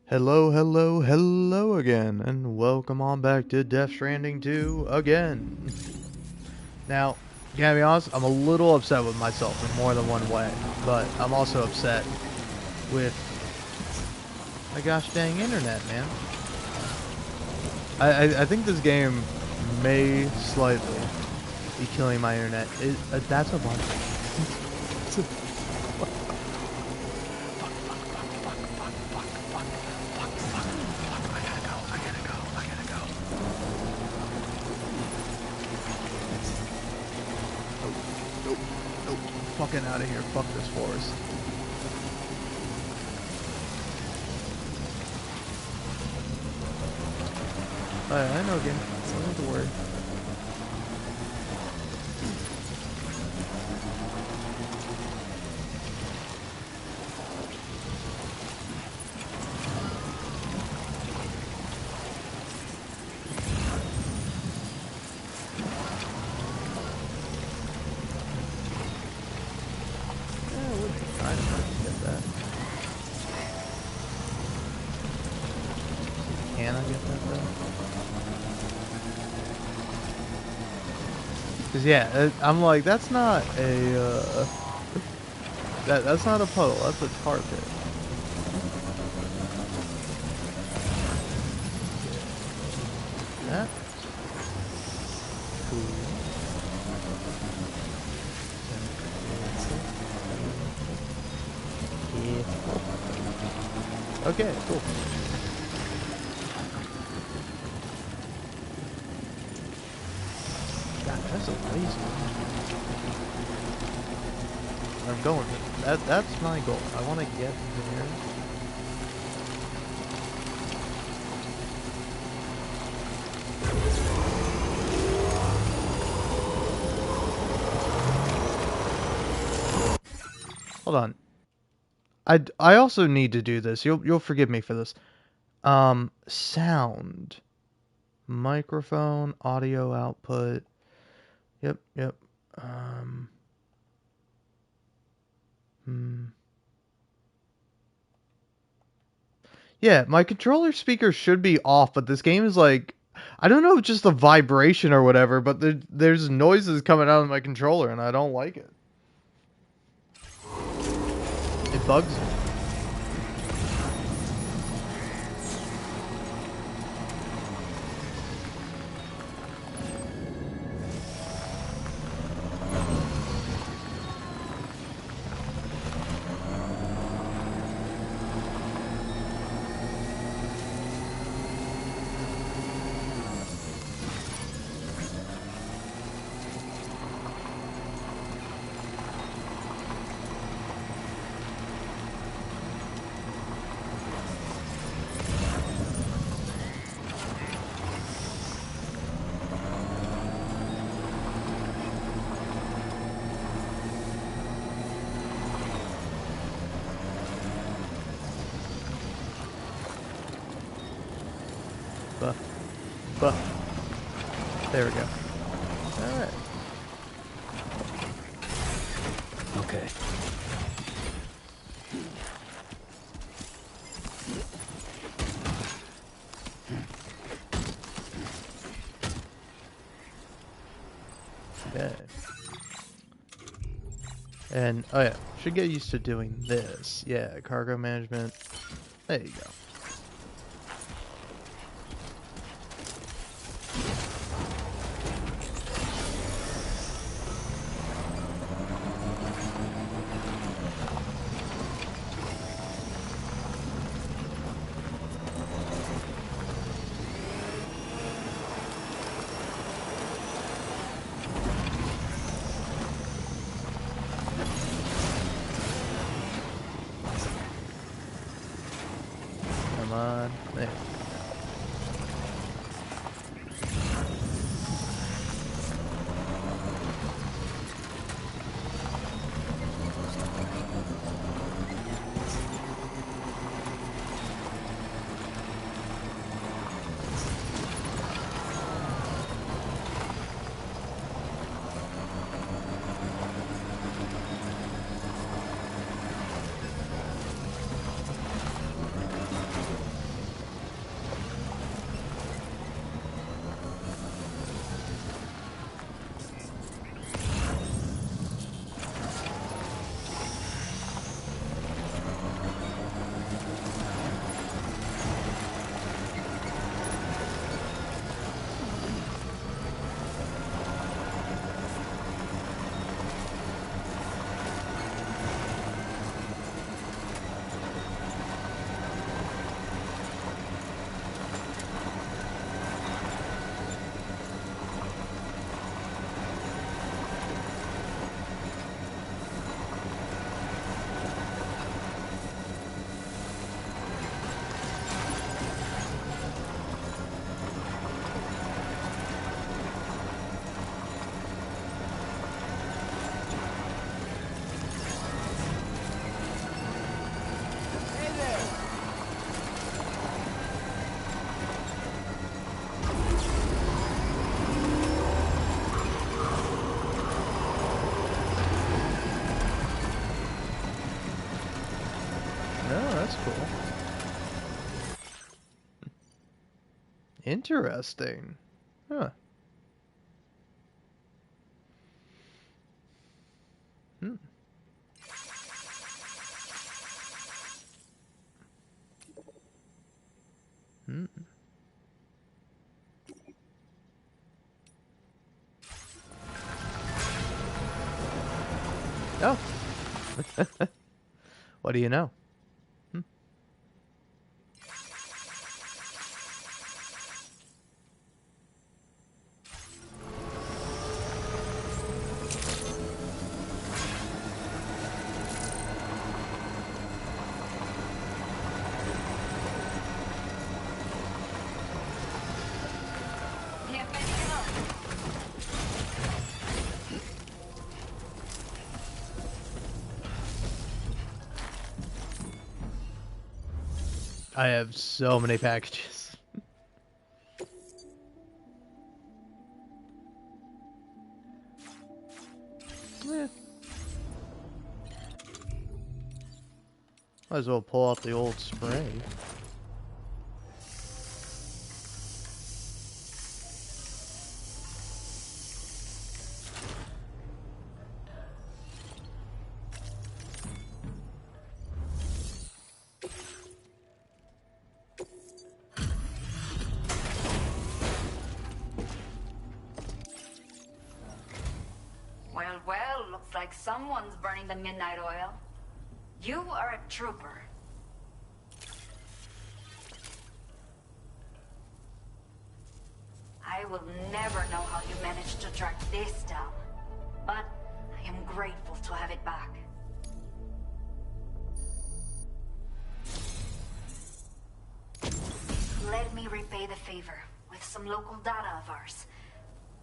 Hello, hello, hello again, and welcome on back to Death Stranding 2 again. Now, gotta be honest, I'm a little upset with myself in more than one way, but I'm also upset with my gosh dang internet, man. I think this game may slightly be killing my internet. That's a bunch. Nope, nope, fucking out of here. Fuck this forest. I know, game. Don't need to worry. Yeah, it would be nice if I could get that. Can I get that though? Cause yeah, I'm like, that's not a that's not a puddle. That's a tar pit. That cool. Yeah. Okay, cool. God, that's amazing. I'm going. That's my goal. I want to get there. Hold on. I also need to do this. You'll forgive me for this. Sound, microphone, audio output. Yep, yep. Um. Hmm. Yeah, my controller speaker should be off, but this game is like, I don't know, just a vibration or whatever, but there's noises coming out of my controller and I don't like it. It bugs me. But, but, there we go. Alright. Okay. Okay. And, oh yeah, should get used to doing this. Yeah, cargo management. There you go. That's cool. Interesting. Huh. Hmm. Hmm. Oh. What do you know? Hmm. I have so many packages. Eh, might as well pull out the old spray. Well, well, looks like someone's burning the midnight oil. You are a trooper. I will never know how you managed to track this down, but I am grateful to have it back. Let me repay the favor with some local data of ours.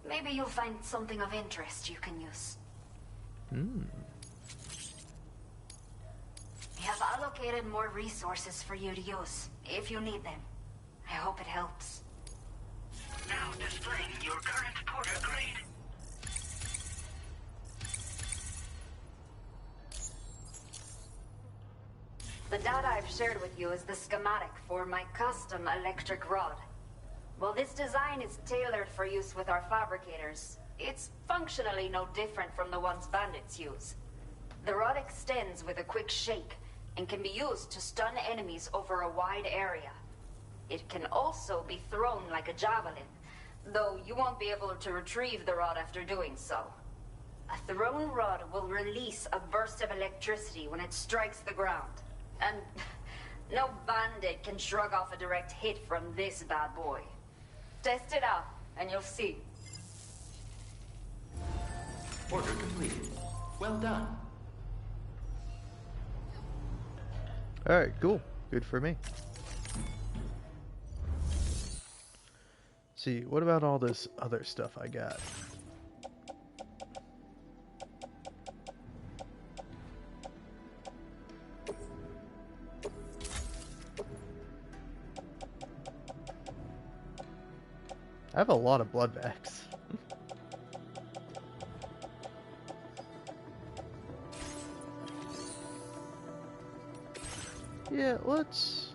Maybe you'll find something of interest you can use. Hmm. We have allocated more resources for you to use, if you need them. I hope it helps. Now displaying your current porter grade. The data I've shared with you is the schematic for my custom electric rod. While this design is tailored for use with our fabricators, it's functionally no different from the ones bandits use. The rod extends with a quick shake and can be used to stun enemies over a wide area. It can also be thrown like a javelin, though you won't be able to retrieve the rod after doing so. A thrown rod will release a burst of electricity when it strikes the ground. And no bandit can shrug off a direct hit from this bad boy. Test it out, and you'll see. Order completed. Well done. Alright, cool. Good for me. See, what about all this other stuff I got? I have a lot of blood bags. Yeah, let's...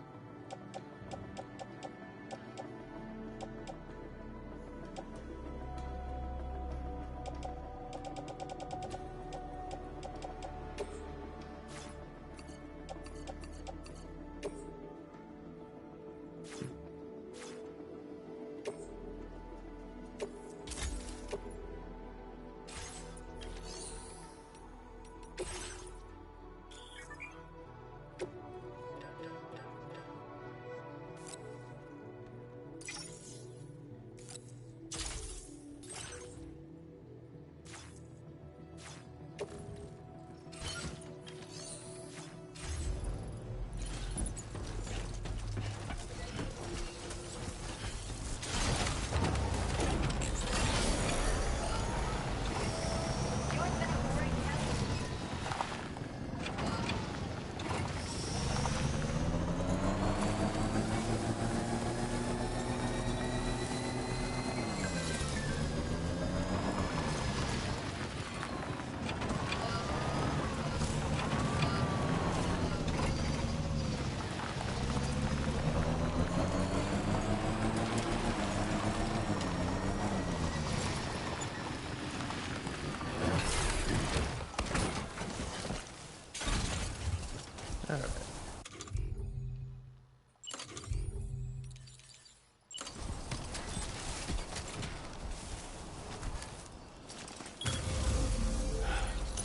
Alright.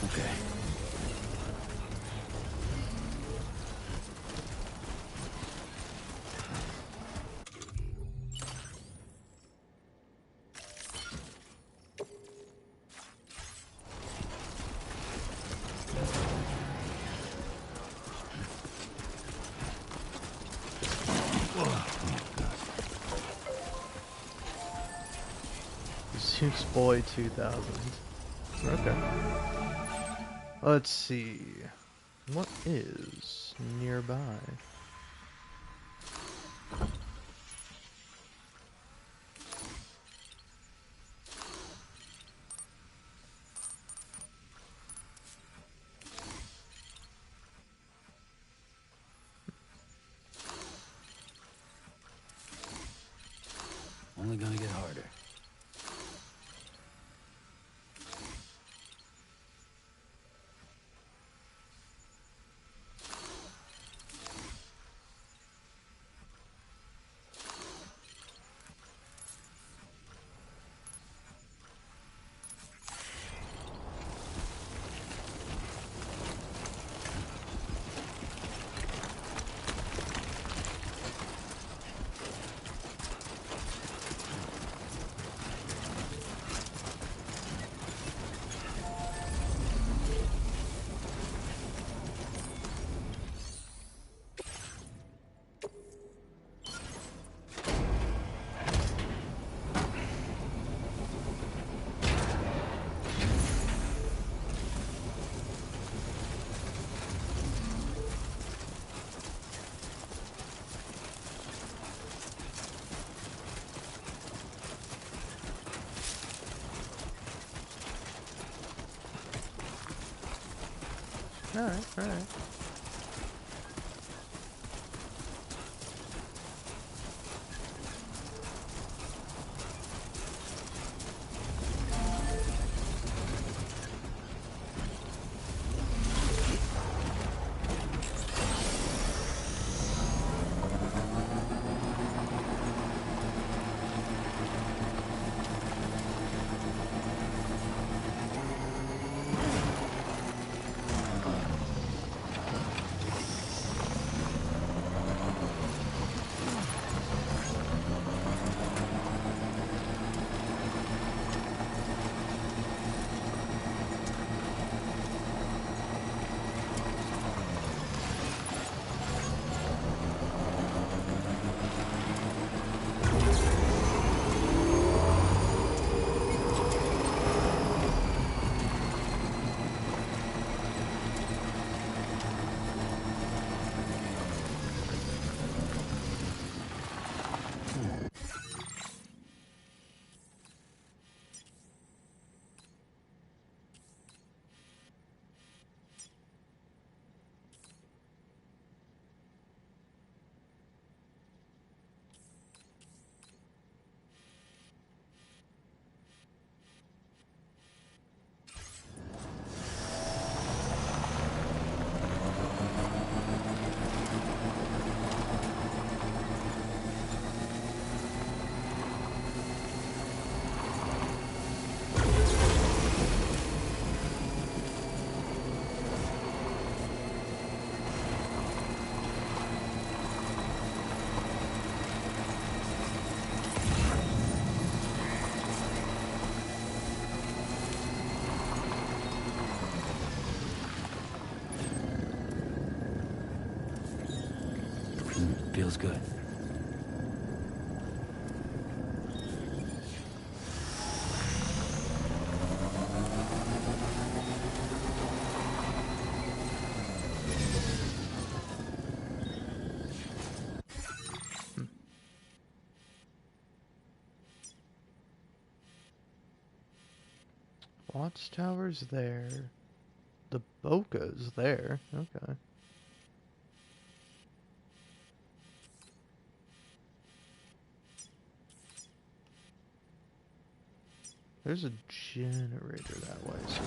Okay. Zeus Boy 2000. Okay. Let's see. What is nearby? Only gonna get harder. Alright, alright. Feels good. Watchtower's there. The Boca's there. Okay. There's a generator that way, so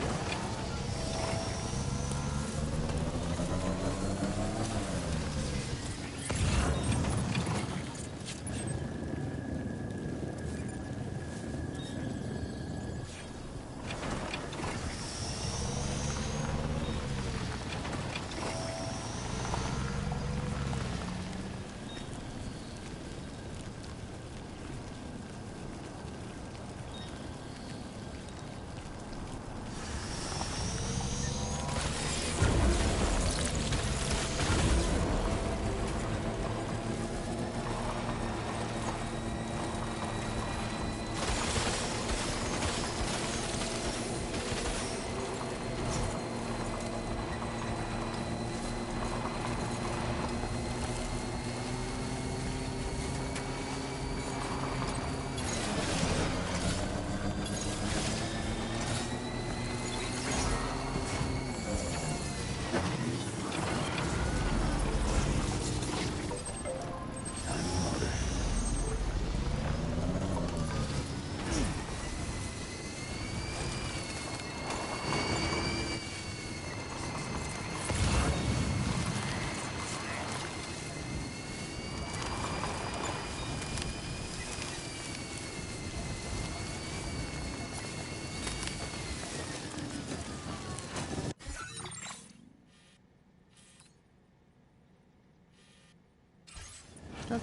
Okay.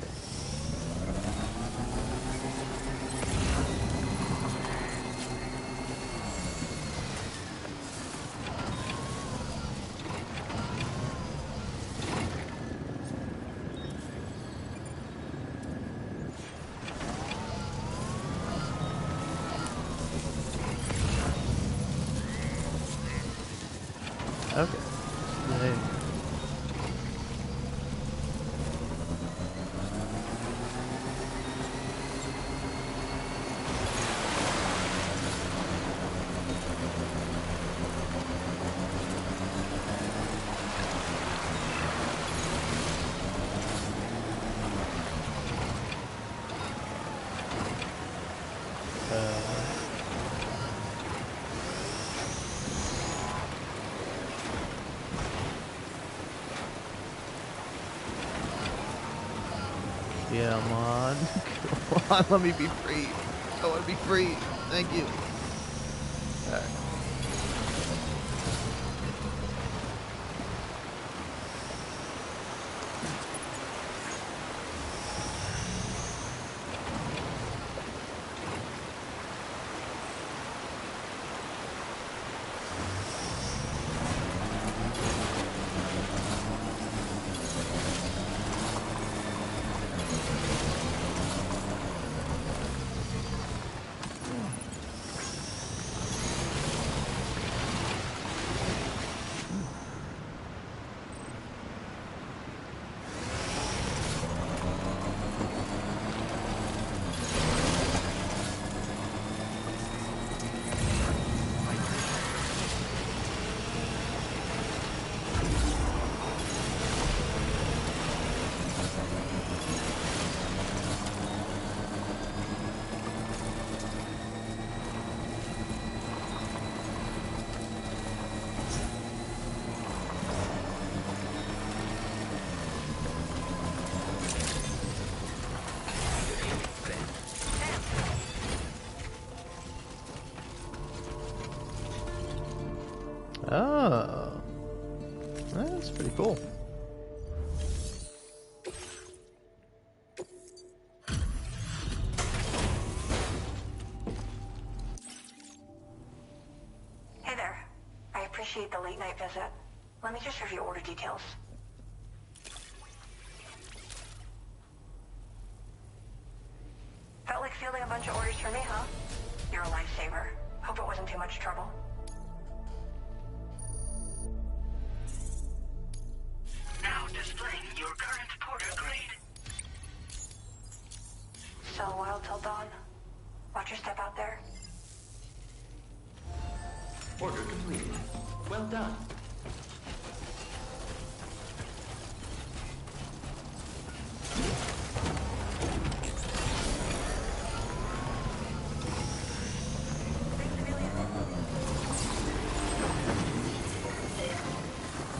Okay. There. Come on. Come on, let me be free. I want to be free. Thank you. Alright. Oh. That's pretty cool. Hey there. I appreciate the late night visit. Let me just review order details. Felt like fielding a bunch of orders for me, huh? You're a lifesaver. Hope it wasn't too much trouble. Now displaying your current porter grade. Sell wild till dawn. Watch your step out there. Order completed. Well done.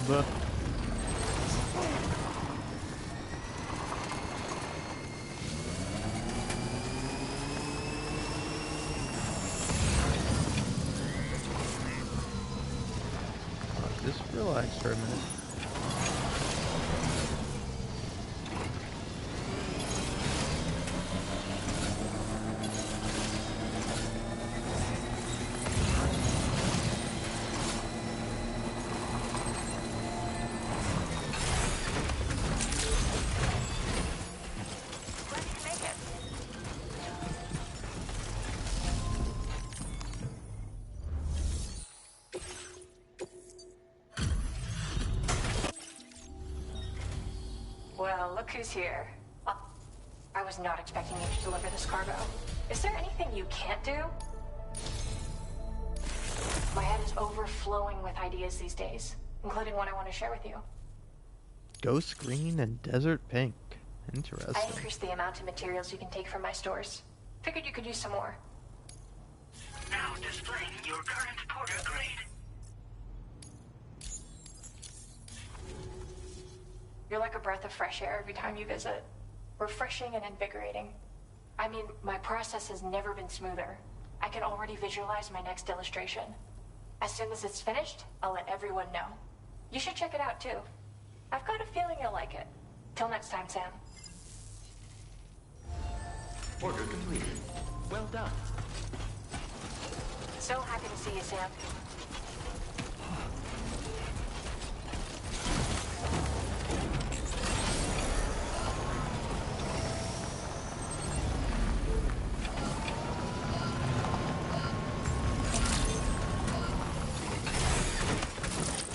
But just relax for a minute. Glad you can make it. Well, look who's here. I was not expecting you to deliver this cargo. Is there anything you can't do? My head is overflowing with ideas these days, including one I want to share with you. Ghost green and desert pink. I Interesting. increased the amount of materials you can take from my stores. Figured you could use some more. Now displaying your current porter grade. You're like a breath of fresh air every time you visit. Refreshing and invigorating. I mean, my process has never been smoother. I can already visualize my next illustration. As soon as it's finished, I'll let everyone know. You should check it out too. I've got a feeling you'll like it. Till next time, Sam. Order completed. Well done. So happy to see you, Sam.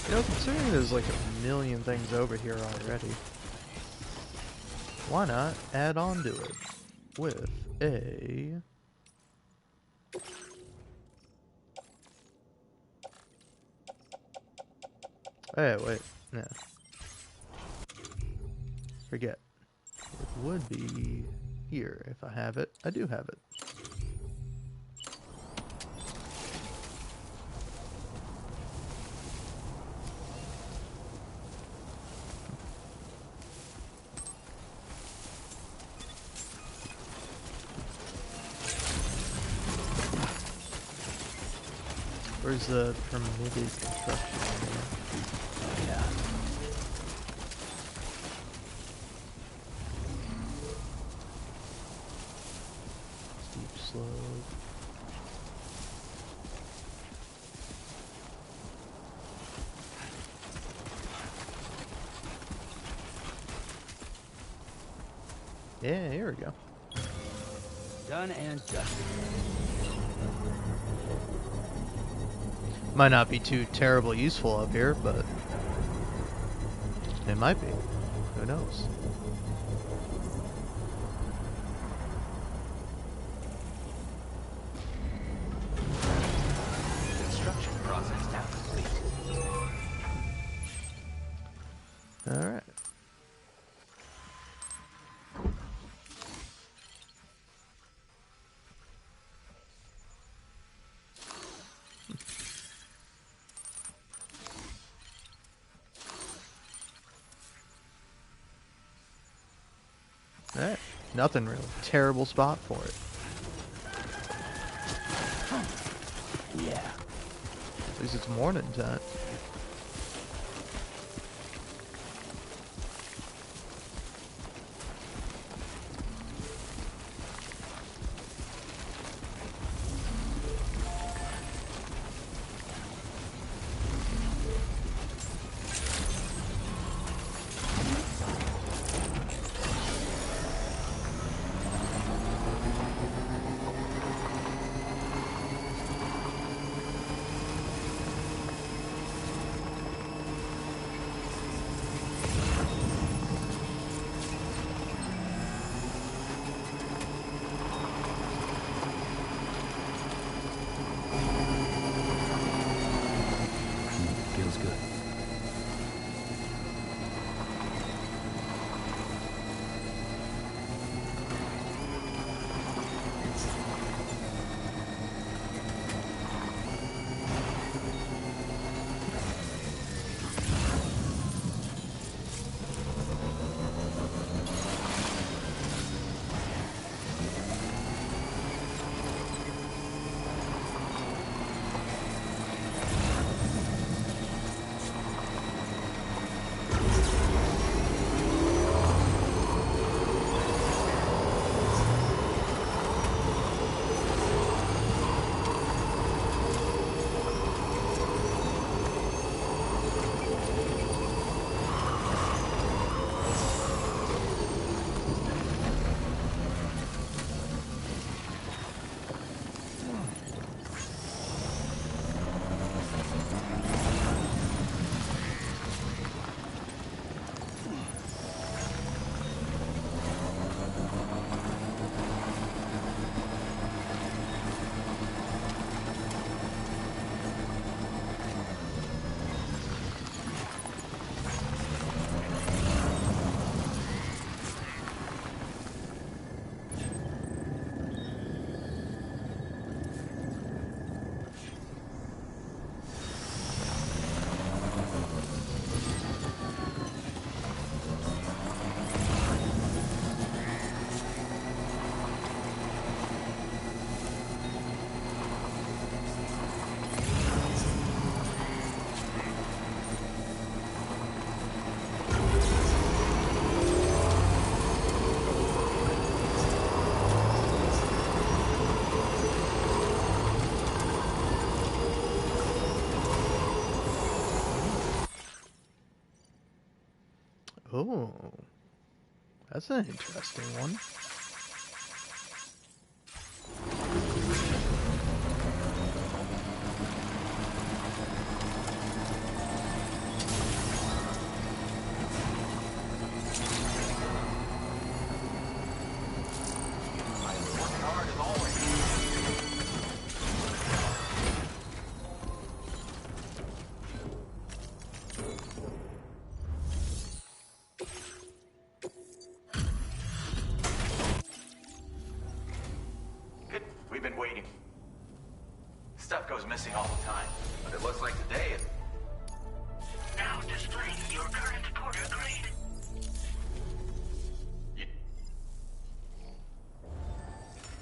You know, considering there's like a million things over here already, why not add on to it with a... Hey, wait, no. Forget. It would be here if I have it. I do have it. Where's the permitted construction area? Yeah. Steep slope. Yeah, here we go. Done and dusted. Might not be too terribly useful up here, but it might be. Who knows? Construction process now complete. Alright. Alright. Nothing really. Terrible spot for it. Yeah. At least it's morning time. Feels good. Oh, that's an interesting one. Working hard as always. Good. We've been waiting. Stuff goes missing all the time, but it looks like today is... Now displaying your current porter grade. You...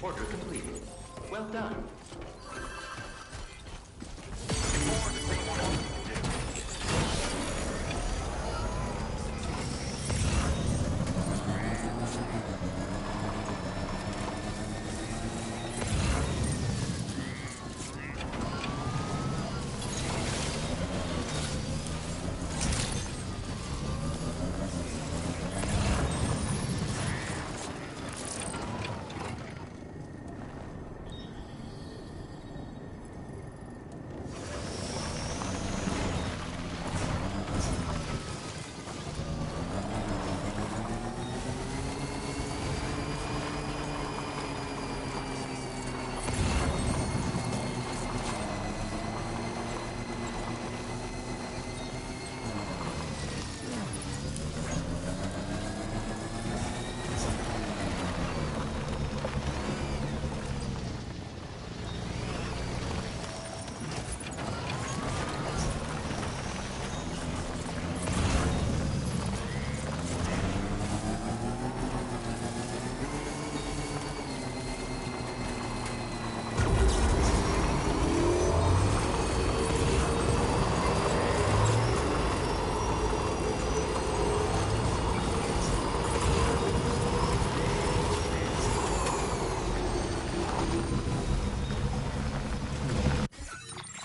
Order completed. Well done. Looking forward to seeing what else we can do.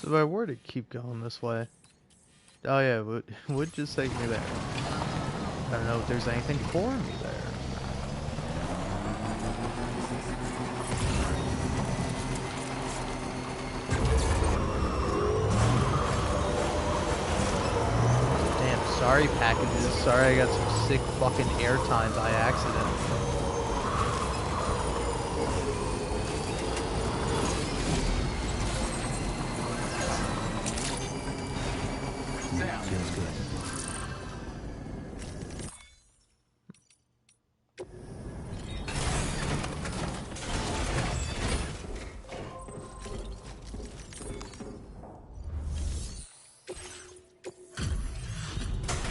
So if I were to keep going this way, oh yeah, it would just take me there. I don't know if there's anything for me there. Damn, sorry packages. Sorry I got some sick fucking airtime by accident. Feels good.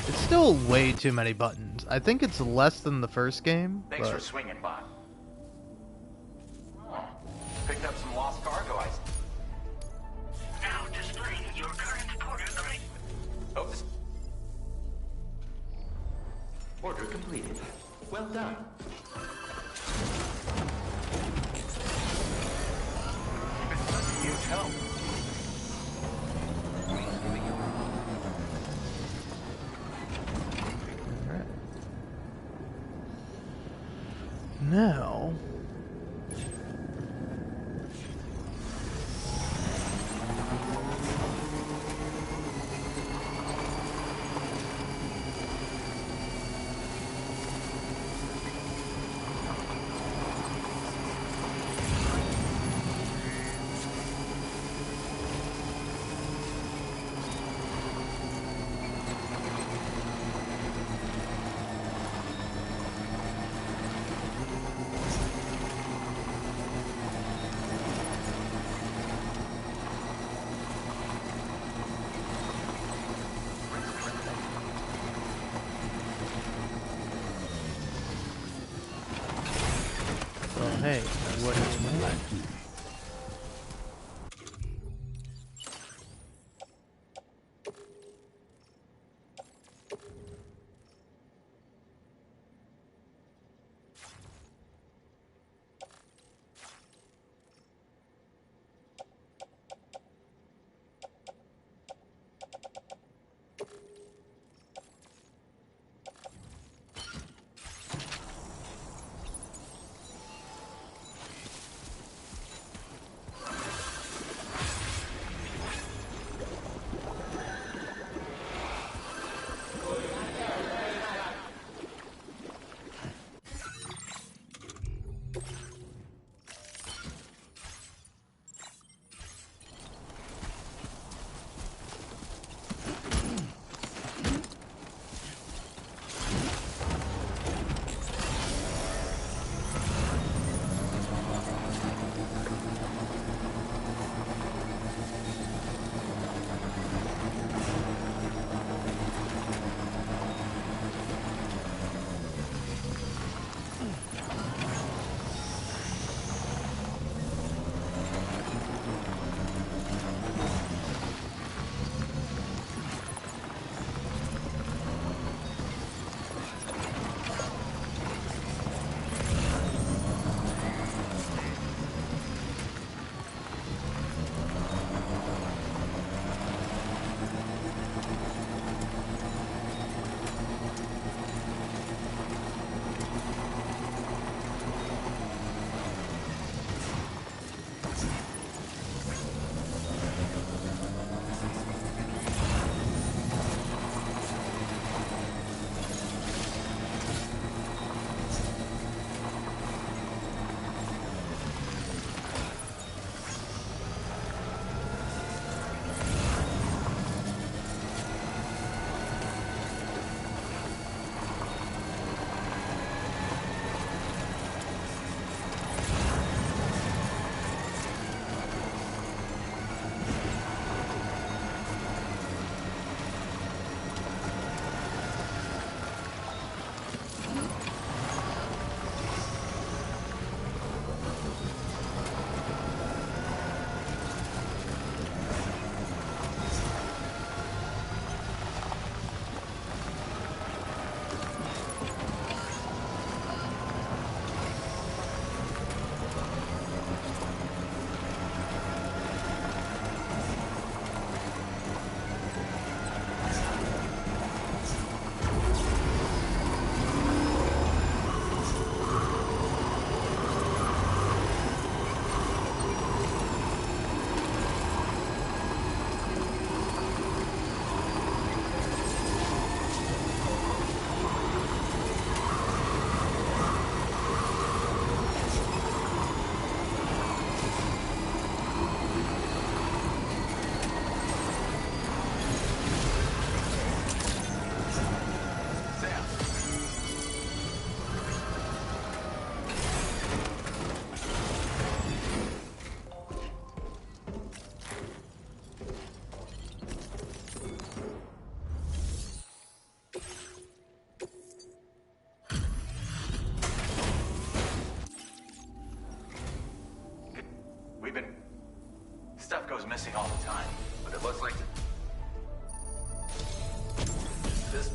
It's still way too many buttons. I think it's less than the first game, Thanks for but swinging by. Oh, picked up some lost cargo, I see. Now displaying your current porter grade. Oops. Order completed. Well done. You've been such a huge help. alright. Now,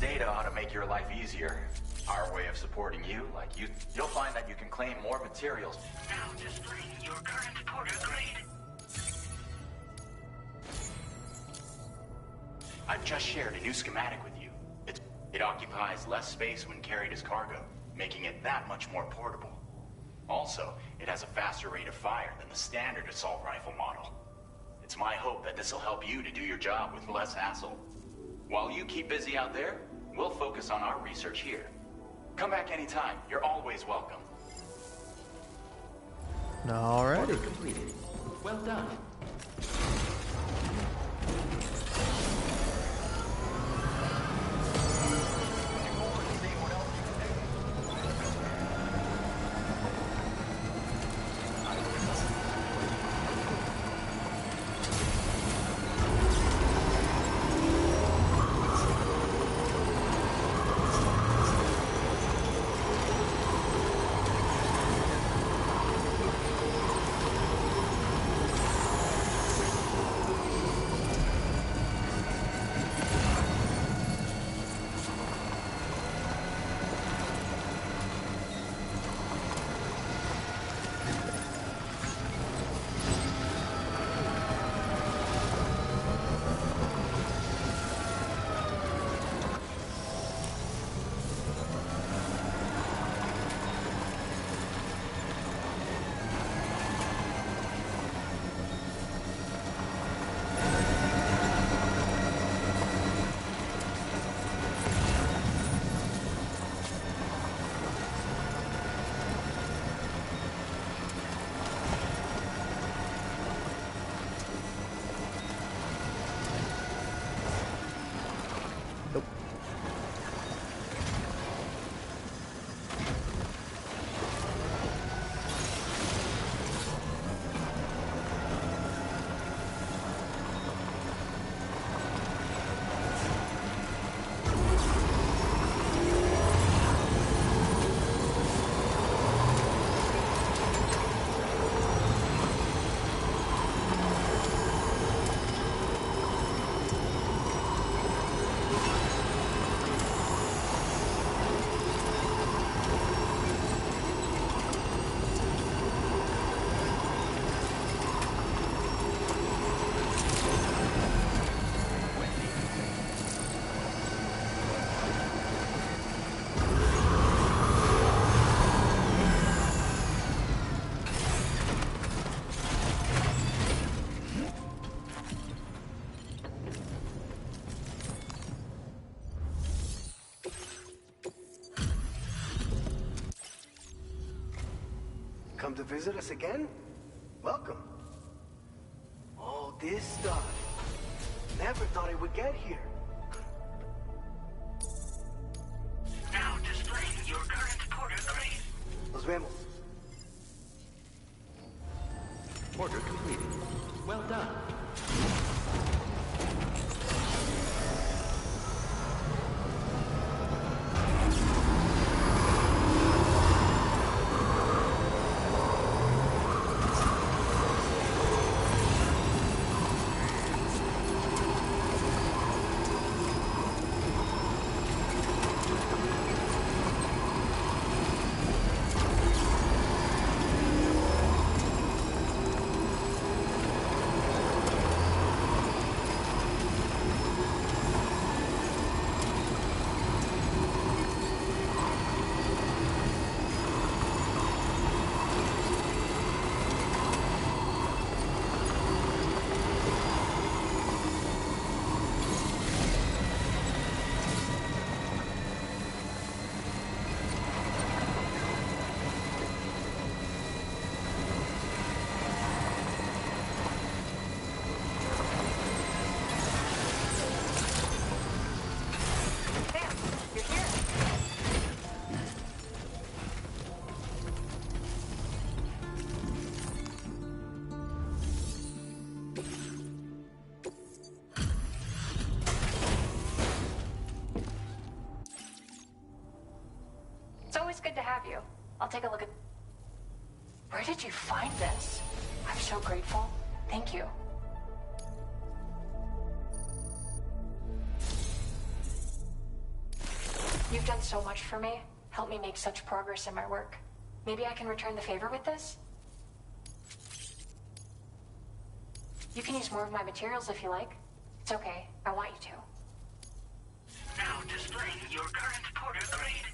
data ought to make your life easier. Our way of supporting you, you'll find that you can claim more materials. Now displaying your current porter grade. I've just shared a new schematic with you. It occupies less space when carried as cargo, making it that much more portable. Also, it has a faster rate of fire than the standard assault rifle model. It's my hope that this will help you to do your job with less hassle. While you keep busy out there, we'll focus on our research here. Come back anytime. You're always welcome. Alrighty. Order completed. Well done. Come to visit us again? Welcome. All this stuff. Never thought it would get here. Now displaying your current porter grade. Nos vemos. Order completed. Well done. Good to have you. I'll take a look at... Where did you find this? I'm so grateful. Thank you. You've done so much for me, helped me make such progress in my work. Maybe I can return the favor with this? You can use more of my materials if you like. It's okay, I want you to. Now displaying your current porter grade.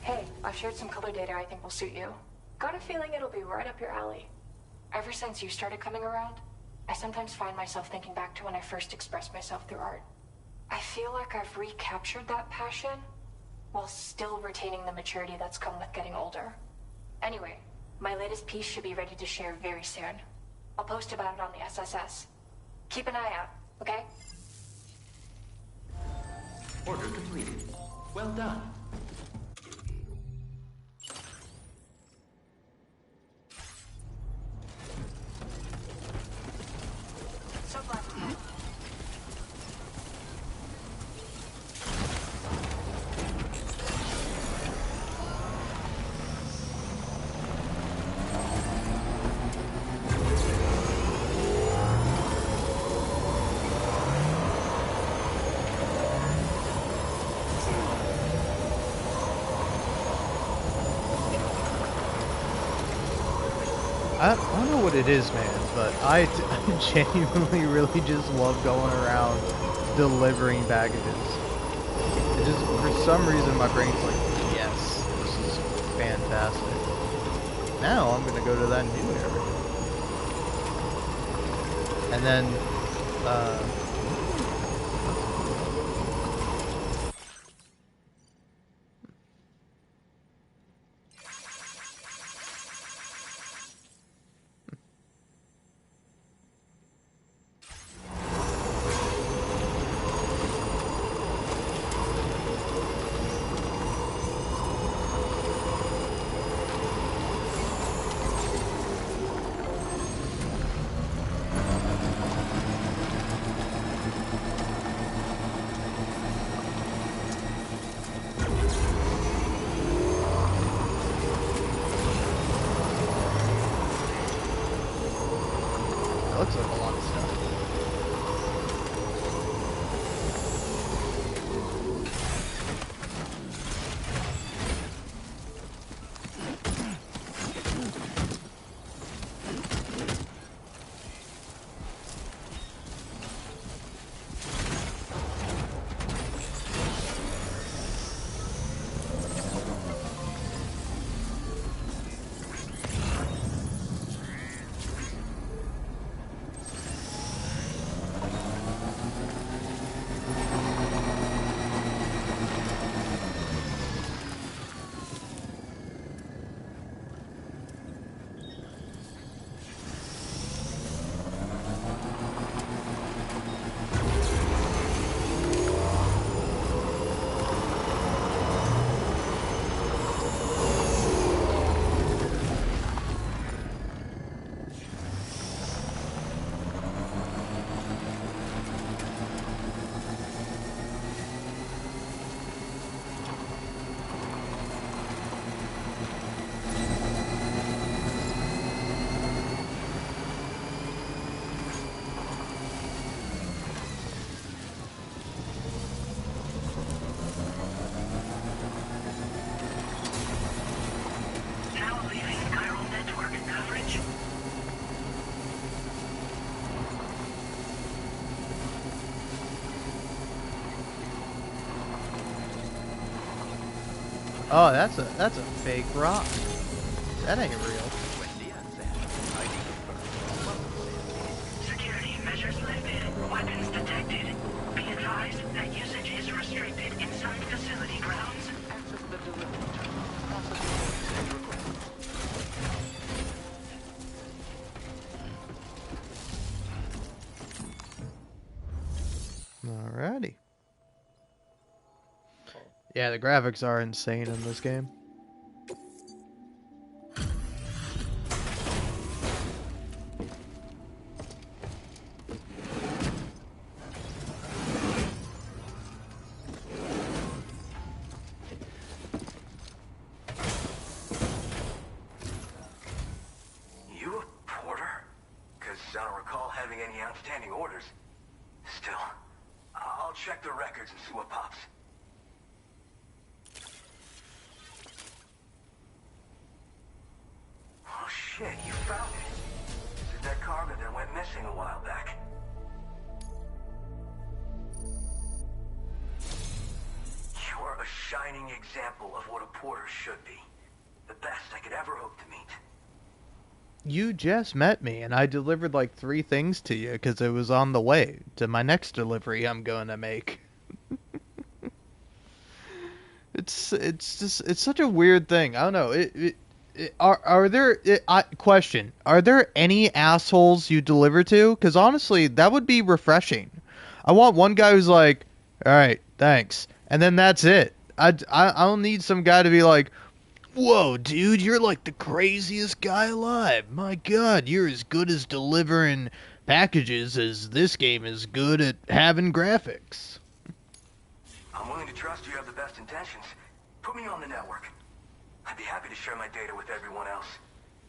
Hey, I've shared some color data I think will suit you. Got a feeling it'll be right up your alley. Ever since you started coming around, I sometimes find myself thinking back to when I first expressed myself through art. I feel like I've recaptured that passion, while still retaining the maturity that's come with getting older. Anyway, my latest piece should be ready to share very soon. I'll post about it on the SSS. Keep an eye out, okay? Order completed. Well done. So glad to help. I don't know what it is, man, but I genuinely really just love going around delivering packages. It just, for some reason, my brain's like, yes, this is fantastic. Now I'm gonna go to that new area. And then, it looks like a lot of stuff. Now leaving chiral network coverage. Oh, that's a fake rock. That ain't real. Security measures lifted. Weapons detected. Be advised that usage is restricted inside facility grounds. Access the delivery terminal. Processing request. Alrighty. Yeah, the graphics are insane in this game. You a porter? Because I don't recall having any outstanding orders. Still, I'll check the records and see what pops. Oh shit, you found it. This is that cargo that went missing a while back. You are a shining example of what a porter should be. The best I could ever hope to meet. You just met me, and I delivered like 3 things to you because it was on the way to my next delivery I'm going to make. It's such a weird thing. I don't know. Are there question? Are there any assholes you deliver to? Because honestly, that would be refreshing. I want one guy who's like, "All right, thanks," and then that's it. I don't need some guy to be like, "Whoa, dude, you're like the craziest guy alive. My God, you're as good as delivering packages as this game is good at having graphics." I'm willing to trust you have the best intentions. Put me on the network. I'd be happy to share my data with everyone else.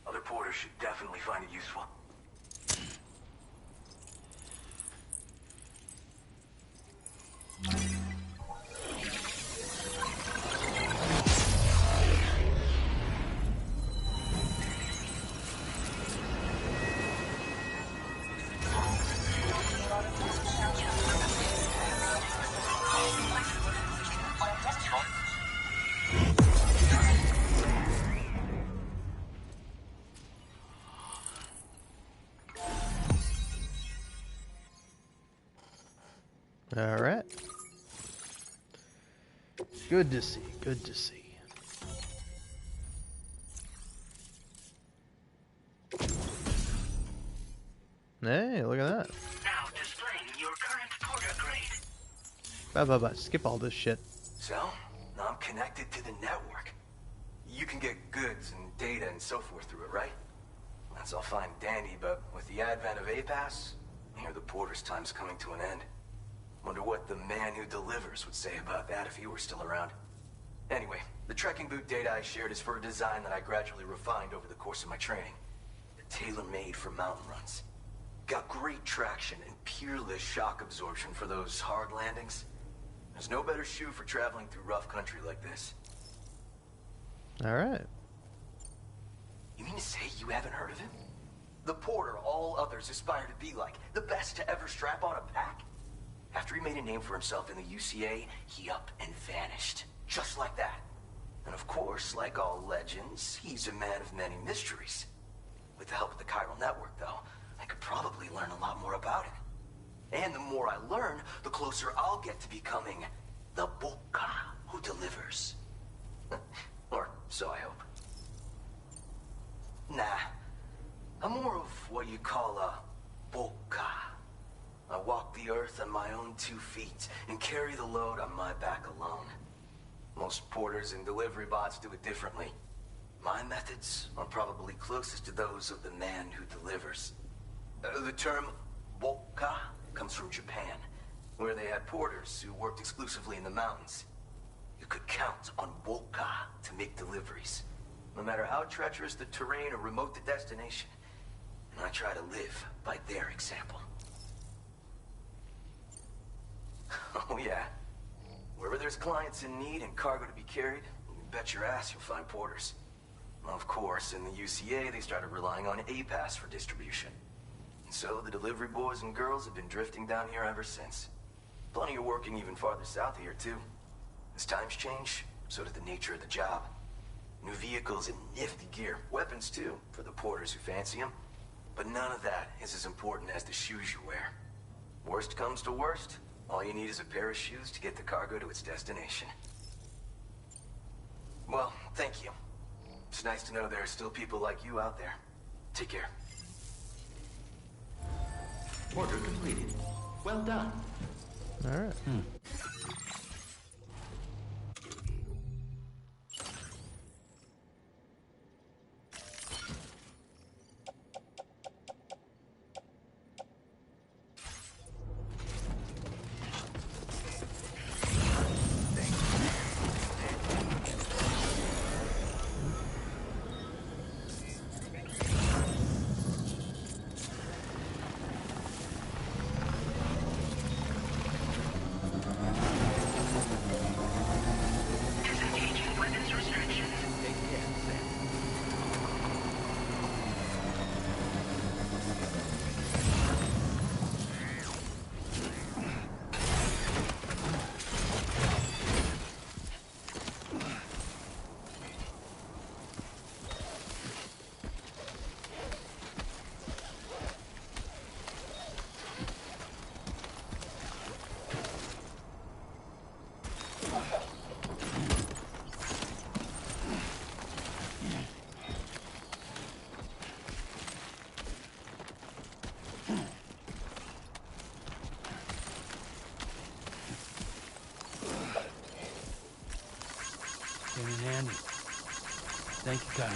Other porters should definitely find it useful. All right. Good to see. Good to see. Hey, look at that. Now displaying your current porter grade. Bye. Skip all this shit. So, now I'm connected to the network. You can get goods and data and so forth through it, right? That's all fine and dandy, but with the advent of A-Pass, I hear the porter's time's coming to an end. Wonder what the man who delivers would say about that if he were still around. Anyway, the trekking boot data I shared is for a design that I gradually refined over the course of my training. Tailor-made for mountain runs. Got great traction and peerless shock absorption for those hard landings. There's no better shoe for traveling through rough country like this. All right. You mean to say you haven't heard of him? The porter all others aspire to be like, the best to ever strap on a pack? After he made a name for himself in the UCA, he up and vanished. Just like that. And of course, like all legends, he's a man of many mysteries. With the help of the chiral network, though, I could probably learn a lot more about it. And the more I learn, the closer I'll get to becoming the Boca who delivers. Or so I hope. Nah, I'm more of what you call a Boca. I walk the earth on my own 2 feet and carry the load on my back alone. Most porters and delivery bots do it differently. My methods are probably closest to those of the man who delivers. The term Boca comes from Japan, where they had porters who worked exclusively in the mountains. You could count on Boca to make deliveries, no matter how treacherous the terrain or remote the destination. And I try to live by their example. Oh yeah. Wherever there's clients in need and cargo to be carried, you bet your ass you'll find porters. Of course, in the UCA, they started relying on A-Pass for distribution. And so the delivery boys and girls have been drifting down here ever since. Plenty are working even farther south here, too. As times change, so does the nature of the job. New vehicles and nifty gear. Weapons, too, for the porters who fancy them. But none of that is as important as the shoes you wear. Worst comes to worst, all you need is a pair of shoes to get the cargo to its destination. Well, thank you. It's nice to know there are still people like you out there. Take care. Order completed. Well done. All right. Thank you, Kyle.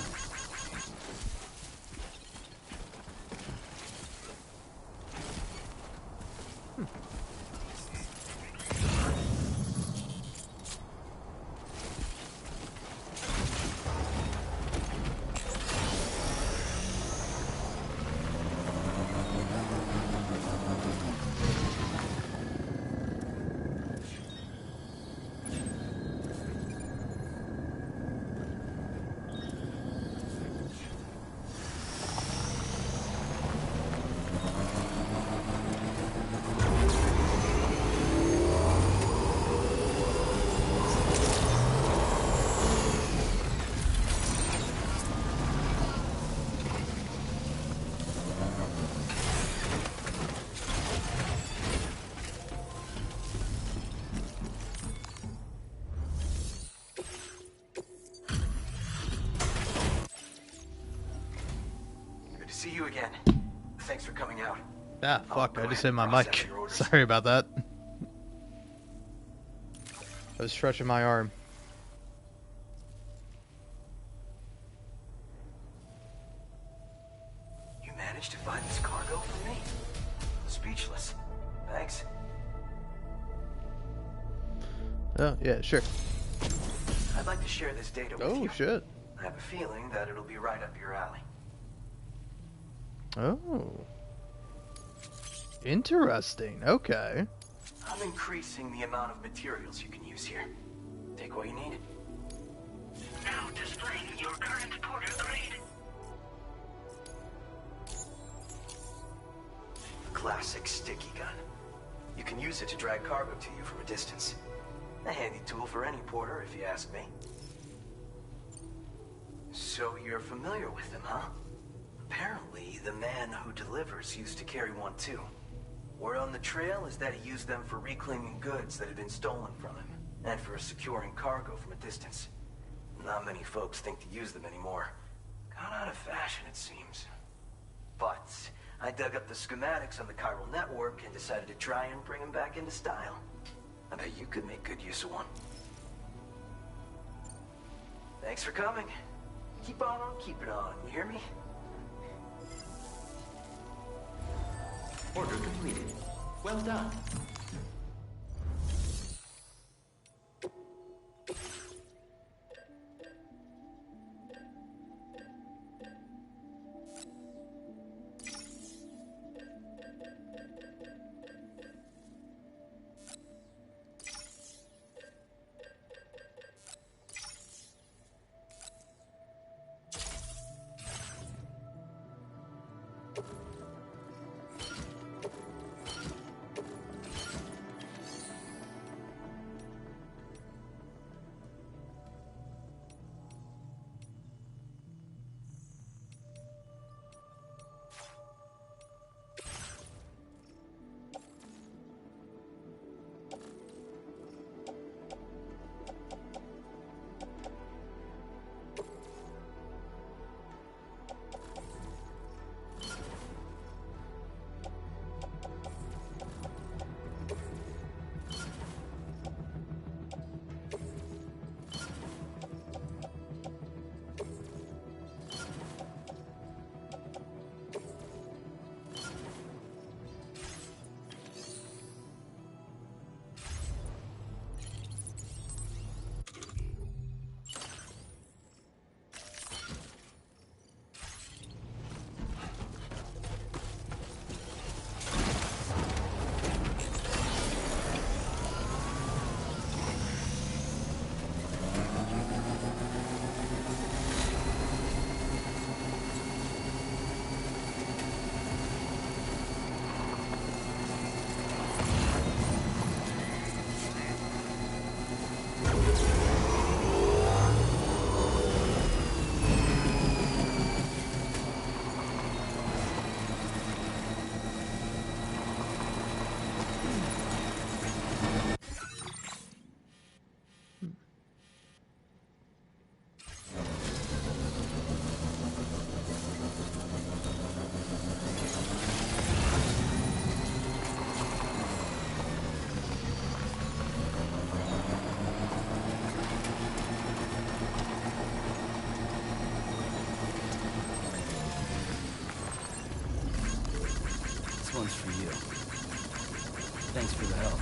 See you again. Thanks for coming out. Ah, fuck, Go I just ahead hit my and mic. process your orders. Sorry about that. I was stretching my arm. You managed to find this cargo for me? Speechless. Thanks. Oh, yeah, sure. I'd like to share this data with Oh, you. shit. I have a feeling that it'll be right up your alley. Oh. Interesting. Okay. I'm increasing the amount of materials you can use here. Take what you need. Now displaying your current porter grade. A classic sticky gun. You can use it to drag cargo to you from a distance. A handy tool for any porter, if you ask me. So you're familiar with them, huh? Apparently, the man who delivers used to carry one too. Word on the trail is that he used them for reclaiming goods that had been stolen from him, and for securing cargo from a distance. Not many folks think to use them anymore. Gone out of fashion, it seems. But I dug up the schematics on the chiral network and decided to try and bring them back into style. I bet you could make good use of one. Thanks for coming. Keep on keeping on, you hear me? Order completed. Well done. Thanks for the help.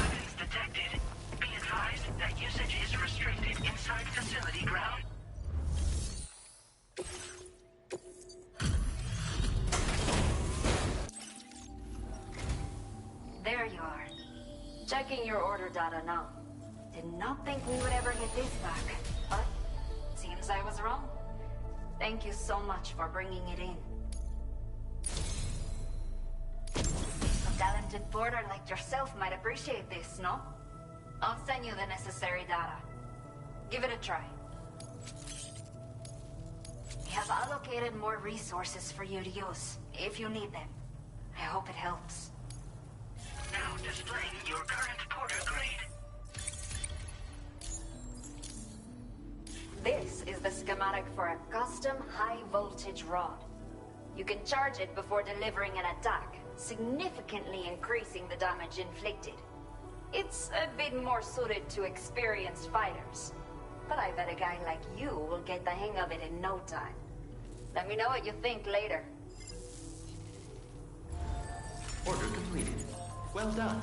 Weapons detected. Be advised that usage is restricted inside facility ground. There you are. Checking your order data now. Did not think we would ever get this back, but seems I was wrong. Thank you so much for bringing it in. A talented porter like yourself might appreciate this, no? I'll send you the necessary data. Give it a try. We have allocated more resources for you to use, if you need them. I hope it helps. Now displaying your current porter grade. This is the schematic for a custom high-voltage rod. You can charge it before delivering an attack, significantly increasing the damage inflicted. It's a bit more suited to experienced fighters, but I bet a guy like you will get the hang of it in no time. Let me know what you think later. Order completed. Well done.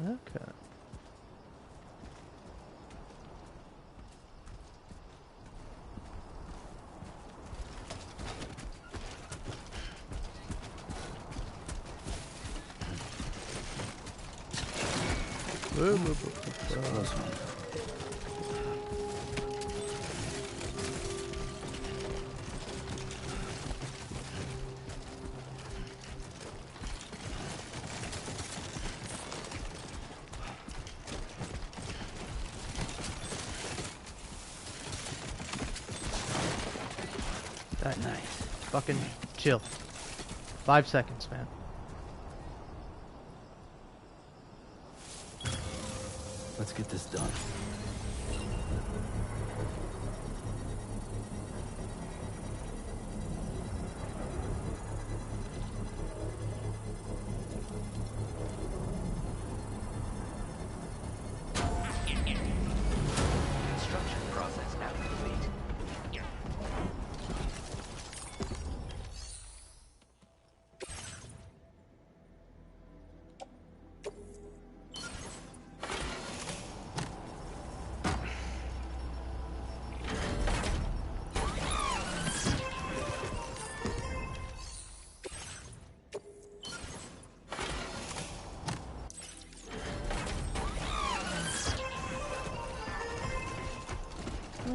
Okay. It's a close one. That Nice. fucking chill. 5 seconds, man. Let's get this done. Construction process now complete.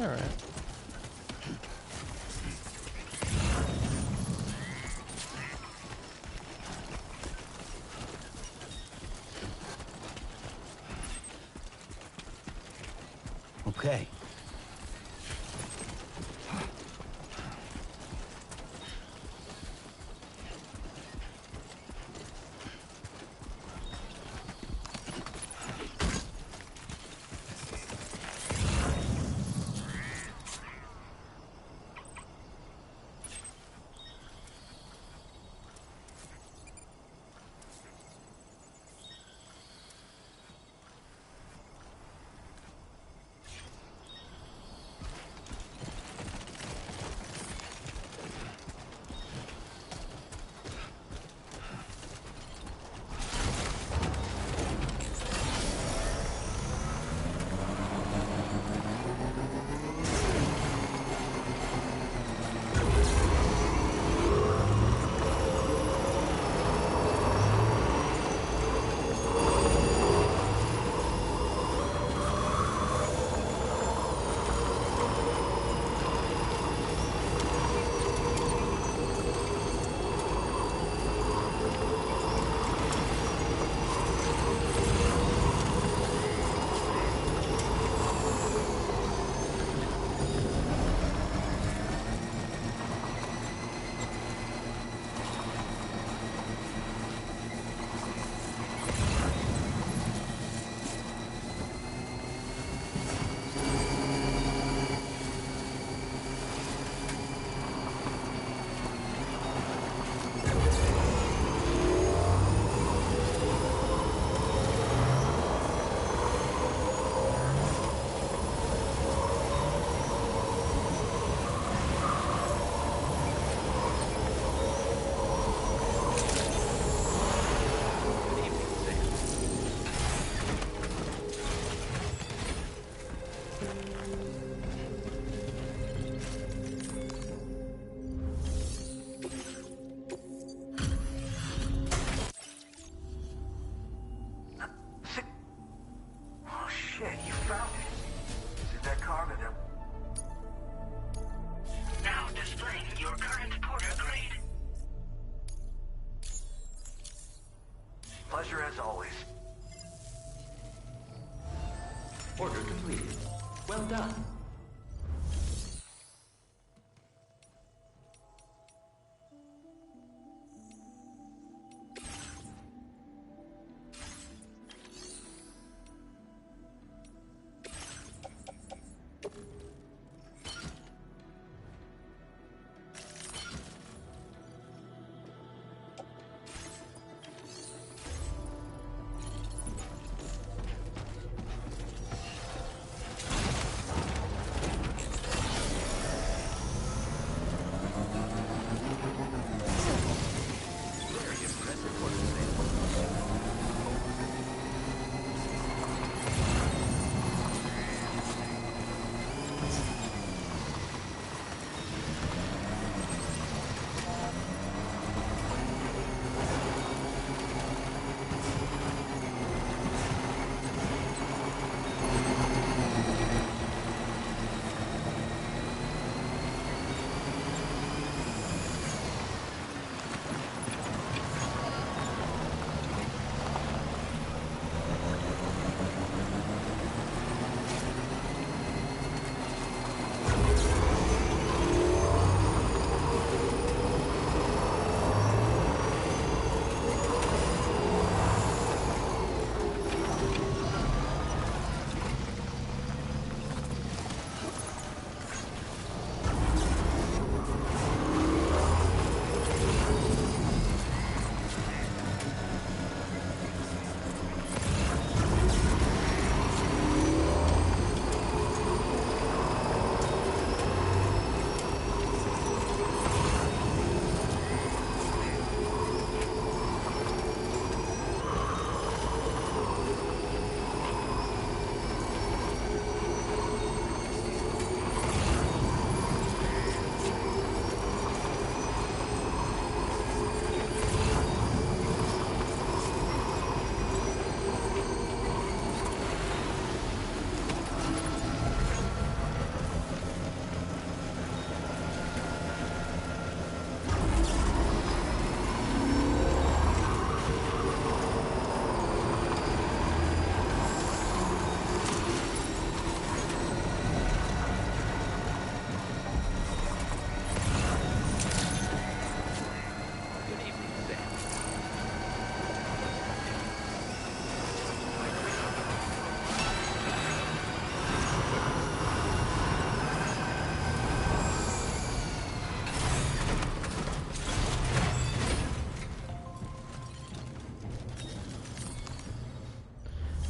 Alright. Okay. Oh shit, you found it. Is that cargo there? Now displaying your current porter grade. Pleasure as always. Order completed. Well done.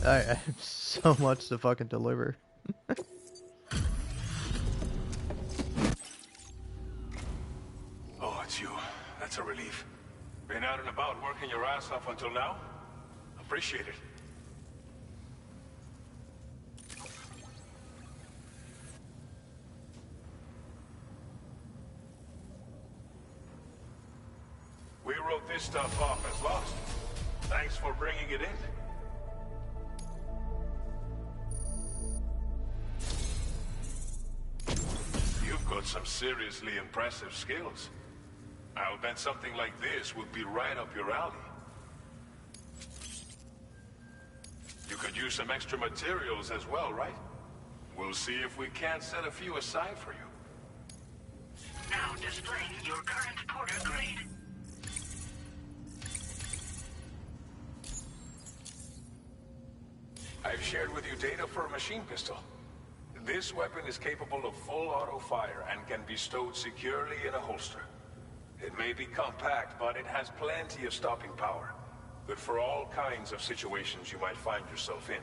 I have so much to fucking deliver. Oh, it's you. That's a relief. Been out and about working your ass off until now? Appreciate it. We wrote this stuff off as lost. Thanks for bringing it in. You've got some seriously impressive skills. I'll bet something like this would be right up your alley. You could use some extra materials as well, right? We'll see if we can't set a few aside for you. Now displaying your current porter grade. I've shared with you data for a machine pistol. This weapon is capable of full auto fire and can be stowed securely in a holster. It may be compact, but it has plenty of stopping power. Good for all kinds of situations you might find yourself in.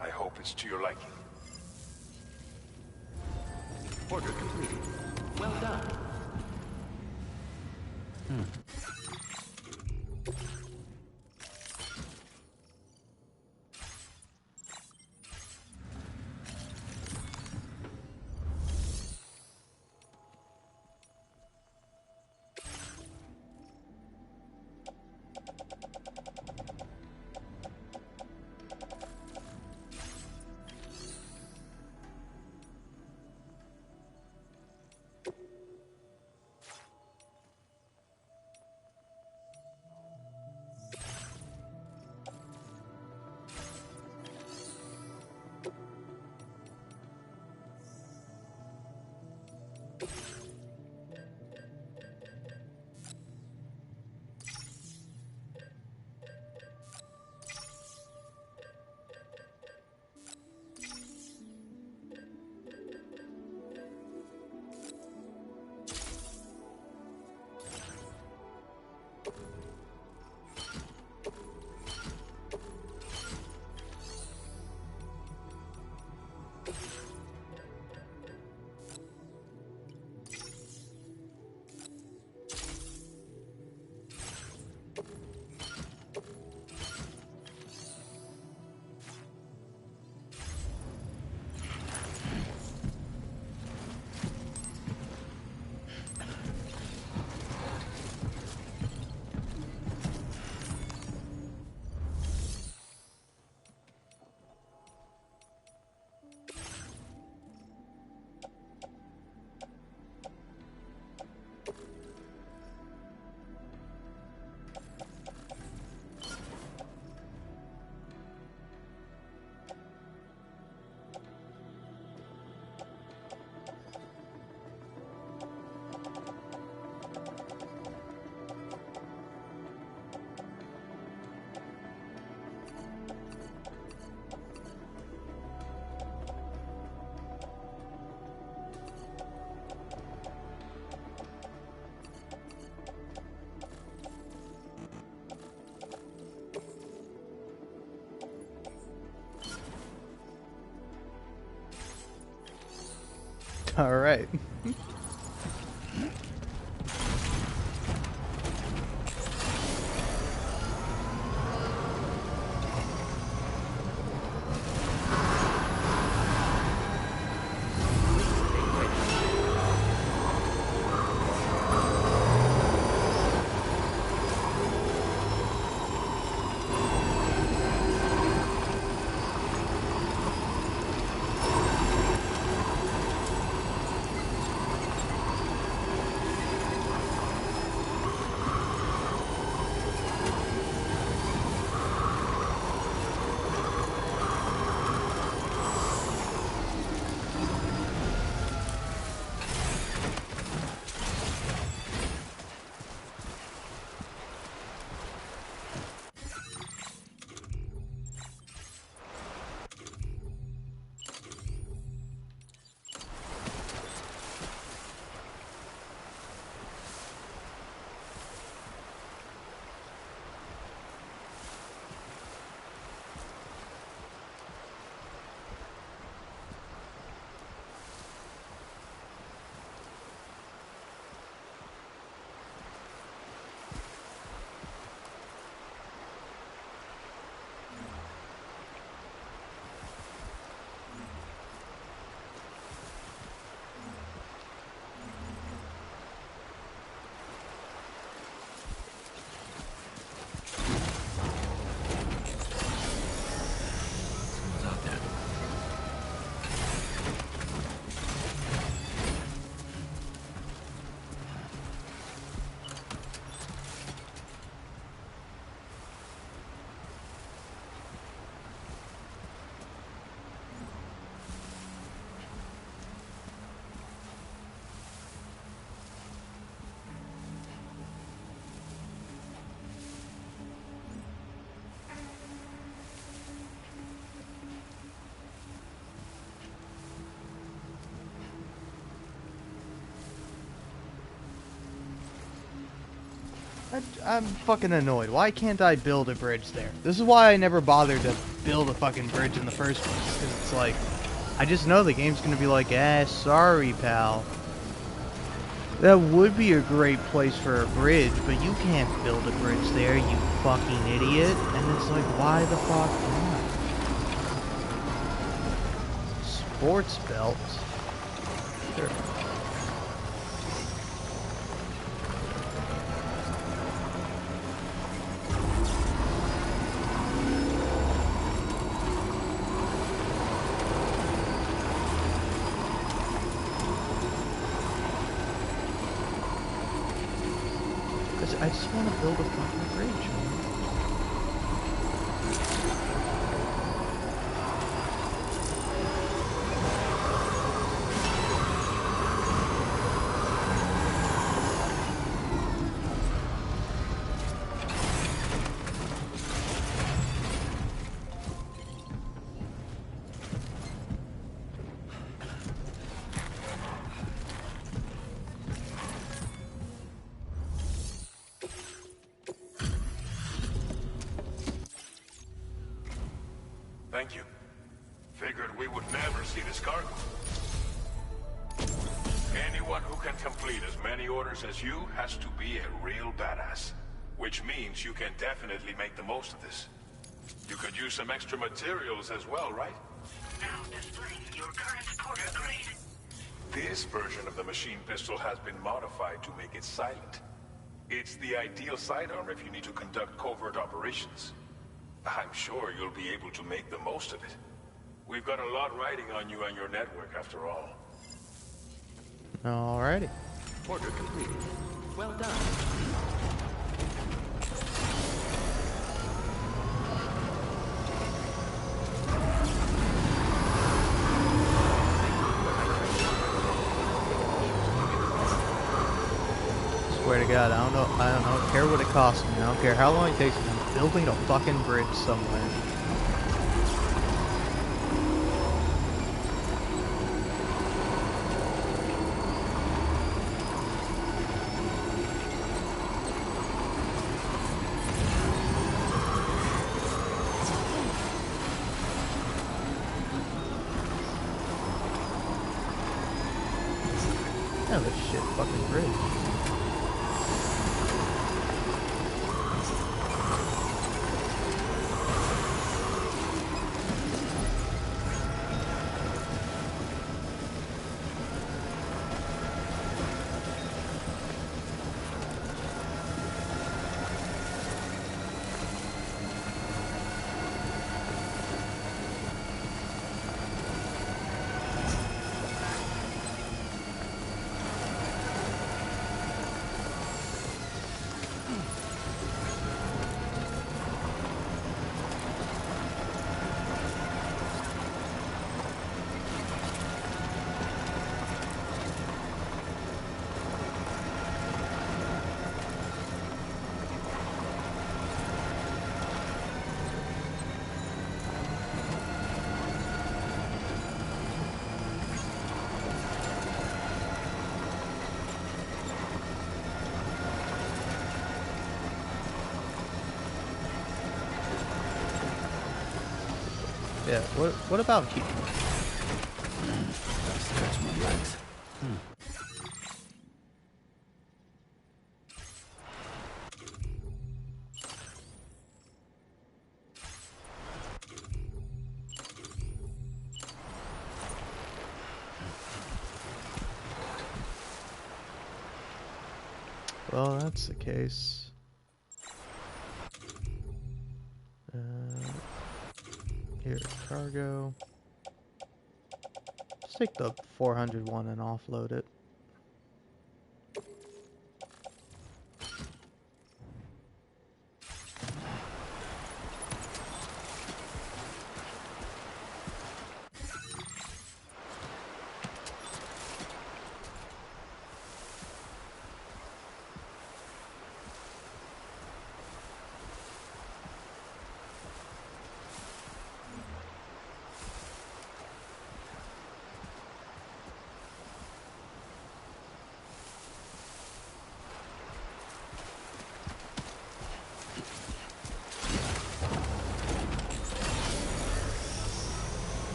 I hope it's to your liking. Order complete. Well done. All right. I'm fucking annoyed. Why can't I build a bridge there? This is why I never bothered to build a fucking bridge in the first place. Because it's like, I just know the game's gonna be like, sorry, pal. That would be a great place for a bridge, but you can't build a bridge there, you fucking idiot. And it's like, why the fuck not? Sports belt? Sure. I just want to build a fucking bridge, man. Thank you. Figured we would never see this cargo. Anyone who can complete as many orders as you has to be a real badass. Which means you can definitely make the most of this. You could use some extra materials as well, right? Now displaying your current porter grade. This version of the machine pistol has been modified to make it silent. It's the ideal sidearm if you need to conduct covert operations. I'm sure you'll be able to make the most of it. We've got a lot riding on you and your network, after all. Alrighty. Order completed. Well done. Swear to God, I don't care what it costs me. I don't care how long it takes me. I'm building a fucking bridge somewhere. Yeah, this shit fucking bridge. Yeah, what about here? Stretch my legs. Well, that's the case. Here's cargo. Just take the 401 and offload it.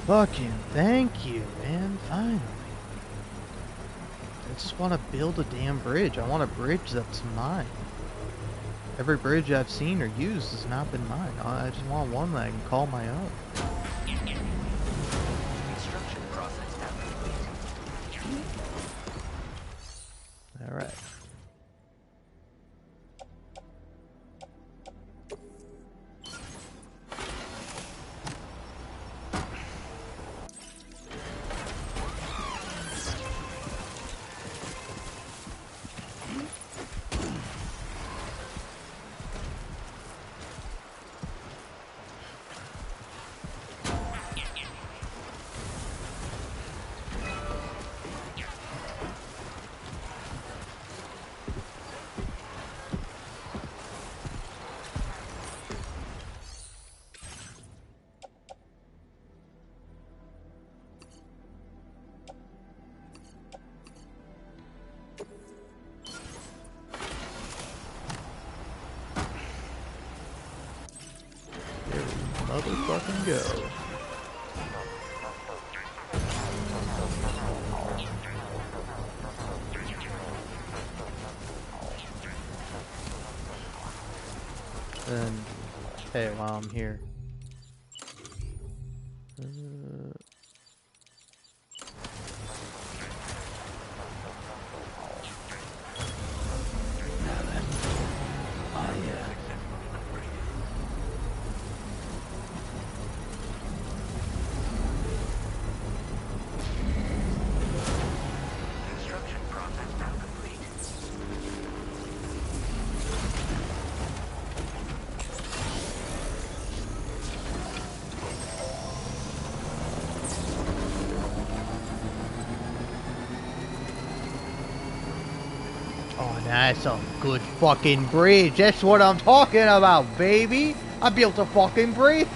Fucking thank you, man. Finally. I just want to build a damn bridge. I want a bridge that's mine. Every bridge I've seen or used has not been mine. I just want one that I can call my own. Construction process now complete. Alright. Motherfucking go. And hey, while I'm here. Construction process now complete. Oh, that's a good fucking bridge. That's what I'm talking about, baby. I built a fucking bridge.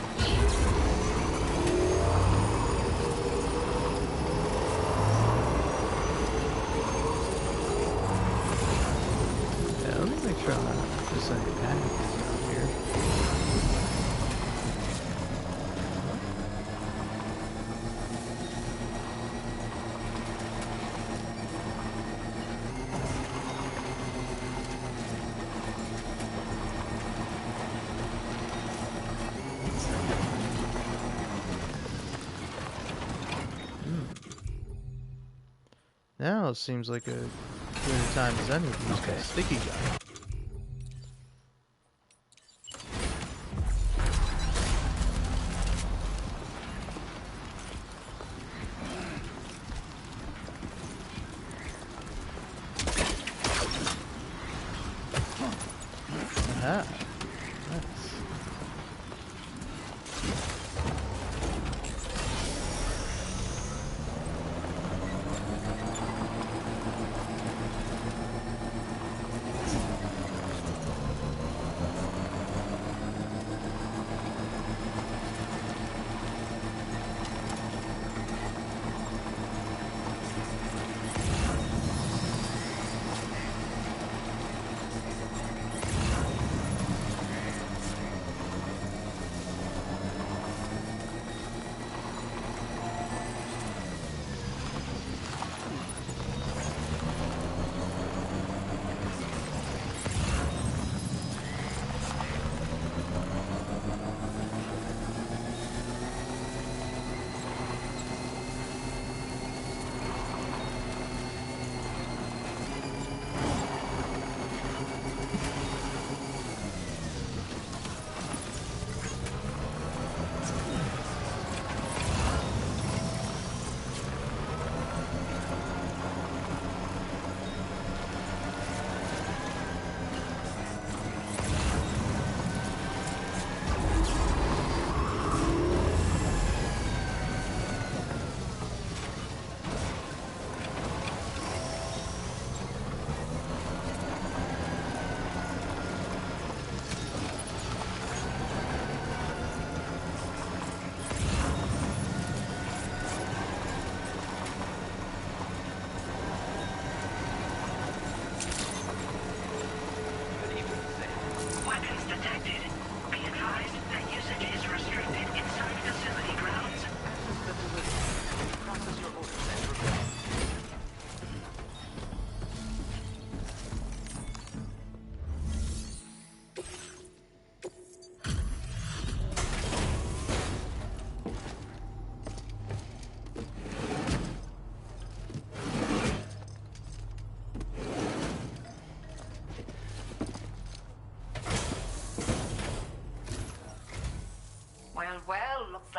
Yeah, let me make sure I'm not just like panicking out here. Now it seems like a good time as any to use that sticky guy. Aha. Nice.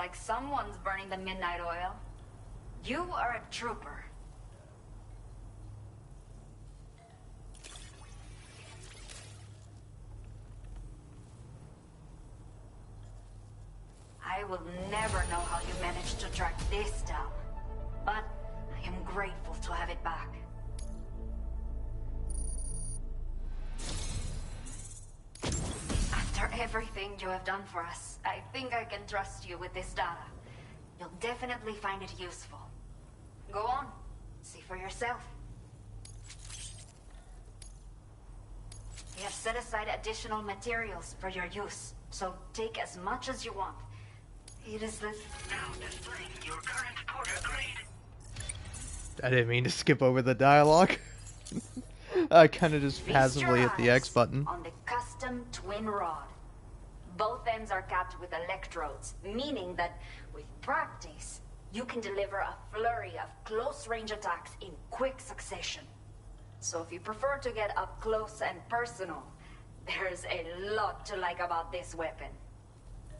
like someone's burning the midnight oil. You are a trooper. I will never know how you managed to track this down, but I am grateful to have it back. After everything you have done for us, I think I can trust you with this data. You'll definitely find it useful. Go on, see for yourself. We have set aside additional materials for your use, so take as much as you want. It is this. Now displaying your current porter grade. I didn't mean to skip over the dialogue. I kind of just passively hit the X button. On the custom twin rod. Both ends are capped with electrodes, meaning that with practice, you can deliver a flurry of close-range attacks in quick succession. So if you prefer to get up close and personal, there's a lot to like about this weapon.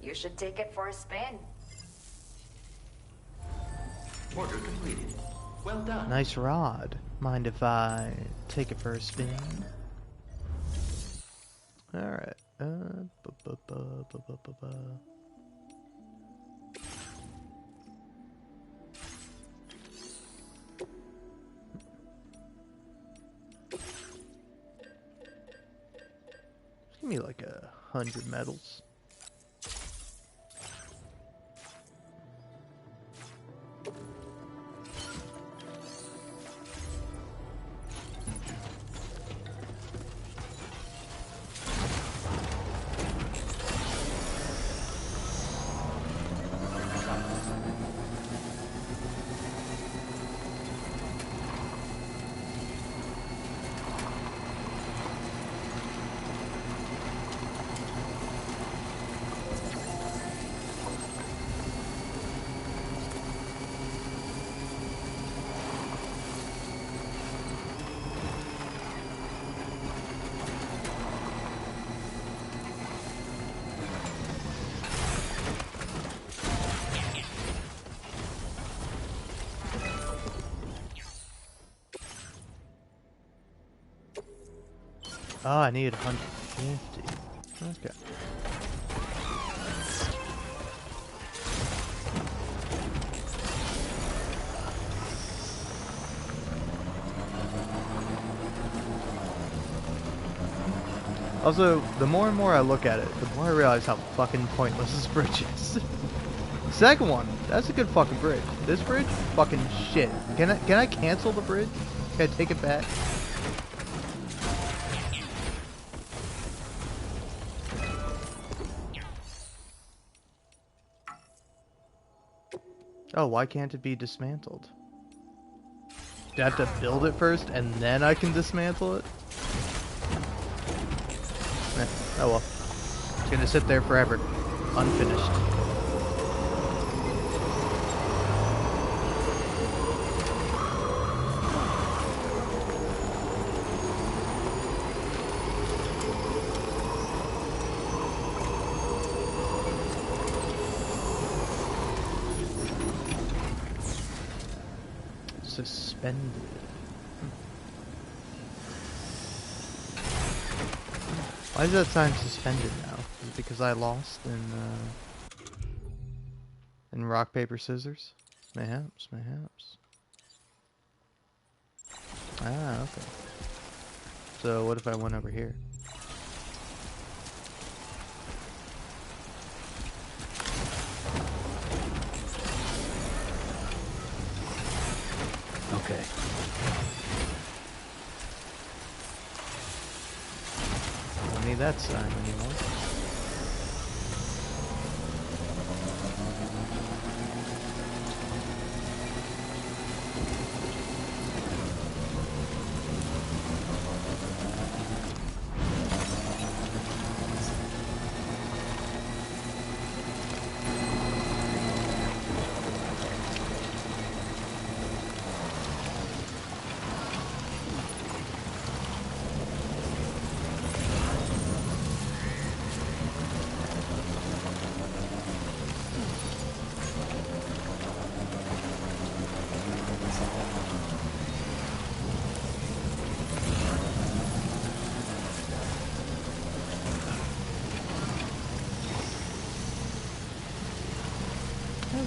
You should take it for a spin. Order completed. Well done. Nice rod. Mind if I take it for a spin? Alright. Give me like 100 medals. Oh, I need 150. Okay. Also, the more and more I look at it, the more I realize how fucking pointless this bridge is. Second one, that's a good fucking bridge. This bridge, fucking shit. Can I cancel the bridge? Can I take it back? Oh, why can't it be dismantled? Do I have to build it first and then I can dismantle it? Oh well. It's gonna sit there forever. Unfinished. Suspended. Why is that sign suspended now? Is it because I lost in rock, paper, scissors? Mayhaps, mayhaps. Ah, okay. So what if I went over here? Okay. Don't need that sign anymore.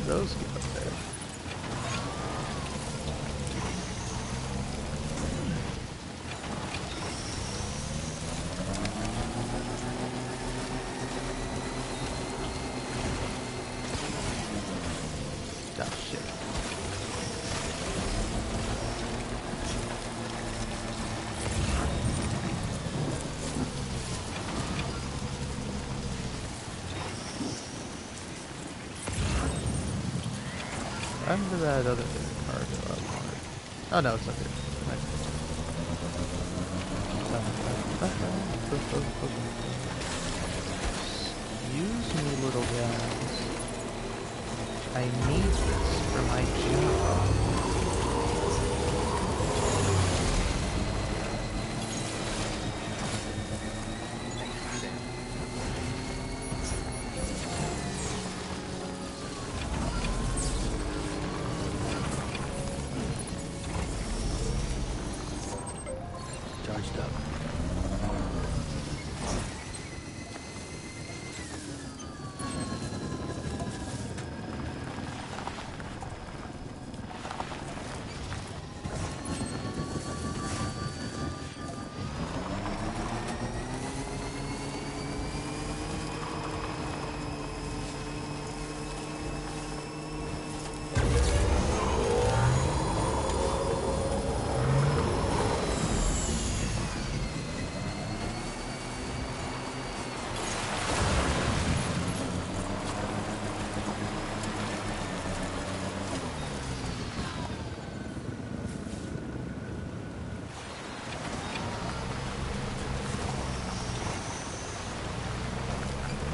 those get up there? Oh shit. Under that other cargo up hard. Oh no, it's up here. Excuse me, little guys. I need this for my job. Charged up.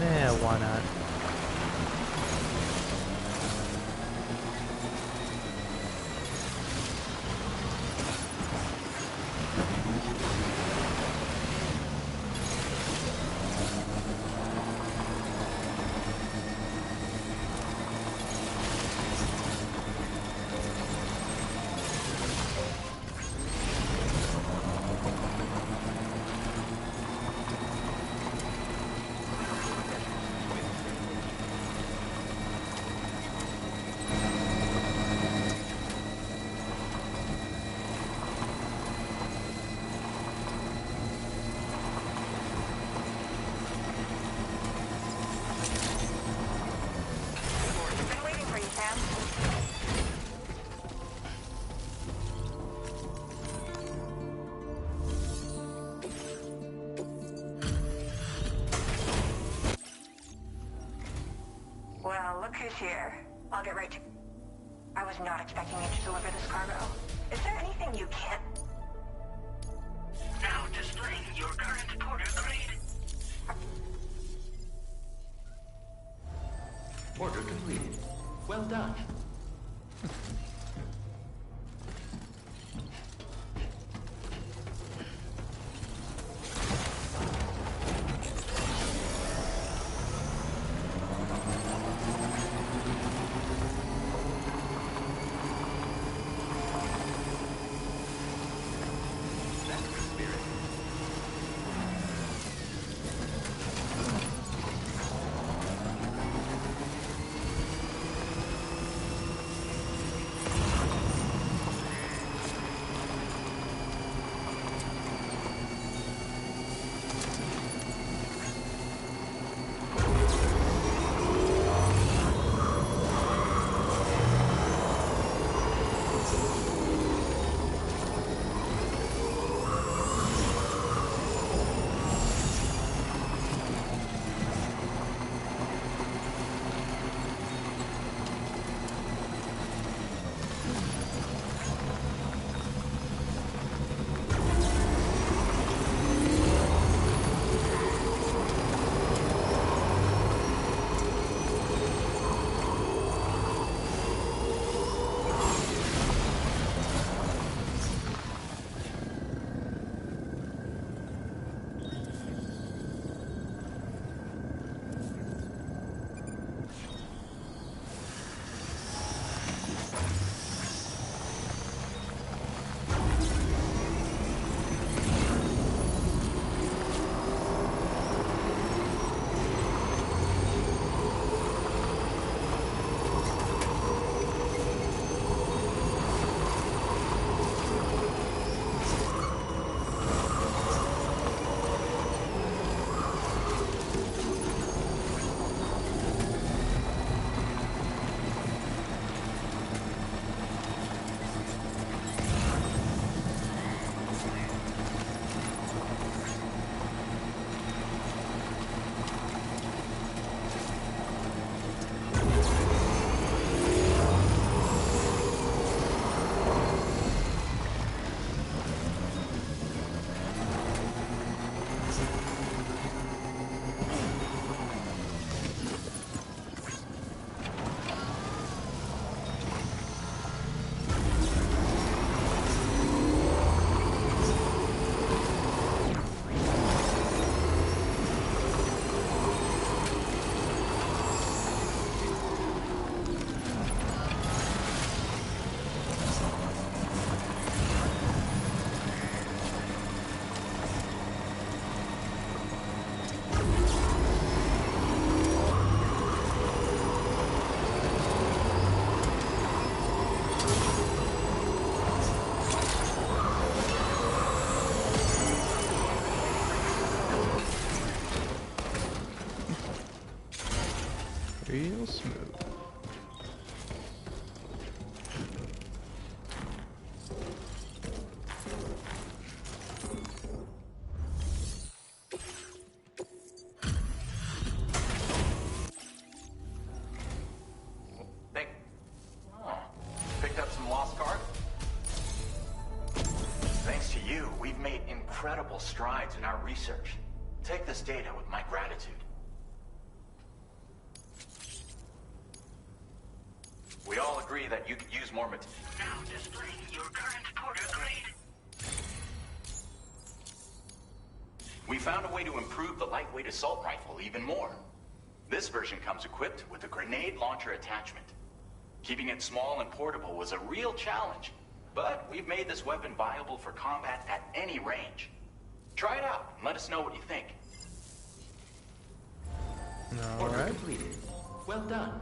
Yeah, why not? Been waiting for you, Sam. Well, look who's here. I'll get right to... I was not expecting you to deliver this cargo. Is there anything you can't... Now displaying your current porter grade. Order completed. Well done. That's the spirit. incredible strides in our research. Take this data with my gratitude. We all agree that you could use more material. Now displaying your current Porter grade. We found a way to improve the lightweight assault rifle even more. This version comes equipped with a grenade launcher attachment. Keeping it small and portable was a real challenge, but we've made this weapon viable for combat at any range. Try it out and let us know what you think. Order Alright. completed. Well done.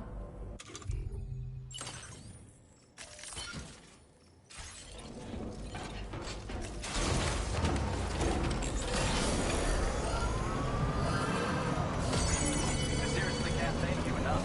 I seriously can't thank you enough.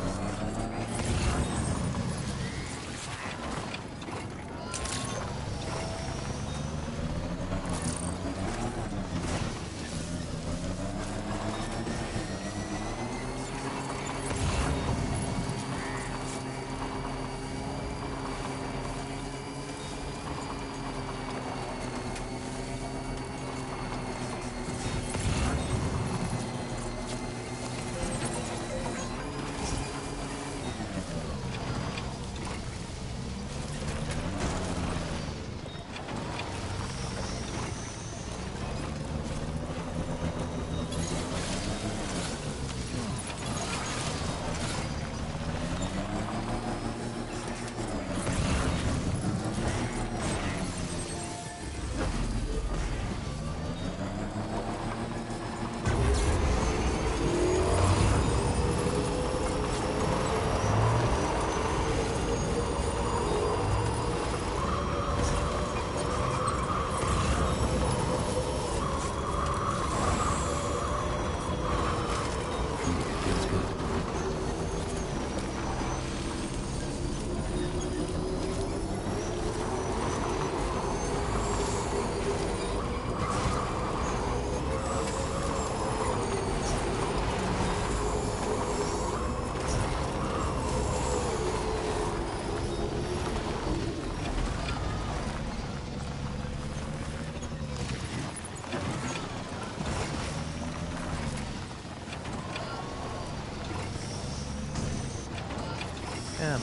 M.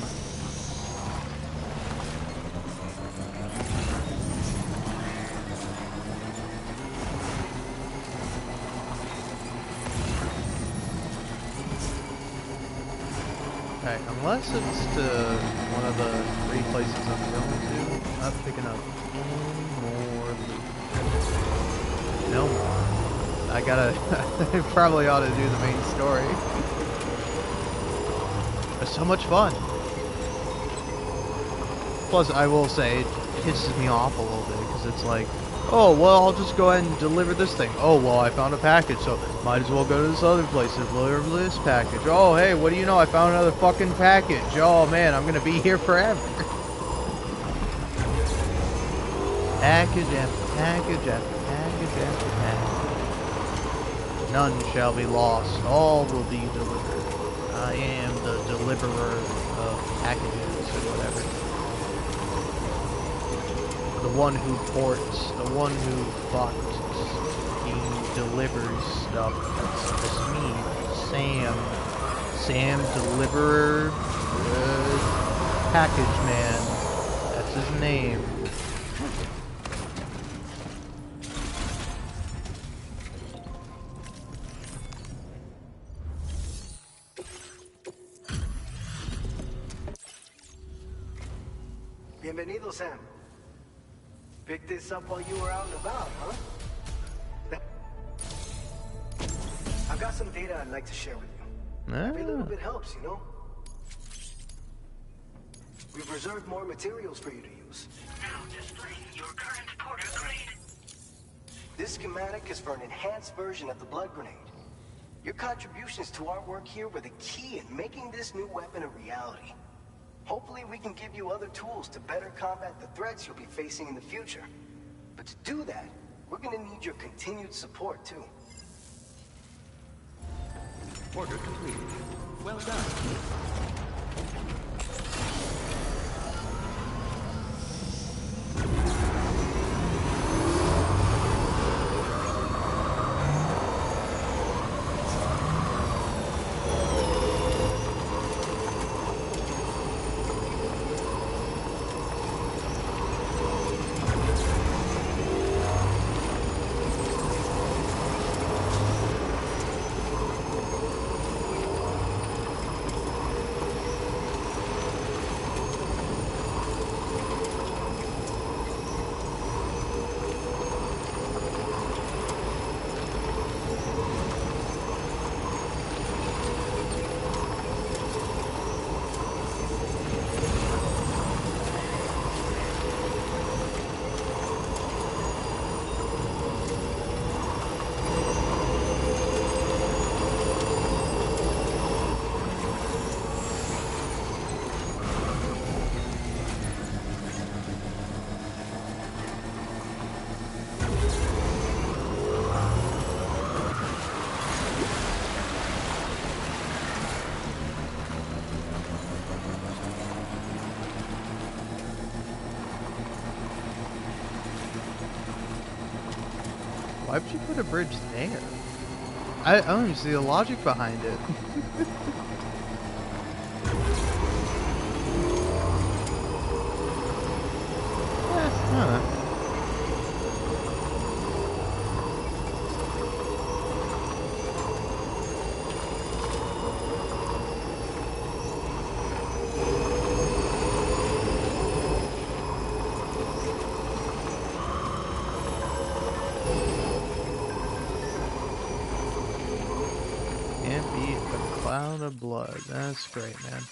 Okay, unless it's to one of the 3 places I'm going to, I'm not picking up any more loot. No more. I gotta, I probably ought to do the main story. It's so much fun. Plus, I will say, it pisses me off a little bit, because it's like, oh, well, I'll just go ahead and deliver this thing. Oh, well, I found a package, so might as well go to this other place and deliver this package. Oh, hey, what do you know? I found another fucking package. Oh, man, I'm gonna be here forever. Package after package after package after package. None shall be lost. All will be delivered. I am the deliverer of packages or whatever. The one who ports, the one who fucks, he delivers stuff. That's me, Sam. Sam Deliverer, Package Man. That's his name. Bienvenido, Sam. Picked this up while you were out and about, huh? I've got some data I'd like to share with you. Every little bit helps, you know? We've reserved more materials for you to use. Now displaying your current Porter grade. This schematic is for an enhanced version of the blood grenade. Your contributions to our work here were the key in making this new weapon a reality. Hopefully we can give you other tools to better combat the threats you'll be facing in the future. But to do that, we're gonna need your continued support too. Order completed. Well done. Why would you put a bridge there? I don't even see the logic behind it. Huh. Can't beat a cloud of blood. That's great, man.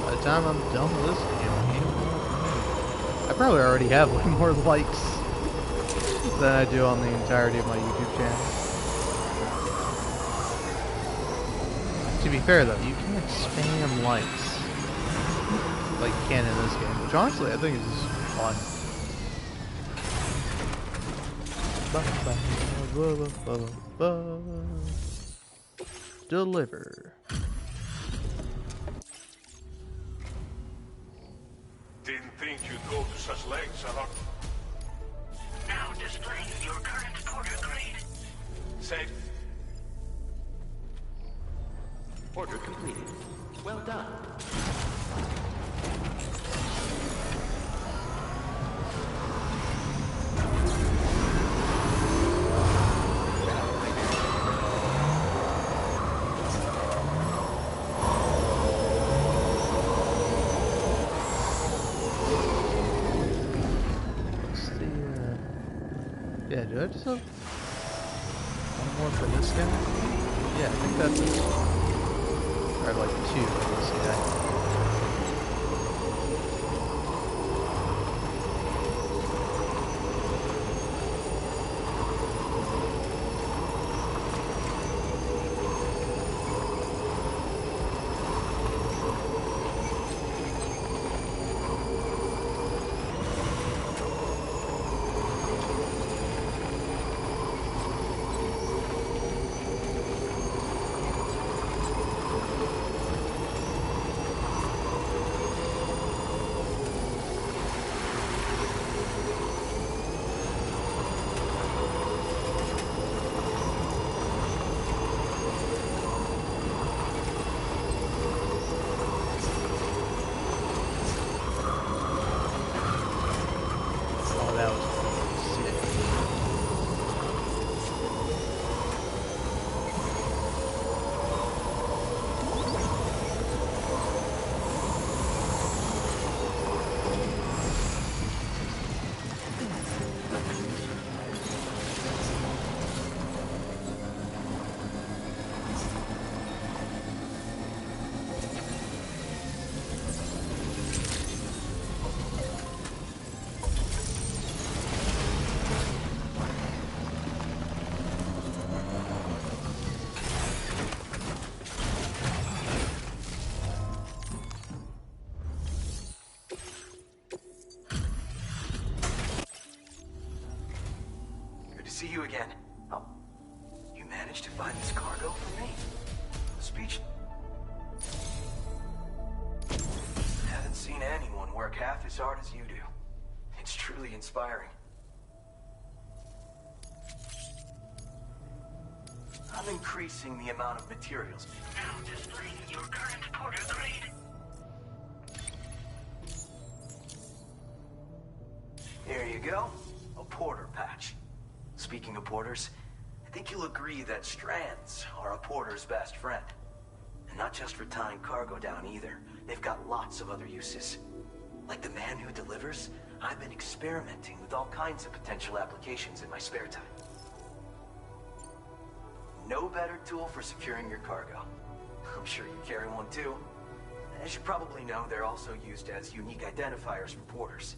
By the time I'm done with this game, I probably already have way more likes than I do on the entirety of my YouTube channel. To be fair though, you can't spam likes like you can in this game, which honestly I think is just fun. Deliver. Didn't think you'd go to such lengths, Sherlock. Now displaying your current porter grade. Safe. Order completed. Well done. What's the yeah, do I just have one more for this guy? Yeah, I think that's it. Or like two for this guy. Oh, that was sick. Good to see you again. Oh, you managed to find this cargo for me? Speech. Haven't seen anyone work half as hard as you do. It's truly inspiring. I'm increasing the amount of materials. Now displaying your current porter grade. Here you go. A porter patch. Speaking of porters, I think you'll agree that strands are a porter's best friend. And not just for tying cargo down either. They've got lots of other uses. Like the man who delivers, I've been experimenting with all kinds of potential applications in my spare time. No better tool for securing your cargo. I'm sure you carry one too. As you probably know, they're also used as unique identifiers for porters,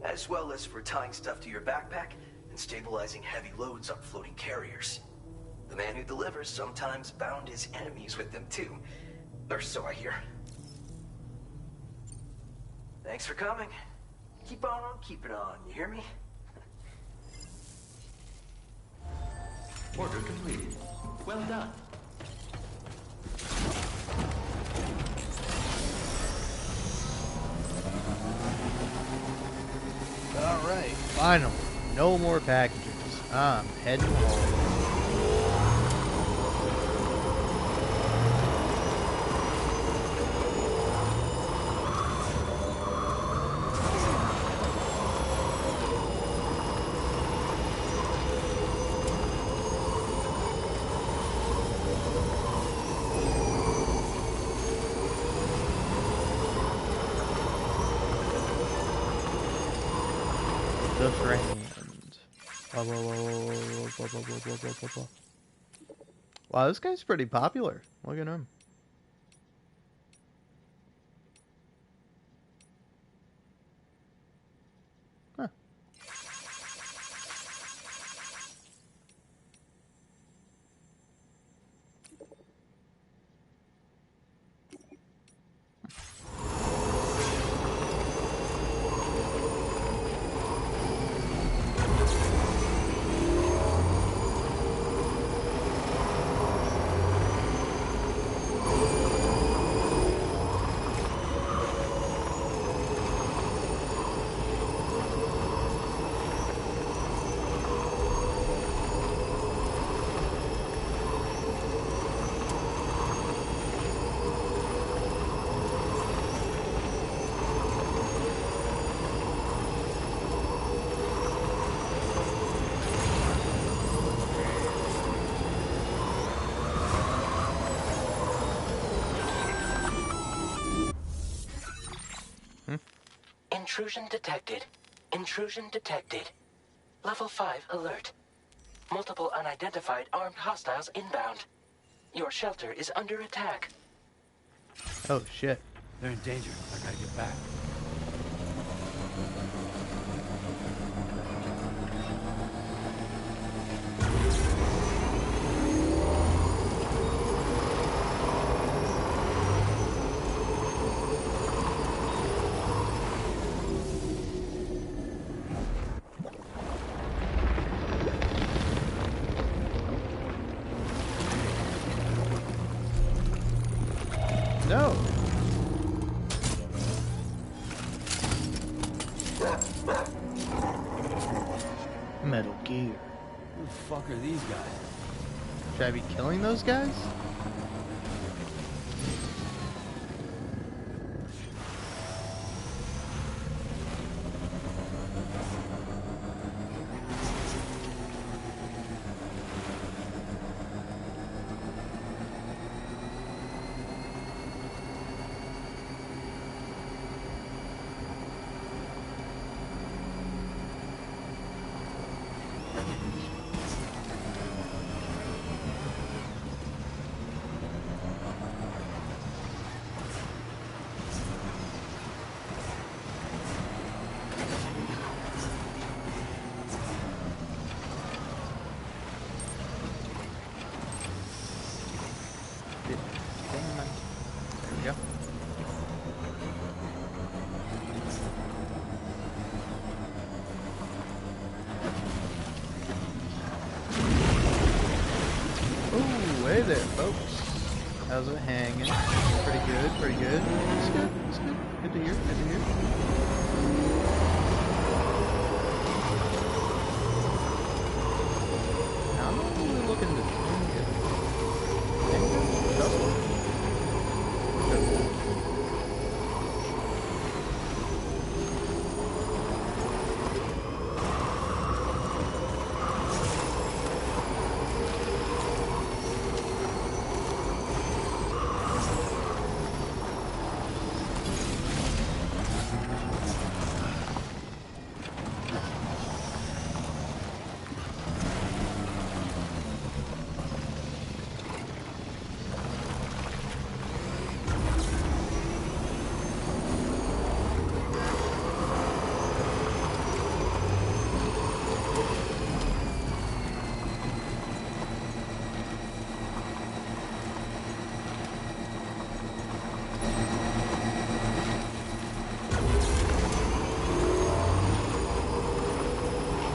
as well as for tying stuff to your backpack and stabilizing heavy loads on floating carriers. The man who delivers sometimes bound his enemies with them too, or so I hear. Thanks for coming. Keep on keeping on, you hear me? Order completed. Well done. Alright, finally. No more packages. I'm heading home. Death Stranding. Blah, blah, blah, blah, blah, blah, blah, blah, blah, blah. Wow, this guy's pretty popular. Look at him. Huh. Intrusion detected. Intrusion detected. Level 5 alert. Multiple unidentified armed hostiles inbound. Your shelter is under attack. Oh, shit. They're in danger. I gotta get back. No. Metal Gear. Who the fuck are these guys? Should I be killing those guys? There we go. Ooh, hey there, folks. How's it hanging? Pretty good, pretty good. It's good, it's good. Good to hear, good to hear. Now, I'm not really looking to change it. Just okay.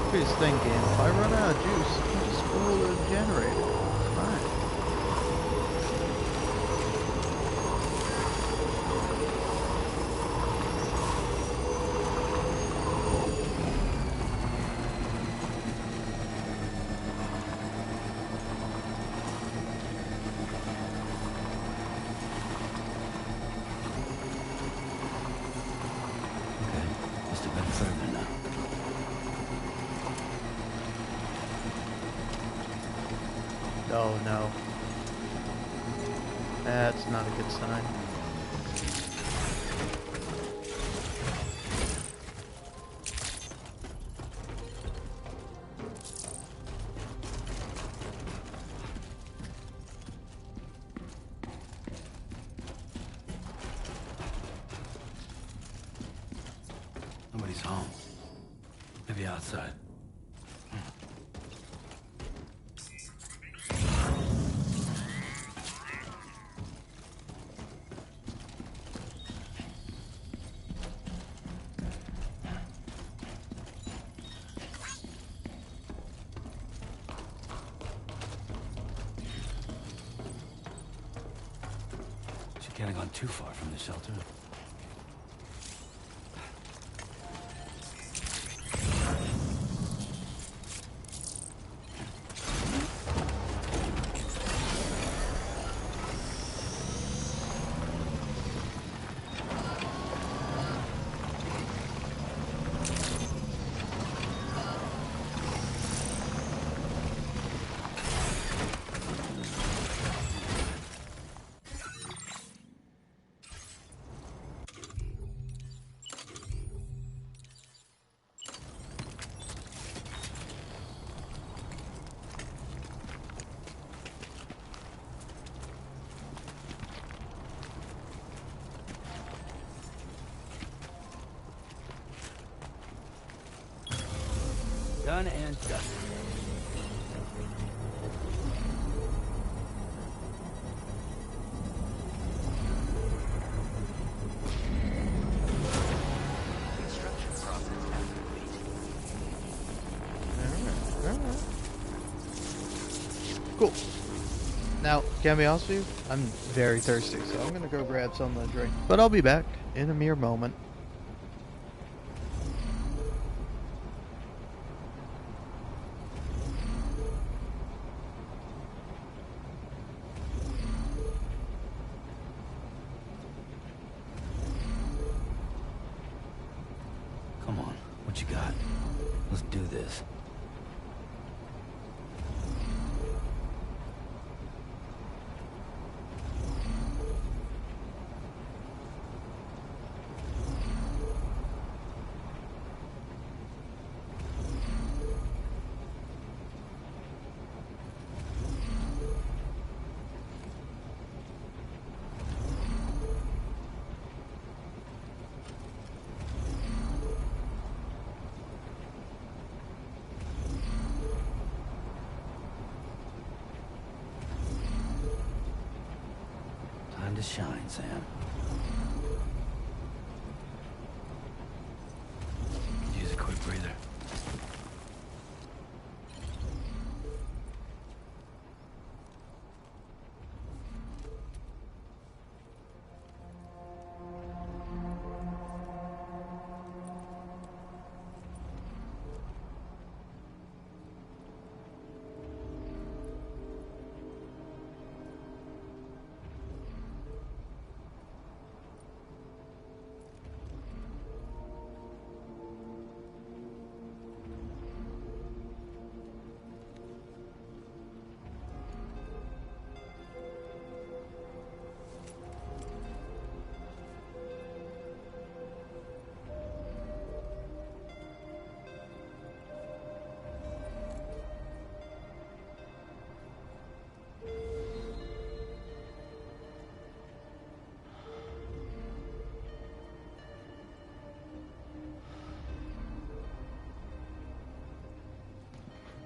He's thinking, if I run out of juice, I'll just spoil the generator. It's fine. Okay, must have been further now. Oh no. That's not a good sign. Nobody's home. Maybe outside. She can't have gone too far from the shelter. Done and dusted. Construction process as complete. Alright. Cool. Now, can I be honest with you? I'm very thirsty, so I'm gonna go grab something to drink. But I'll be back in a mere moment. Come on, what you got? Let's do this. Time to shine, Sam. Could use a quick breather.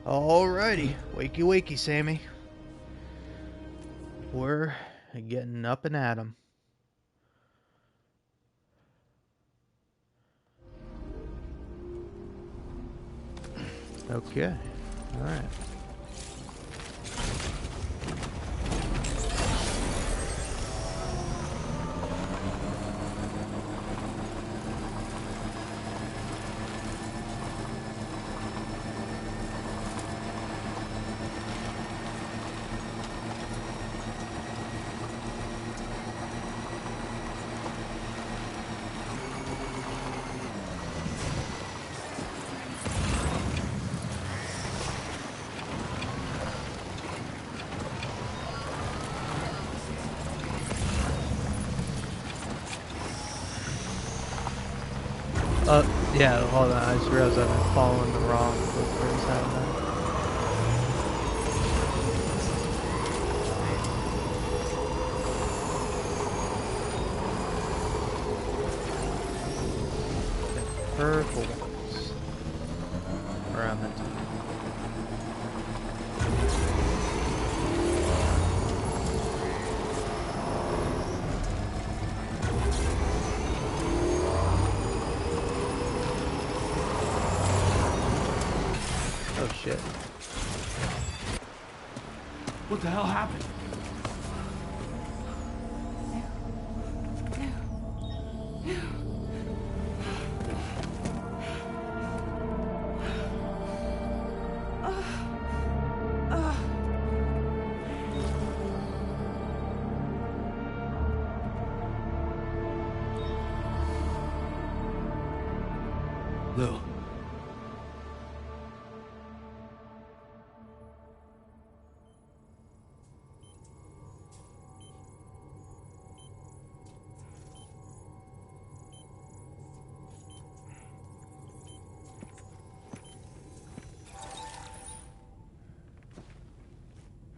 Alrighty. Wakey wakey, Sammy. We're getting up and at 'em. Okay. Alright. Yeah, hold on, I just realized I've been following the wrong book for a second. Purple ones. Where I'm meant to be. Oh shit. What the hell happened? Lou.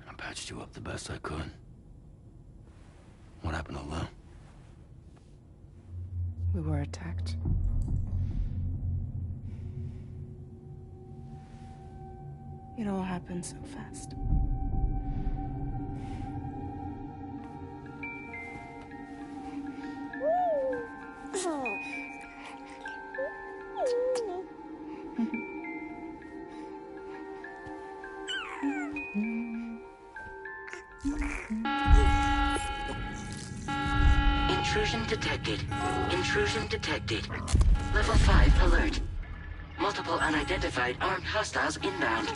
I patched you up the best I could. What happened to Lou? We were attacked. It all happened so fast. Intrusion detected. Intrusion detected. Level 5 alert. Multiple unidentified armed hostiles inbound.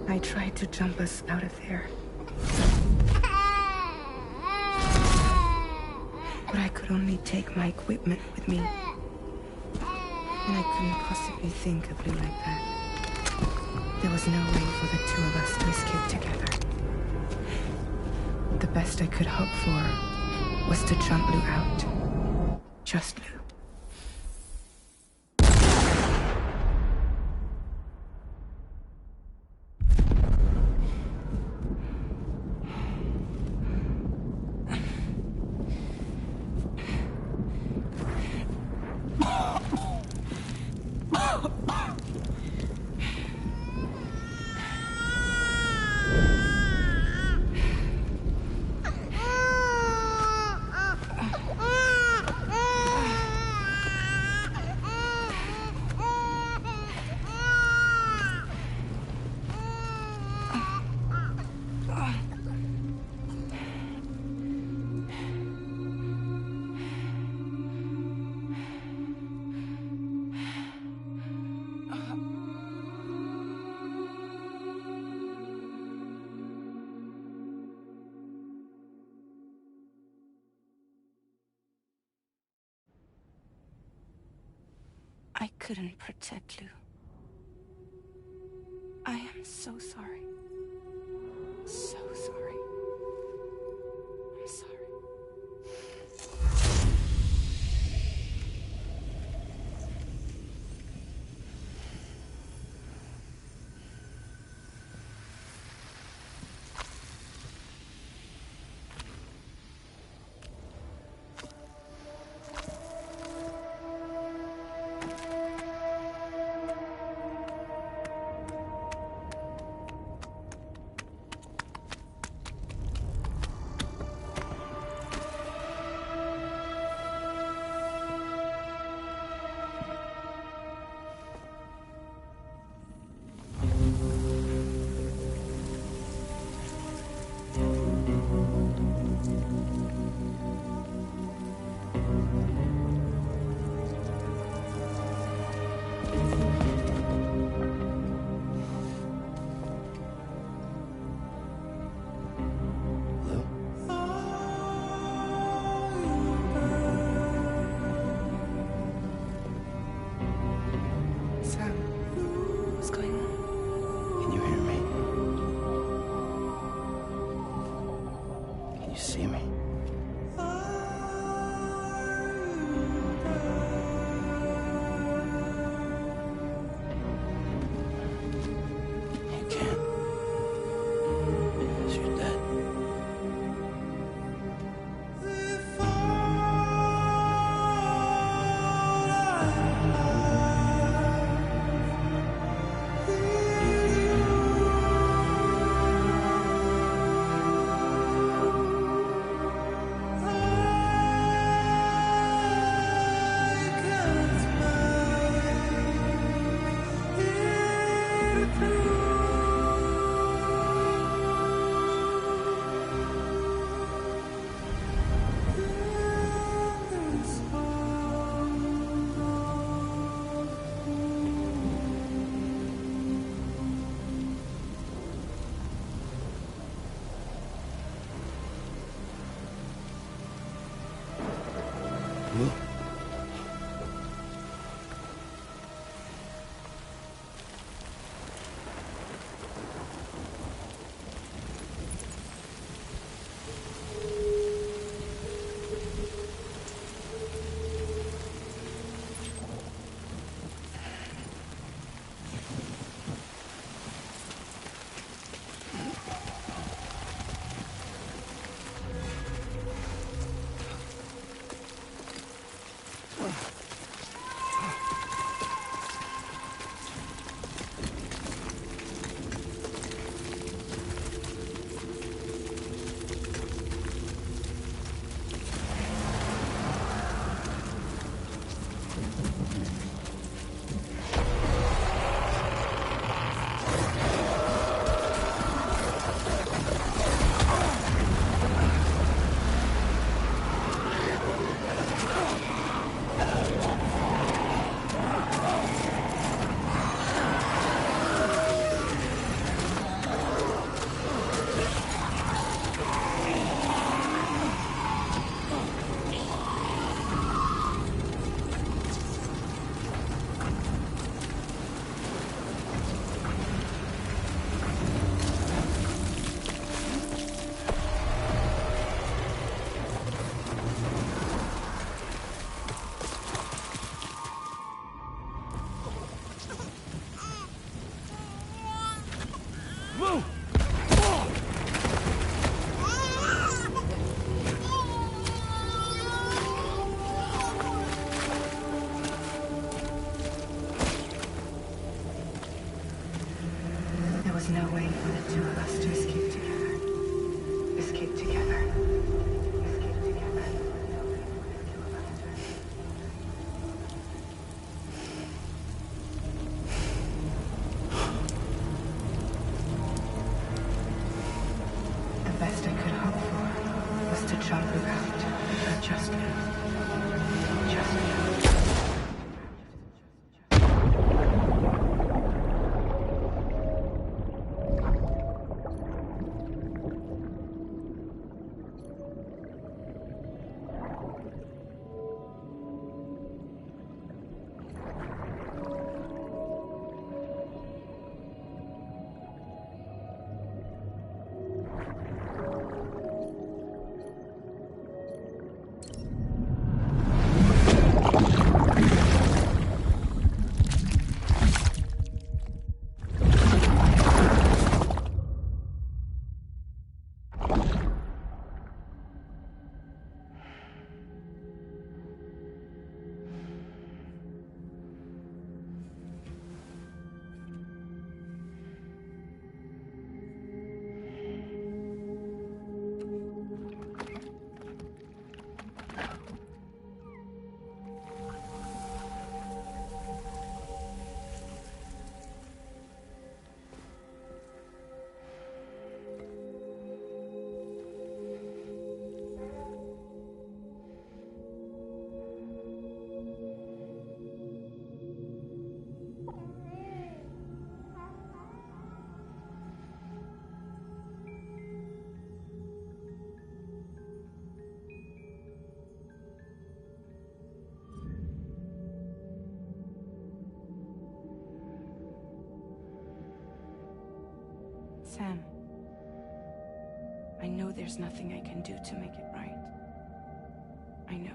I tried to jump us out of there. But I could only take my equipment with me. And I couldn't possibly think of Lou like that. There was no way for the two of us to escape together. The best I could hope for was to jump Lou out. Just Lou. I couldn't protect Lou. I am so sorry. So sorry. I'm sorry. was no way for the two of us to escape together. Escape together. Escape together. The best I could hope for was to jump around. Just now. Just now. Sam, I know there's nothing I can do to make it right. I know.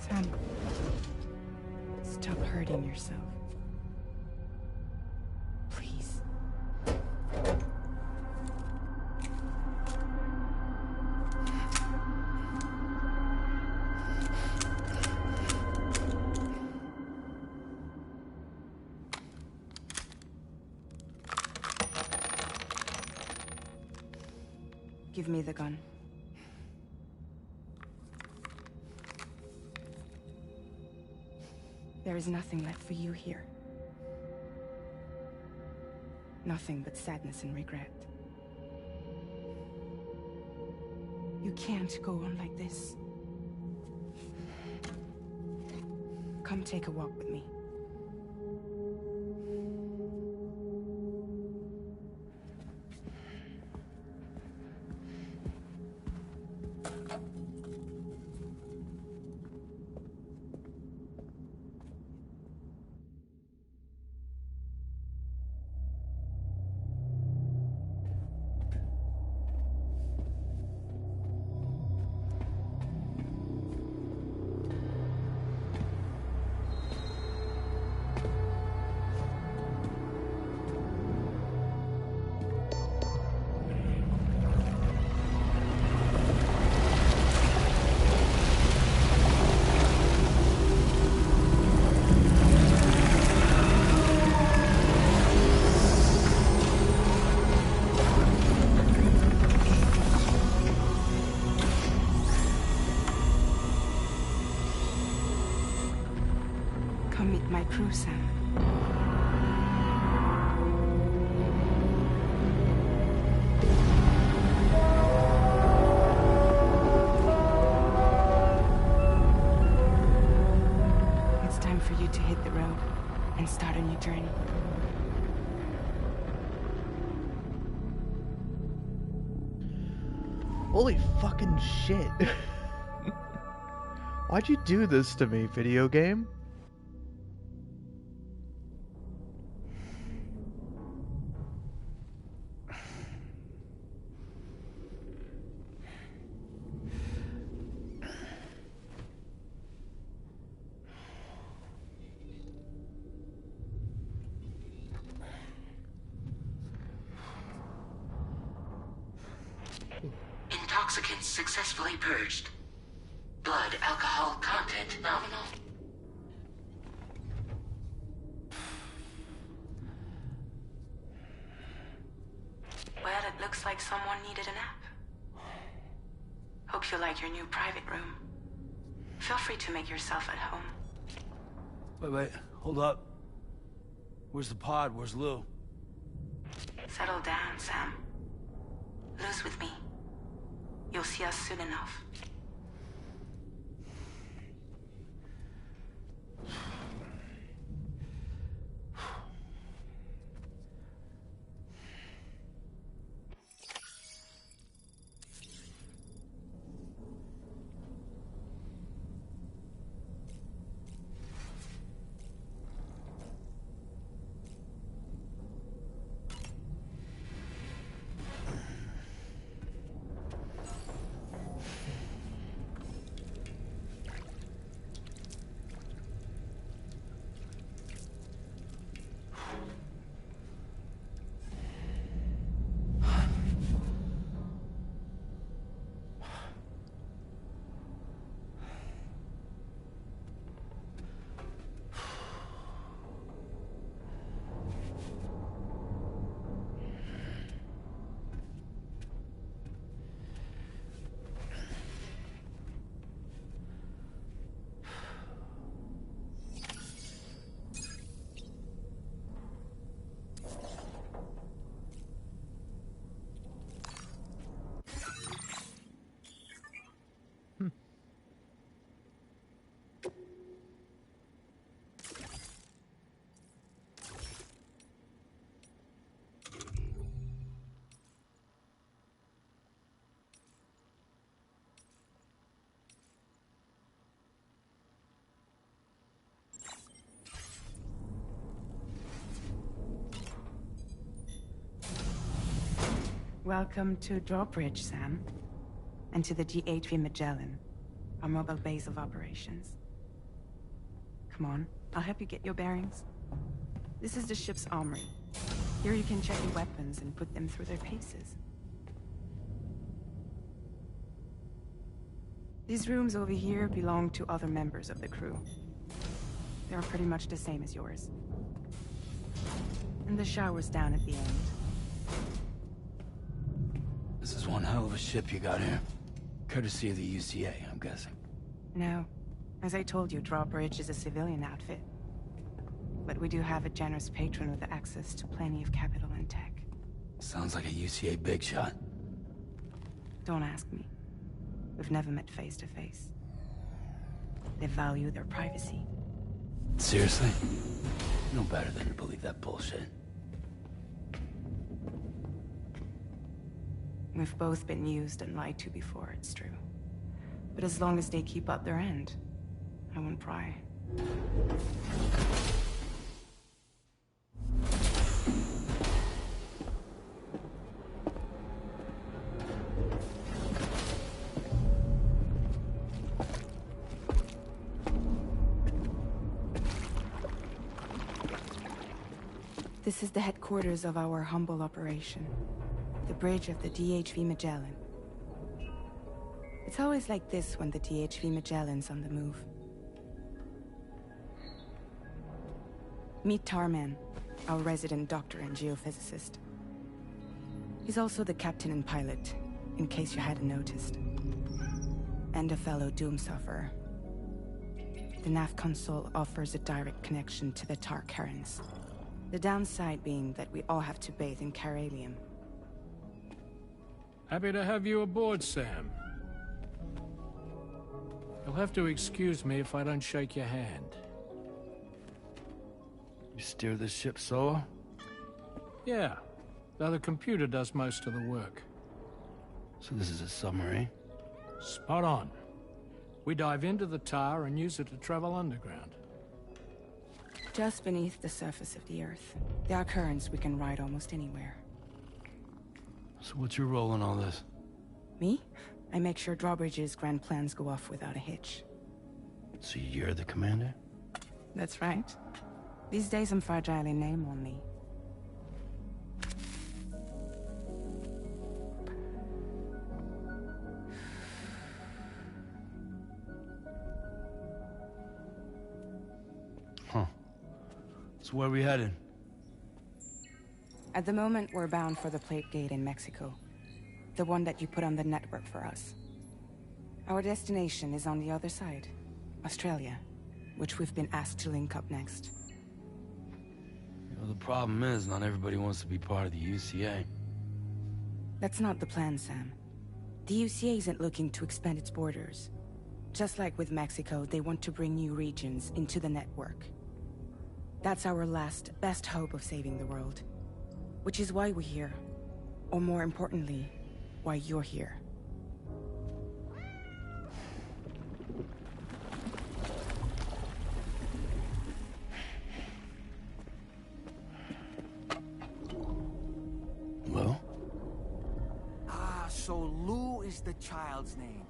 Sam, stop hurting yourself. Please. Give me the gun. There is nothing left for you here. Nothing but sadness and regret. You can't go on like this. Come take a walk with me. Come meet my crew, Sam. It's time for you to hit the road and start a new journey. Holy fucking shit. Why'd you do this to me, video game? Intoxicants successfully purged. Blood alcohol content nominal. Well, it looks like someone needed a nap. Hope you like your new private room. Feel free to make yourself at home. Wait, hold up. Where's the pod? Where's Lou? Settle down, Sam. Lou's with me. You'll see us soon enough. Welcome to Drawbridge, Sam. And to the DHV Magellan, our mobile base of operations. Come on, I'll help you get your bearings. This is the ship's armory. Here you can check your weapons and put them through their paces. These rooms over here belong to other members of the crew. They're pretty much the same as yours. And the shower's down at the end. This is one hell of a ship you got here. Courtesy of the UCA, I'm guessing. No. As I told you, Drawbridge is a civilian outfit. But we do have a generous patron with access to plenty of capital and tech. Sounds like a UCA big shot. Don't ask me. We've never met face to face. They value their privacy. Seriously? No better than to believe that bullshit. We've both been used and lied to before, it's true. But as long as they keep up their end, I won't pry. This is the headquarters of our humble operation. The bridge of the DHV Magellan. It's always like this when the DHV Magellan's on the move. Meet Tarman, our resident doctor and geophysicist. He's also the captain and pilot, in case you hadn't noticed. And a fellow doom sufferer. The nav console offers a direct connection to the Tar currents. The downside being that we all have to bathe in caralium. Happy to have you aboard, Sam. You'll have to excuse me if I don't shake your hand. You steer this ship solo? Yeah, though the computer does most of the work. So this is a submarine? Spot on. We dive into the tar and use it to travel underground. Just beneath the surface of the Earth, there are currents we can ride almost anywhere. So what's your role in all this? Me? I make sure Drawbridge's grand plans go off without a hitch. So you're the commander? That's right. These days I'm fragile in name only. Huh. So where are we headed? At the moment, we're bound for the Plate Gate in Mexico. The one that you put on the network for us. Our destination is on the other side, Australia, which we've been asked to link up next. You know, the problem is, not everybody wants to be part of the UCA. That's not the plan, Sam. The UCA isn't looking to expand its borders. Just like with Mexico, they want to bring new regions into the network. That's our last, best hope of saving the world. Which is why we're here. Or more importantly, why you're here. Well? Ah, so Lou is the child's name.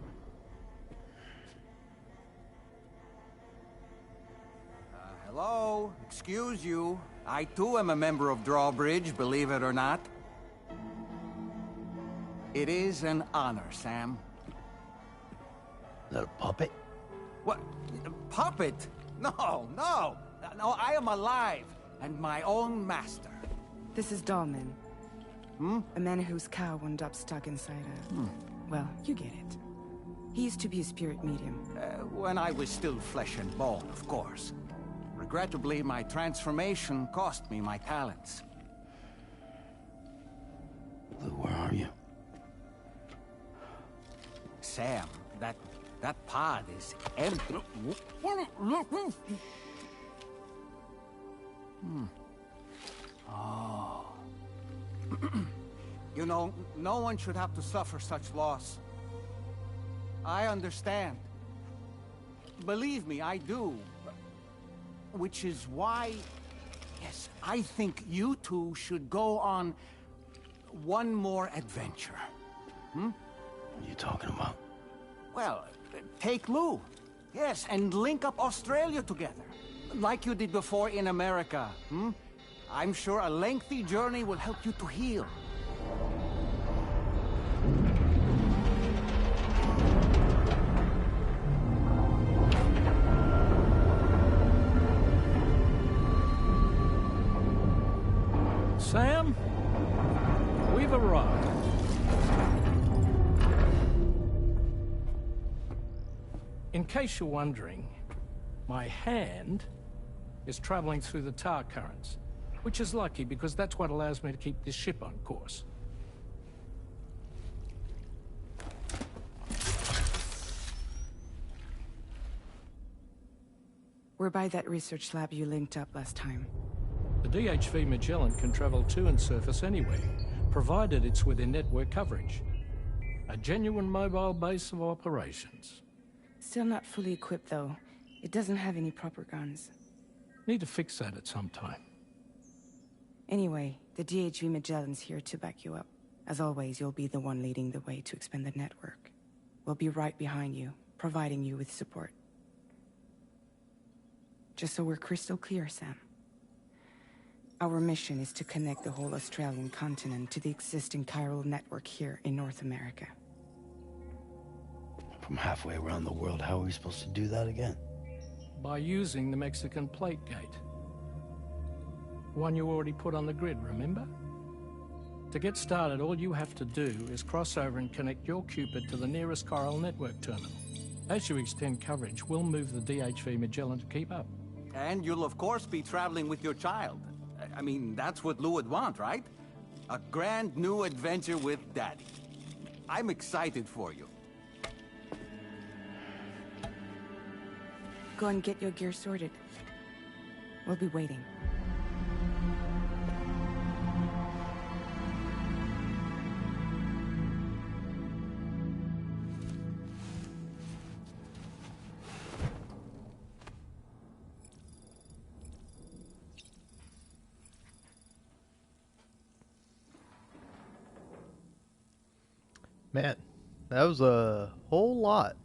Hello? Excuse you. I too am a member of Drawbridge, believe it or not. It is an honor, Sam. Is that a puppet? What? A puppet? No, no! No, I am alive, and my own master. This is Dahlman. A man whose cow wound up stuck inside a... Well, you get it. He used to be a spirit medium. When I was still flesh and bone, of course. Regrettably, my transformation cost me my talents. Lou, where are you? Sam, that pod is empty. Oh. You know, no one should have to suffer such loss. I understand. Believe me, I do. Which is why, yes, I think you two should go on one more adventure. What are you talking about? Well, take Lou. Yes, and link up Australia together. Like you did before in America. I'm sure a lengthy journey will help you to heal. Sam, we've arrived. In case you're wondering, my hand is traveling through the tar currents, which is lucky because that's what allows me to keep this ship on course. We're by that research lab you linked up last time. The DHV Magellan can travel to and surface anywhere, provided it's within network coverage. A genuine mobile base of operations. Still not fully equipped, though. It doesn't have any proper guns. Need to fix that at some time. Anyway, the DHV Magellan's here to back you up. As always, you'll be the one leading the way to expand the network. We'll be right behind you, providing you with support. Just so we're crystal clear, Sam. Our mission is to connect the whole Australian continent to the existing chiral network here in North America. From halfway around the world, how are we supposed to do that again? By using the Mexican plate gate. One you already put on the grid, remember? To get started, all you have to do is cross over and connect your Cupid to the nearest chiral network terminal. As you extend coverage, we'll move the DHV Magellan to keep up. And you'll of course be traveling with your child. I mean, that's what Lou would want, right? A grand new adventure with Daddy. I'm excited for you. Go and get your gear sorted. We'll be waiting. Man, that was a whole lot.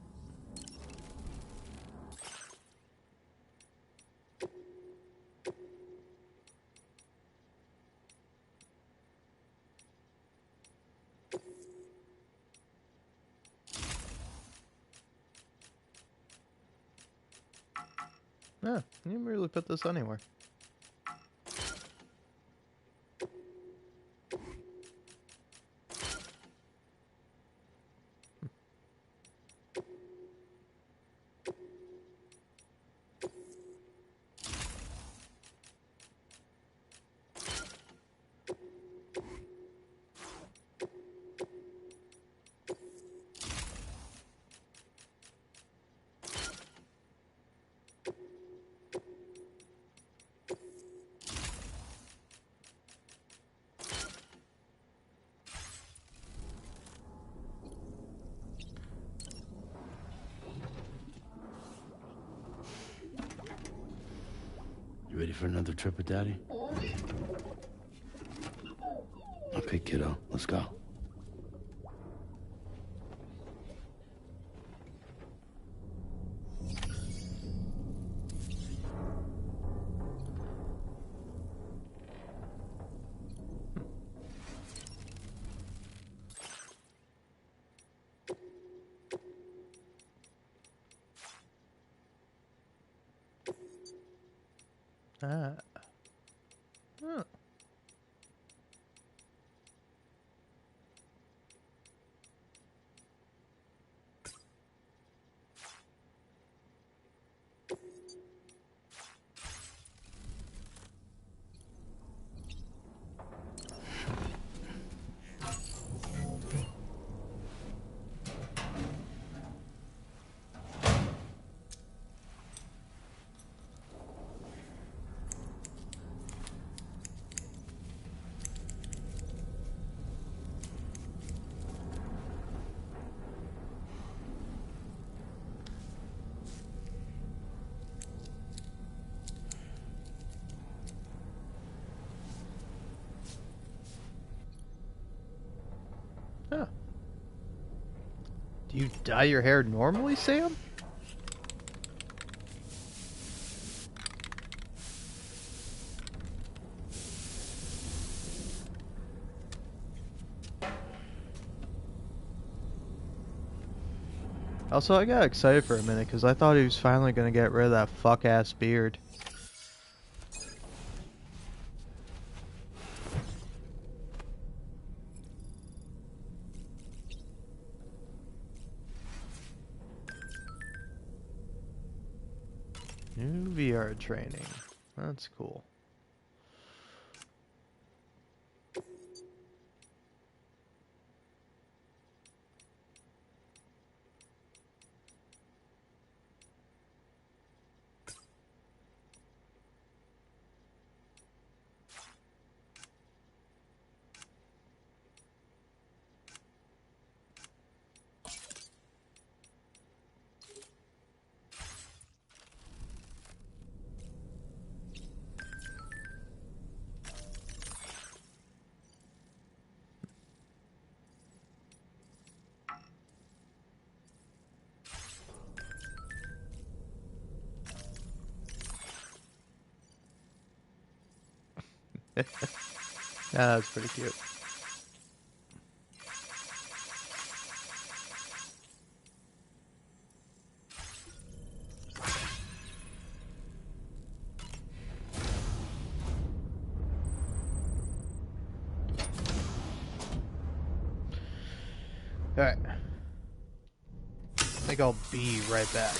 Yeah, you didn't really put this anywhere. You ready for another trip with Daddy? Okay, kiddo, let's go. Ah. Huh. You dye your hair normally, Sam? Also, I got excited for a minute because I thought he was finally going to get rid of that fuck-ass beard. New VR training. That's cool. Yeah, that's pretty cute. Alright. I think I'll be right back.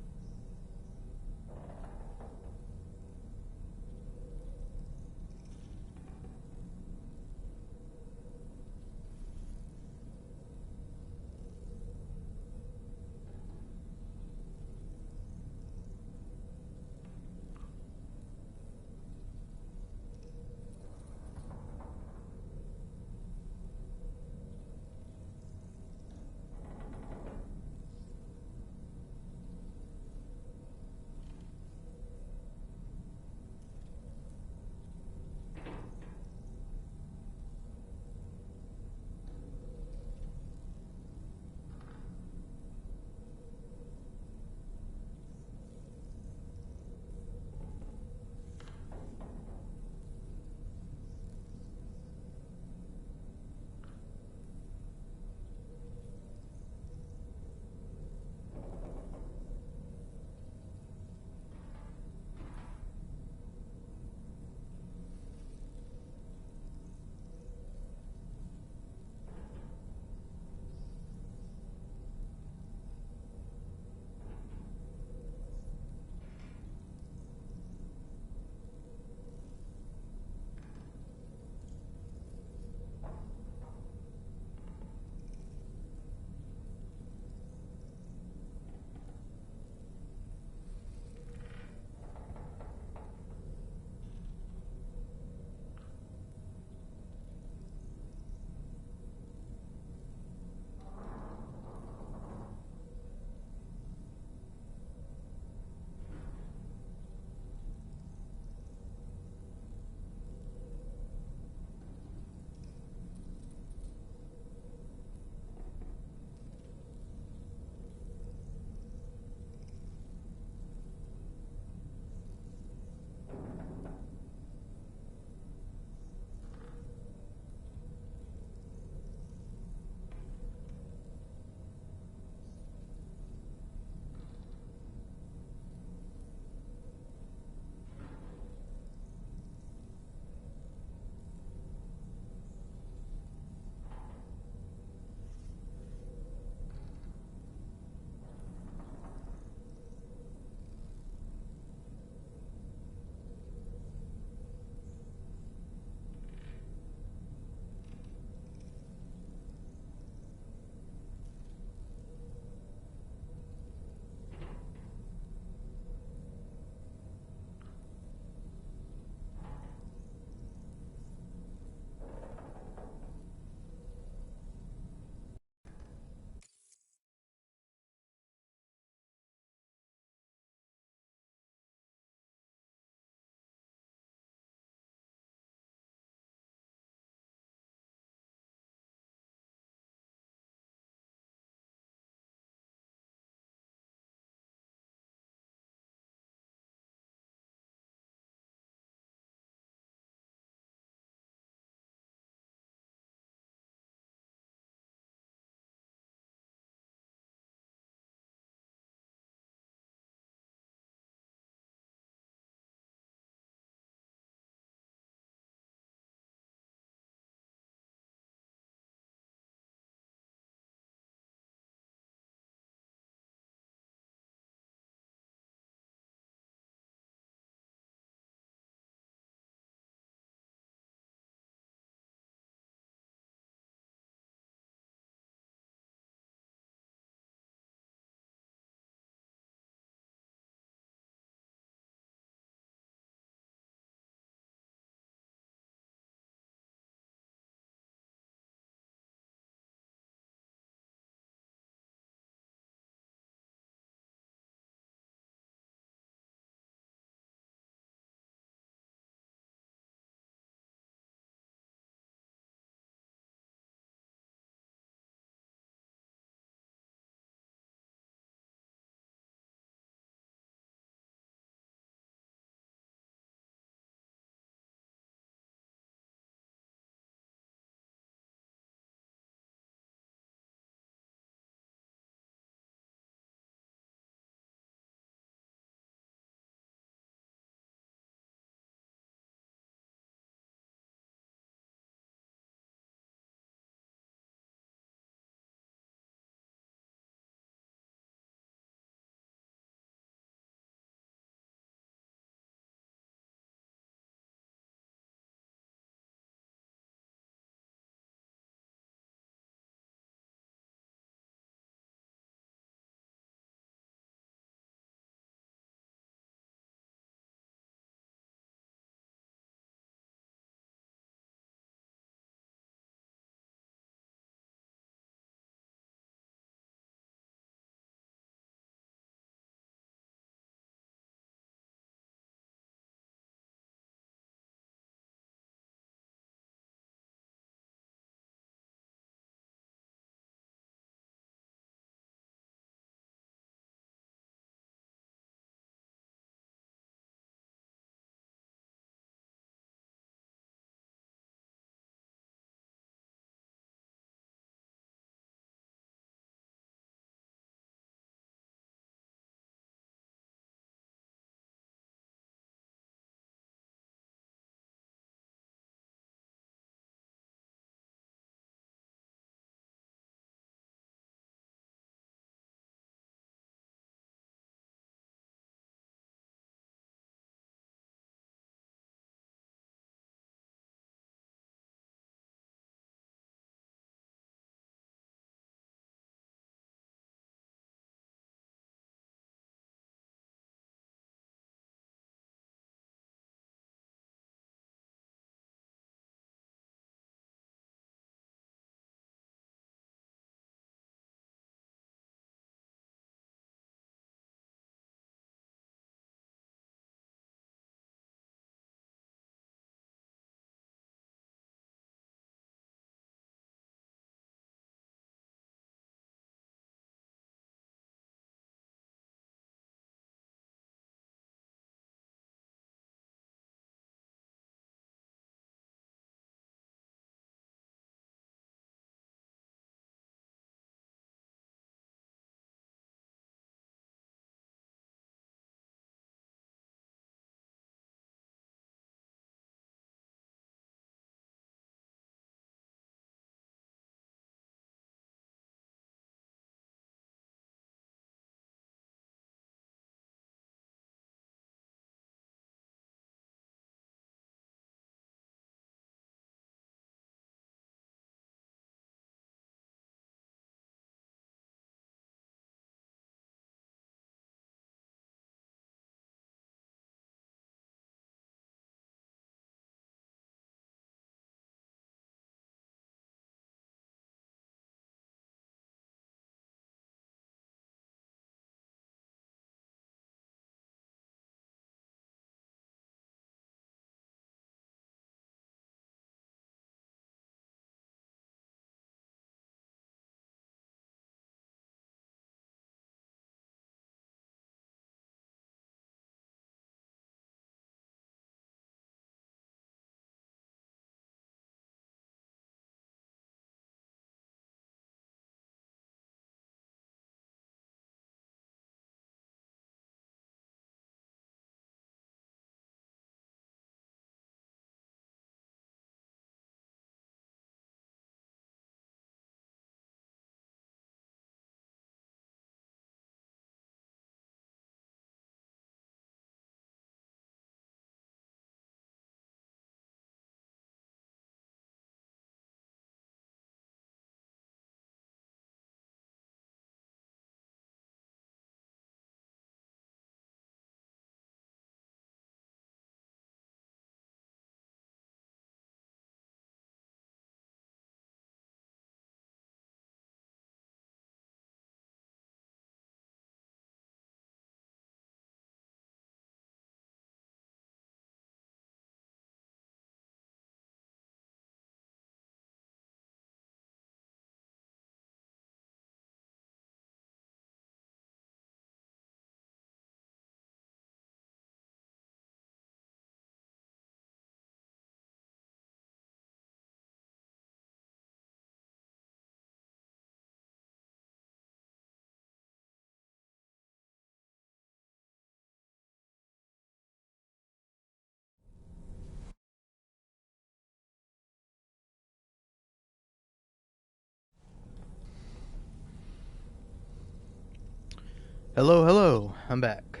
Hello, hello, I'm back.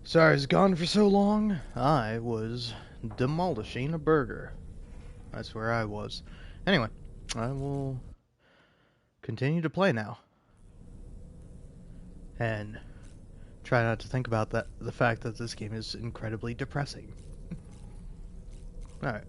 Sorry I was gone for so long. I was demolishing a burger. That's where I was. Anyway, I will continue to play now. And try not to think about the fact that this game is incredibly depressing. Alright.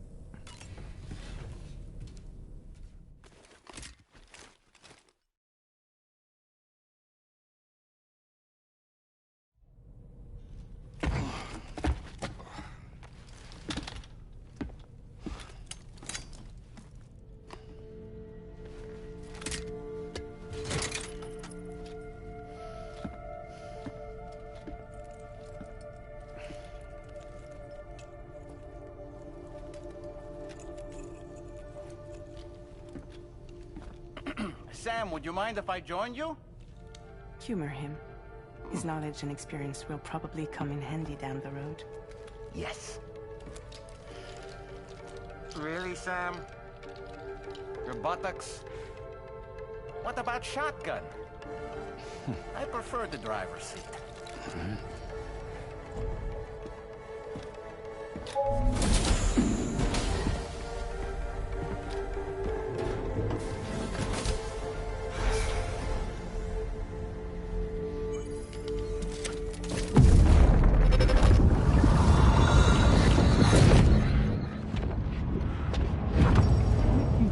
Sam, would you mind if I joined you? Humor him. His knowledge and experience will probably come in handy down the road. Yes. Really, Sam? Your buttocks? What about shotgun? I prefer the driver's seat.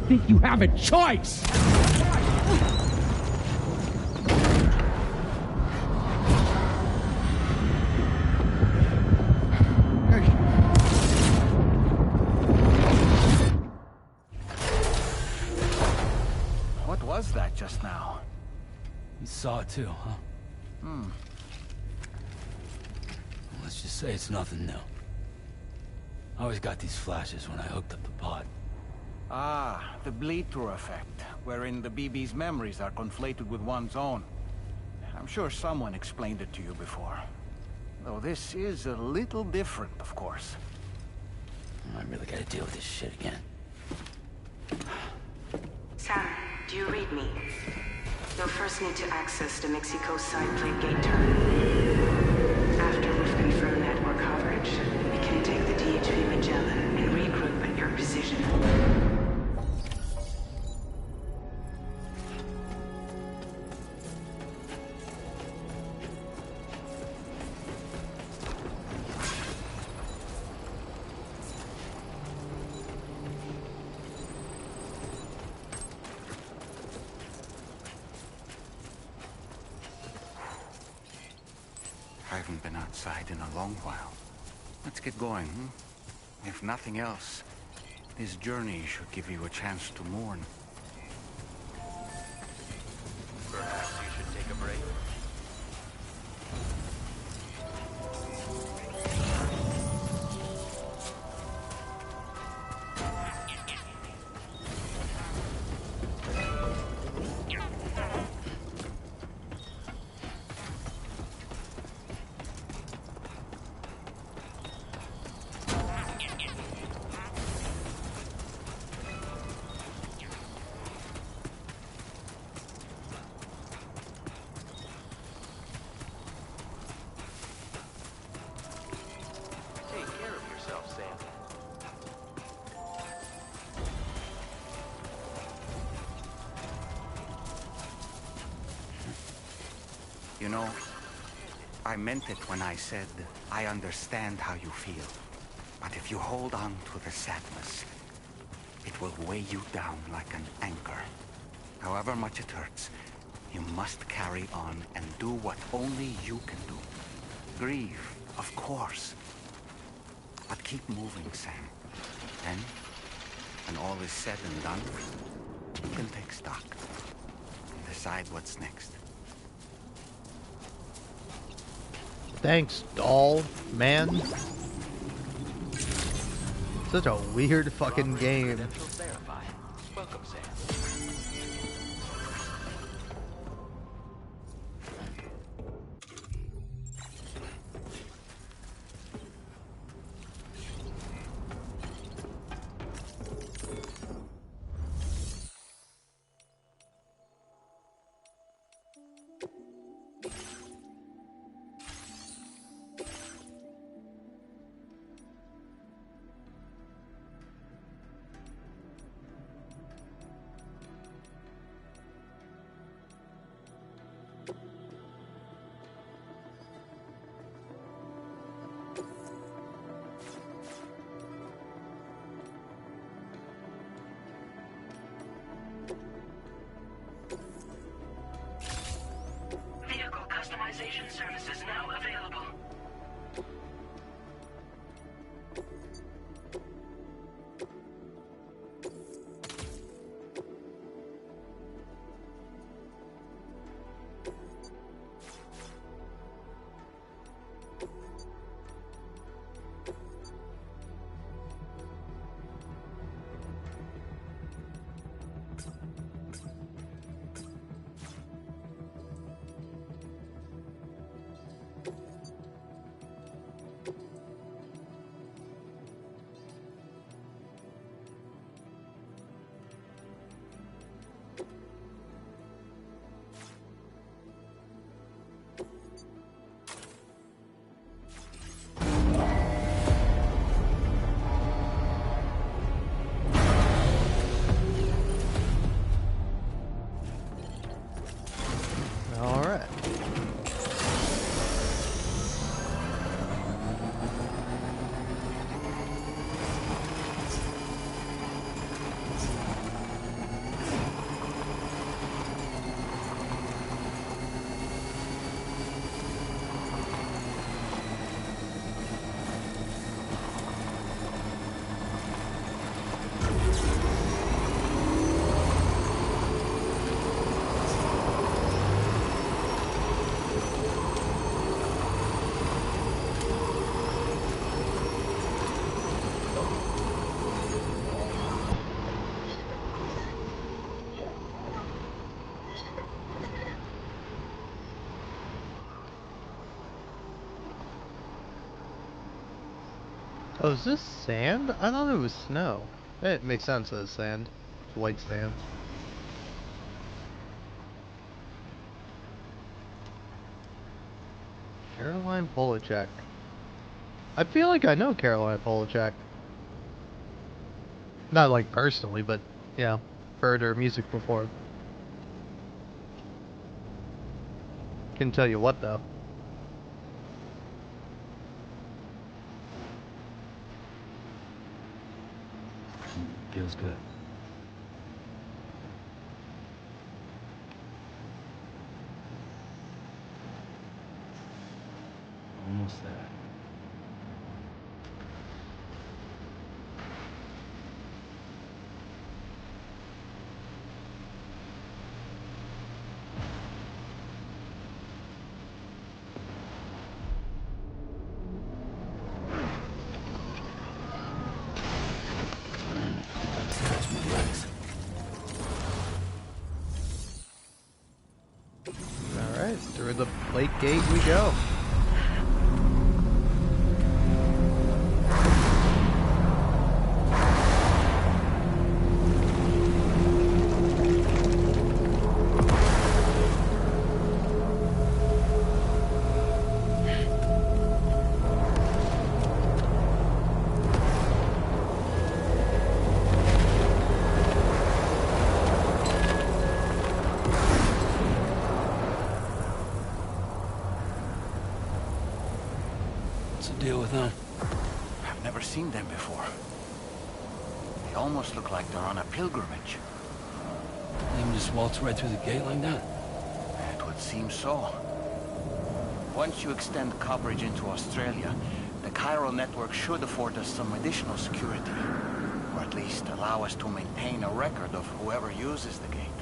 Think you have a choice? What was that just now? You saw it too, huh? Hmm. Let's just say it's nothing new. I always got these flashes when I hooked up the pod. Ah, the bleed-through effect, wherein the BB's memories are conflated with one's own. I'm sure someone explained it to you before. Though this is a little different, of course. I really gotta deal with this shit again. Sam, do you read me? You'll first need to access the Mexico side plate gate terminal. After we've confirmed network coverage, we can take the DHV Magellan and regroup at your position. I haven't been outside in a long while. Let's get going, hmm? If nothing else, this journey should give you a chance to mourn. Perhaps you should take a break. Take care of yourself, Sam. You know, I meant it when I said I understand how you feel. But if you hold on to the sadness, it will weigh you down like an anchor. However much it hurts, you must carry on and do what only you can do. Grieve, of course. But keep moving, Sam. Then, when all is said and done, you can take stock and decide what's next. Thanks, doll, man. Such a weird fucking game. Credentials verified. Welcome, Sam. Oh, is this sand? I thought it was snow. It makes sense that it's sand. It's white sand. Caroline Polachek. I feel like I know Caroline Polachek. Not like personally, but yeah, heard her music before. Couldn't tell you what though. Feels good. Almost there. Alright, through the plate gate we go. Deal with them. I've never seen them before. They almost look like they're on a pilgrimage. They can just waltz right through the gate like that? It would seem so. Once you extend coverage into Australia, the chiral network should afford us some additional security. Or at least allow us to maintain a record of whoever uses the gate.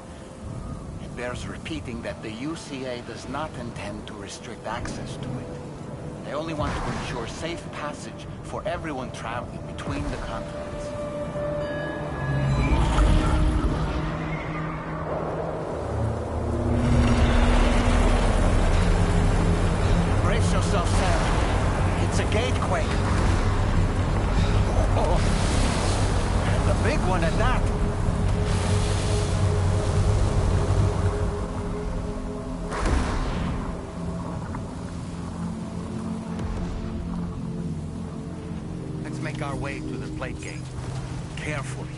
It bears repeating that the UCA does not intend to restrict access to it. They only want to ensure safe passage for everyone traveling between the continents. Brace yourself, Sam. It's a gatequake. Oh, and a big one at that. Make our way to the plate gate. Carefully.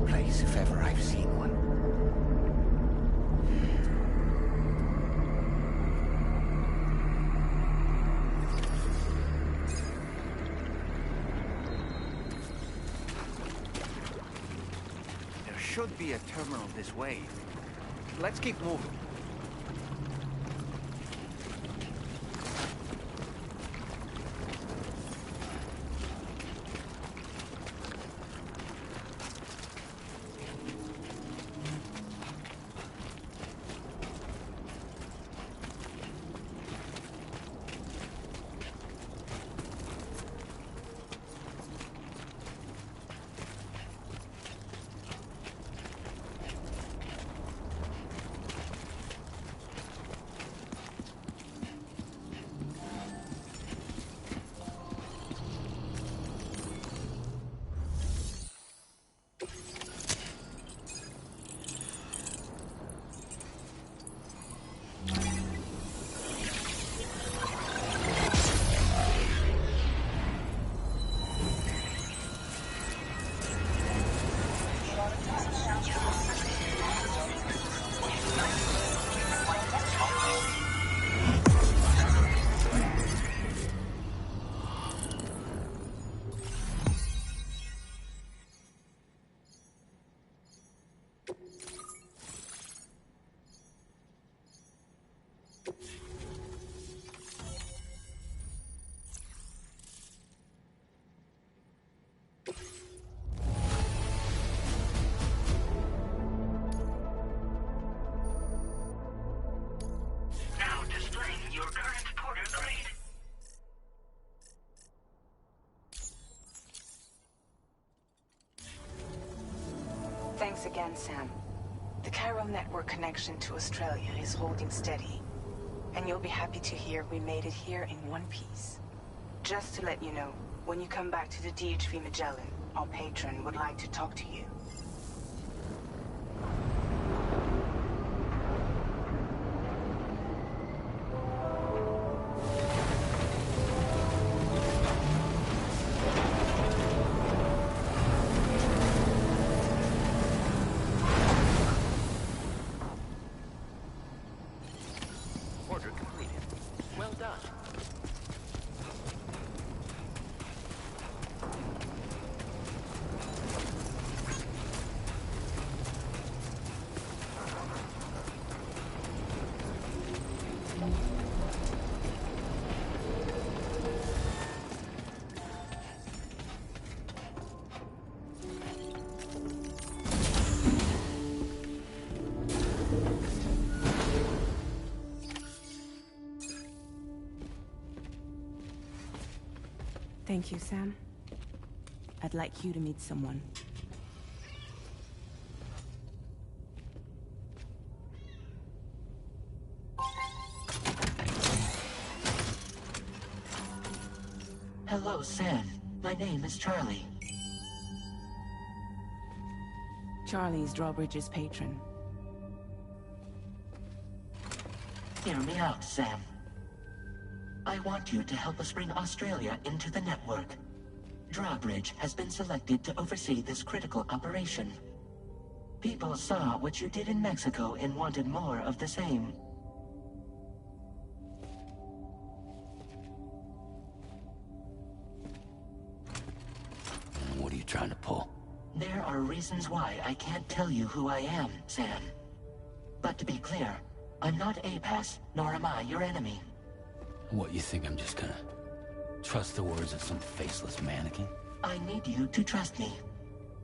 place if ever I've seen one. There should be a terminal this way. Let's keep moving. Thanks again, Sam. The Cairo network connection to Australia is holding steady. And you'll be happy to hear we made it here in one piece. Just to let you know, when you come back to the DHV Magellan, our patron would like to talk to you. Order completed. Well done. Thank you, Sam. I'd like you to meet someone. Hello, Sam. My name is Charlie. Charlie's Drawbridge's patron. Hear me out, Sam. I want you to help us bring Australia into the network. Drawbridge has been selected to oversee this critical operation. People saw what you did in Mexico and wanted more of the same. What are you trying to pull? There are reasons why I can't tell you who I am, Sam. But to be clear, I'm not APAS, nor am I your enemy. What, you think I'm just gonna trust the words of some faceless mannequin? I need you to trust me.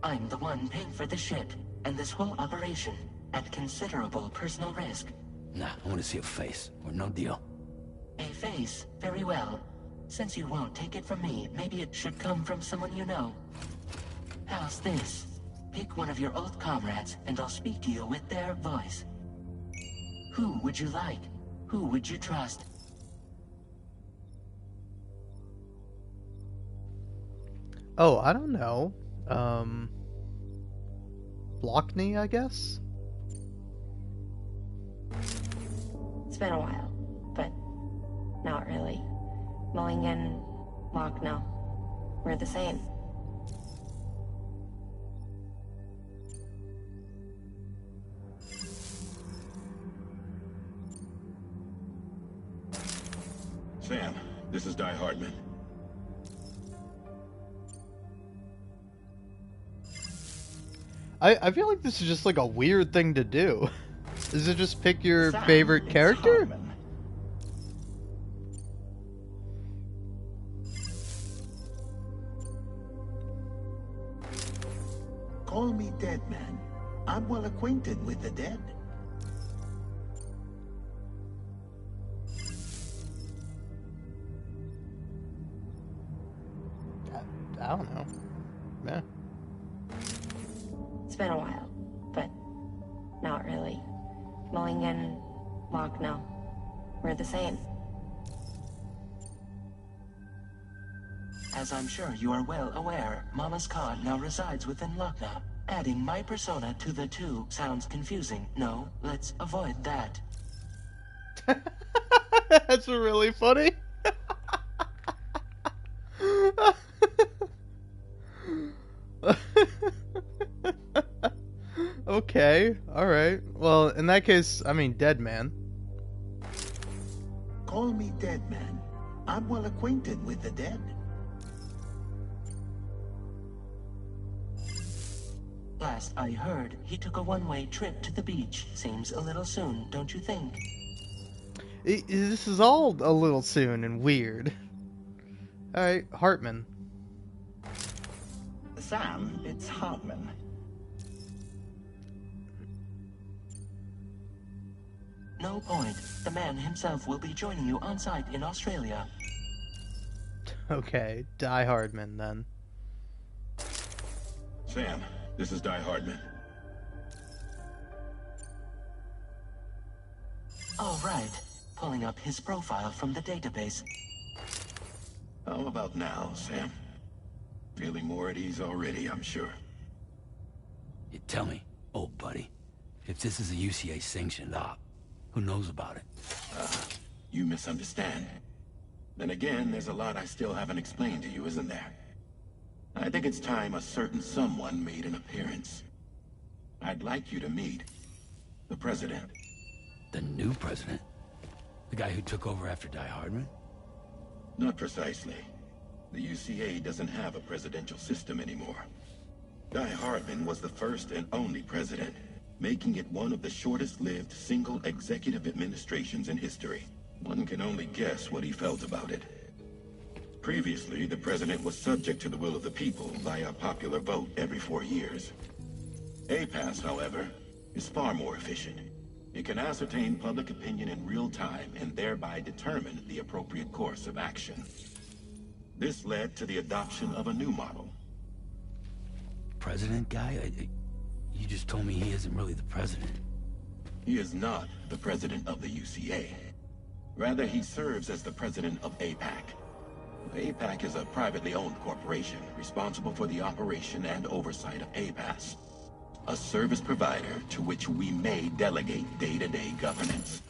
I'm the one paying for the ship and this whole operation at considerable personal risk. Nah, I want to see a face, or no deal. A face? Very well. Since you won't take it from me, maybe it should come from someone you know. How's this? Pick one of your old comrades, and I'll speak to you with their voice. Who would you like? Who would you trust? Oh, I don't know. Lockney, I guess? It's been a while, but not really. Mulligan, Lockno, we're the same. this is Die Hardman. I feel like this is just like a weird thing to do. Is it just pick your Sam, favorite it's character? Hardman. Call me Dead Man. I'm well acquainted with the dead. I don't know. Yeah. It's been a while, but not really. Mulligan, Locke, no. We're the same. As I'm sure you are well aware, Mama's car now resides within Lochna. Adding my persona to the two sounds confusing. No, let's avoid that. That's really funny. Okay, alright. Well, in that case, I mean, Dead Man. Call me Dead Man. I'm well acquainted with the dead. Last I heard, he took a one-way trip to the beach. Seems a little soon, don't you think? This is all a little soon and weird. Alright, Hartman. Sam, it's Hardman. No point. The man himself will be joining you on site in Australia. Okay, Die Hardman then. Sam, this is Die Hardman. All right. Pulling up his profile from the database. How about now, Sam? Feeling more at ease already, I'm sure. You tell me, old buddy, if this is a UCA sanctioned op, who knows about it? You misunderstand. Then again, there's a lot I still haven't explained to you, isn't there? I think it's time a certain someone made an appearance. I'd like you to meet the President. The new president? The guy who took over after Die Hardman? Not precisely. The UCA doesn't have a presidential system anymore. Die Hardman was the first and only president, making it one of the shortest-lived single executive administrations in history. One can only guess what he felt about it. Previously, the president was subject to the will of the people via a popular vote every 4 years. APAS, however, is far more efficient. It can ascertain public opinion in real time and thereby determine the appropriate course of action. This led to the adoption of a new model. President guy? You just told me he isn't really the president. He is not the president of the UCA. Rather, he serves as the president of APAC. APAC is a privately owned corporation responsible for the operation and oversight of APAS, a service provider to which we may delegate day-to-day governance.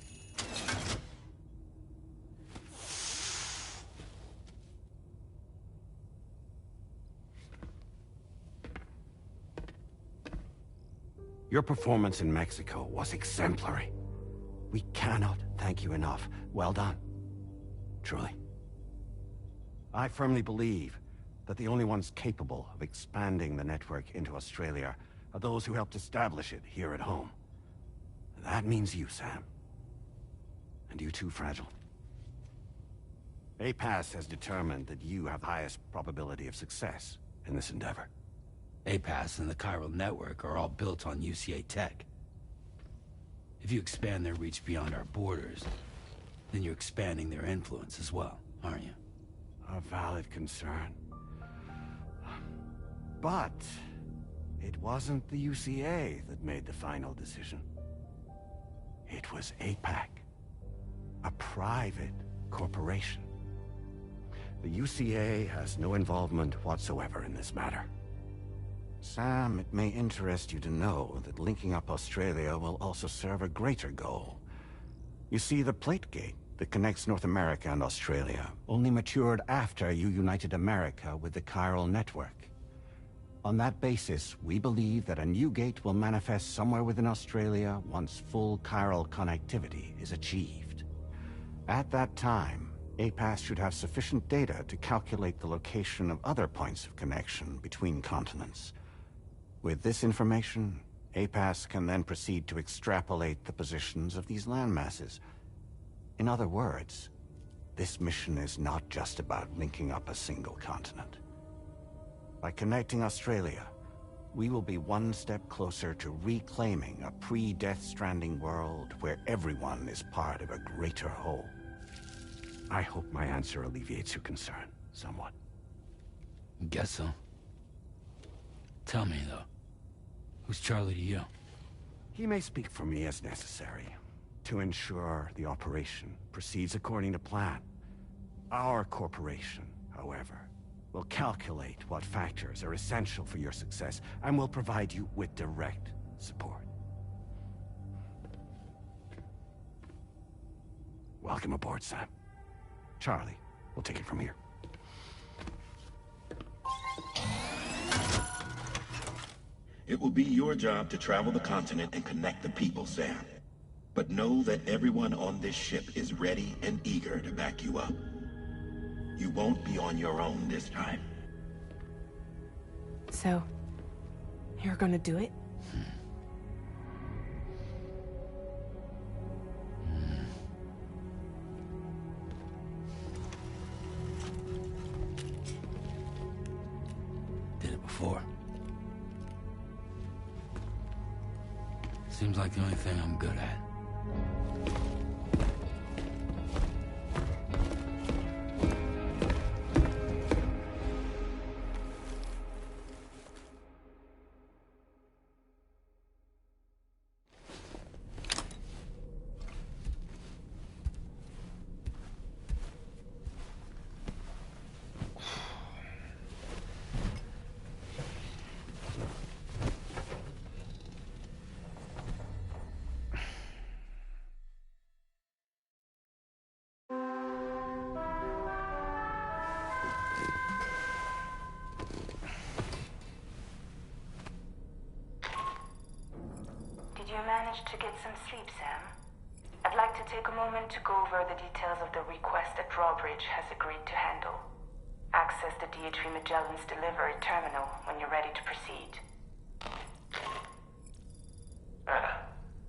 Your performance in Mexico was exemplary. We cannot thank you enough. Well done. Truly. I firmly believe that the only ones capable of expanding the network into Australia are those who helped establish it here at home. That means you, Sam. And you too, Fragile. APAS has determined that you have the highest probability of success in this endeavor. APAS and the chiral network are all built on UCA tech. If you expand their reach beyond our borders, then you're expanding their influence as well, aren't you? A valid concern. But it wasn't the UCA that made the final decision. It was APAC, a private corporation. The UCA has no involvement whatsoever in this matter. Sam, it may interest you to know that linking up Australia will also serve a greater goal. You see, the plate gate that connects North America and Australia only matured after you united America with the chiral network. On that basis, we believe that a new gate will manifest somewhere within Australia once full chiral connectivity is achieved. At that time, APAS should have sufficient data to calculate the location of other points of connection between continents. With this information, APAS can then proceed to extrapolate the positions of these landmasses. In other words, this mission is not just about linking up a single continent. By connecting Australia, we will be one step closer to reclaiming a pre-Death Stranding world where everyone is part of a greater whole. I hope my answer alleviates your concern somewhat. Guess so. Tell me, though. Who's Charlie to you? He may speak for me as necessary to ensure the operation proceeds according to plan. Our corporation, however, will calculate what factors are essential for your success and will provide you with direct support. Welcome aboard, Sam. Charlie, we'll take it from here. It will be your job to travel the continent and connect the people, Sam. But know that everyone on this ship is ready and eager to back you up. You won't be on your own this time. So, you're gonna do it? Did it before. Seems like the only thing I'm good at. Did you manage to get some sleep, Sam? I'd like to take a moment to go over the details of the request that Drawbridge has agreed to handle. Access the DHV Magellan's delivery terminal when you're ready to proceed.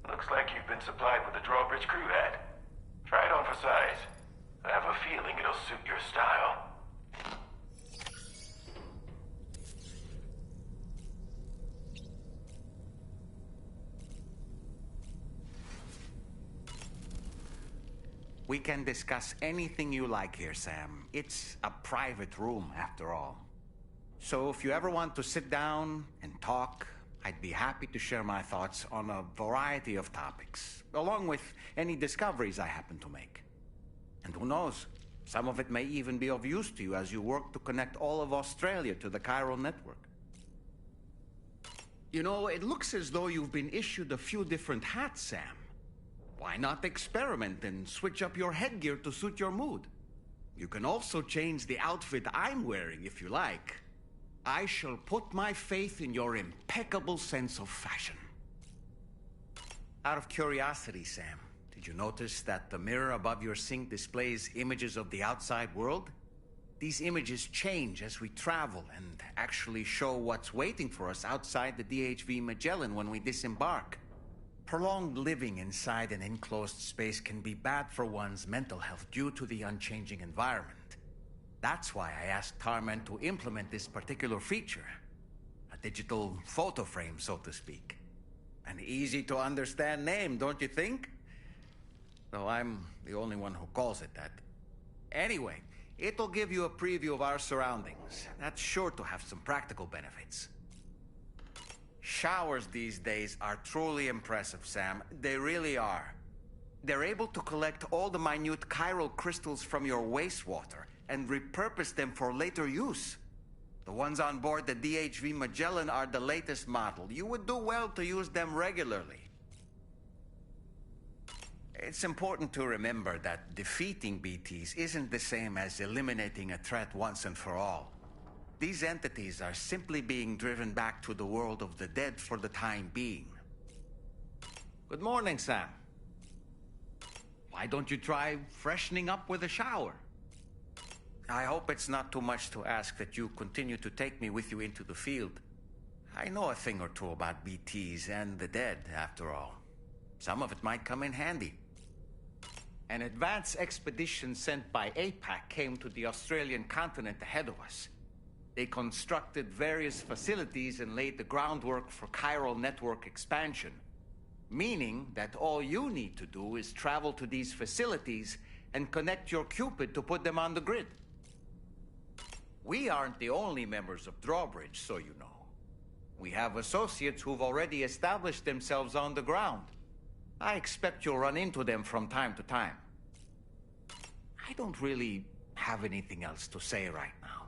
Looks like you've been supplied with a Drawbridge crew hat. Try it on for size. I have a feeling it'll suit your style. We can discuss anything you like here, Sam. It's a private room, after all. So if you ever want to sit down and talk, I'd be happy to share my thoughts on a variety of topics, along with any discoveries I happen to make. And who knows, some of it may even be of use to you as you work to connect all of Australia to the chiral network. You know, it looks as though you've been issued a few different hats, Sam. Why not experiment and switch up your headgear to suit your mood? You can also change the outfit I'm wearing if you like. I shall put my faith in your impeccable sense of fashion. Out of curiosity, Sam, did you notice that the mirror above your sink displays images of the outside world? These images change as we travel and actually show what's waiting for us outside the DHV Magellan when we disembark. Prolonged living inside an enclosed space can be bad for one's mental health due to the unchanging environment. That's why I asked Tarman to implement this particular feature. A digital photo frame, so to speak. An easy-to-understand name, don't you think? Though I'm the only one who calls it that. Anyway, it'll give you a preview of our surroundings. That's sure to have some practical benefits. Showers these days are truly impressive, Sam. They really are. They're able to collect all the minute chiral crystals from your wastewater and repurpose them for later use. The ones on board the DHV Magellan are the latest model. You would do well to use them regularly. It's important to remember that defeating BTs isn't the same as eliminating a threat once and for all. These entities are simply being driven back to the world of the dead for the time being. Good morning, Sam. Why don't you try freshening up with a shower? I hope it's not too much to ask that you continue to take me with you into the field. I know a thing or two about BTs and the dead, after all. Some of it might come in handy. An advance expedition sent by APAC came to the Australian continent ahead of us. They constructed various facilities and laid the groundwork for chiral network expansion. Meaning that all you need to do is travel to these facilities and connect your Cupid to put them on the grid. We aren't the only members of Drawbridge, so you know. We have associates who've already established themselves on the ground. I expect you'll run into them from time to time. I don't really have anything else to say right now.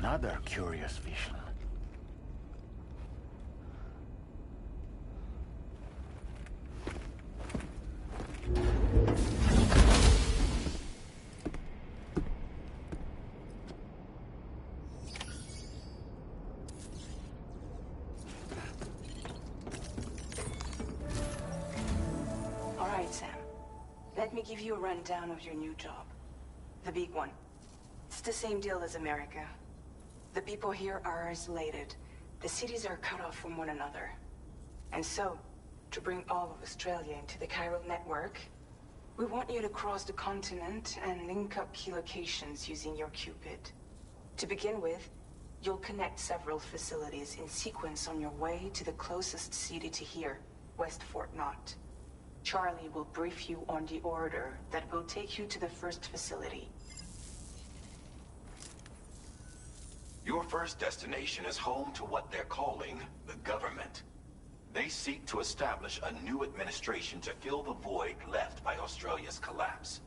Another curious vision. All right, Sam. Let me give you a rundown of your new job. The big one. It's the same deal as America. The people here are isolated. The cities are cut off from one another. And so, to bring all of Australia into the chiral network, we want you to cross the continent and link up key locations using your Cupid. To begin with, you'll connect several facilities in sequence on your way to the closest city to here, West Fort Knott. Charlie will brief you on the order that will take you to the first facility. Your first destination is home to what they're calling the government. They seek to establish a new administration to fill the void left by Australia's collapse.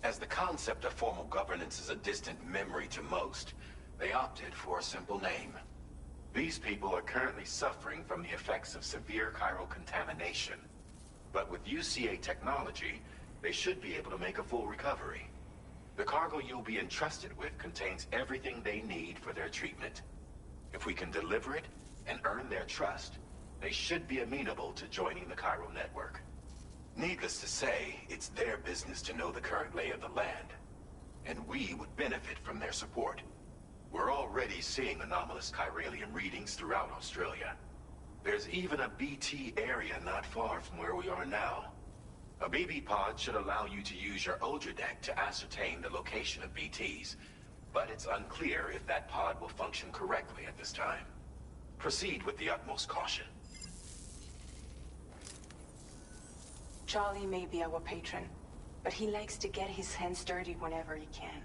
As the concept of formal governance is a distant memory to most, they opted for a simple name. These people are currently suffering from the effects of severe chiral contamination. But with UCA technology, they should be able to make a full recovery. The cargo you'll be entrusted with contains everything they need for their treatment. If we can deliver it and earn their trust, they should be amenable to joining the chiral network. Needless to say, it's their business to know the current lay of the land, and we would benefit from their support. We're already seeing anomalous chiralium readings throughout Australia. There's even a BT area not far from where we are now. A BB pod should allow you to use your Ultradeck to ascertain the location of BTs, but it's unclear if that pod will function correctly at this time. Proceed with the utmost caution. Charlie may be our patron, but he likes to get his hands dirty whenever he can.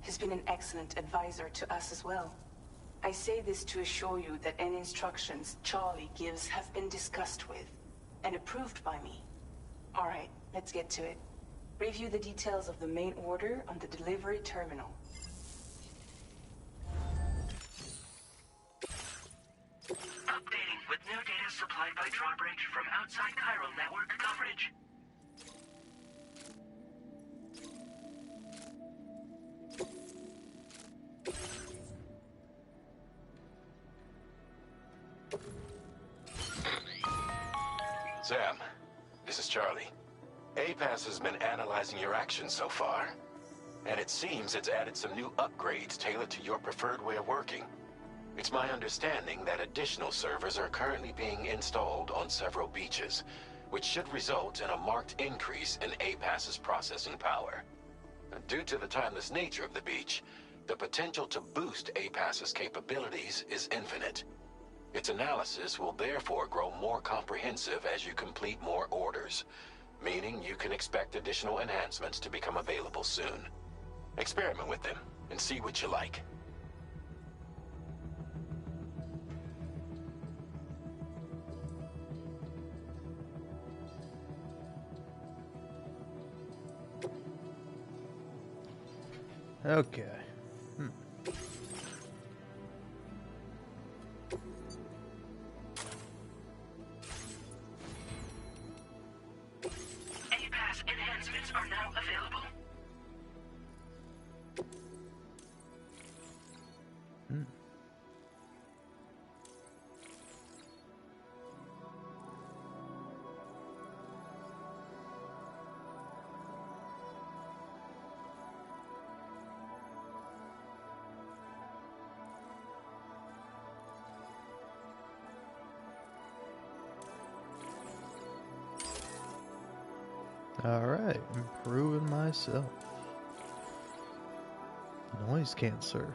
He's been an excellent advisor to us as well. I say this to assure you that any instructions Charlie gives have been discussed with and approved by me. All right, let's get to it. Review the details of the main order on the delivery terminal. Updating with new data supplied by Drawbridge from outside chiral network coverage. Sam, this is Charlie. APAS has been analyzing your actions so far, and it seems it's added some new upgrades tailored to your preferred way of working. It's my understanding that additional servers are currently being installed on several beaches, which should result in a marked increase in APAS's processing power. Due to the timeless nature of the beach, the potential to boost APAS's capabilities is infinite. Its analysis will therefore grow more comprehensive as you complete more orders, meaning you can expect additional enhancements to become available soon. Experiment with them and see what you like. Okay. APAS enhancements are now available. Alright, improving myself. Noise cancer.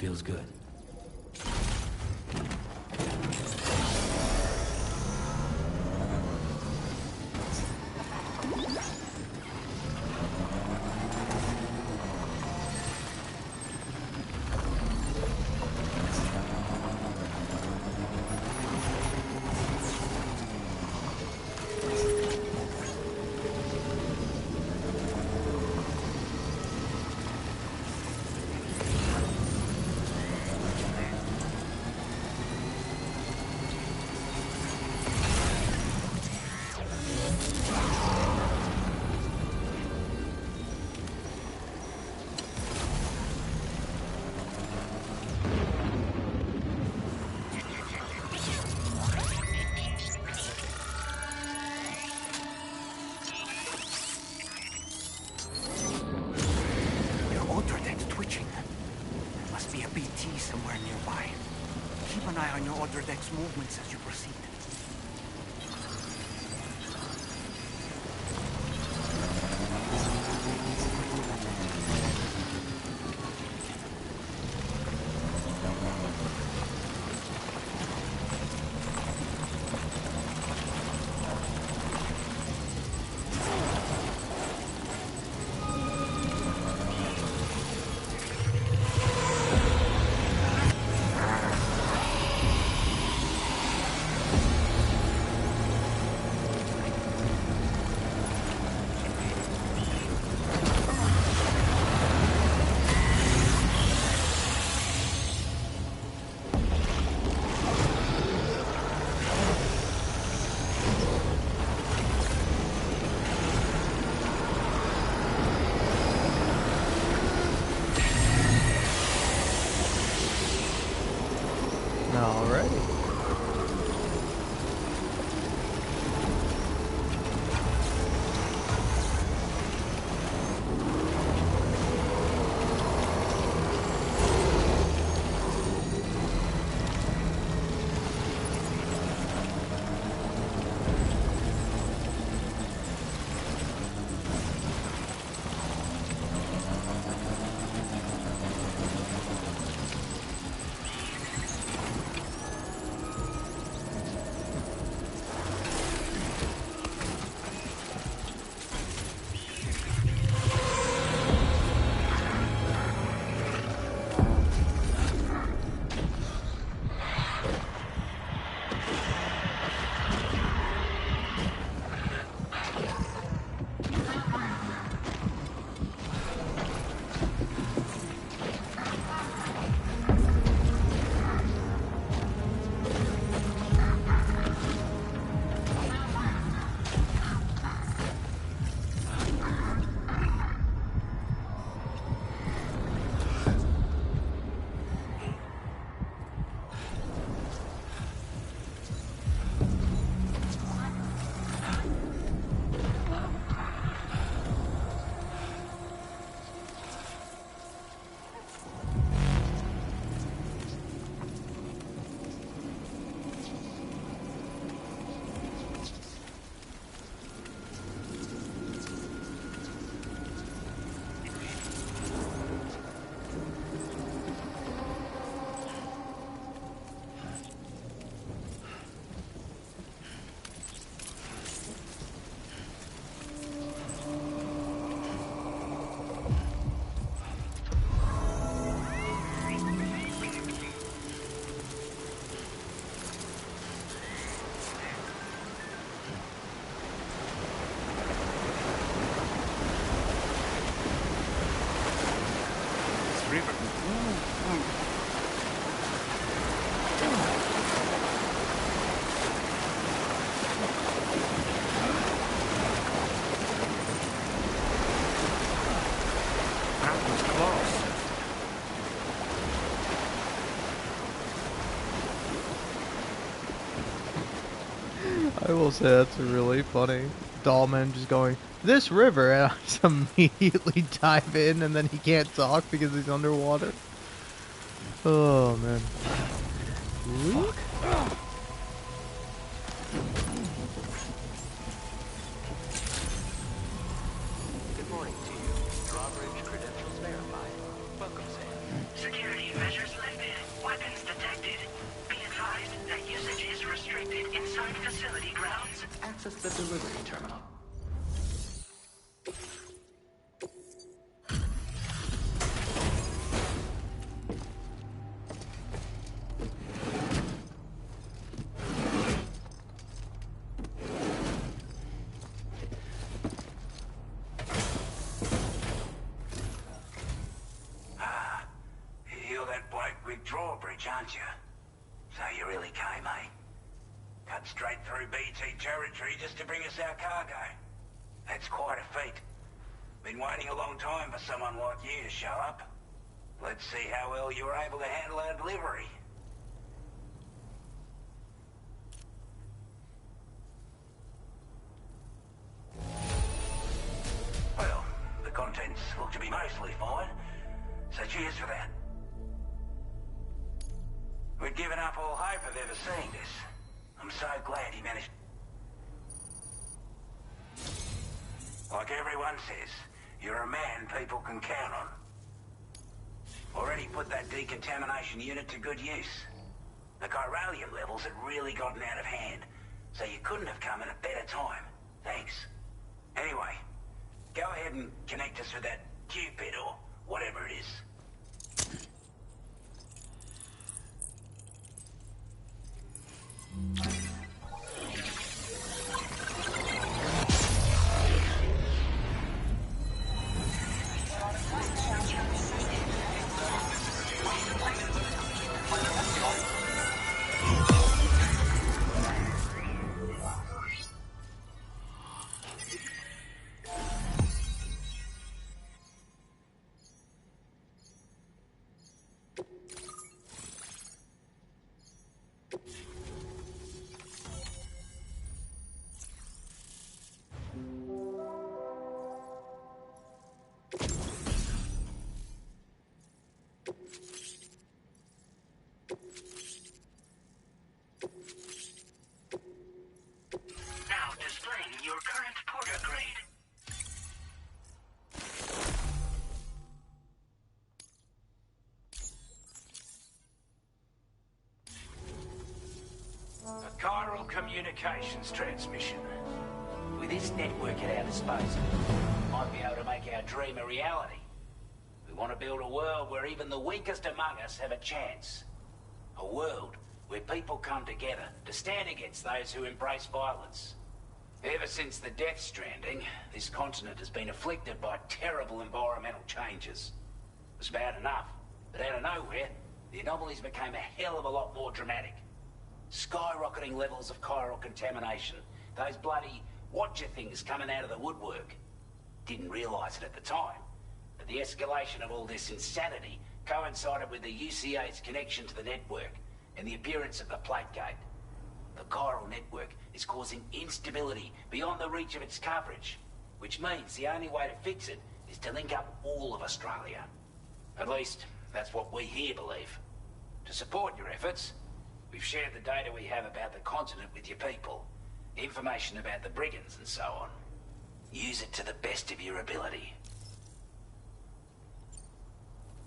feels good. Somewhere nearby. Keep an eye on your other deck's movements as you proceed. Alrighty. I will say that's really funny. Dollman just going, this river, and I just immediately dive in and then he can't talk because he's underwater. Oh, man. Fuck. Good morning to you. Drawbridge credentials verified. Welcome, Sam. Security measures access the delivery terminal. You're that bloke with drawbridge, aren't you? So you really came, eh? Cut straight through BT territory just to bring us our cargo. That's quite a feat. Been waiting a long time for someone like you to show up. Let's see how well you were able to handle our delivery. Well, the contents look to be mostly fine, so cheers for that. We'd given up all hope of ever seeing this. I'm so glad he managed. Like everyone says, you're a man people can count on. Already put that decontamination unit to good use. The chiralium levels had really gotten out of hand, so you couldn't have come at a better time. Thanks. Anyway, go ahead and connect us with that Cupid or whatever it is. Now displaying your current porter grade. A chiral communications transmission. With this network at our disposal, we might be able to make our dream a reality. We want to build a world where even the weakest among us have a chance. A world where people come together to stand against those who embrace violence. Ever since the Death Stranding, this continent has been afflicted by terrible environmental changes. It was bad enough, but out of nowhere, the anomalies became a hell of a lot more dramatic. Skyrocketing levels of chiral contamination, those bloody watcher things coming out of the woodwork. Didn't realise it at the time, but the escalation of all this insanity coincided with the UCA's connection to the network and the appearance of the plate gate. The chiral network is causing instability beyond the reach of its coverage, which means the only way to fix it is to link up all of Australia. At least, that's what we here believe. To support your efforts, we've shared the data we have about the continent with your people, information about the brigands and so on. Use it to the best of your ability.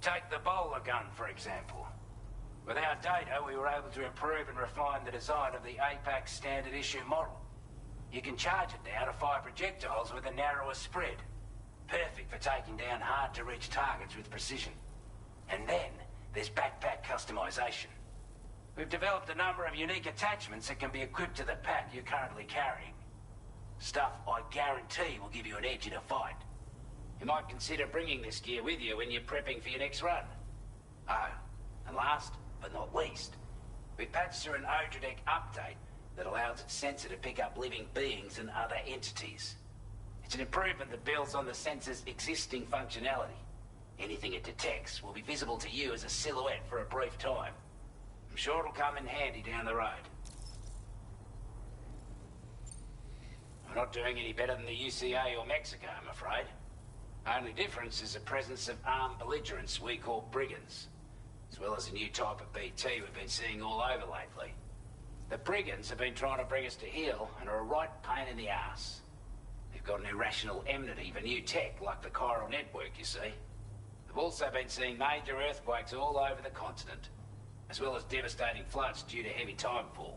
Take the bowler gun, for example. With our data, we were able to improve and refine the design of the APAC standard issue model. You can charge it now to fire projectiles with a narrower spread. Perfect for taking down hard-to-reach targets with precision. And then, there's backpack customization. We've developed a number of unique attachments that can be equipped to the pack you're currently carrying. Stuff I guarantee will give you an edge in a fight. You might consider bringing this gear with you when you're prepping for your next run. Oh, and last but not least, we patched through an Odradek update that allows its sensor to pick up living beings and other entities. It's an improvement that builds on the sensor's existing functionality. Anything it detects will be visible to you as a silhouette for a brief time. I'm sure it'll come in handy down the road. We're not doing any better than the UCA or Mexico, I'm afraid. Only difference is the presence of armed belligerents we call brigands, as well as a new type of BT we've been seeing all over lately. The brigands have been trying to bring us to heel and are a right pain in the ass. They've got an irrational enmity for new tech like the chiral network, you see. They've also been seeing major earthquakes all over the continent, as well as devastating floods due to heavy timefall.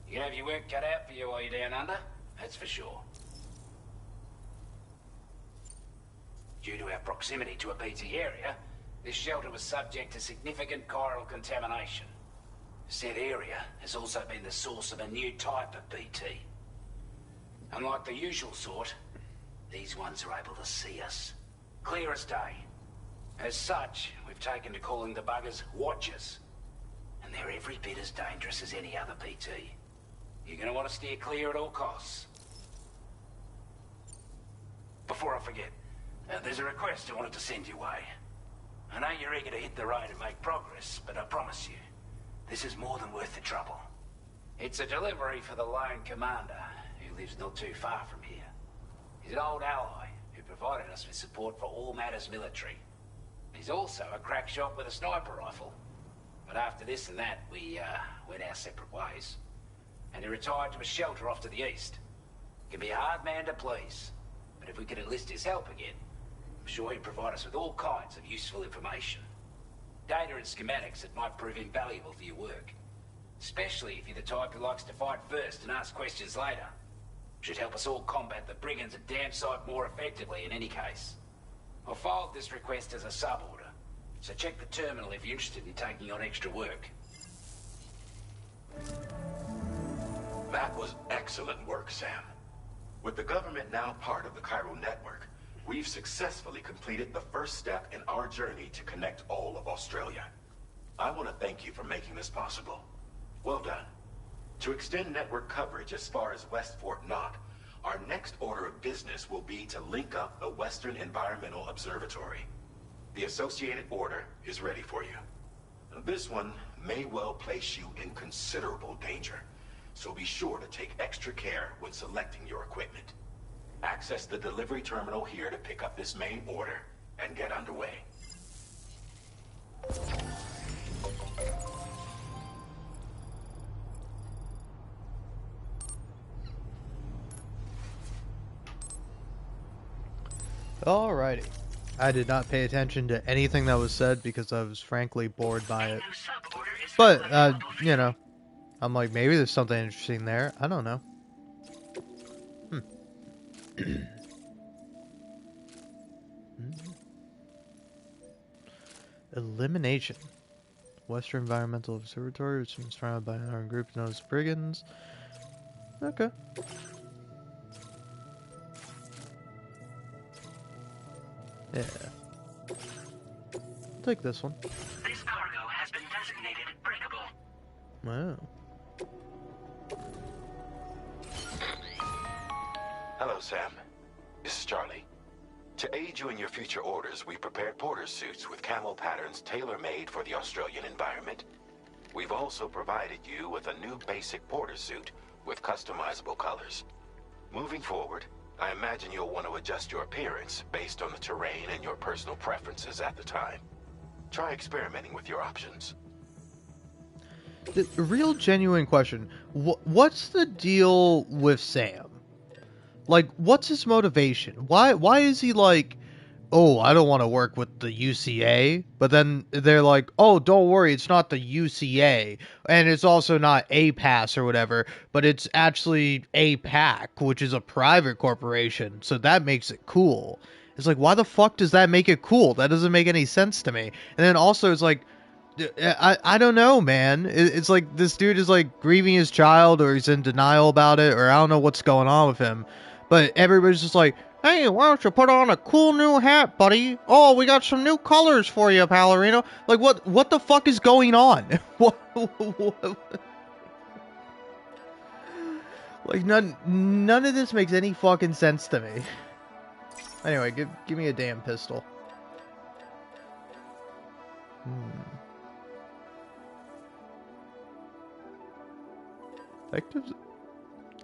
You can have your work cut out for you while you're down under, that's for sure. Due to our proximity to a BT area, this shelter was subject to significant chiral contamination. Said area has also been the source of a new type of BT. Unlike the usual sort, these ones are able to see us. Clear as day. As such, we've taken to calling the buggers Watchers. And they're every bit as dangerous as any other BT. You're gonna want to steer clear at all costs. Before I forget, there's a request I wanted to send your way. I know you're eager to hit the road and make progress, but I promise you, this is more than worth the trouble. It's a delivery for the lone commander, who lives not too far from here. He's an old ally who provided us with support for all matters military. He's also a crack shot with a sniper rifle. But after this and that, we went our separate ways. And he retired to a shelter off to the east. He can be a hard man to please, but if we could enlist his help again, I'm sure he'd provide us with all kinds of useful information. Data and schematics that might prove invaluable for your work. Especially if you're the type who likes to fight first and ask questions later. Should help us all combat the brigands a damn sight more effectively in any case. I filed this request as a sub-order, so check the terminal if you're interested in taking on extra work. That was excellent work, Sam. With the government now part of the Chiral network, we've successfully completed the first step in our journey to connect all of Australia. I want to thank you for making this possible. Well done. To extend network coverage as far as West Fort Knott, our next order of business will be to link up the Western Environmental Observatory. The associated order is ready for you. This one may well place you in considerable danger, so be sure to take extra care when selecting your equipment. Access the delivery terminal here to pick up this main order and get underway. Alrighty. I did not pay attention to anything that was said because I was frankly bored by it. But, you know, I'm like, maybe there's something interesting there. I don't know. Elimination. Western Environmental Observatory, which is surrounded by an armed group known as brigands. Okay. Yeah. I'll take this one. This cargo has been designated breakable. Wow. Hello, Sam. This is Charlie. To aid you in your future orders, we prepared porter suits with camo patterns tailor-made for the Australian environment. We've also provided you with a new basic porter suit with customizable colors. Moving forward, I imagine you'll want to adjust your appearance based on the terrain and your personal preferences at the time. Try experimenting with your options. The real genuine question, what's the deal with Sam? Like, what's his motivation? Why is he like, oh, I don't want to work with the UCA, but then they're like, oh, don't worry, it's not the UCA, and it's also not APAS or whatever, but it's actually APAC, which is a private corporation, so that makes it cool. It's like, why the fuck does that make it cool? That doesn't make any sense to me. And then also it's like, I don't know, man. It's like this dude is like grieving his child, or he's in denial about it, or I don't know what's going on with him. But everybody's just like, hey, why don't you put on a cool new hat, buddy? Oh, we got some new colors for you, Palorino. Like, what the fuck is going on? Like, none of this makes any fucking sense to me. Anyway, give me a damn pistol. Effective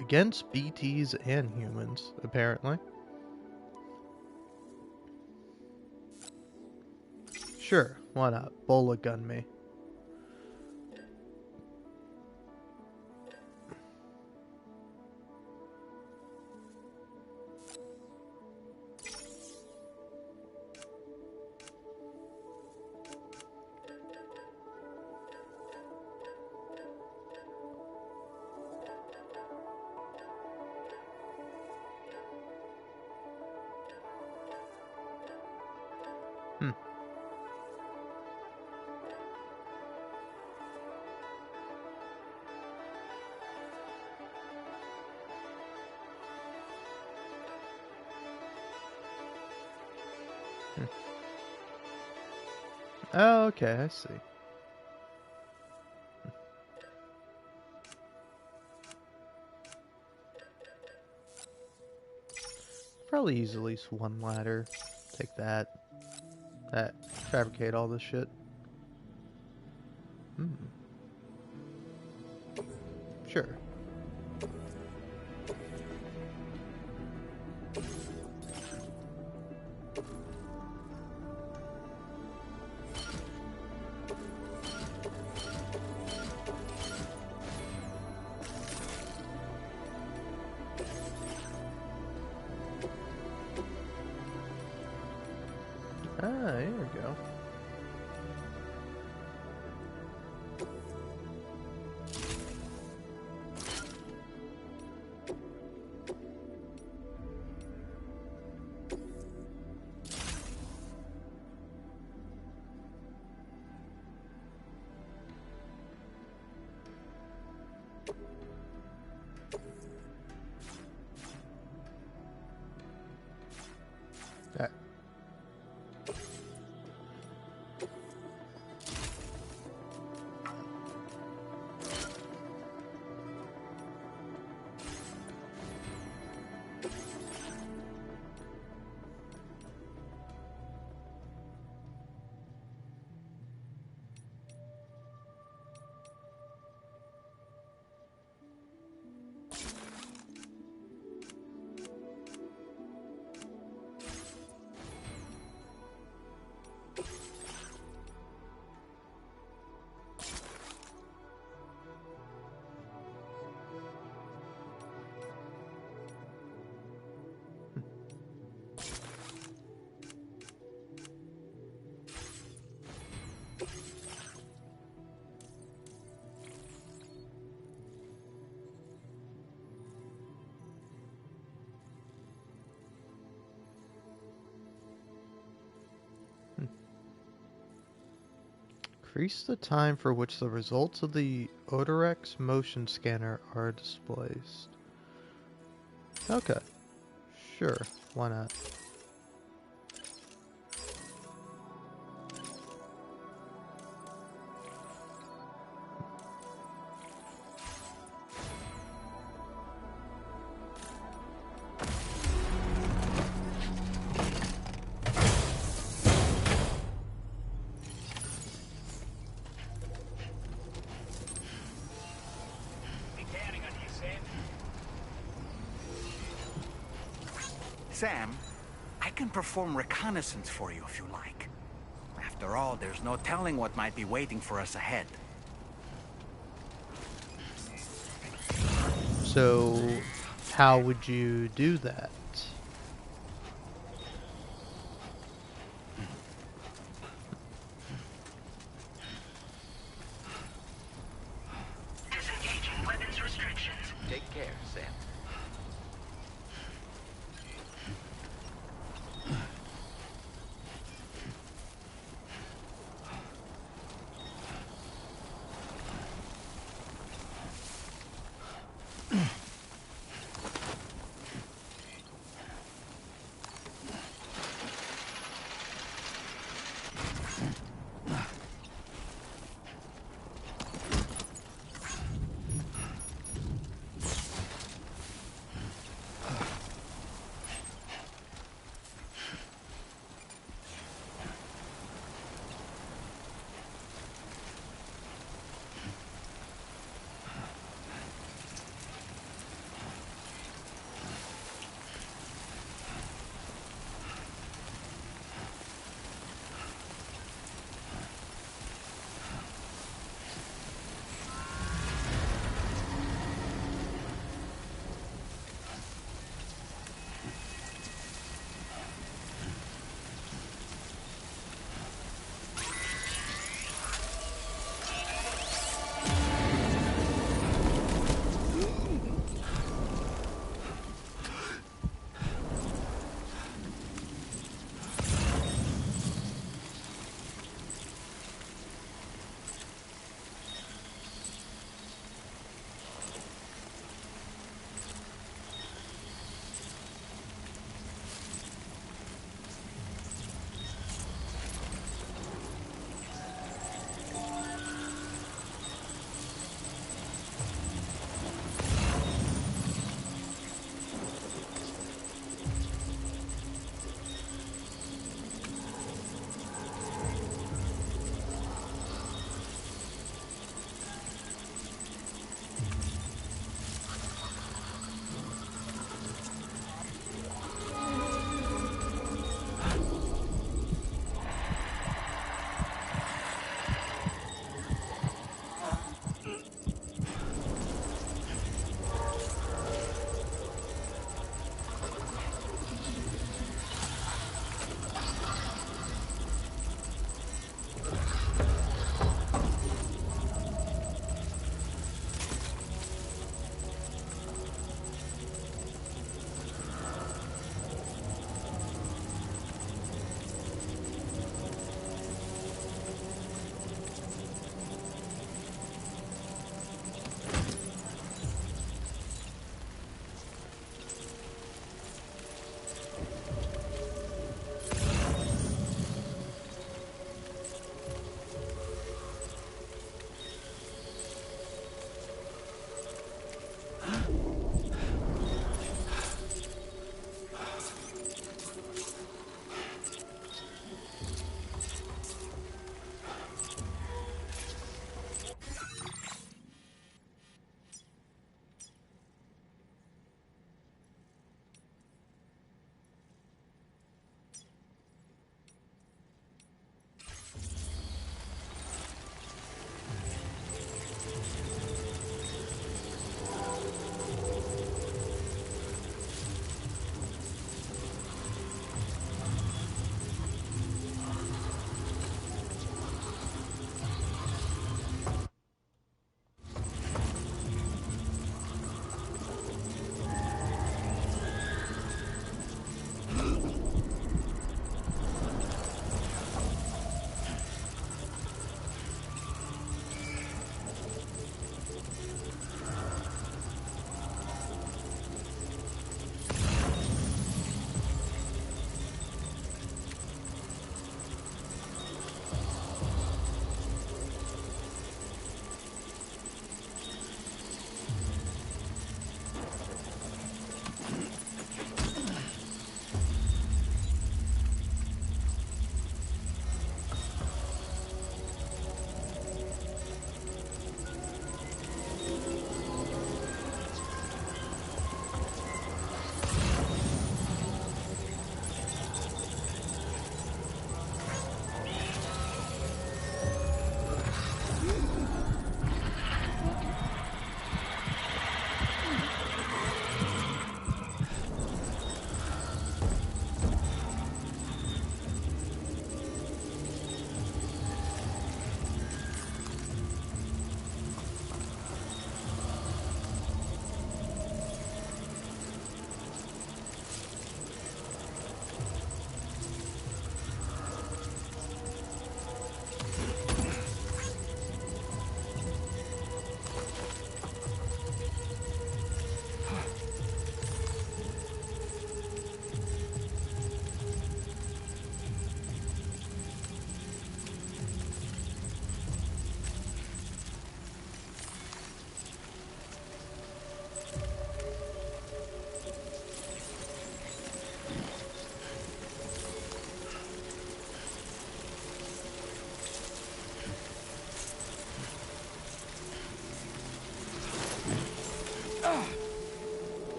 against BTs and humans, apparently. Sure, why not? Bullet gun me. Oh, okay, I see. Probably use at least one ladder. Take that. Fabricate all this shit. Sure. Ah, here we go. Alright. Increase the time for which the results of the Odorex motion scanner are displaced. Okay. Sure, why not? Sam, I can perform reconnaissance for you if you like. After all, there's no telling what might be waiting for us ahead. So, how would you do that? Disengaging weapons restrictions. Take care, Sam.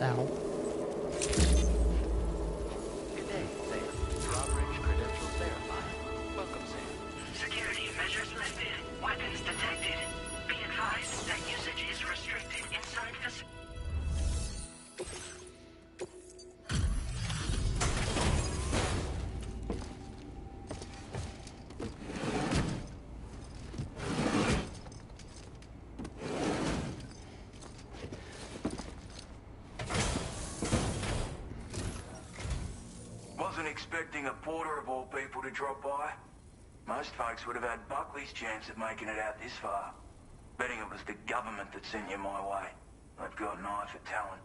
Ow. Good day, Sam. Drawbridge credentials verified. Welcome, Sam. Security measures lifted. Weapons detected. Be advised that usage is restricted inside facility. Wasn't expecting a porter of all people to drop by. Most folks would have had Buckley's chance of making it out this far. Betting it was the government that sent you my way. They've got an eye for talent.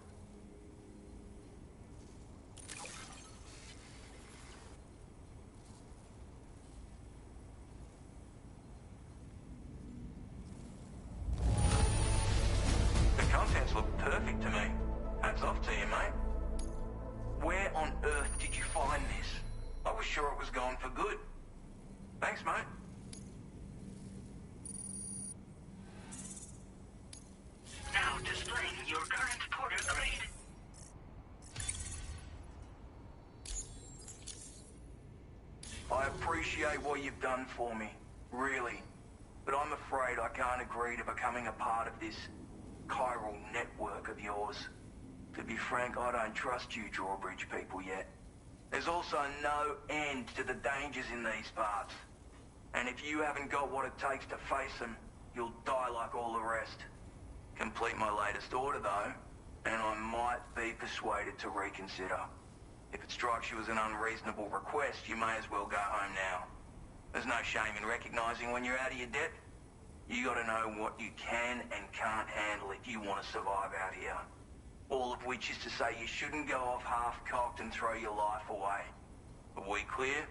The contents look perfect to me. Hats off to you, mate. Where on earth did you find this? I was sure it was gone for good. Thanks, mate. Now displaying your current porter grade. I appreciate what you've done for me, really. But I'm afraid I can't agree to becoming a part of this chiral network of yours. To be frank, I don't trust you drawbridge people yet. There's also no end to the dangers in these parts. And if you haven't got what it takes to face them, you'll die like all the rest. Complete my latest order, though, and I might be persuaded to reconsider. If it strikes you as an unreasonable request, you may as well go home now. There's no shame in recognizing when you're out of your depth. You gotta know what you can and can't handle if you want to survive out here. All of which is to say you shouldn't go off half-cocked and throw your life away. Are we clear?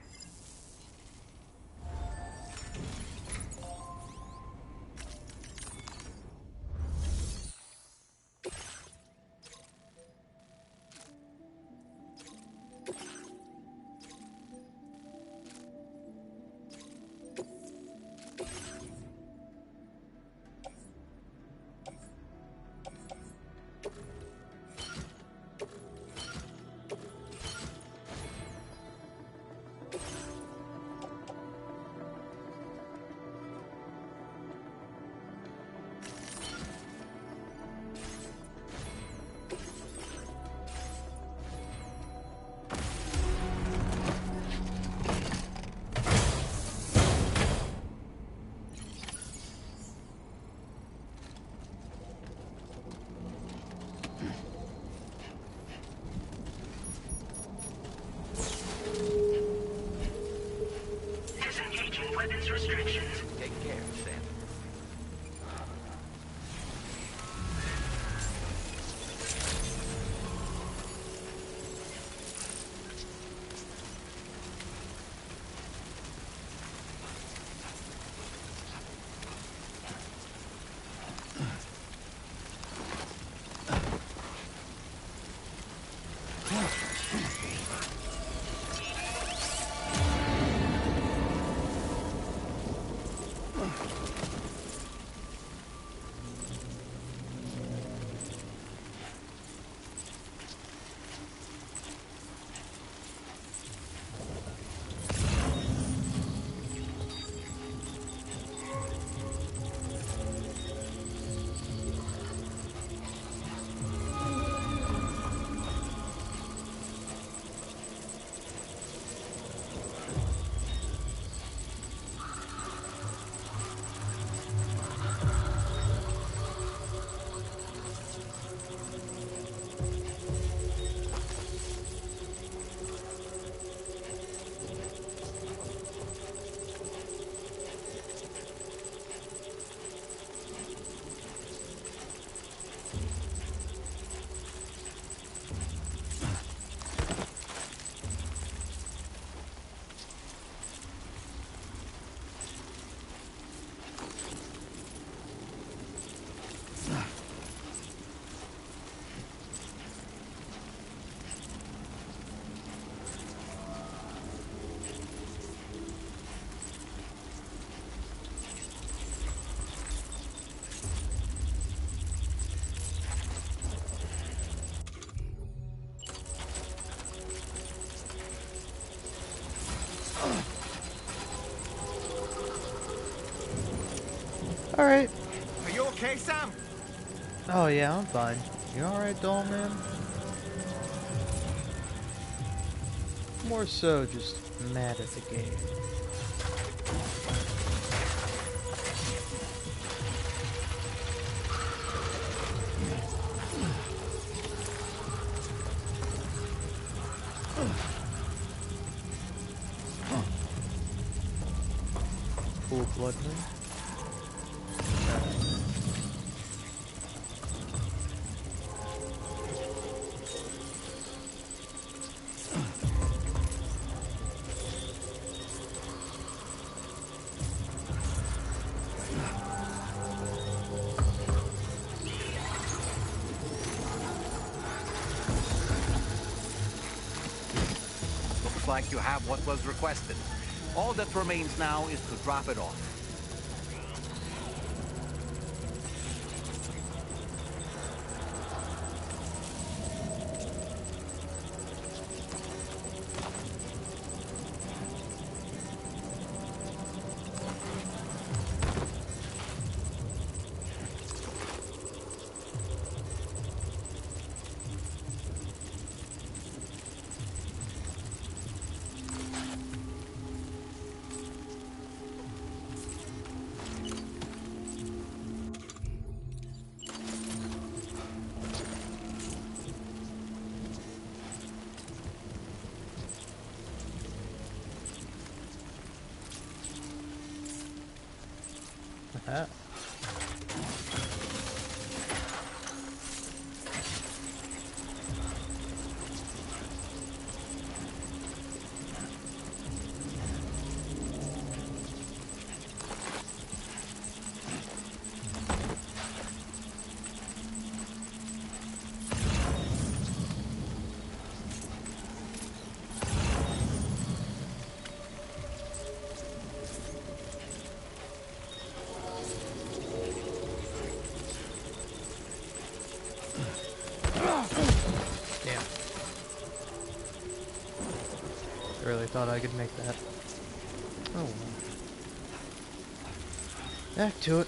okay, Sam? Oh yeah, I'm fine. You alright, doll man? More so just mad at the game. Full blood moon. Looks like you have what was requested. All that remains now is to drop it off. Ah. Damn. I really thought I could make that. Oh well. Back to it.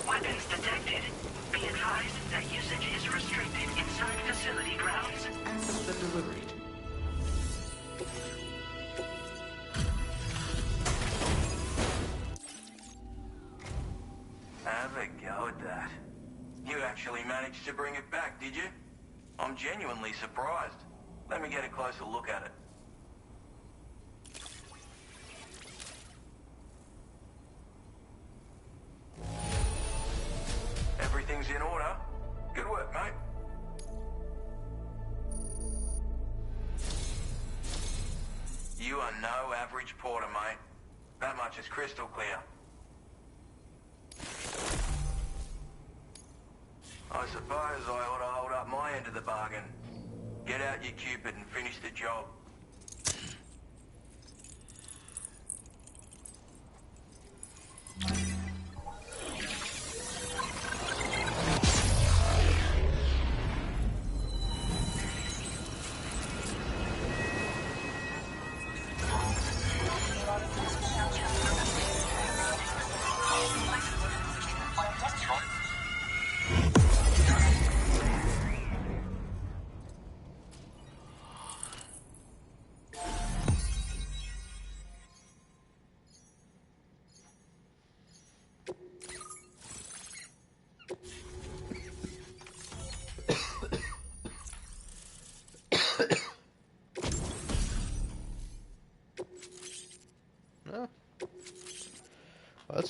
Weapons detected. Be advised that usage is restricted inside facility grounds. Access the delivery. Have a go at that. You actually managed to bring it back, did you? I'm genuinely surprised. Let me get a closer look at it. Everything's in order. Good work, mate. You are no average porter, mate. That much is crystal clear. I suppose I ought to hold up my end of the bargain. Get out your Cupid and finish the job.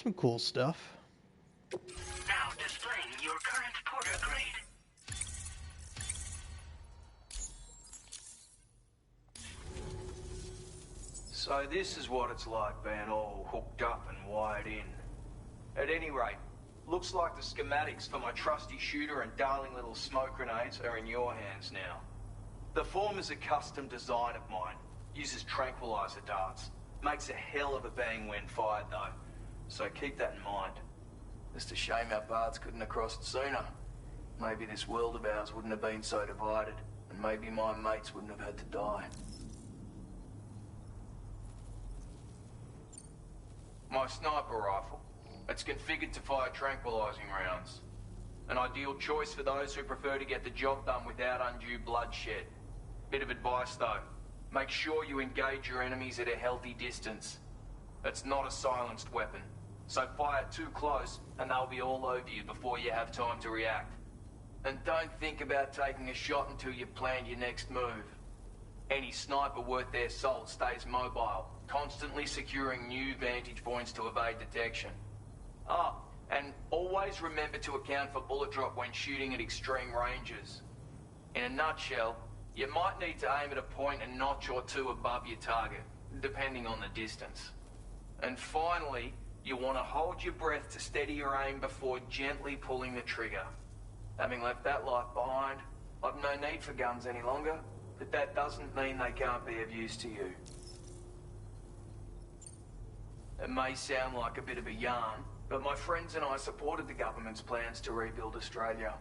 some cool stuff. Now displaying your current porter grade. So this is what it's like being all hooked up and wired in. At any rate, looks like the schematics for my trusty shooter and darling little smoke grenades are in your hands now. The form is a custom design of mine. Uses tranquilizer darts. Makes a hell of a bang when fired though. So keep that in mind. Just a shame our paths couldn't have crossed sooner. Maybe this world of ours wouldn't have been so divided. And maybe my mates wouldn't have had to die. My sniper rifle. It's configured to fire tranquilizing rounds. An ideal choice for those who prefer to get the job done without undue bloodshed. Bit of advice though. Make sure you engage your enemies at a healthy distance. It's not a silenced weapon. So fire too close and they'll be all over you before you have time to react. And don't think about taking a shot until you've planned your next move. Any sniper worth their salt stays mobile, constantly securing new vantage points to evade detection. Ah, and always remember to account for bullet drop when shooting at extreme ranges. In a nutshell, you might need to aim at a point a notch or two above your target, depending on the distance. And finally, you want to hold your breath to steady your aim before gently pulling the trigger. Having left that life behind, I've no need for guns any longer, but that doesn't mean they can't be of use to you. It may sound like a bit of a yarn, but my friends and I supported the government's plans to rebuild Australia.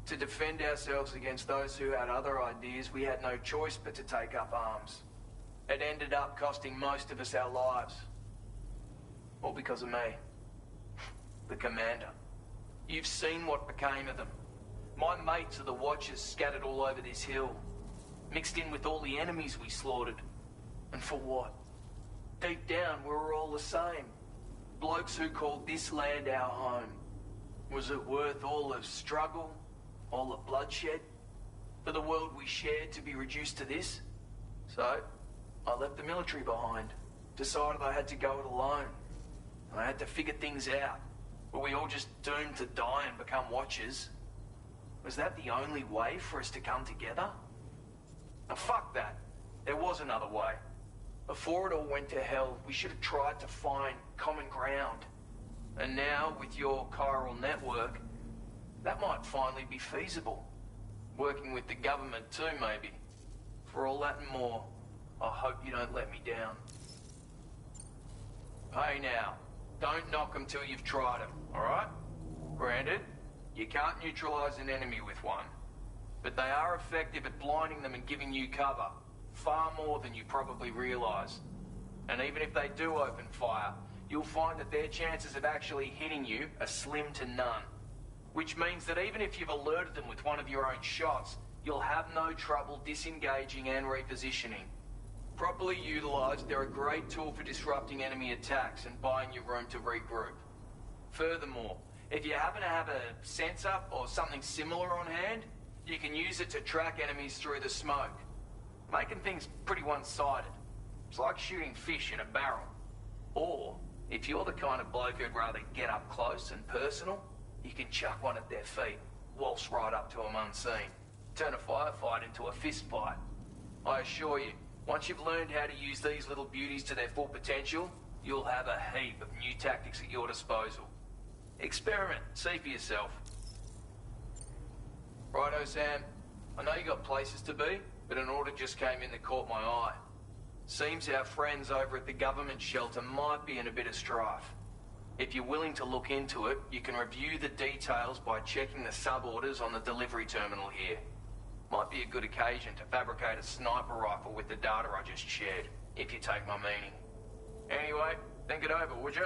To defend ourselves against those who had other ideas, we had no choice but to take up arms. It ended up costing most of us our lives. All because of me. The commander. You've seen what became of them. My mates are the Watchers scattered all over this hill. Mixed in with all the enemies we slaughtered. And for what? Deep down, we were all the same. Blokes who called this land our home. Was it worth all the struggle? All the bloodshed? For the world we shared to be reduced to this? So, I left the military behind. Decided I had to go it alone. And I had to figure things out. Were we all just doomed to die and become Watchers? Was that the only way for us to come together? And fuck that. There was another way. Before it all went to hell, we should have tried to find common ground. And now, with your chiral network, that might finally be feasible. Working with the government too, maybe. For all that and more, I hope you don't let me down. Hey now, don't knock them till you've tried them, alright? Granted, you can't neutralize an enemy with one. But they are effective at blinding them and giving you cover. Far more than you probably realize. And even if they do open fire, you'll find that their chances of actually hitting you are slim to none. Which means that even if you've alerted them with one of your own shots, you'll have no trouble disengaging and repositioning. Properly utilized, they're a great tool for disrupting enemy attacks and buying you room to regroup. Furthermore, if you happen to have a sensor or something similar on hand, you can use it to track enemies through the smoke. Making things pretty one-sided. It's like shooting fish in a barrel. Or, if you're the kind of bloke who'd rather get up close and personal, you can chuck one at their feet, waltz right up to them unseen, turn a firefight into a fist fight. I assure you, once you've learned how to use these little beauties to their full potential, you'll have a heap of new tactics at your disposal. Experiment, see for yourself. Righto, Sam. I know you got places to be, but an order just came in that caught my eye. Seems our friends over at the government shelter might be in a bit of strife. If you're willing to look into it, you can review the details by checking the sub-orders on the delivery terminal here. Might be a good occasion to fabricate a sniper rifle with the data I just shared, if you take my meaning. Anyway, think it over, would you?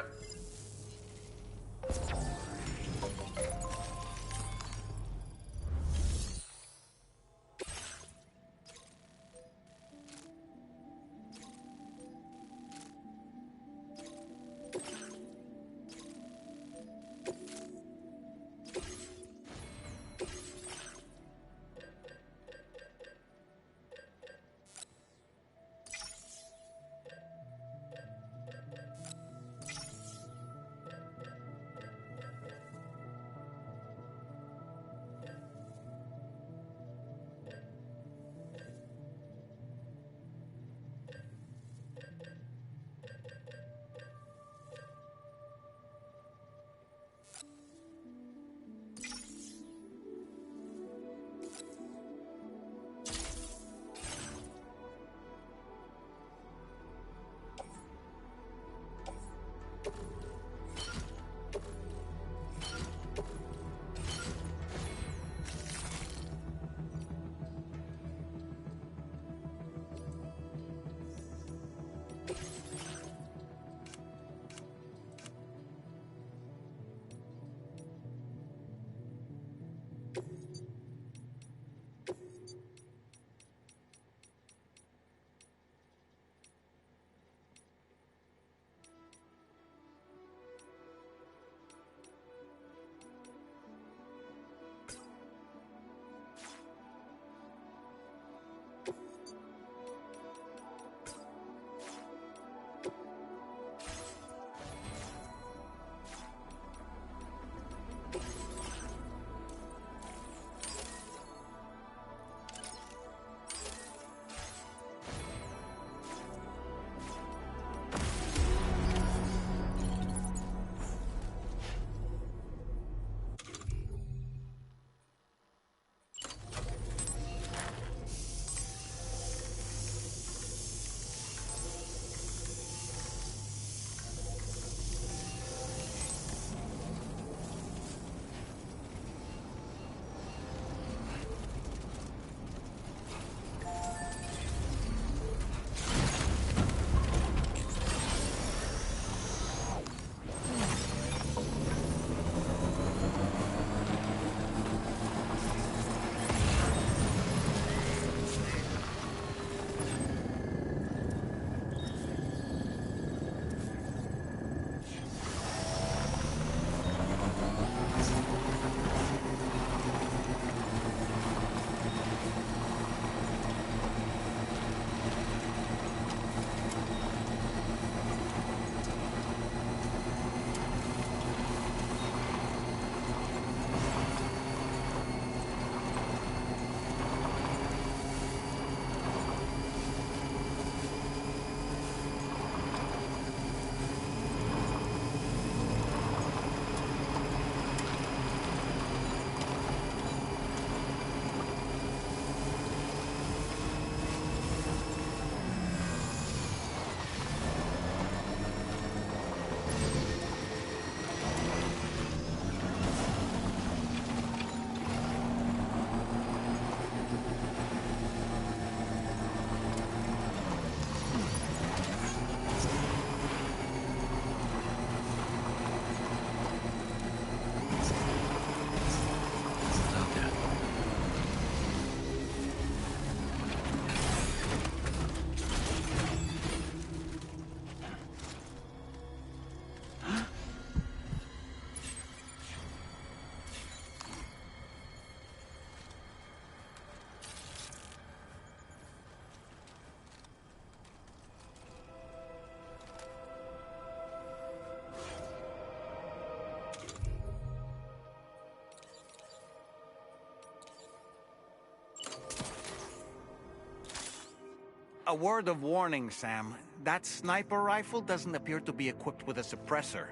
A word of warning, Sam. That sniper rifle doesn't appear to be equipped with a suppressor,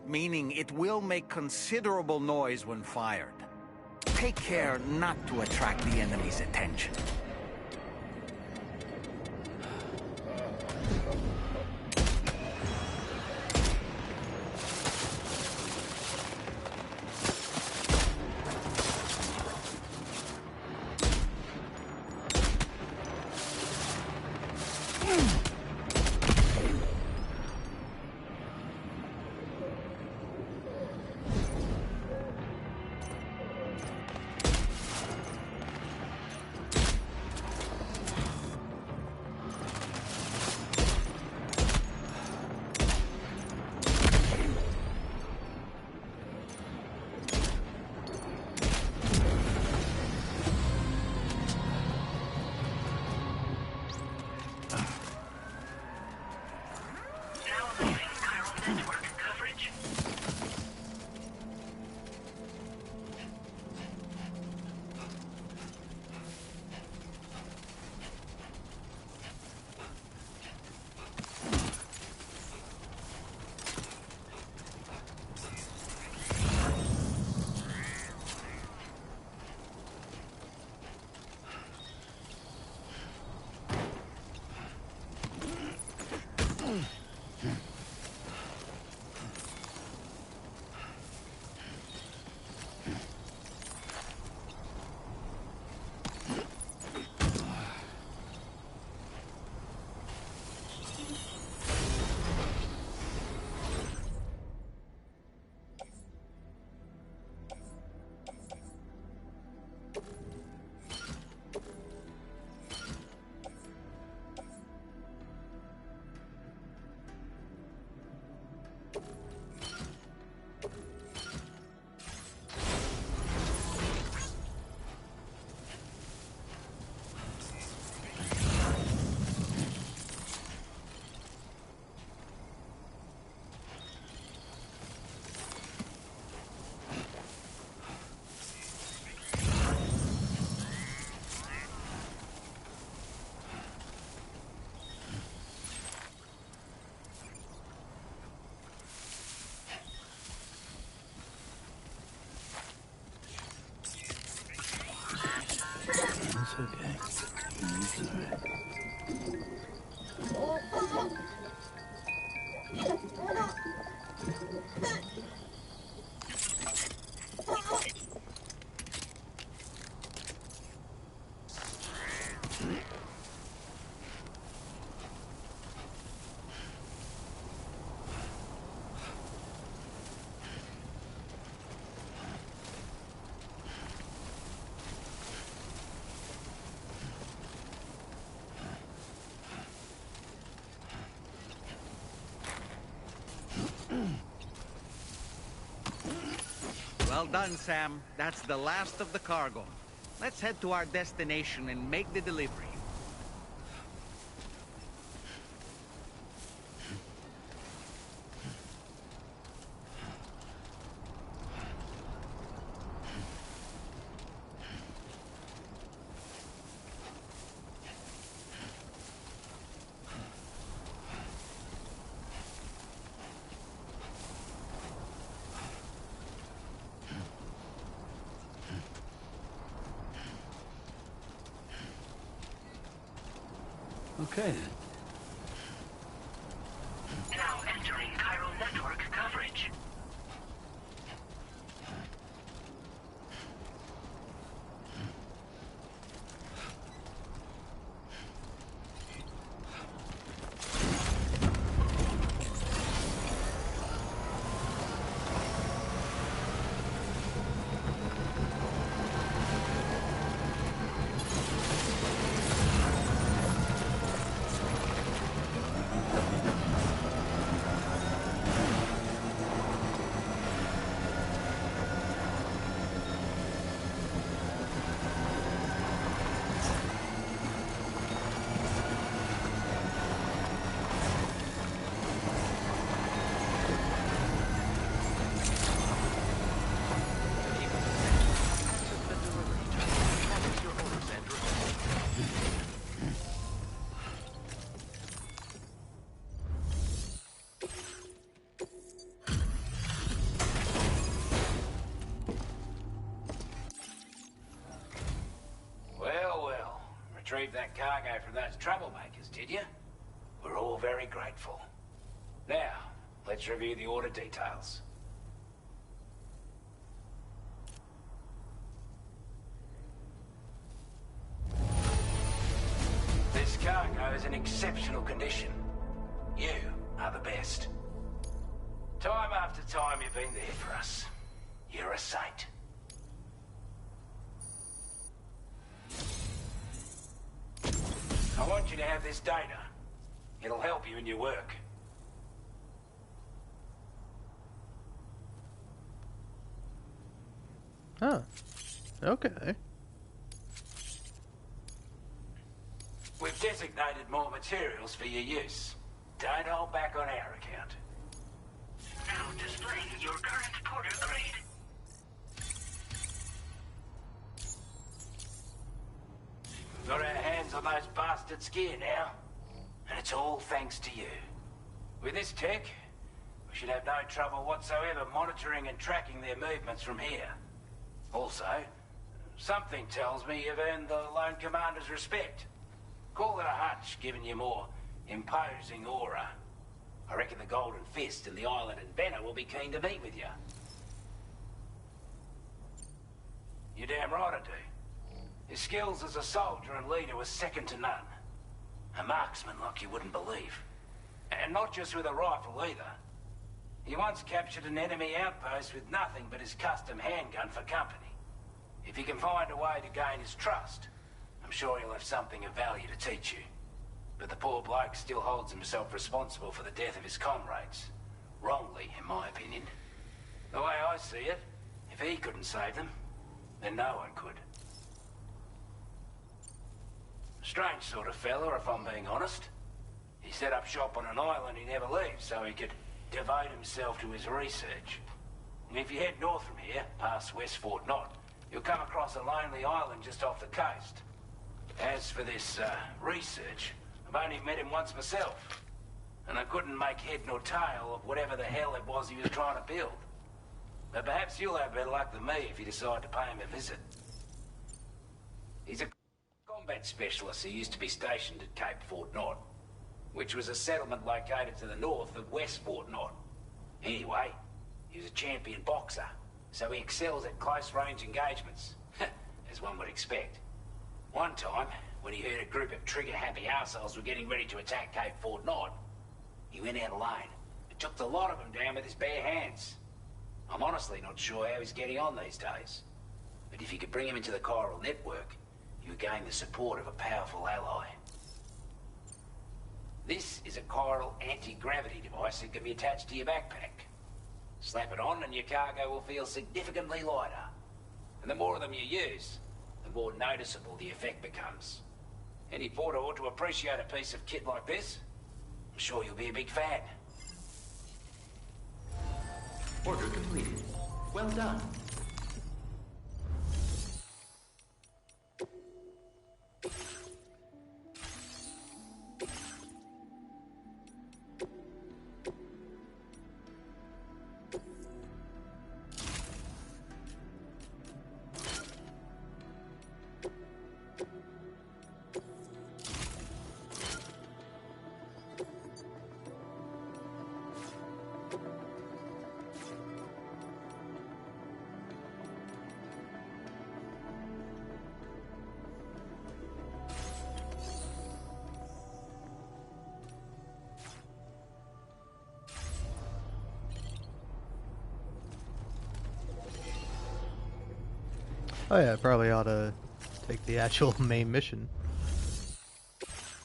meaning it will make considerable noise when fired. Take care not to attract the enemy's attention. Well done, Sam. That's the last of the cargo. Let's head to our destination and make the delivery. Okay, then. Now entering chiral network coverage. Retrieved that cargo from those troublemakers, did you? We're all very grateful. Now, let's review the order details. This cargo is in exceptional condition. You are the best. Time after time you've been there for us. You're a saint. I want you to have this data. It'll help you in your work. Huh. Okay. We've designated more materials for your use. Don't hold back on our account. Now displaying your current porter grade. We've got our hands on those bastards' gear now. And it's all thanks to you. With this tech, we should have no trouble whatsoever monitoring and tracking their movements from here. Also, something tells me you've earned the Lone Commander's respect. Call it a hunch, giving you more imposing aura. I reckon the Golden Fist and the Island Inventor will be keen to meet with you. You're damn right I do. His skills as a soldier and leader were second to none. A marksman like you wouldn't believe. And not just with a rifle either. He once captured an enemy outpost with nothing but his custom handgun for company. If you can find a way to gain his trust, I'm sure he'll have something of value to teach you. But the poor bloke still holds himself responsible for the death of his comrades. Wrongly, in my opinion. The way I see it, if he couldn't save them, then no one could. Strange sort of fella, if I'm being honest. He set up shop on an island he never leaves so he could devote himself to his research. And if you head north from here, past West Fort Knot, you'll come across a lonely island just off the coast. As for this, research, I've only met him once myself. And I couldn't make head nor tail of whatever the hell it was he was trying to build. But perhaps you'll have better luck than me if you decide to pay him a visit. He's a combat specialist who used to be stationed at Cape Fort Knot, which was a settlement located to the north of West Fort Knot. Anyway, he was a champion boxer, so he excels at close-range engagements, as one would expect. One time, when he heard a group of trigger-happy arseholes were getting ready to attack Cape Fort Knot, he went out alone and took the lot of them down with his bare hands. I'm honestly not sure how he's getting on these days. But if you could bring him into the chiral network, you would gain the support of a powerful ally. This is a chiral anti-gravity device that can be attached to your backpack. Slap it on and your cargo will feel significantly lighter. And the more of them you use, the more noticeable the effect becomes. Any porter ought to appreciate a piece of kit like this. I'm sure you'll be a big fan. Order completed. Well done. Oh yeah, I probably ought to take the actual main mission.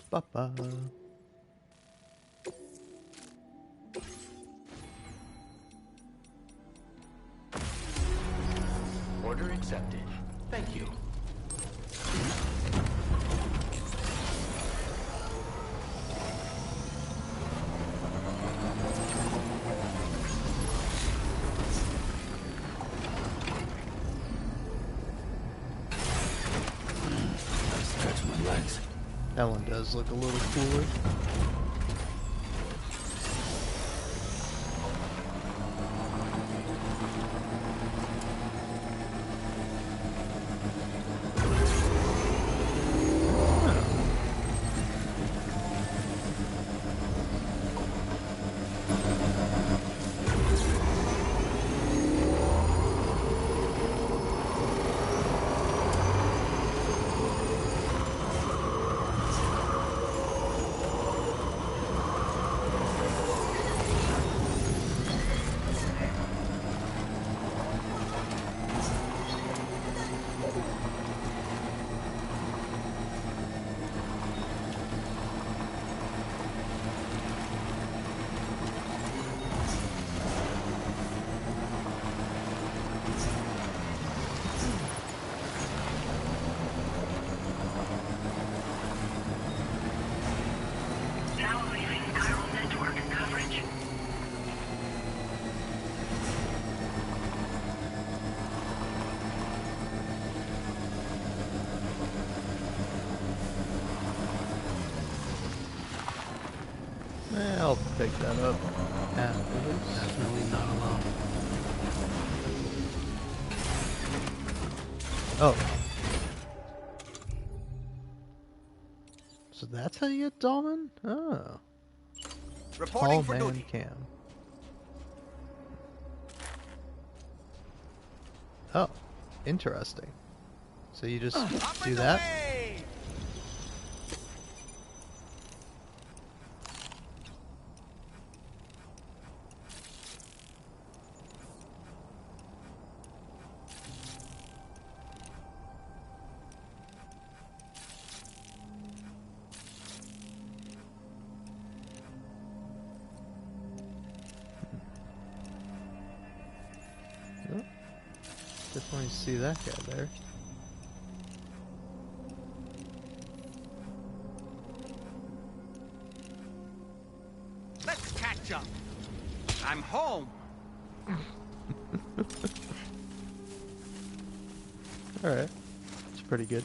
Ba-ba. Order accepted. Thank you. That one does look a little cooler. I'll pick that up afterwards. Definitely not alone. Oh. So that's how you get Dolman? Oh. Reporting for Man duty. Cam. Oh. Interesting. So you just do that? Oh. Definitely see that guy there. Let's catch up. I'm home. Alright. It's pretty good.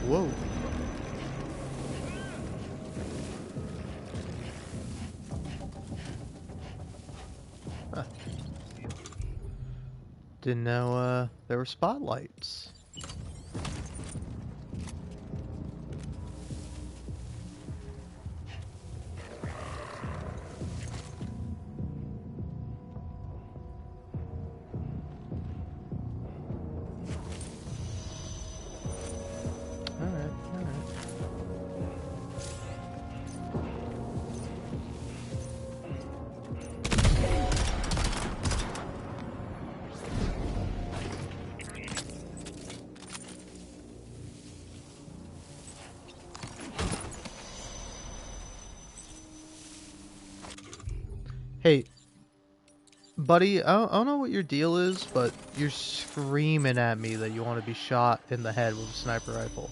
Whoa. Huh. Didn't know there were spotlights. Buddy, I don't know what your deal is, but you're screaming at me that you want to be shot in the head with a sniper rifle.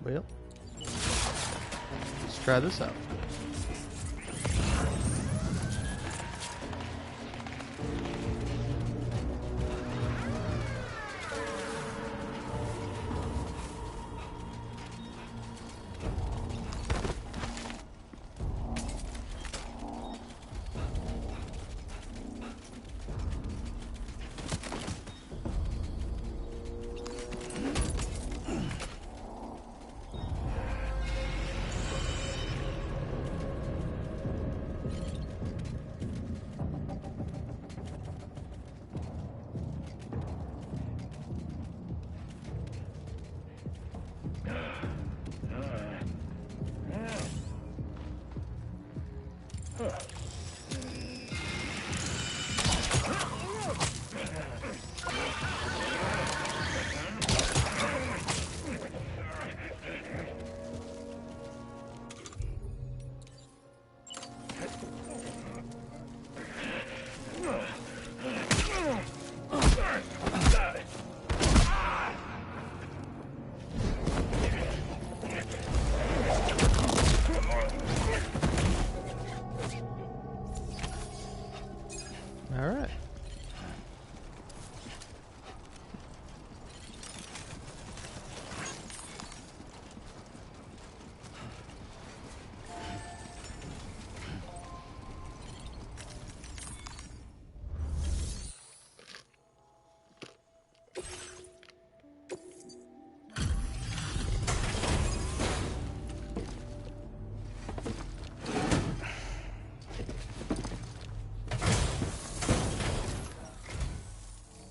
Well, let's try this out. All right.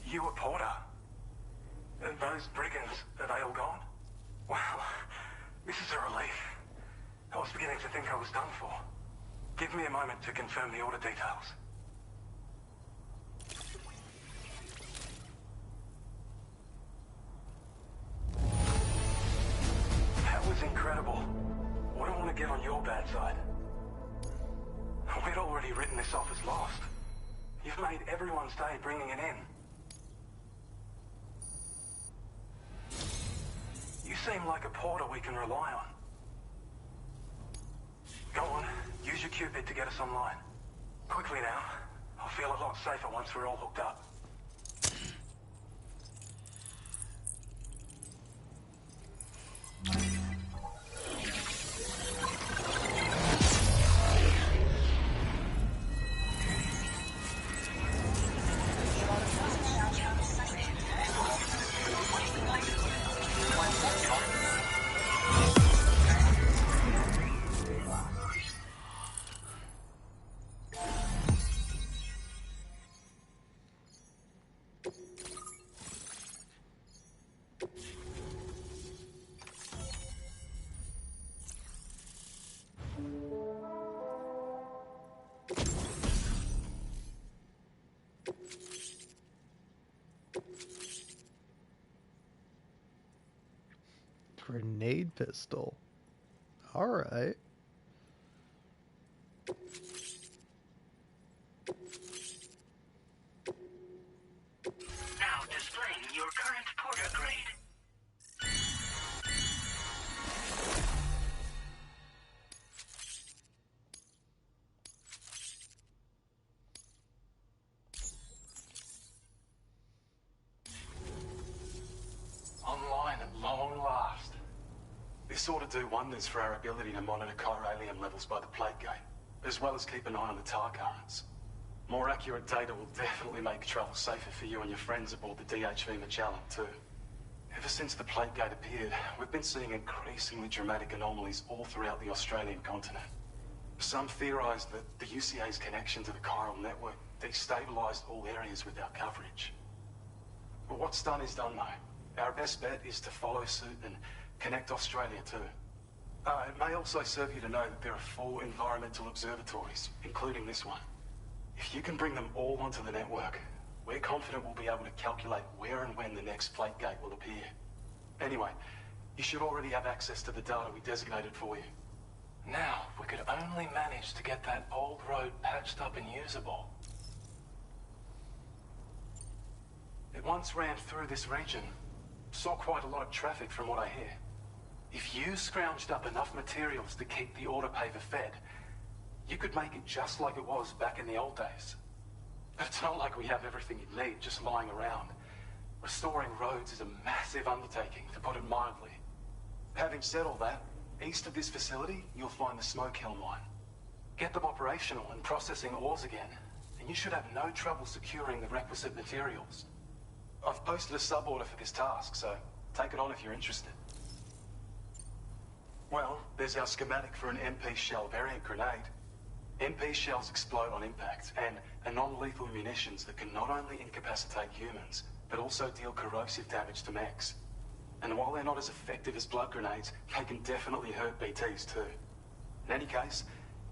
You a Porter? And those brigands, are they all gone? Well, this is a relief. I was beginning to think I was done for. Give me a moment to confirm the order details. That was incredible. Wouldn't want to get on your bad side. We'd already written this off as lost. You've made everyone's day bringing it in. You seem like a porter we can rely on. Go on, use your Cupid to get us online. Quickly now. I'll feel a lot safer once we're all hooked up. Grenade pistol. All right. Now displaying your current porter grade. Online at long last. This ought to do wonders for our ability to monitor chiralium levels by the plate gate, as well as keep an eye on the tar currents. More accurate data will definitely make travel safer for you and your friends aboard the DHV Magellan, too. Ever since the plate gate appeared, we've been seeing increasingly dramatic anomalies all throughout the Australian continent. Some theorise that the UCA's connection to the chiral network destabilised all areas with our coverage. But what's done is done, though. Our best bet is to follow suit and connect Australia too. It may also serve you to know that there are 4 environmental observatories, including this one. If you can bring them all onto the network, we're confident we'll be able to calculate where and when the next plate gate will appear. Anyway, you should already have access to the data we designated for you. Now, if we could only manage to get that old road patched up and usable. It once ran through this region. Saw quite a lot of traffic from what I hear. If you scrounged up enough materials to keep the autopaver fed, you could make it just like it was back in the old days. But it's not like we have everything you need just lying around. Restoring roads is a massive undertaking, to put it mildly. Having said all that, east of this facility, you'll find the Smoke Hill mine. Get them operational and processing ores again, and you should have no trouble securing the requisite materials. I've posted a sub-order for this task, so take it on if you're interested. Well, there's our schematic for an MP shell variant grenade. MP shells explode on impact, and are non-lethal munitions that can not only incapacitate humans, but also deal corrosive damage to mechs. And while they're not as effective as blood grenades, they can definitely hurt BTs too. In any case,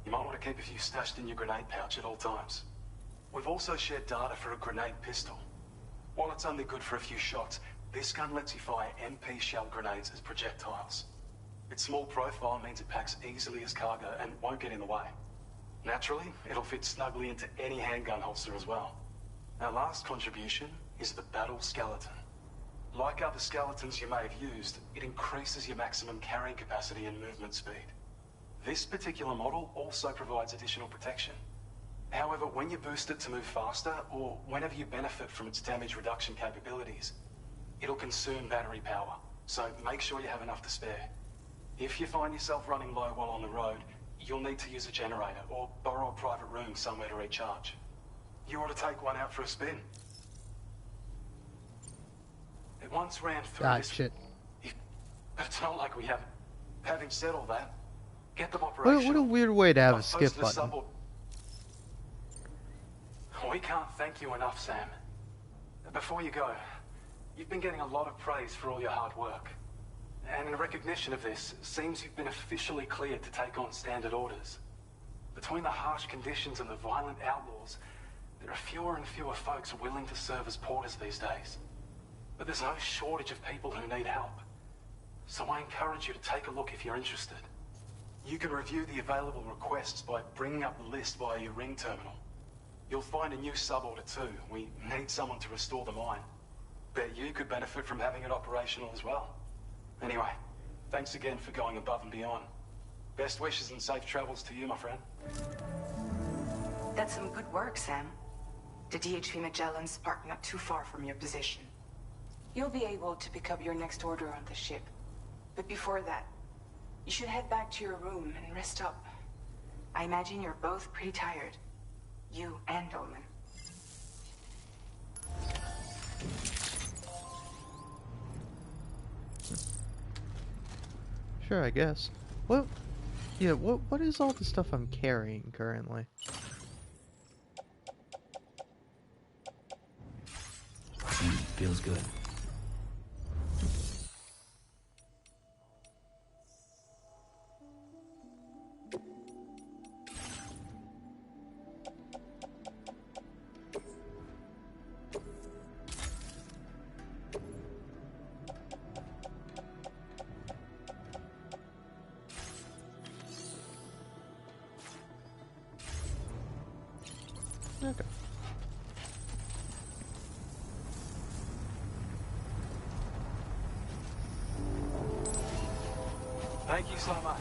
you might want to keep a few stashed in your grenade pouch at all times. We've also shared data for a grenade pistol. While it's only good for a few shots, this gun lets you fire MP shell grenades as projectiles. Its small profile means it packs easily as cargo and won't get in the way. Naturally, it'll fit snugly into any handgun holster as well. Our last contribution is the Battle Skeleton. Like other skeletons you may have used, it increases your maximum carrying capacity and movement speed. This particular model also provides additional protection. However, when you boost it to move faster, or whenever you benefit from its damage reduction capabilities, it'll consume battery power, so make sure you have enough to spare. If you find yourself running low while on the road, you'll need to use a generator, or borrow a private room somewhere to recharge. You ought to take one out for a spin. It once ran through this... shit. But it's not like we haven't. Having said all that, get them operational. What a weird way to have a skip button. We can't thank you enough, Sam. Before you go, you've been getting a lot of praise for all your hard work. And in recognition of this, it seems you've been officially cleared to take on standard orders. Between the harsh conditions and the violent outlaws, there are fewer and fewer folks willing to serve as porters these days. But there's no shortage of people who need help. So I encourage you to take a look if you're interested. You can review the available requests by bringing up the list via your ring terminal. You'll find a new suborder too. We need someone to restore the mine. Bet you could benefit from having it operational as well. Anyway, thanks again for going above and beyond. Best wishes and safe travels to you, my friend. That's some good work, Sam. The DHV Magellan's parked not too far from your position. You'll be able to pick up your next order on the ship. But before that, you should head back to your room and rest up. I imagine you're both pretty tired. You and Dolman. Sure, I guess. What? Yeah, what is all the stuff I'm carrying currently? Feels good. Okay. Thank you so much.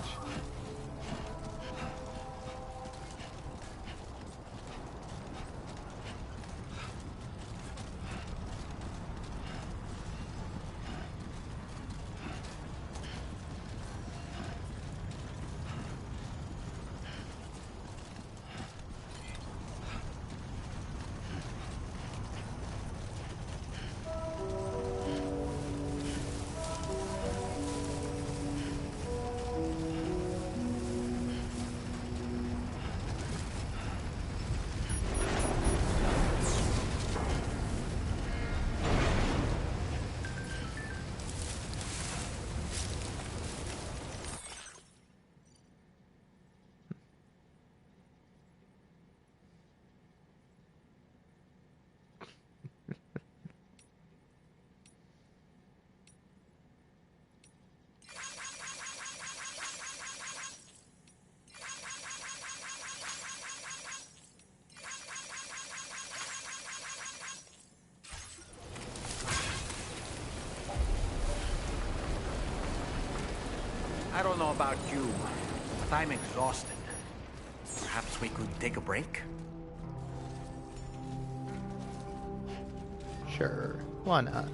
I don't know about you, but I'm exhausted. Perhaps we could take a break? Sure, why not?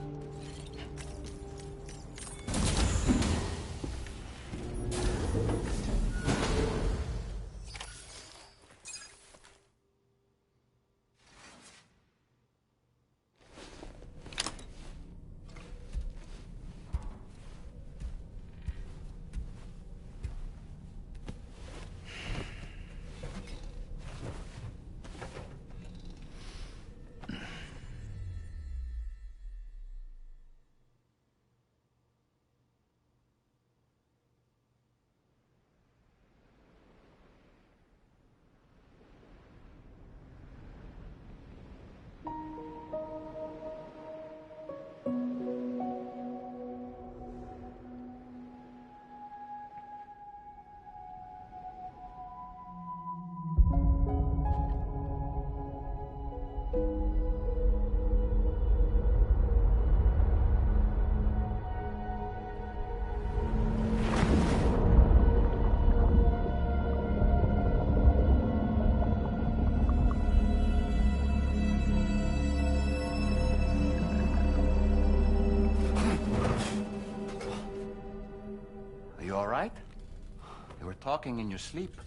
Talking in your sleep.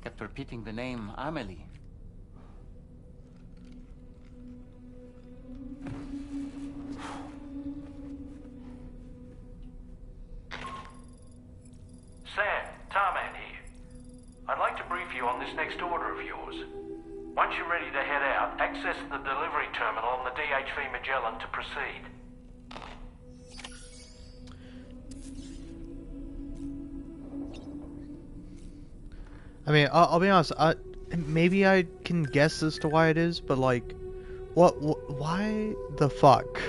Kept repeating the name Amelie. Sam, Tarman here. I'd like to brief you on this next order of yours. Once you're ready to head out, access the delivery terminal on the DHV Magellan to proceed. I mean, I'll be honest. Maybe I can guess as to why it is, but like, why the fuck?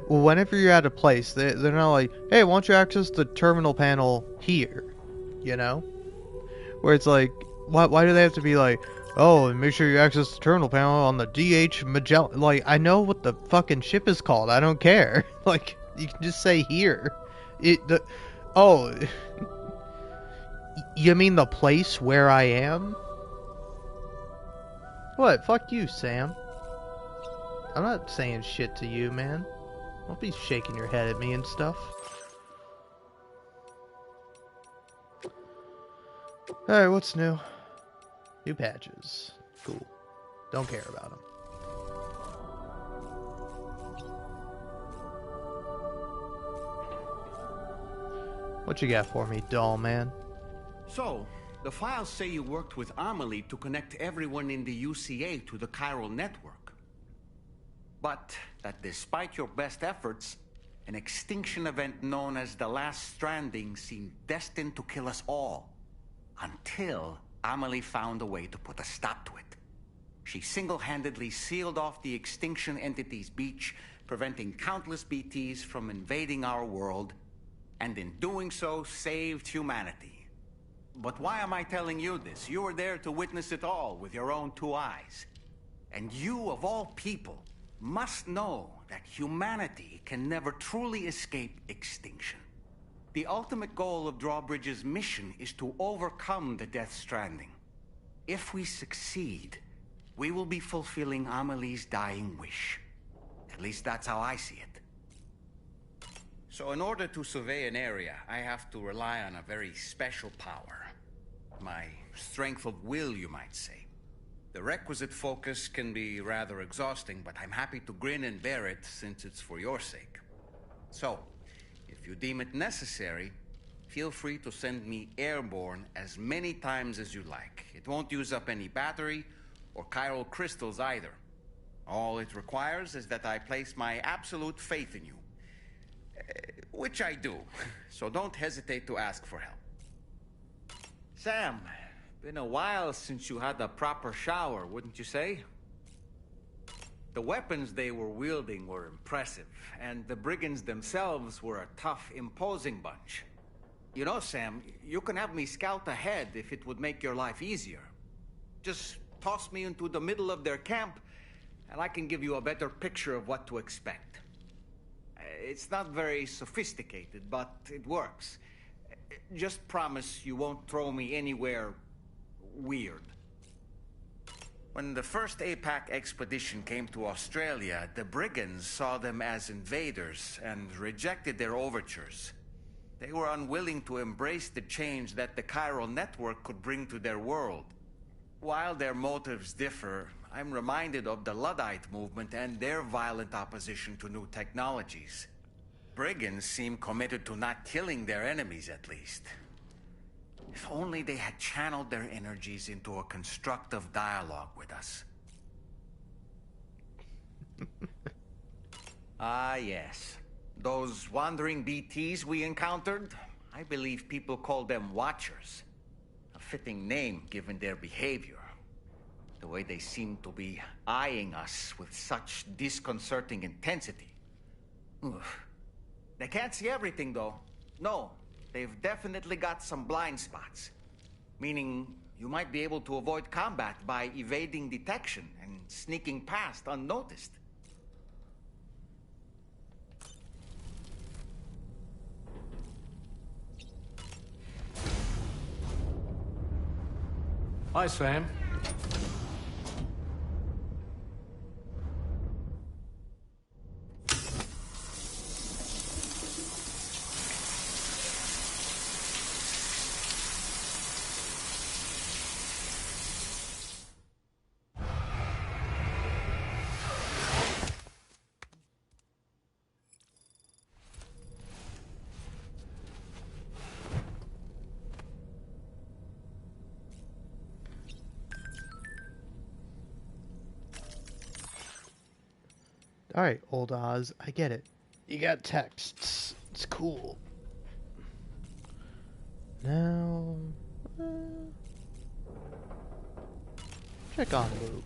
Well, whenever you're at a place, they're not like, hey, why don't you access the terminal panel here? You know, where it's like, Why do they have to be like, oh, and make sure you access the terminal panel on the DH Magellan? Like, I know what the fucking ship is called. I don't care. Like, you can just say here. Oh, you mean the place where I am? What? Fuck you, Sam. I'm not saying shit to you, man. Don't be shaking your head at me and stuff. Alright, what's new? New patches. Cool. Don't care about them. What you got for me, doll man? So, the files say you worked with Amelie to connect everyone in the UCA to the chiral network. But that despite your best efforts, an extinction event known as the Last Stranding seemed destined to kill us all. Until Amelie found a way to put a stop to it. She single-handedly sealed off the extinction entity's beach, preventing countless BTs from invading our world, and in doing so, saved humanity. But why am I telling you this? You were there to witness it all with your own 2 eyes. And you, of all people, must know that humanity can never truly escape extinction. The ultimate goal of Drawbridge's mission is to overcome the Death Stranding. If we succeed, we will be fulfilling Amelie's dying wish. At least that's how I see it. So in order to survey an area, I have to rely on a very special power. My strength of will, you might say. The requisite focus can be rather exhausting, but I'm happy to grin and bear it since it's for your sake. So, if you deem it necessary, feel free to send me airborne as many times as you like. It won't use up any battery or chiral crystals either. All it requires is that I place my absolute faith in you. Which I do, so don't hesitate to ask for help. Sam, been a while since you had a proper shower, wouldn't you say? The weapons they were wielding were impressive, and the brigands themselves were a tough, imposing bunch. You know, Sam, you can have me scout ahead if it would make your life easier. Just toss me into the middle of their camp, and I can give you a better picture of what to expect. It's not very sophisticated, but it works. Just promise you won't throw me anywhere weird. When the first APAC expedition came to Australia, the brigands saw them as invaders and rejected their overtures. They were unwilling to embrace the change that the chiral network could bring to their world. While their motives differ, I'm reminded of the Luddite movement and their violent opposition to new technologies. Brigands seem committed to not killing their enemies, at least. If only they had channeled their energies into a constructive dialogue with us. Ah, yes. Those wandering BTs we encountered, I believe people call them Watchers. A fitting name given their behavior. The way they seem to be eyeing us with such disconcerting intensity. Oof. They can't see everything, though. No, they've definitely got some blind spots. Meaning, you might be able to avoid combat by evading detection and sneaking past unnoticed. Hi, Sam. Alright, old Oz, I get it. You got texts. It's cool. Now... check on Lou.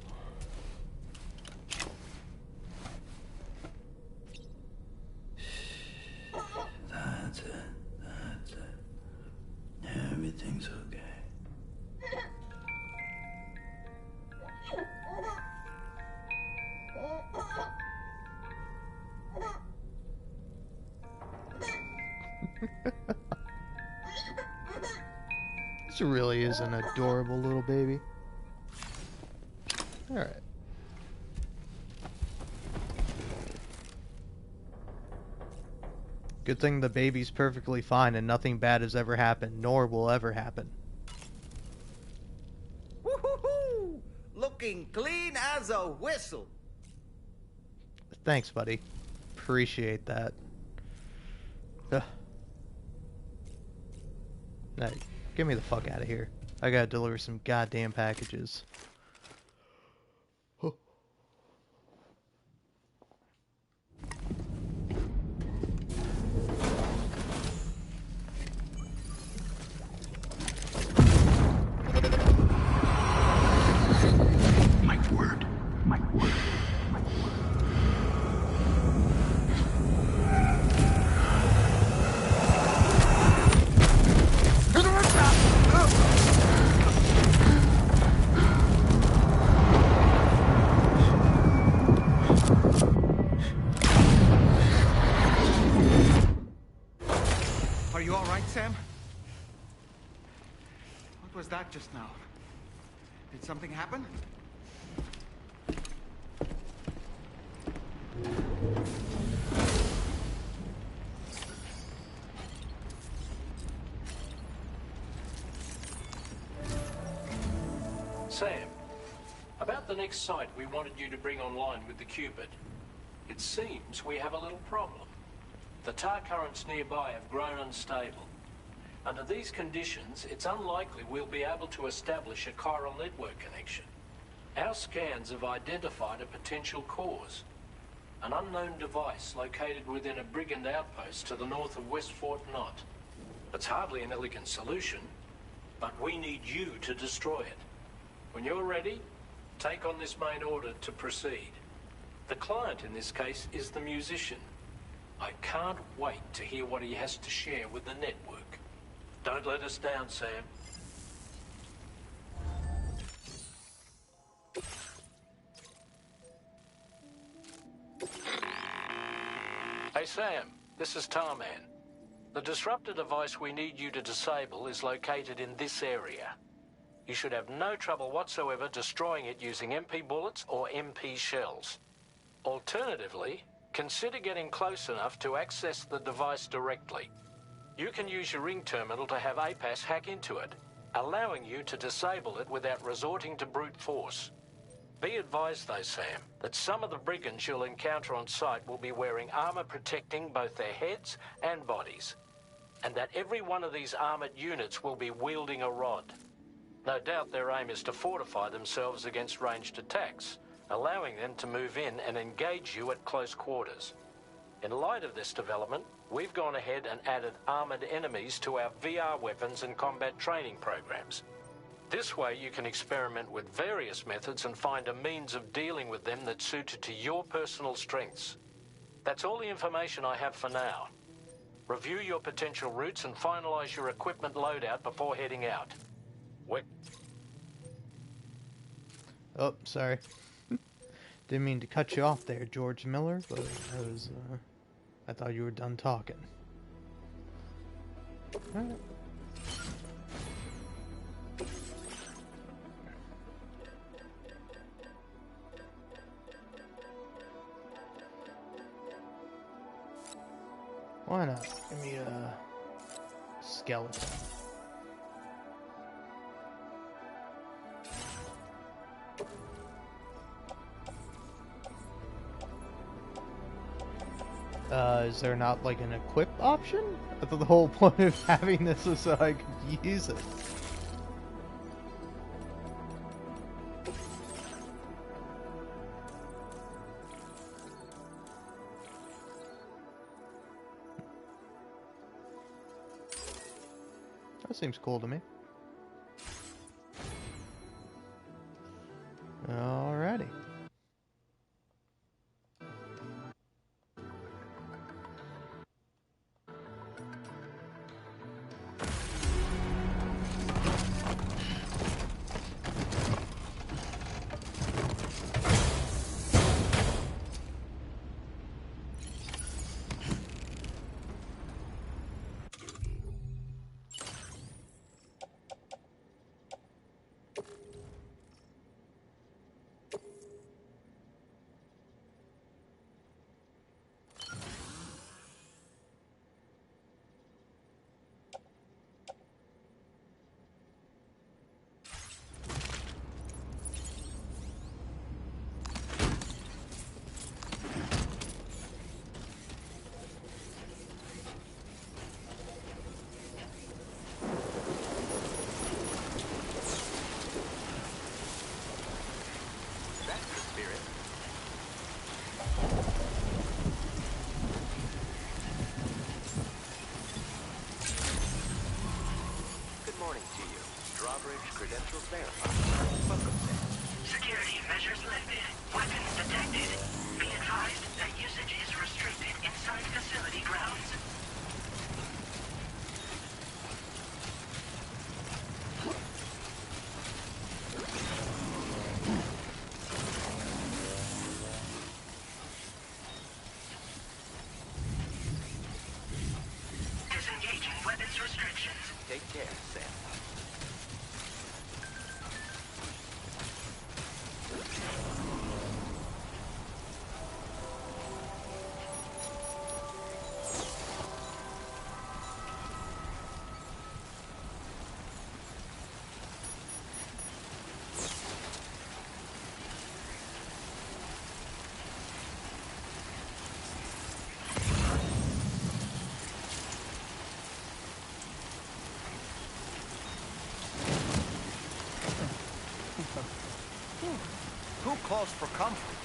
That's it. That's it. Everything's okay. This really is an adorable little baby. Alright. Good thing the baby's perfectly fine and nothing bad has ever happened, nor will ever happen. Woo-hoo-hoo! Looking clean as a whistle. Thanks, buddy. Appreciate that. Ugh. Hey, get me the fuck out of here. I gotta deliver some goddamn packages. My word. My word. My word. Are you all right, Sam? What was that just now? Did something happen? Sam, about the next site we wanted you to bring online with the Cupid. It seems we have a little problem. The tar currents nearby have grown unstable. Under these conditions, it's unlikely we'll be able to establish a chiral network connection. Our scans have identified a potential cause. An unknown device located within a brigand outpost to the north of West Fort Knott. It's hardly an elegant solution, but we need you to destroy it. When you're ready, take on this main order to proceed. The client in this case is the musician. I can't wait to hear what he has to share with the network. Don't let us down, Sam. Hey, Sam, this is Tarman. The disruptor device we need you to disable is located in this area. You should have no trouble whatsoever destroying it using MP bullets or MP shells. Alternatively, consider getting close enough to access the device directly. You can use your ring terminal to have APAS hack into it, allowing you to disable it without resorting to brute force. Be advised though, Sam, that some of the brigands you'll encounter on site will be wearing armor protecting both their heads and bodies, and that every one of these armored units will be wielding a rod. No doubt their aim is to fortify themselves against ranged attacks, allowing them to move in and engage you at close quarters. In light of this development, we've gone ahead and added armored enemies to our VR weapons and combat training programs. This way you can experiment with various methods and find a means of dealing with them that's suited to your personal strengths. That's all the information I have for now. Review your potential routes and finalize your equipment loadout before heading out. Oh, sorry. Didn't mean to cut you off there, George Miller, but I thought you were done talking. Alright. Why not? Give me a skeleton. Is there not like an equip option? I thought the whole point of having this was so I could use it. That seems cool to me. Alrighty. Drawbridge credentials verified. Welcome, Sam. Security measures lifted. Weapons detected. Be advised that usage is restricted inside facility grounds. Disengaging weapons restrictions. Take care, Sam. Too close for comfort.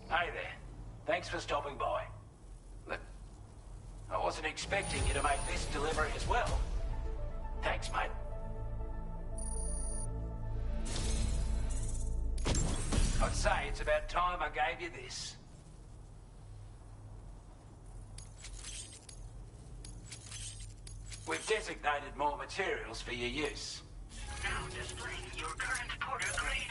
Hey there. Thanks for stopping by. Look, I wasn't expecting you to make this delivery as well. Thanks, mate. I'd say it's about time I gave you this. We've designated more materials for your use. Now displaying your current porter grade.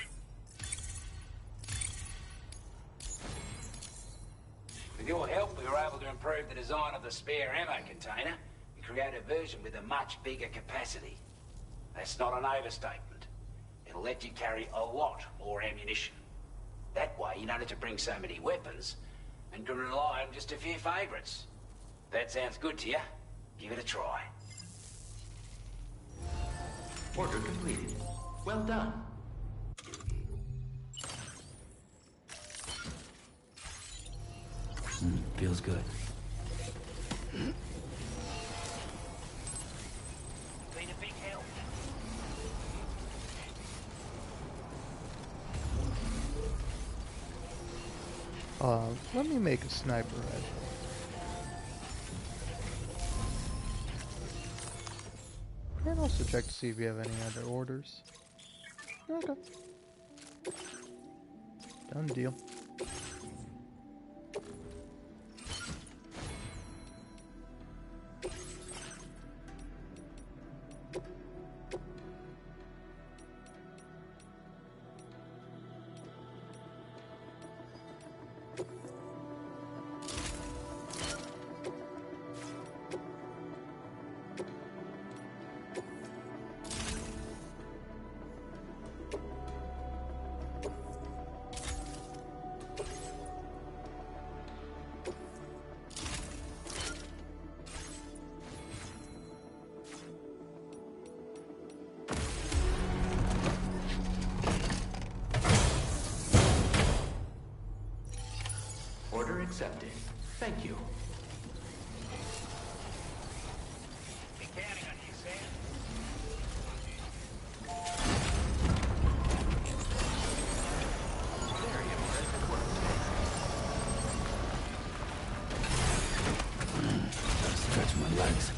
With your help, we were able to improve the design of the spare ammo container and create a version with a much bigger capacity. That's not an overstatement. It'll let you carry a lot more ammunition. That way, you don't have to bring so many weapons and can rely on just a few favourites. That sounds good to you? Give it a try. Order completed. Well done. Feels good. Been a big help. Let me make a sniper rifle. And also check to see if you have any other orders. Okay. Done deal. accepted. Thank you. Stretch my legs.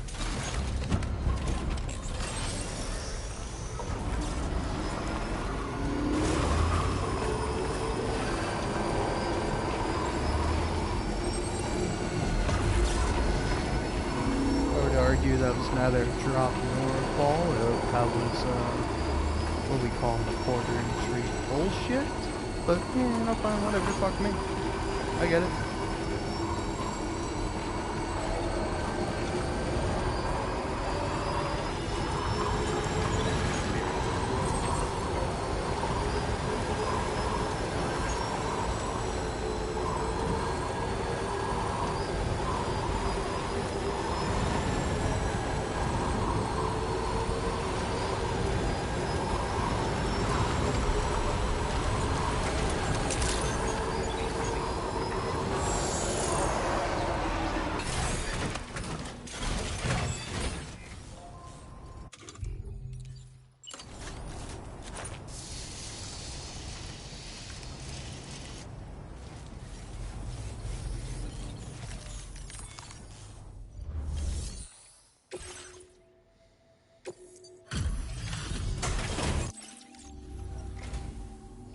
I would argue that was neither a drop nor a fall. That was what we call in the quarter industry bullshit. But yeah, no fine, whatever. Fuck me. I get it.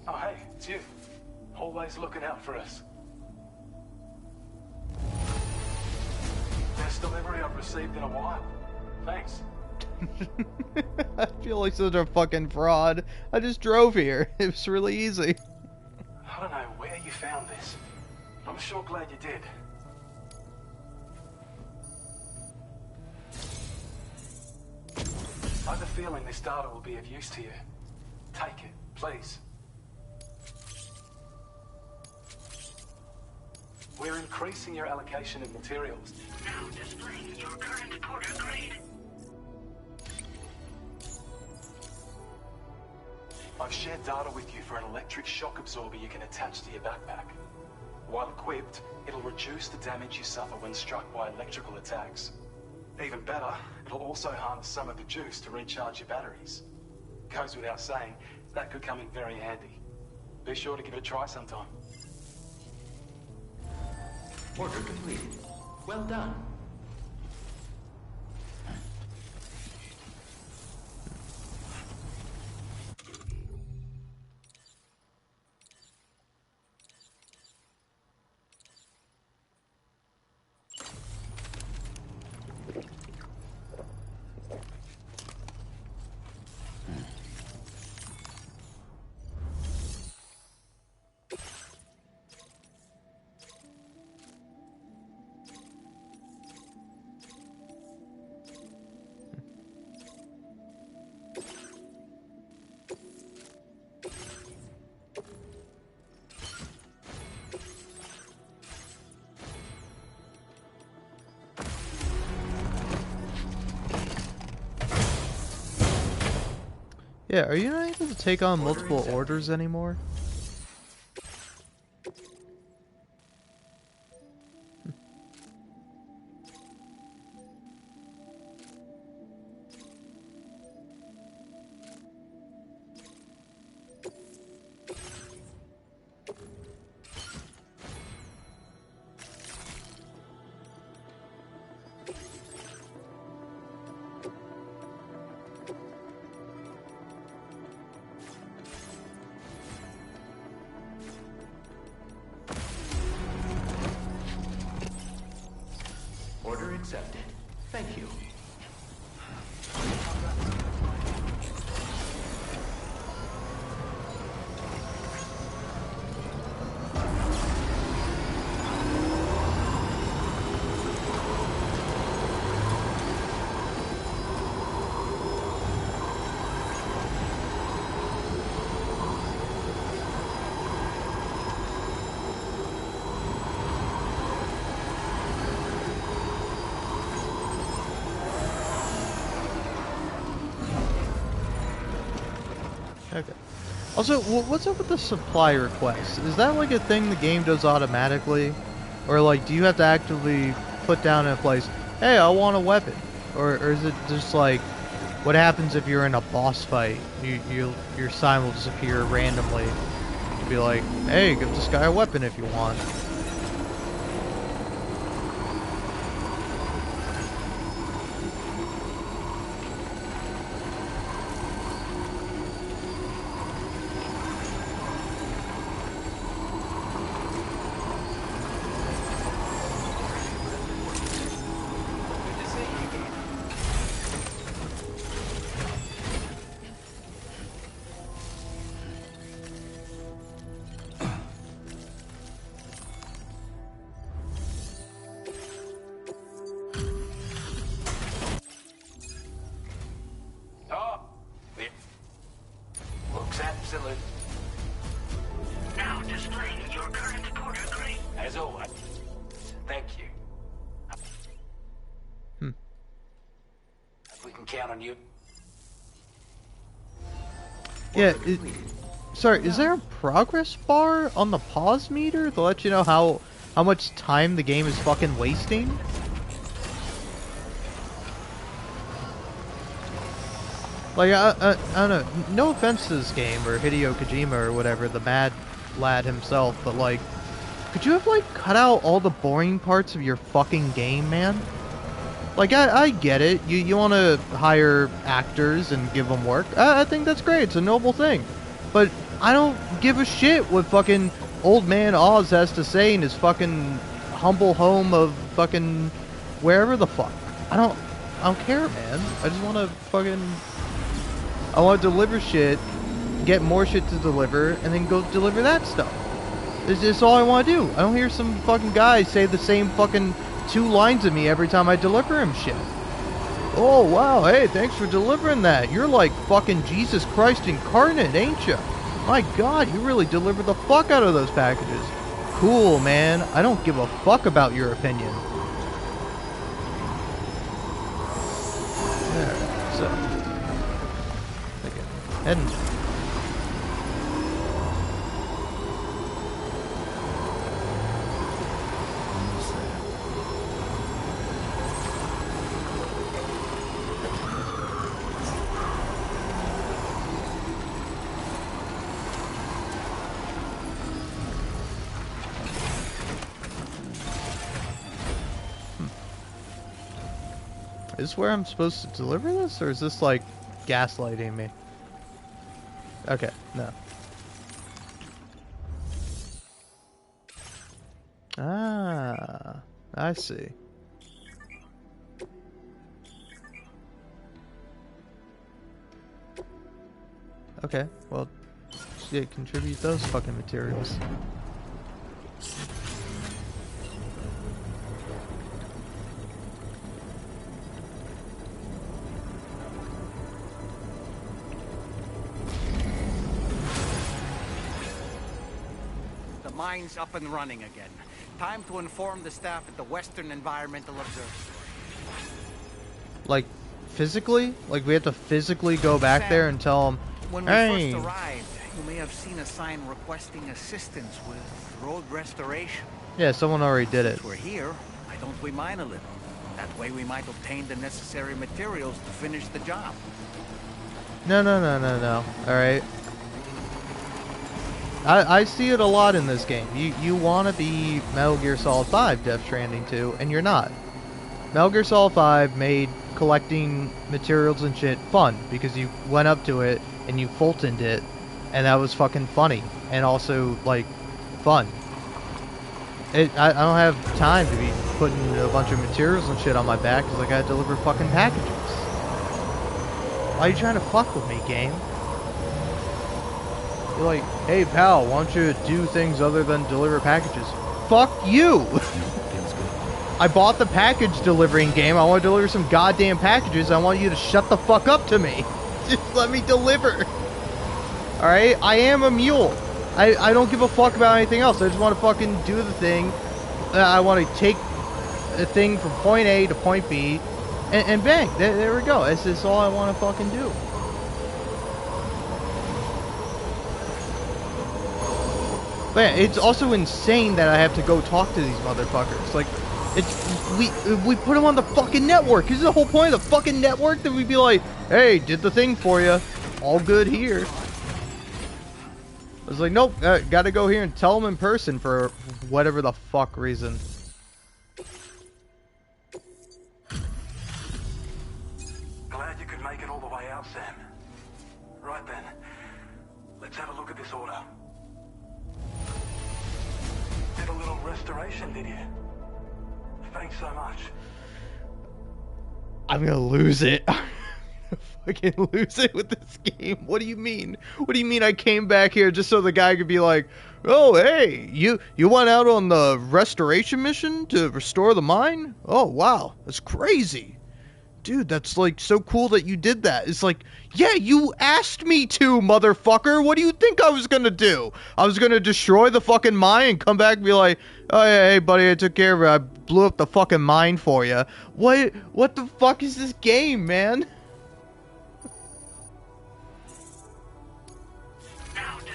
Oh, hey, it's you. Always looking out for us. Best delivery I've received in a while. Thanks. I feel like such a fucking fraud. I just drove here. It was really easy. I don't know where you found this. I'm sure glad you did. I have a feeling this data will be of use to you. Take it, please. We're increasing your allocation of materials. Now displaying your current porter grade. I've shared data with you for an electric shock absorber you can attach to your backpack. While equipped, it'll reduce the damage you suffer when struck by electrical attacks. Even better, it'll also harness some of the juice to recharge your batteries. Goes without saying, that could come in very handy. Be sure to give it a try sometime. Order completed. Well done. Yeah, are you not able to take on multiple orders anymore? Order accepted. Thank you. Okay. Also, what's up with the supply request? Is that like a thing the game does automatically? Or like, do you have to actively put down in a place, hey, I want a weapon? Or is it just like, what happens if you're in a boss fight? Your sign will disappear randomly. You'd be like, hey, give this guy a weapon if you want. Looks absolute. Now displaying your current porter grade. As always. Thank you. We can count on you. Yeah, sorry, is there a progress bar on the pause meter to let you know how much time the game is fucking wasting? Like, I don't know, no offense to this game, or Hideo Kojima, or whatever, the mad lad himself, but like, could you have, like, cut out all the boring parts of your fucking game, man? Like, I get it, you want to hire actors and give them work, I think that's great, it's a noble thing, but I don't give a shit what fucking old man Oz has to say in his fucking humble home of fucking wherever the fuck. I don't care, man. I just want to I want to deliver shit, get more shit to deliver, and then go deliver that stuff. It's all I want to do. I don't hear some fucking guy say the same fucking 2 lines of me every time I deliver him shit. Oh, wow, hey, thanks for delivering that. You're like fucking Jesus Christ incarnate, ain't you? My God, you really delivered the fuck out of those packages. Cool, man. I don't give a fuck about your opinion. Alright, so. Okay. Heading. Is this where I'm supposed to deliver this, or is this like gaslighting me? Okay, no. Ah, I see. Okay, well, yeah, contribute those fucking materials. Mine's up and running again. Time to inform the staff at the Western Environmental Observatory. Like, physically? Like, we have to physically go back there and tell them, when hey! we first arrived, you may have seen a sign requesting assistance with road restoration. Yeah, someone already did it. Since we're here, why don't we mine a little? That way we might obtain the necessary materials to finish the job. No. Alright. I see it a lot in this game. You want to be Metal Gear Solid 5 Death Stranding 2, and you're not. Metal Gear Solid 5 made collecting materials and shit fun, because you went up to it and you Fultoned it, and that was fucking funny, and also, like, fun. I don't have time to be putting a bunch of materials and shit on my back, because I gotta deliver fucking packages. Why are you trying to fuck with me, game? You're like, hey pal, why don't you do things other than deliver packages? Fuck you! I bought the package delivering game, I want to deliver some goddamn packages, I want you to shut the fuck up to me. Just let me deliver. Alright? I am a mule. I don't give a fuck about anything else, I just want to fucking do the thing. I want to take a thing from point A to point B, and bang, there we go. That's all I want to fucking do. But yeah, it's also insane that I have to go talk to these motherfuckers. Like, we put them on the fucking network. This is the whole point of the fucking network, that we'd be like, hey, did the thing for you. All good here. I was like, nope, gotta go here and tell them in person for whatever the fuck reason. Glad you could make it all the way out, Sam. Right then, let's have a look at this order. Did a little restoration, did you? Thanks so much. I'm gonna lose it. I'm gonna fucking lose it with this game. What do you mean? What do you mean I came back here just so the guy could be like, oh, hey, you went out on the restoration mission to restore the mine? Oh, wow, that's crazy. Dude, that's like so cool that you did that. It's like, yeah, you asked me to, motherfucker. What do you think I was gonna do? I was gonna destroy the fucking mine and come back and be like, oh yeah, hey buddy, I took care of it. I blew up the fucking mine for you. What the fuck is this game, man?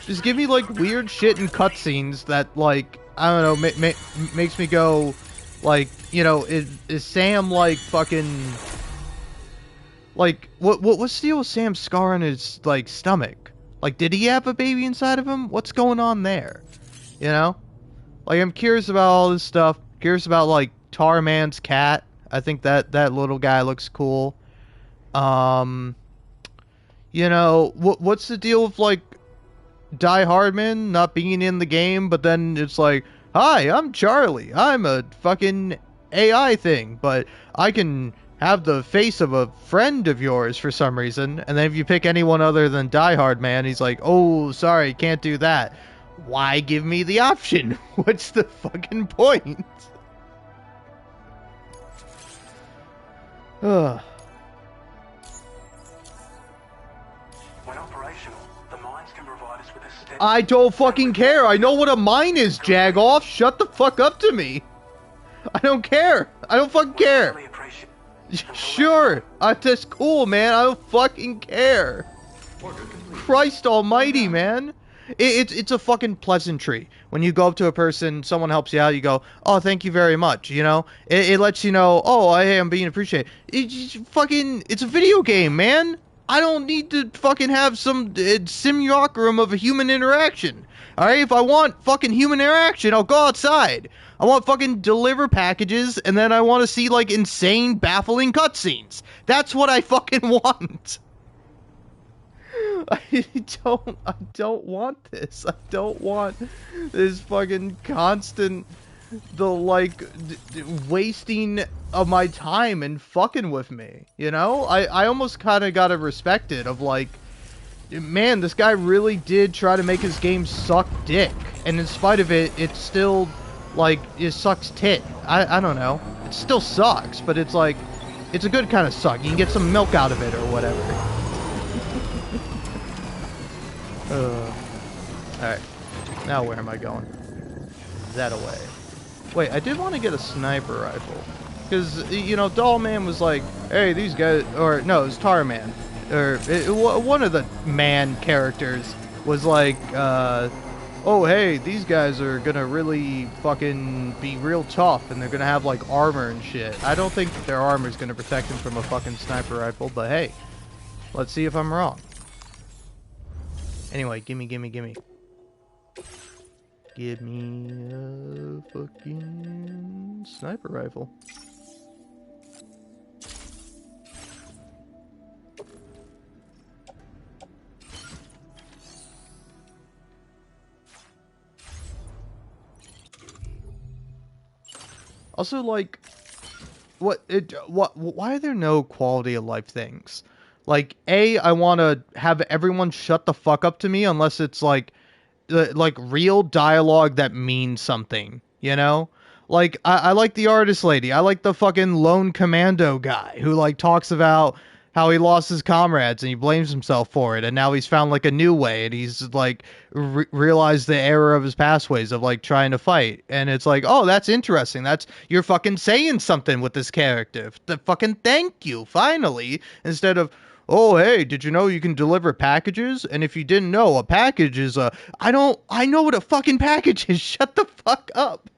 Just give me like weird shit in cutscenes that, like, I don't know, makes me go, like, you know, is Sam like fucking, like, what's the deal with Sam's scar on his, like, stomach? Like, did he have a baby inside of him? What's going on there? You know? Like, I'm curious about all this stuff. Curious about, like, Tarman's cat. I think that little guy looks cool. You know, what's the deal with, like, Die Hardman not being in the game, but then it's like, hi, I'm Charlie. I'm a fucking AI thing, but I can have the face of a friend of yours for some reason. And then if you pick anyone other than Die Hard Man, he's like, oh, sorry, can't do that. Why give me the option? What's the fucking point? Ugh. When operational, the mines can provide us with a steady... I don't fucking care. I know what a mine is, Jagoff. Shut the fuck up to me. I don't care. I don't fucking care. Sure, that's cool, man. I don't fucking care. Christ almighty, man. It's a fucking pleasantry. When you go up to a person, someone helps you out, you go, oh, thank you very much, you know? It lets you know, oh, hey, I'm being appreciated. It's a video game, man. I don't need to fucking have some simulacrum of a human interaction. Alright, if I want fucking human interaction, I'll go outside. I want fucking deliver packages, and then I want to see, like, insane, baffling cutscenes. That's what I fucking want. I don't want this. I don't want this fucking constant, wasting of my time and fucking with me, you know? I almost kind of gotta respect it, of like, man, this guy really did try to make his game suck dick, and in spite of it, it's still, like, it sucks tit. I don't know. It still sucks, but it's like, it's a good kind of suck. You can get some milk out of it or whatever. Alright. Now where am I going? That away. Wait, I did want to get a sniper rifle. Because, you know, Dollman was like, hey, these guys... Or, no, it was Tarman. Or, one of the man characters was like, oh, hey, these guys are gonna really fucking be real tough, and they're gonna have, like, armor and shit. I don't think their armor is gonna protect them from a fucking sniper rifle, but hey, let's see if I'm wrong. Anyway, gimme. Give me a fucking sniper rifle. Also, like, why are there no quality of life things? Like, I want to have everyone shut the fuck up to me unless it's, like real dialogue that means something, you know? Like, I like the artist lady. I like the fucking lone commando guy who, like, talks about how he lost his comrades and he blames himself for it, and now he's found, like, a new way, and he's, like, realized the error of his past ways of, like, trying to fight. And it's like, oh, that's interesting. You're fucking saying something with this character. The fucking thank you, finally. Instead of, oh, hey, did you know you can deliver packages? And if you didn't know, a package is a... I know what a fucking package is. Shut the fuck up.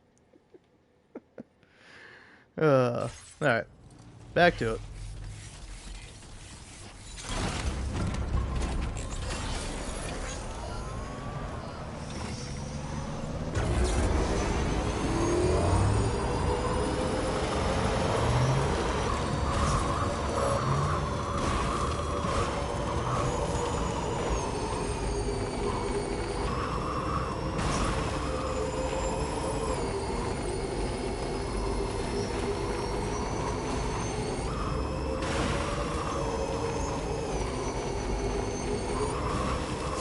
Alright. Back to it.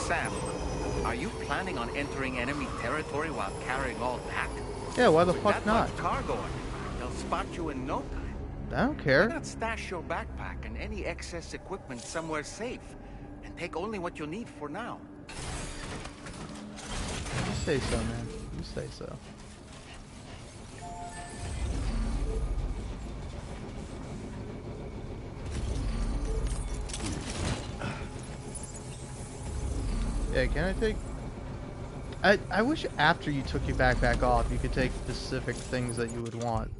Sam, are you planning on entering enemy territory while carrying all that? Yeah, why the With fuck that not? much cargo on it, they'll spot you in no time. I don't care. Why not stash your backpack and any excess equipment somewhere safe, and take only what you need for now? You say so, man. You say so. Yeah, can I take... I wish after you took your backpack off, you could take specific things that you would want.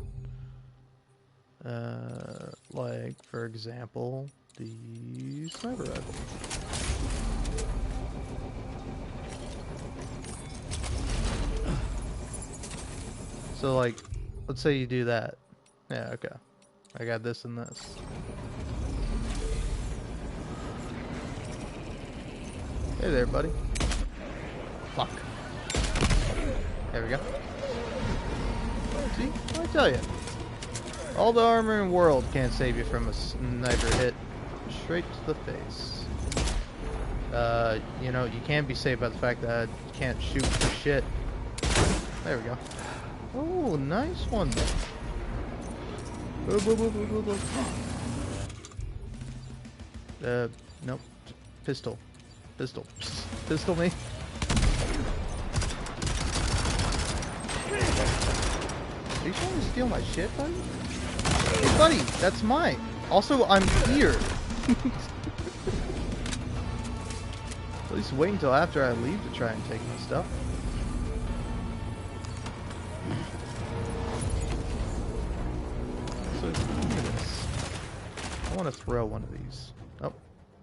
Like, for example, the sniper rifle. So, like, let's say you do that. Yeah, okay. I got this and this. Hey there, buddy. Fuck. There we go. See? I tell you. All the armor in the world can't save you from a sniper hit straight to the face. You know, you can't be saved by the fact that I can't shoot for shit. There we go. Oh, nice one. Nope. Pistol. Pistol. Pistol me. Are you trying to steal my shit, buddy? Hey, buddy, that's mine. Also, I'm here. At least wait until after I leave to try and take my stuff. So, look at this. I want to throw one of these. Oh,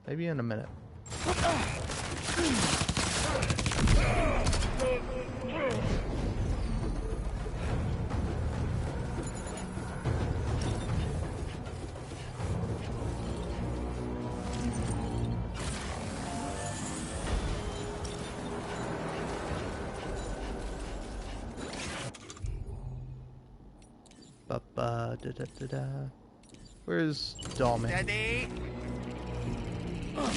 maybe in a minute. Ba da da da da. Where's Dollman? Daddy. Oh.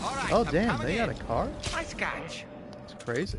Right, Oh damn, they got a car? Nice catch. It's crazy.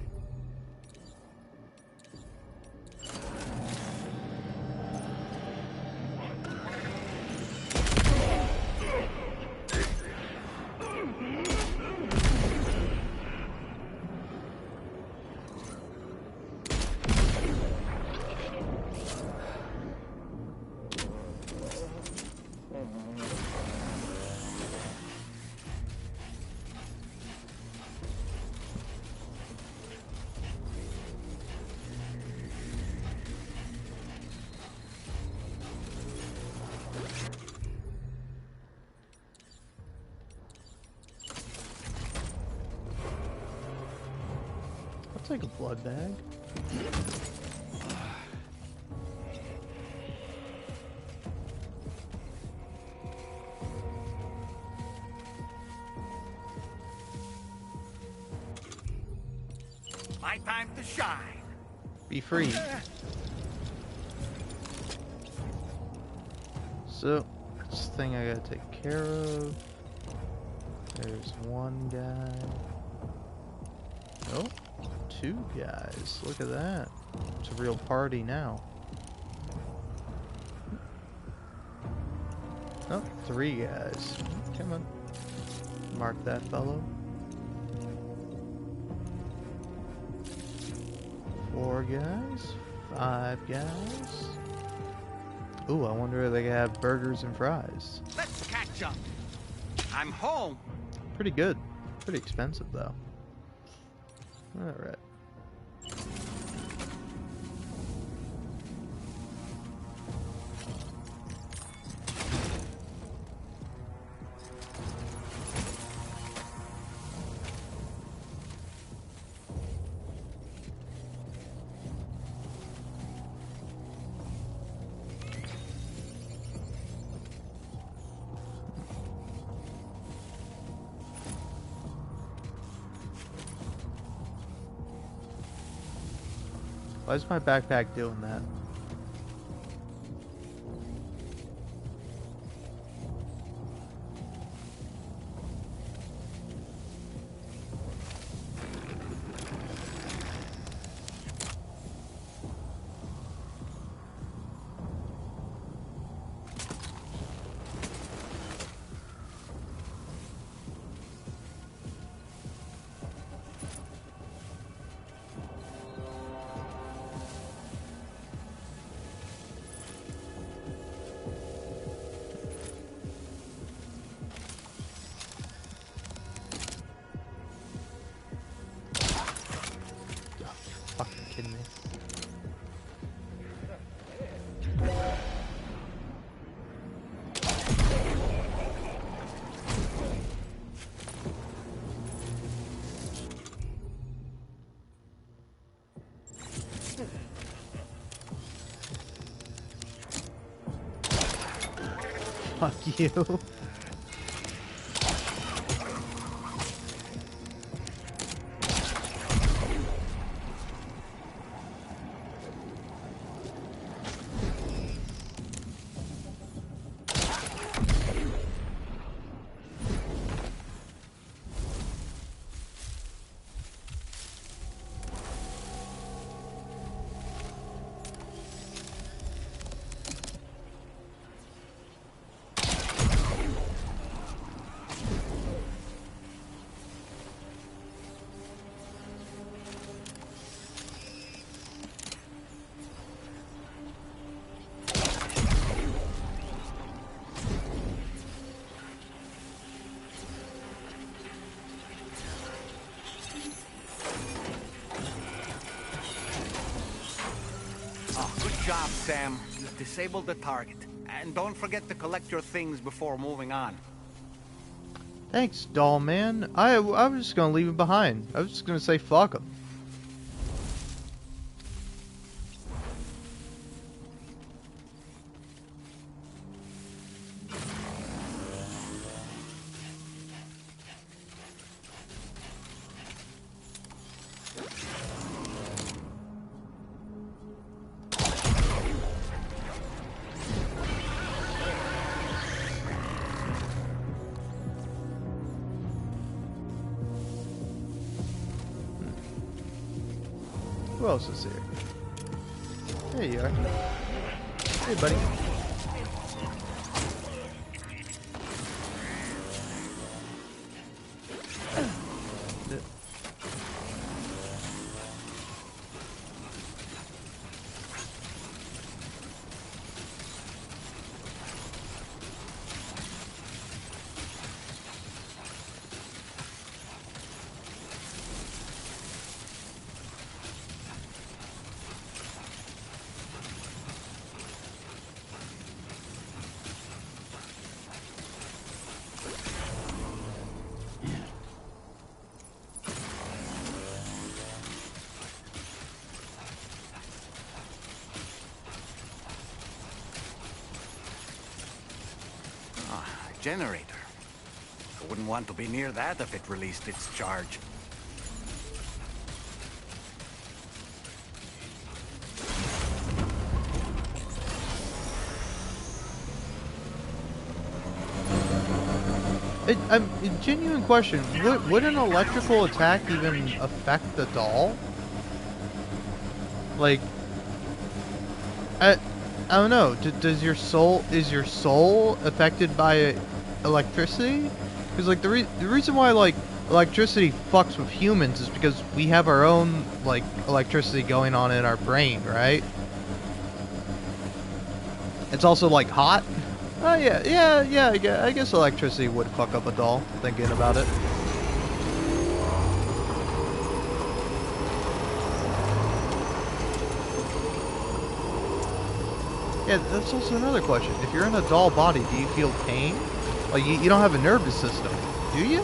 Take a blood bag. My time to shine. Be free. So, this thing I gotta take care of. There's one guy. Oh. Two guys. Look at that. It's a real party now. Oh, three guys. Come on. Mark that fellow. 4 guys. 5 guys. Ooh, I wonder if they have burgers and fries. Let's catch up. I'm home. Pretty good. Pretty expensive, though. Alright. Why is my backpack doing that? Fucking kidding me. Fuck you. Good job, Sam. You've disabled the target. And don't forget to collect your things before moving on. Thanks, doll man. I was just gonna leave him behind. I was just gonna say fuck him. Who else is here? There you are. Hey, buddy. Generator. I wouldn't want to be near that if it released its charge. A genuine question. Would an electrical attack even affect the doll? Like, I don't know. Is your soul affected by electricity? Because like the reason why like electricity fucks with humans is because we have our own like electricity going on in our brain, right? It's also like hot. Oh yeah. I guess electricity would fuck up a doll. Thinking about it. Yeah, that's also another question. If you're in a doll body, do you feel pain? Like, you don't have a nervous system, do you?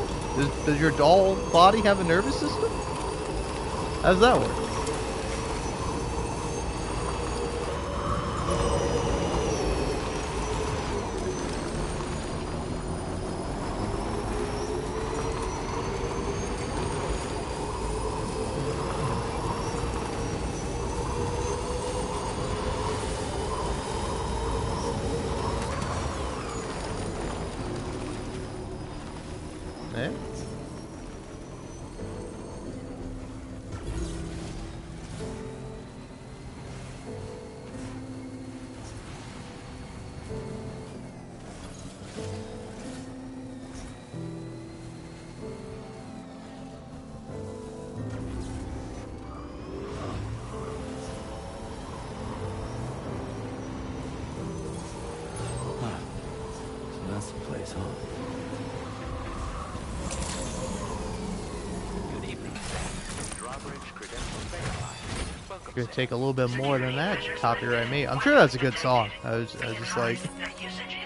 Does your doll body have a nervous system? How does that work? Eh? So that's the place, huh? Good evening, Sam. Drawbridge credentials verified. Welcome, Gonna Sam. take a little bit more than that to copyright me. I'm sure that's a good song. I was just like,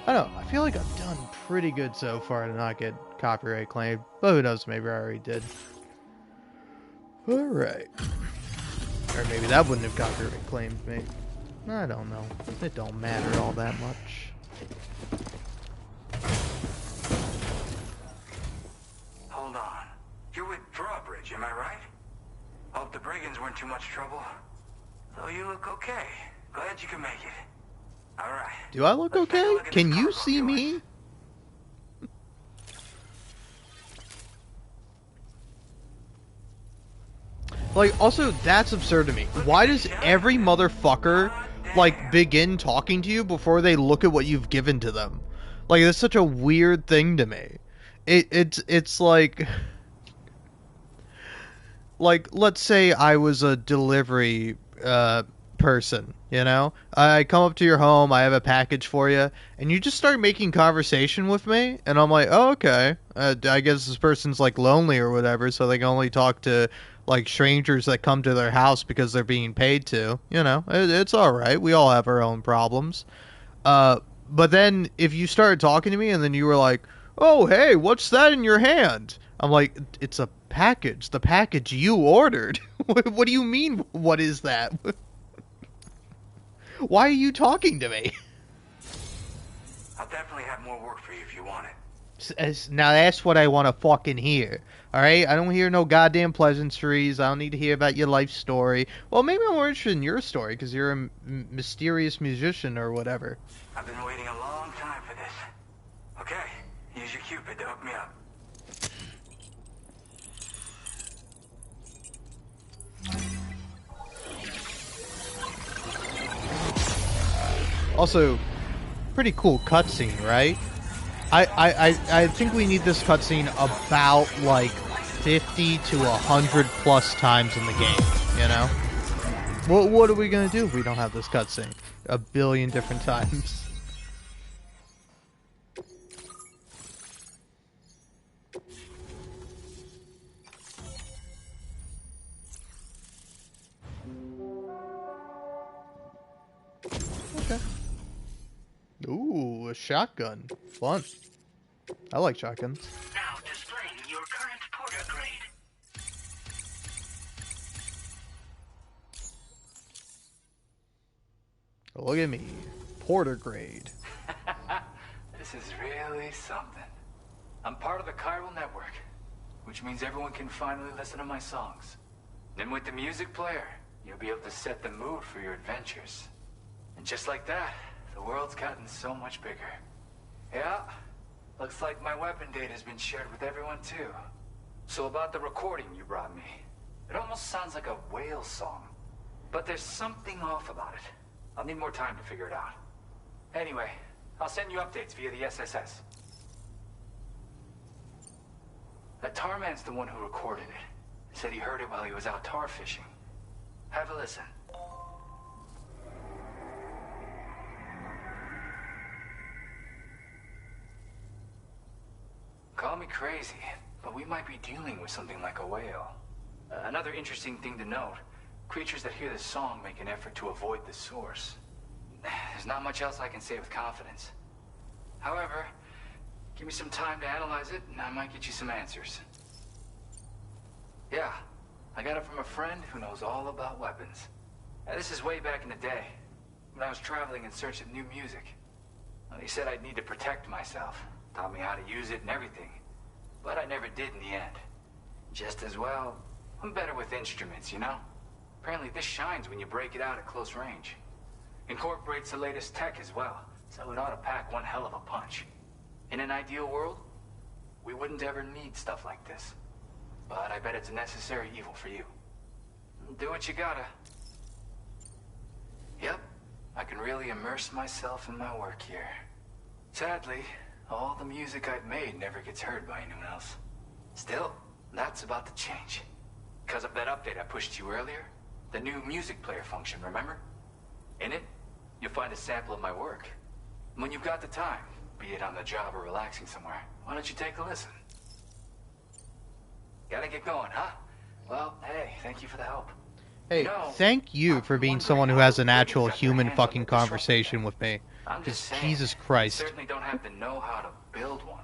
I don't know. I feel like I've done pretty good so far to not get copyright claimed, but who knows? Maybe I already did. All right, or maybe that wouldn't have copyright claimed me. I don't know. It don't matter all that much. Hold on. You're with Drawbridge, am I right? Hope the brigands weren't too much trouble. Though you look okay. Glad you can make it. Alright. Do I look okay? Can you see me? Like, also, that's absurd to me. Why does every motherfucker, like, begin talking to you before they look at what you've given to them? Like, that's such a weird thing to me. It's like... Like, let's say I was a delivery, person, you know? I come up to your home, I have a package for you, and you just start making conversation with me, and I'm like, oh, okay. I guess this person's, like, lonely or whatever, so they can only talk to, like, strangers that come to their house because they're being paid to. You know, it's alright. We all have our own problems. But then, if you started talking to me, and then you were like, oh, hey, what's that in your hand? I'm like, it's a package. The package you ordered. What do you mean, what is that? Why are you talking to me? I'll definitely have more work for you if you want it. Now that's what I want to fucking hear. Alright? I don't hear no goddamn pleasantries. I don't need to hear about your life story. Well, maybe I'm more interested in your story, because you're a mysterious musician or whatever. I've been waiting a long time for this. Okay, use your Cupid to hook me up. Also, pretty cool cutscene, right? I think we need this cutscene about, like, 50 to 100 plus times in the game, you know? What are we gonna do if we don't have this cutscene? A billion different times. Okay. Ooh, a shotgun. Fun. I like shotguns. Now displaying your current porter grade. Look at me. Porter grade. This is really something. I'm part of the chiral network, which means everyone can finally listen to my songs. Then with the music player, you'll be able to set the mood for your adventures. And just like that, the world's gotten so much bigger. Yeah, looks like my weapon data has been shared with everyone too. So about the recording you brought me, it almost sounds like a whale song. But there's something off about it. I'll need more time to figure it out. Anyway, I'll send you updates via the SSS. That tar man's the one who recorded it. Said he heard it while he was out tar fishing. Have a listen. me crazy, but we might be dealing with something like a whale. Another interesting thing to note, creatures that hear this song make an effort to avoid the source. There's not much else I can say with confidence. However, give me some time to analyze it, and I might get you some answers. Yeah, I got it from a friend who knows all about weapons. This is way back in the day, when I was traveling in search of new music. Well, he said I'd need to protect myself, taught me how to use it and everything. But I never did in the end. Just as well, I'm better with instruments, you know? Apparently this shines when you break it out at close range. Incorporates the latest tech as well, so it ought to pack one hell of a punch. In an ideal world, we wouldn't ever need stuff like this. But I bet it's a necessary evil for you. Do what you gotta. Yep, I can really immerse myself in my work here. Sadly, all the music I've made never gets heard by anyone else. Still, that's about to change. Because of that update I pushed to you earlier, the new music player function, remember? In it, you'll find a sample of my work. When you've got the time, be it on the job or relaxing somewhere, why don't you take a listen? Gotta get going, huh? Well, hey, thank you for the help. Hey, No, thank you for being someone who has an actual human fucking conversation with me. I'm just saying, Jesus you Christ. certainly don't have the know-how to build one.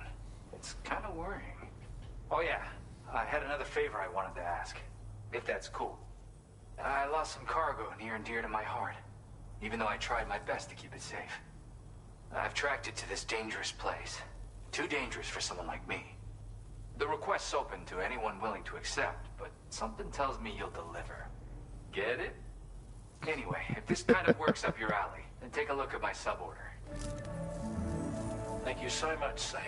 It's kind of worrying. Oh yeah, I had another favor I wanted to ask, if that's cool. I lost some cargo near and dear to my heart, even though I tried my best to keep it safe. I've tracked it to this dangerous place. Too dangerous for someone like me. The request's open to anyone willing to accept, but something tells me you'll deliver. Get it? Anyway, if this kind of works up your alley, then take a look at my suborder. Thank you so much, Sam.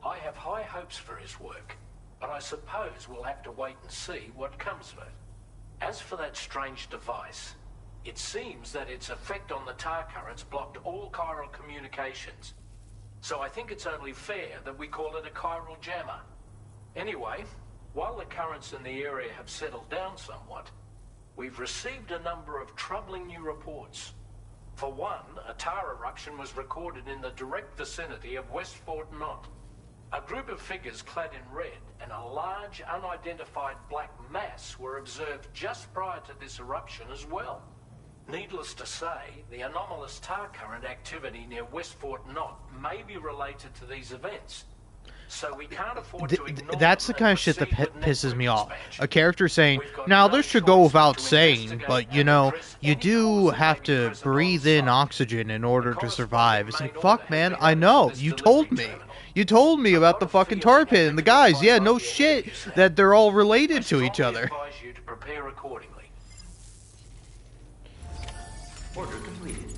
I have high hopes for his work, but I suppose we'll have to wait and see what comes of it. As for that strange device, it seems that its effect on the tar currents blocked all chiral communications. So I think it's only fair that we call it a chiral jammer. Anyway, while the currents in the area have settled down somewhat, we've received a number of troubling new reports. For one, a tar eruption was recorded in the direct vicinity of West Fort Knot. A group of figures clad in red and a large unidentified black mass were observed just prior to this eruption as well. Needless to say, the anomalous tar current activity near West Fort Knot may be related to these events. So we can't afford to ignore That's the them kind and of shit that proceed with pisses me off. expansion. A character saying, now this should go without saying, but you know, you do have to breathe in oxygen in order to survive. It's like, fuck man, I know, you told me. You told me about the fucking tar pit and the guys, yeah, no shit, that they're all related to each other. Advise you to prepare accordingly. Order completed.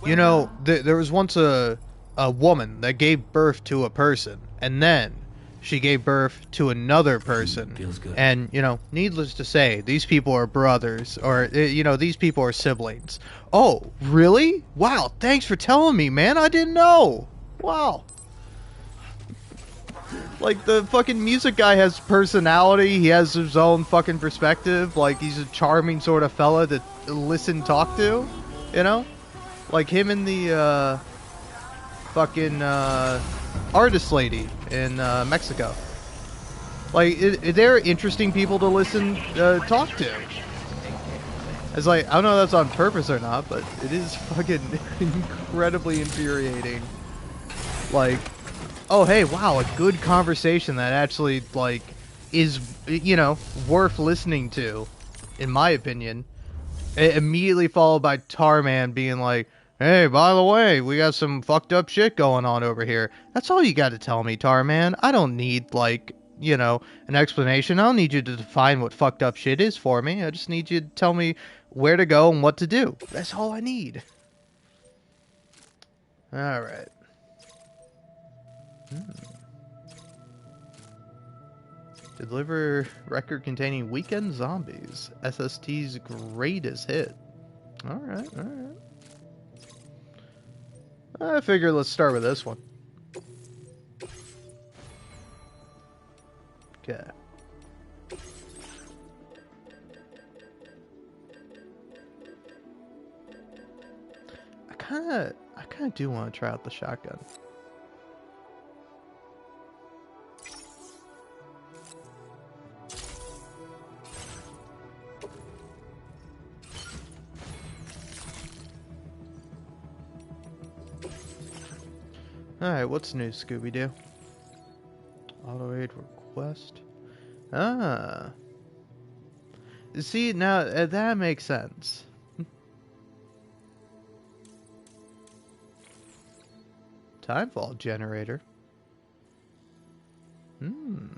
You know, there was once a woman that gave birth to a person, and then she gave birth to another person. Feels good. And, you know, needless to say, these people are brothers, or, you know, these people are siblings. Oh, really? Wow, thanks for telling me, man. I didn't know. Wow. Like, the fucking music guy has personality. He has his own fucking perspective. Like, he's a charming sort of fella to listen, talk to, you know? Like him and the, fucking, artist lady in Mexico. Like, they're interesting people to listen, talk to. It's like, I don't know if that's on purpose or not, but it is fucking incredibly infuriating. Like, oh hey, wow, a good conversation that actually, like, is, you know, worth listening to, in my opinion. Immediately followed by Tarman being like, hey, by the way, we got some fucked up shit going on over here. That's all you got to tell me, Tarman. I don't need, like, you know, an explanation. I don't need you to define what fucked up shit is for me. I just need you to tell me where to go and what to do. That's all I need. Alright. Deliver record containing Weekend Zombies. SST's greatest hit. Alright, alright. I figure let's start with this one. Okay. I kinda do want to try out the shotgun. Alright, what's new, Scooby-Doo? Auto-aid request. Ah. See, now, that makes sense. Timefall generator. Hmm.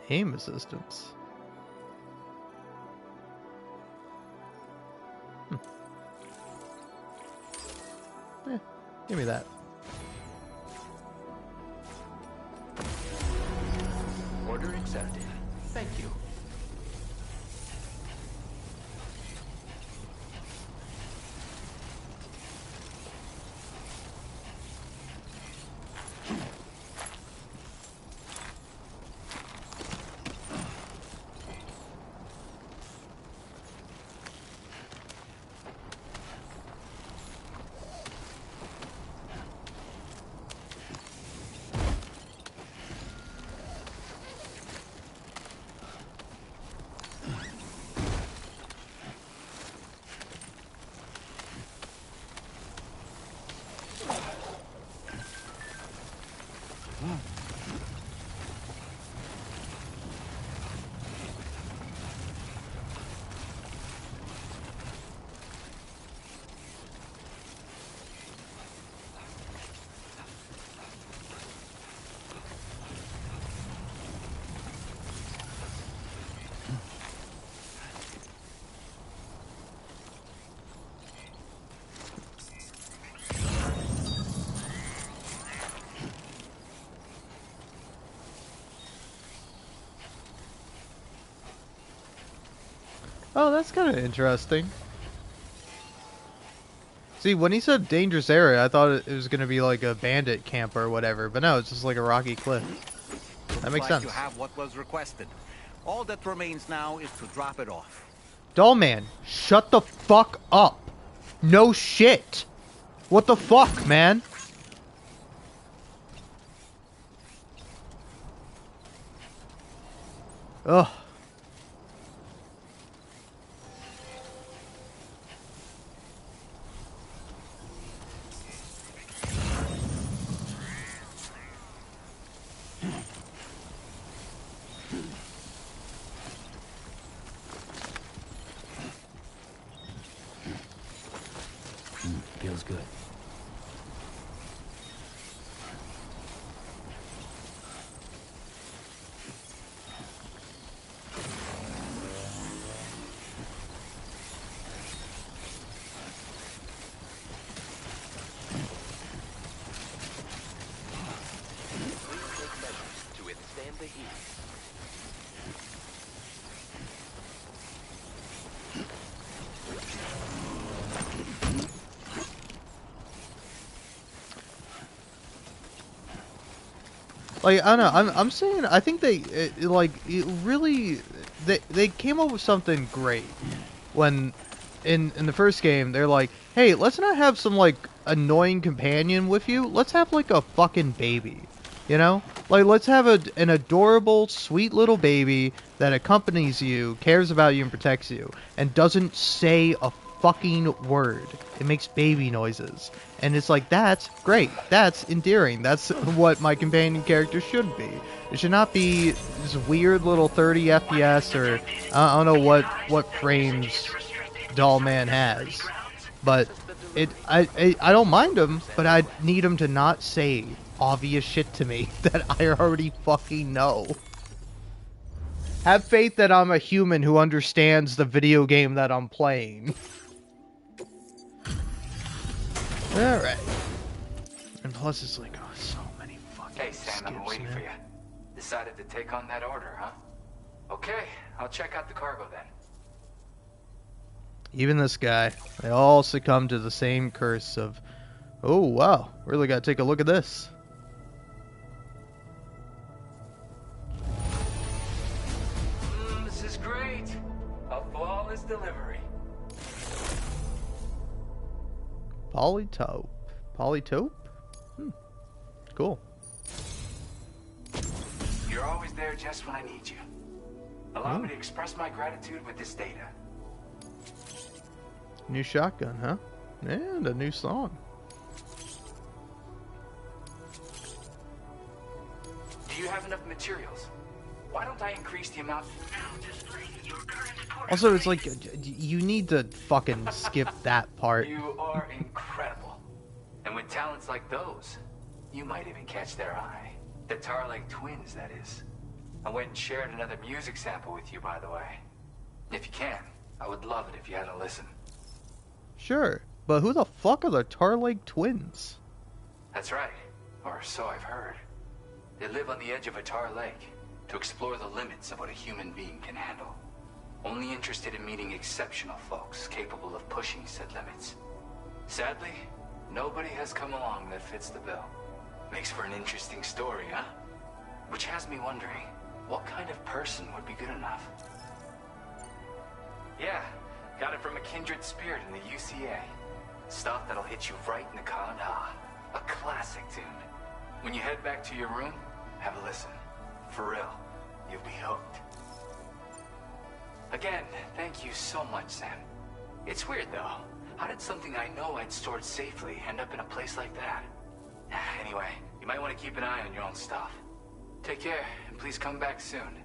Aim assistance. Give me that. Order accepted. Thank you. Oh, that's kind of interesting. See, when he said dangerous area, I thought it was going to be like a bandit camp or whatever, but no, it's just like a rocky cliff. That makes sense. You have what was requested. All that remains now is to drop it off. Dollman, shut the fuck up. No shit. What the fuck, man? Ugh. Feels good. To withstand the heat. Like, I don't know, I'm saying, I think they, they came up with something great when, in the first game, they're like, hey, let's not have some, like, annoying companion with you, let's have, like, a fucking baby, you know? Like, let's have an adorable, sweet little baby that accompanies you, cares about you, and protects you, and doesn't say a fucking word. It makes baby noises. And it's like, that's great. That's endearing. That's what my companion character should be. It should not be this weird little 30 FPS or I don't know what frames Dollman has. But I don't mind him, but I need him to not say obvious shit to me that I already fucking know. Have faith that I'm a human who understands the video game that I'm playing. Alright. And plus it's like, oh, so many fucking Hey, Sam, I've been waiting for you. Decided to take on that order, huh? Okay, I'll check out the cargo then. Even this guy. They all succumb to the same curse of, oh, wow, really gotta take a look at this. This is great. promised delivery. Polytope. Polytope? Cool. You're always there just when I need you. Allow me to express my gratitude with this data. New shotgun, huh? And a new song. Do you have enough materials? Why don't I increase the amount? Also, it's like, you need to fucking skip that part. You are incredible. And with talents like those, you might even catch their eye. The Tarlake twins, that is. I went and shared another music sample with you, by the way. If you can, I would love it if you had a listen. Sure, but who the fuck are the Tarlake twins? That's right, or so I've heard. They live on the edge of a tar lake to explore the limits of what a human being can handle. Only interested in meeting exceptional folks capable of pushing said limits. Sadly, nobody has come along that fits the bill. Makes for an interesting story, huh? Which has me wondering, what kind of person would be good enough? Yeah, got it from a kindred spirit in the UCA. Stuff that'll hit you right in the Kandha. A classic tune. When you head back to your room, have a listen. For real, you'll be hooked. Again, thank you so much, Sam. It's weird, though. How did something I know I'd stored safely end up in a place like that? Anyway, you might want to keep an eye on your own stuff. Take care, and please come back soon.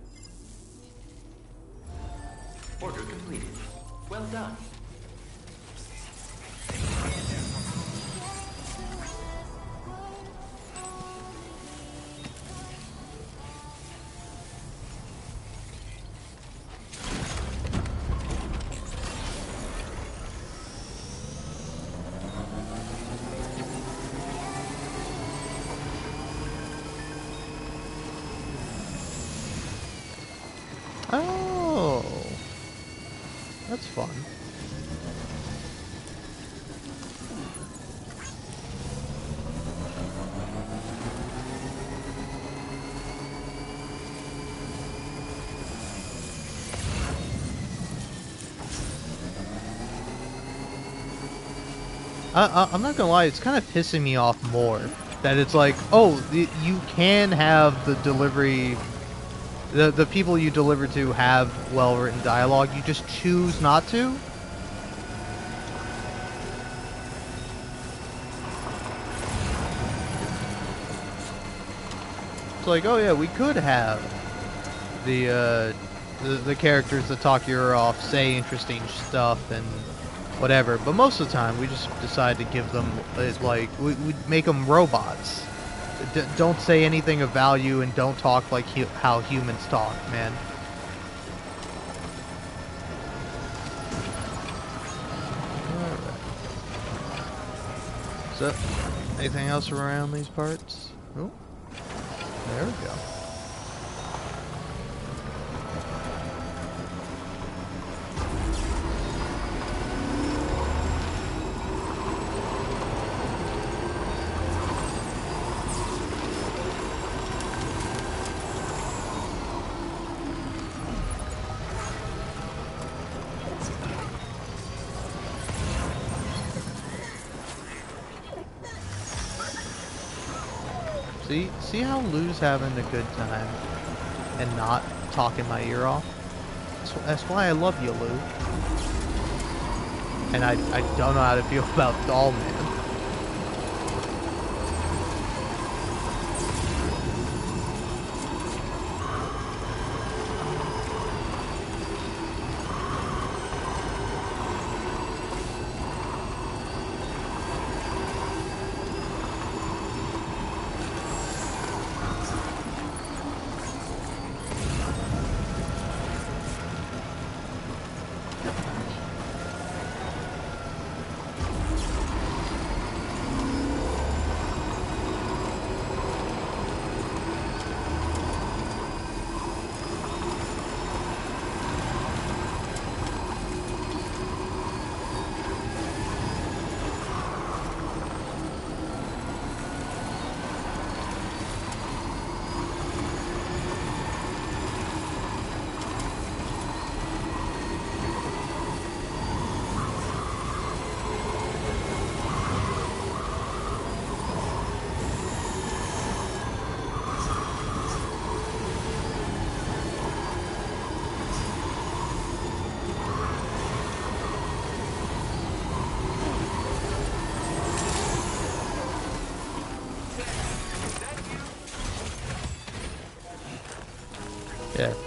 Order completed. Well done. Oh, that's fun. I'm not gonna lie, it's kind of pissing me off more that it's like, oh, you can have the delivery. The people you deliver to have well-written dialogue, you just choose not to? It's like, oh yeah, we could have the characters that talk your ear off say interesting stuff and whatever, but most of the time we just decide to give them, like, we make them robots. Don't say anything of value and don't talk like how humans talk, man. Alright. So, anything else around these parts? Oh, there we go. See how Lou's having a good time and not talking my ear off? That's why I love you, Lou. And I don't know how to feel about Doll Man.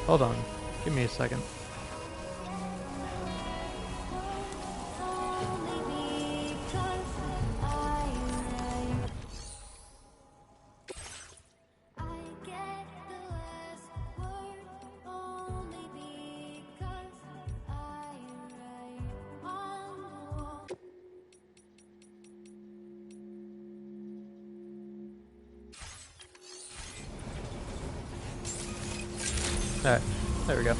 Hold on. Give me a second. Alright, there we go.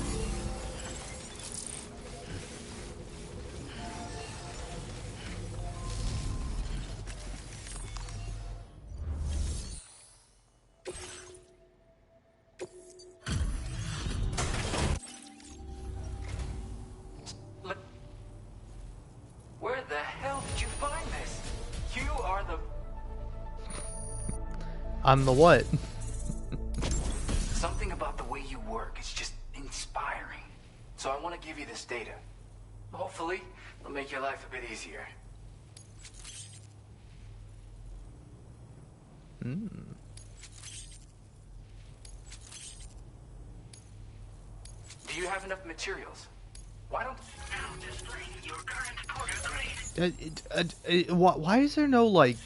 Where the hell did you find this? You are the... I'm the what? Something about the way you work is just inspiring. So I want to give you this data. Hopefully, it'll make your life a bit easier. Hmm. Do you have enough materials? Why don't... Now displaying your current porter grade. Why is there no, like,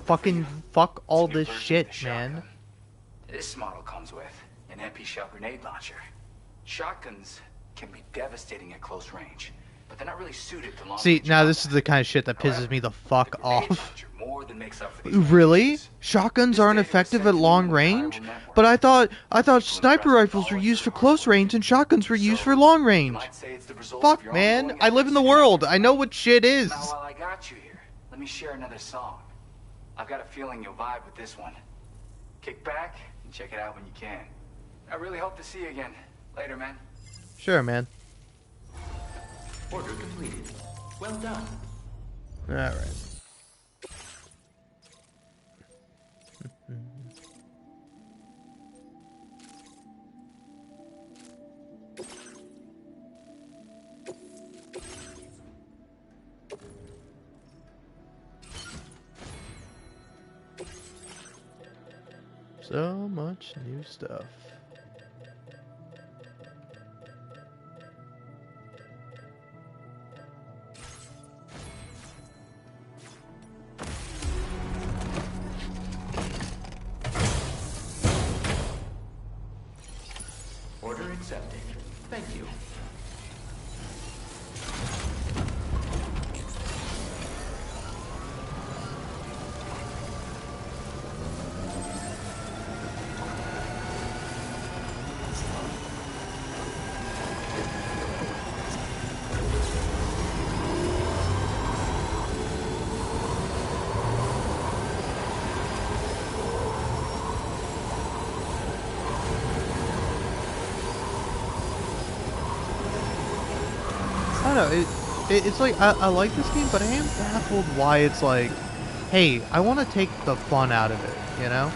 fucking fuck all this shit, man? This model comes with an MP shell grenade launcher. Shotguns can be devastating at close range, but they're not really suited to long See, range now this is the kind of shit that pisses me the fuck off. more than makes up for these Really? Shotguns aren't effective at long range? But I thought sniper rifles were used for close range and shotguns were used for long range. Fuck, man. I live in the world. I know what shit is. Now, while I got you here, let me share another song. I've got a feeling you'll vibe with this one. Kick back and check it out when you can. I really hope to see you again. Later, man. Sure, man. Order completed. Well done. Alright. So much new stuff. Order accepted. Thank you. I don't know, it's like, I like this game, but I am baffled why it's like, hey, I want to take the fun out of it, you know?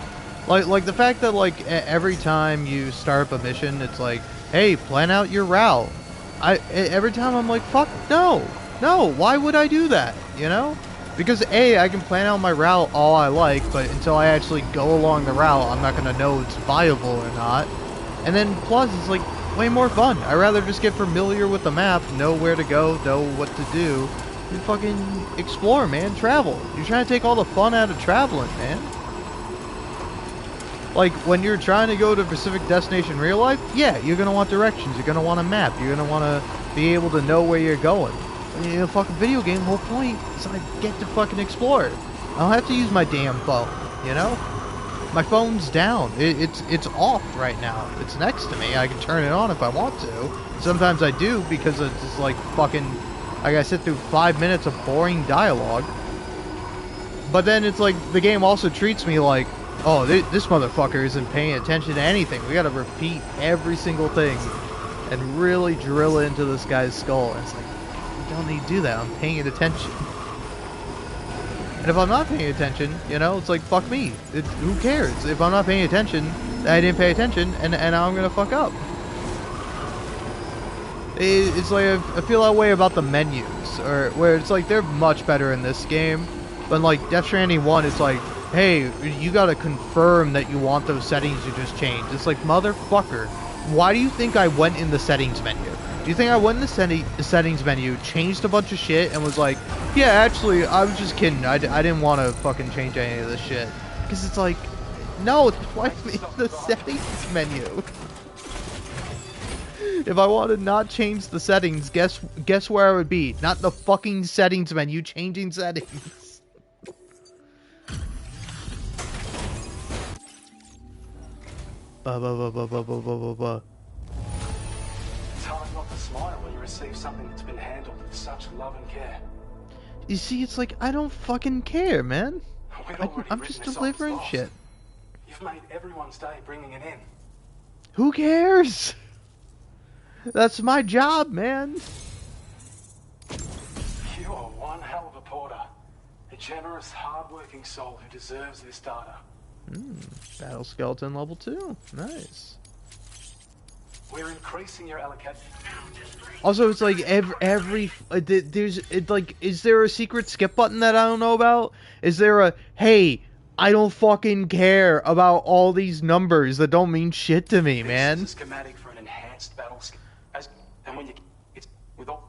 Like the fact that, like, every time you start up a mission, it's like, hey, plan out your route. Every time I'm like, fuck, no, why would I do that, you know? Because A, I can plan out my route all I like, but until I actually go along the route, I'm not going to know it's viable or not. And then plus, it's like, way more fun. I'd rather just get familiar with the map, know where to go, know what to do, and fucking explore, man. Travel. You're trying to take all the fun out of traveling, man. Like, when you're trying to go to a specific destination in real life, yeah, you're going to want directions, you're going to want a map, you're going to want to be able to know where you're going. In a fucking video game, the whole point is I get to fucking explore. I don't have to use my damn phone, you know? My phone's down. It's off right now. It's next to me. I can turn it on if I want to. Sometimes I do because it's just like fucking... I gotta sit through 5 minutes of boring dialogue. But then it's like the game also treats me like, oh, this motherfucker isn't paying attention to anything. We gotta repeat every single thing and really drill into this guy's skull. And it's like, you don't need to do that. I'm paying attention. And if I'm not paying attention, you know, it's like, fuck me. Who cares? If I'm not paying attention, I didn't pay attention, and now I'm gonna fuck up. It's like, I feel that way about the menus, or where it's like, they're much better in this game. But in, like, Death Stranding 1, it's like, hey, you gotta confirm that you want those settings you just changed. It's like, motherfucker, why do you think I went in the settings menu? Do you think I went in the settings menu, changed a bunch of shit, and was like, yeah, actually, I was just kidding. I didn't want to fucking change any of this shit. Because it's like, no, why am I in the settings menu? If I wanted to not change the settings, guess where I would be? Not the fucking settings menu, changing settings. It's hard not to smile when you receive something that's been handled with such love and care. You see, it's like, I don't fucking care, man. I'm just delivering shit. You've made everyone's day bringing it in. Who cares? That's my job, man. You are one hell of a porter. A generous, hard-working soul who deserves this data. Battle skeleton level 2. Nice. We're increasing your allocation. Also, it's like is there a secret skip button that I don't know about? Is there a, hey, I don't fucking care about all these numbers that don't mean shit to me, man. This is a schematic for an enhanced battle and when you it's with all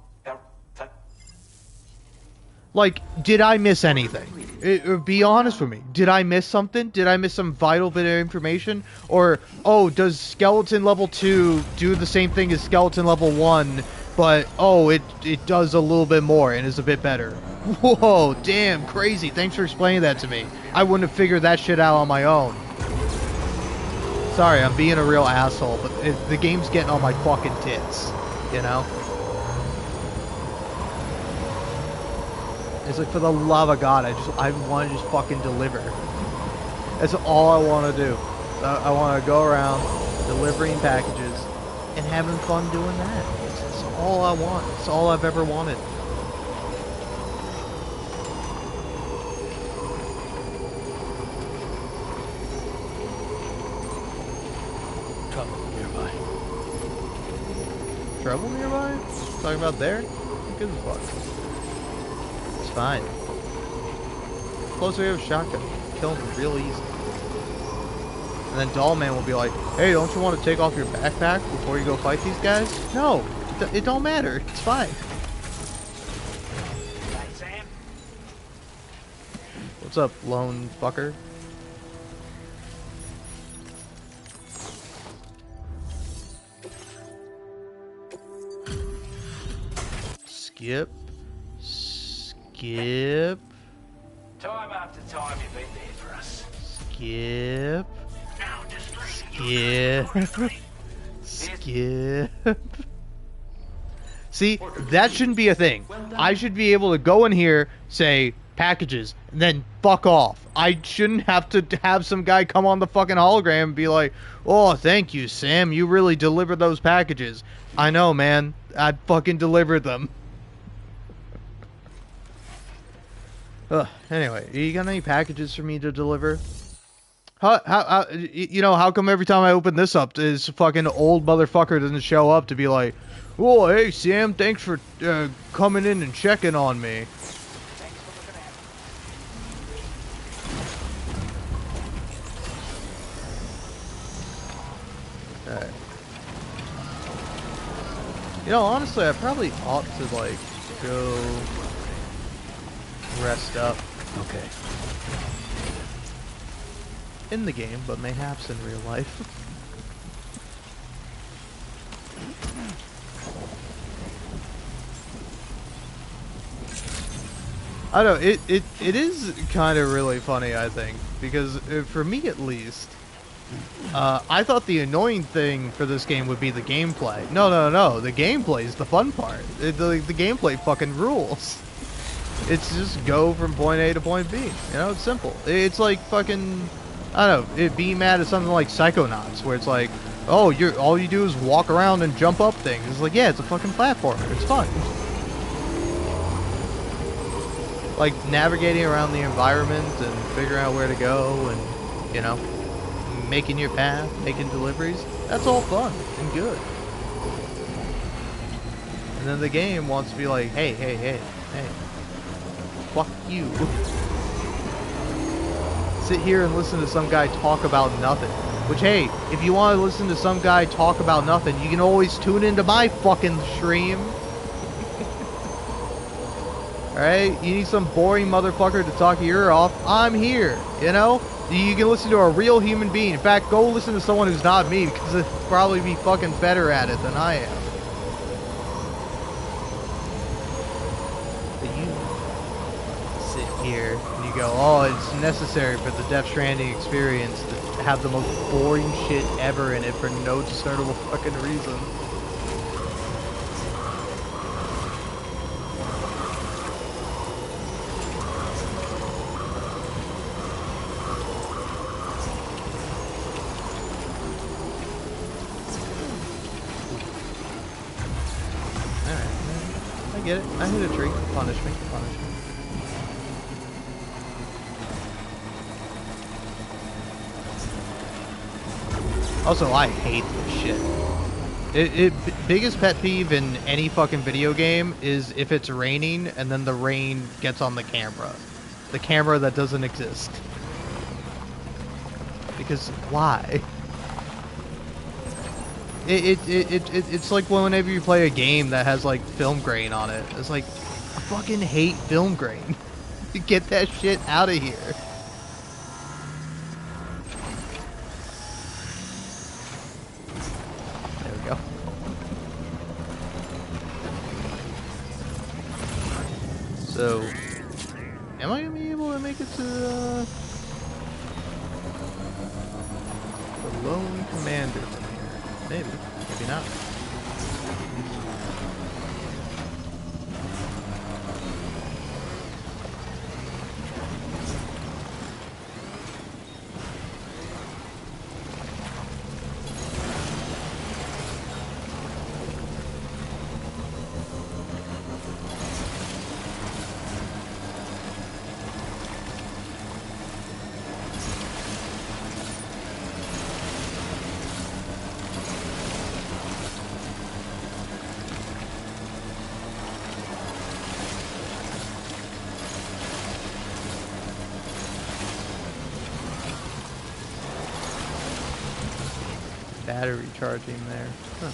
like, did I miss anything? Be honest with me. Did I miss something? Did I miss some vital bit of information? Or, oh, does skeleton level 2 do the same thing as skeleton level 1, but, oh, it does a little bit more and is a bit better? Whoa, damn, crazy. Thanks for explaining that to me. I wouldn't have figured that shit out on my own. Sorry, I'm being a real asshole, but the game's getting on my fucking tits, you know? It's like, for the love of God, I want to just fucking deliver. That's all I want to do. I want to go around delivering packages and having fun doing that. That's all I want. It's all I've ever wanted. Trouble nearby. Trouble nearby? Talking about there? Who gives a fuck? Fine. Closer we have a shotgun. Kill him real easy. And then Dollman will be like, hey, don't you want to take off your backpack before you go fight these guys? No, it don't matter. It's fine. Hey, Sam. What's up, lone fucker? Skip. Skip. Time after time you've been there for us. Skip. Skip. Skip. See, that shouldn't be a thing. I should be able to go in here, say, packages, and then fuck off. I shouldn't have to have some guy come on the fucking hologram and be like, oh, thank you, Sam. You really delivered those packages. I know, man. I fucking delivered them. Anyway, you got any packages for me to deliver? How come every time I open this up, this fucking old motherfucker doesn't show up to be like, oh, hey, Sam, thanks for coming in and checking on me. Alright. You know, honestly, I probably ought to, like, go rest up. Okay. In the game, but mayhaps in real life. I don't know, it is kind of really funny, I think, because for me at least, I thought the annoying thing for this game would be the gameplay. No, the gameplay is the fun part. The gameplay fucking rules. It's just go from point A to point B. You know, it's simple. It's like fucking, I don't know, being mad at something like Psychonauts, where it's like, oh, all you do is walk around and jump up things. It's like, yeah, it's a fucking platformer. It's fun. Like navigating around the environment and figuring out where to go and, you know, making your path, making deliveries. That's all fun and good. And then the game wants to be like, hey. Fuck you. Sit here and listen to some guy talk about nothing. Which, hey, if you want to listen to some guy talk about nothing, you can always tune into my fucking stream. Alright? You need some boring motherfucker to talk your ear off, I'm here, you know? You can listen to a real human being. In fact, go listen to someone who's not me, because they'll probably be fucking better at it than I am. But you sit here and you go, oh, it's necessary for the Death Stranding experience to have the most boring shit ever in it for no discernible fucking reason. I get it. I hit a tree. Punish me. Punish me. Also, I hate this shit. Biggest pet peeve in any fucking video game is if it's raining and then the rain gets on the camera. The camera that doesn't exist. Because why? It's like whenever you play a game that has like film grain on it. It's like, I fucking hate film grain. Get that shit out of here. There we go. So, am I gonna be able to make it to the lone commander from here? Maybe. Maybe not. Battery charging there. Huh.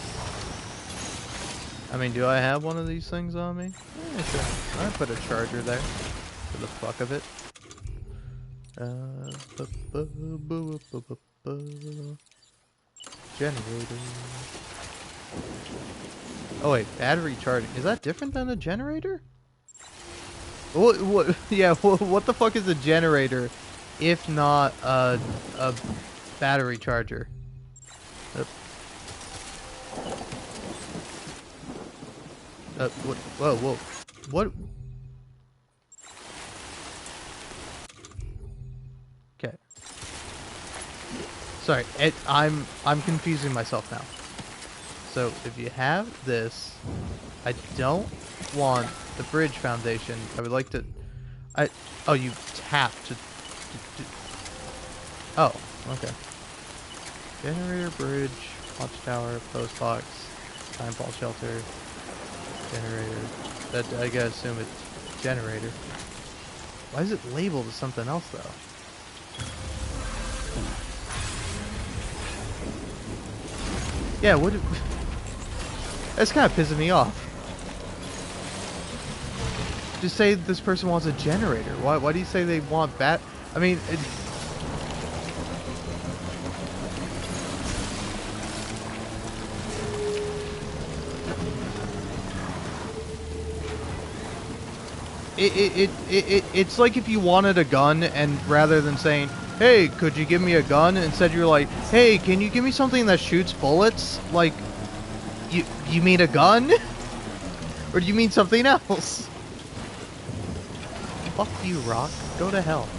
I mean, do I have one of these things on me? Yeah, sure. I put a charger there for the fuck of it. Generator. Oh wait, battery charging. Is that different than a generator? What? Yeah. What the fuck is a generator, if not a battery charger? What? Whoa, whoa. What? Okay. Sorry, I'm confusing myself now. So, if you have this, I don't want the bridge foundation. I would like to... Oh, you tap to oh, okay. Generator, bridge, watchtower, post box, time ball shelter, generator. That, I gotta assume it's generator. Why is it labeled as something else, though? Yeah, what... That's kind of pissing me off. Just say this person wants a generator. Why do you say they want bat... I mean... It's like if you wanted a gun and rather than saying, hey, could you give me a gun? Instead you're like, hey, can you give me something that shoots bullets? Like, you mean a gun? Or do you mean something else? Fuck you, Rock. Go to hell.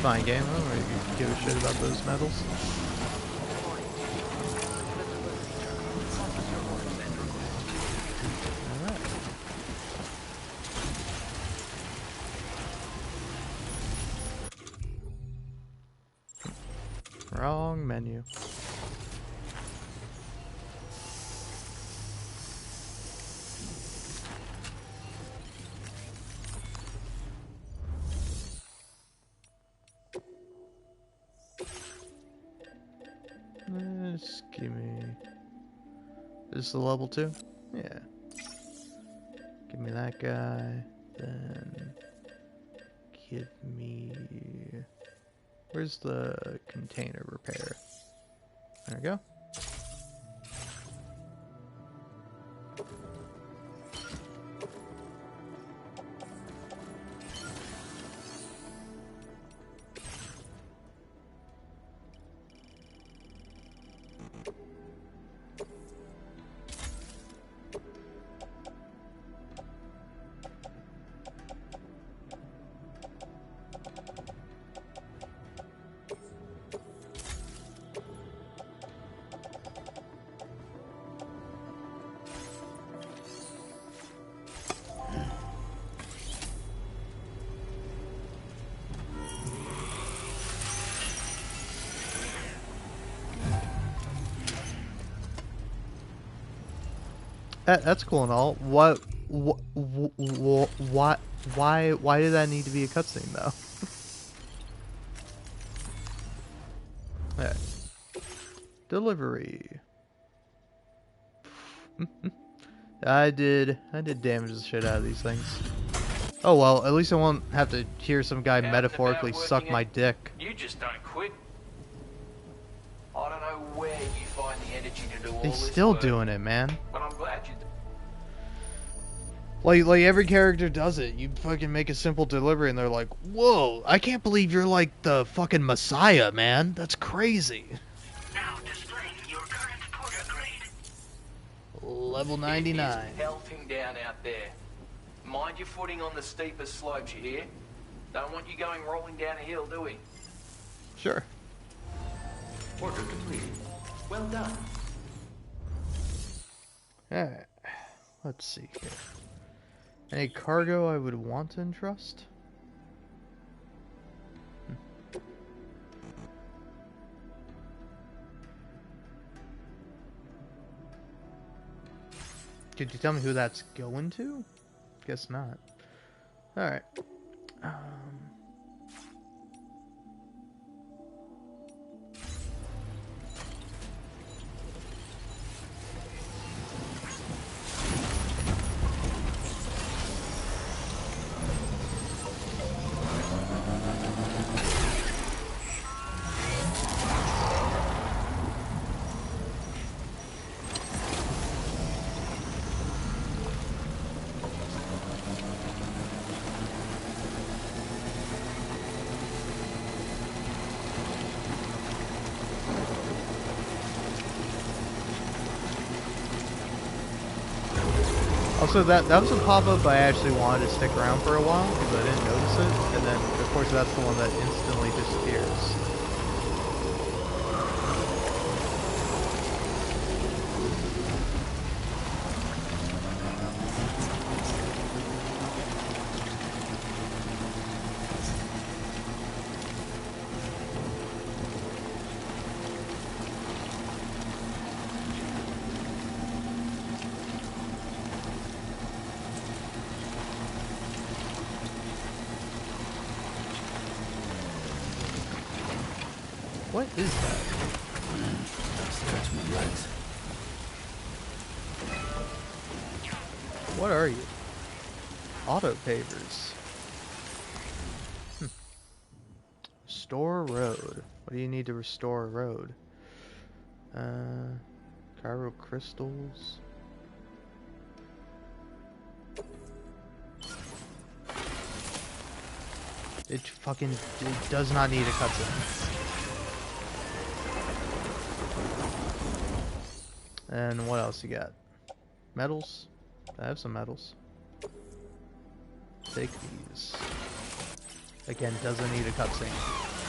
fine game. I don't really give a shit about those medals. Alright. Wrong menu. Just give me... Is this the level 2? Yeah. Give me that guy. Then... Give me... Where's the container repair? There we go. That's cool and all. Why did that need to be a cutscene though? Alright. Delivery. I did damage the shit out of these things. Oh well, at least I won't have to hear some guy metaphorically suck my dick. You just don't quit. I don't know where you find the energy to do all He's this still work, doing it, man. but I'm glad you do. Like every character does it. You fucking make a simple delivery and they're like, whoa, I can't believe you're like the fucking messiah, man. That's crazy. Now displaying your current porter grade. Level 99. It is pelting down out there. Mind your footing on the steepest slopes, you hear? Don't want you going rolling down a hill, do we? Sure. Order complete. Well done. Alright. Let's see here. Any cargo I would want to entrust? Could you tell me who that's going to? Guess not. Alright. Also, that was a pop-up I actually wanted to stick around for a while because I didn't notice it, and then of course that's the one that instantly disappears. What is that? Stretch my legs. What are you? Auto pavers. Restore road. What do you need to restore a road? Gyro crystals. It does not need a cutscene. And what else you got? Metals? I have some metals. Take these. Again, doesn't need a cutscene.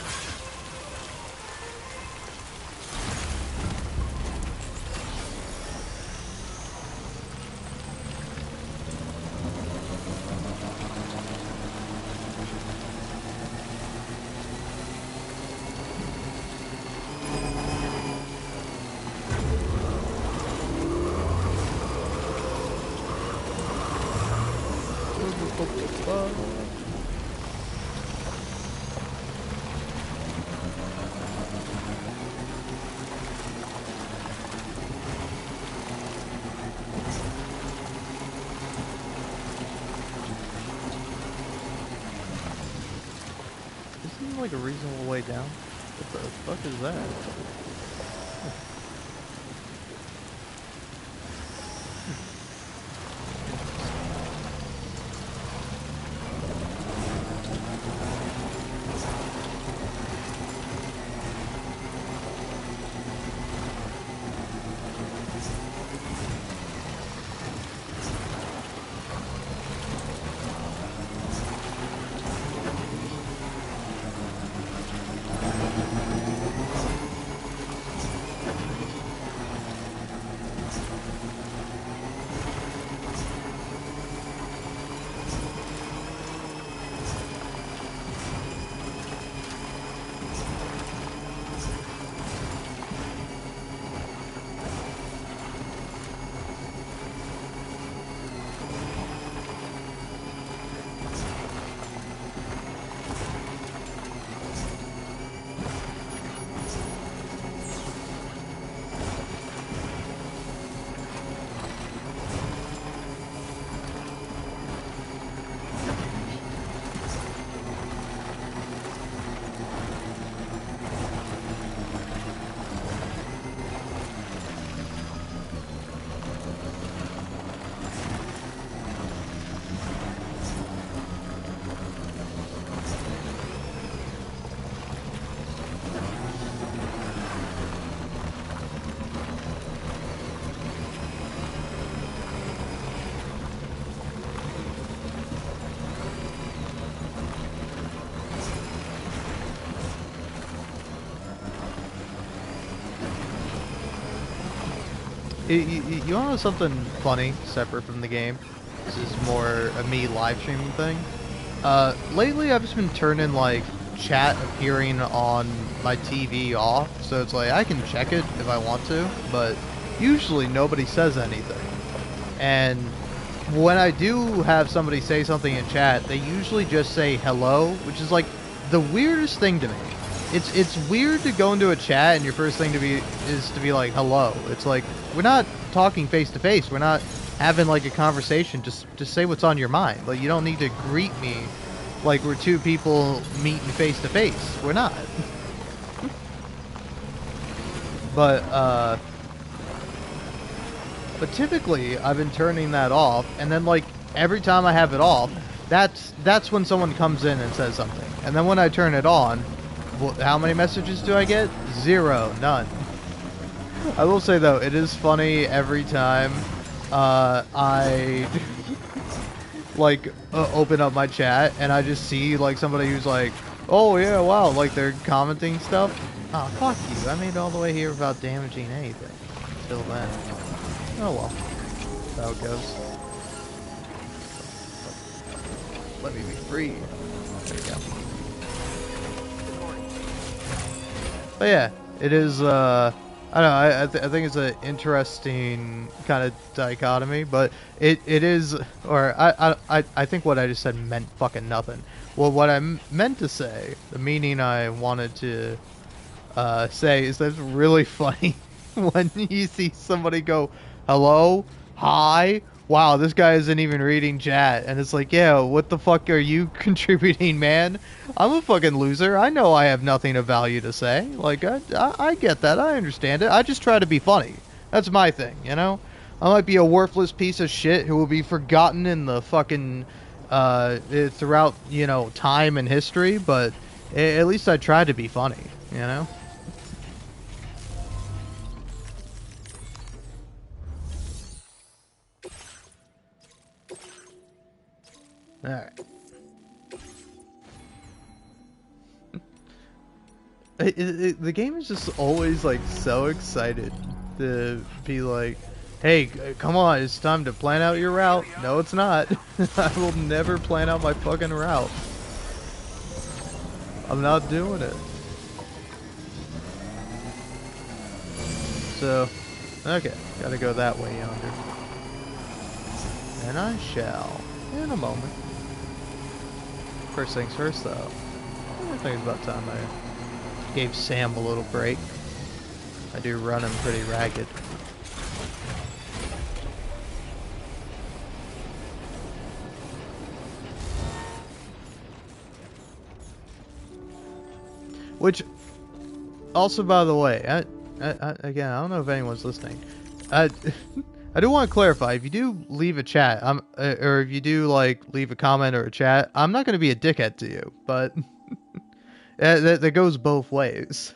What the fuck? This seems like a reasonable way down. What the fuck is that? You want to know something funny, separate from the game? This is more a me live streaming thing. Lately I've just been turning like chat appearing on my TV off, so it's like I can check it if I want to, but usually nobody says anything. And when I do have somebody say something in chat, they usually just say hello, which is like the weirdest thing to me. It's weird to go into a chat and your first thing is to be like hello. It's like we're not talking face to face. We're not having like a conversation. Just say what's on your mind. Like you don't need to greet me like we're two people meeting face to face. We're not. But typically I've been turning that off, and then like every time I have it off, that's when someone comes in and says something. And then when I turn it on, how many messages do I get? 0, none. I will say though, it is funny every time I like open up my chat and I just see like somebody who's like, oh yeah, wow, like they're commenting stuff. Oh, fuck you, I made it all the way here without damaging anything. Till then. Oh well. That's how it goes. Let me be free. There we go. But yeah, it is, I don't know, I think it's an interesting kind of dichotomy, but it is, or I think what I just said meant fucking nothing. Well, what I meant to say, the meaning I wanted to say is that it's really funny when you see somebody go, hello, hi, wow, this guy isn't even reading chat, and it's like, yeah, what the fuck are you contributing, man? I'm a fucking loser. I know I have nothing of value to say. Like, I get that. I understand it. I just try to be funny. That's my thing, you know? I might be a worthless piece of shit who will be forgotten in the fucking, throughout, you know, time and history, but at least I try to be funny, you know? Alright. The game is just always like so excited to be like, hey, come on, it's time to plan out your route. No, it's not. I will never plan out my fucking route. I'm not doing it. So, okay, gotta go that way yonder. And I shall, in a moment. First things first, though. I think it's about time I gave Sam a little break. I do run him pretty ragged. Which, also, by the way, again, I don't know if anyone's listening. I do want to clarify, if you do leave a chat, or if you do, like, leave a comment or a chat, I'm not going to be a dickhead to you, but that goes both ways.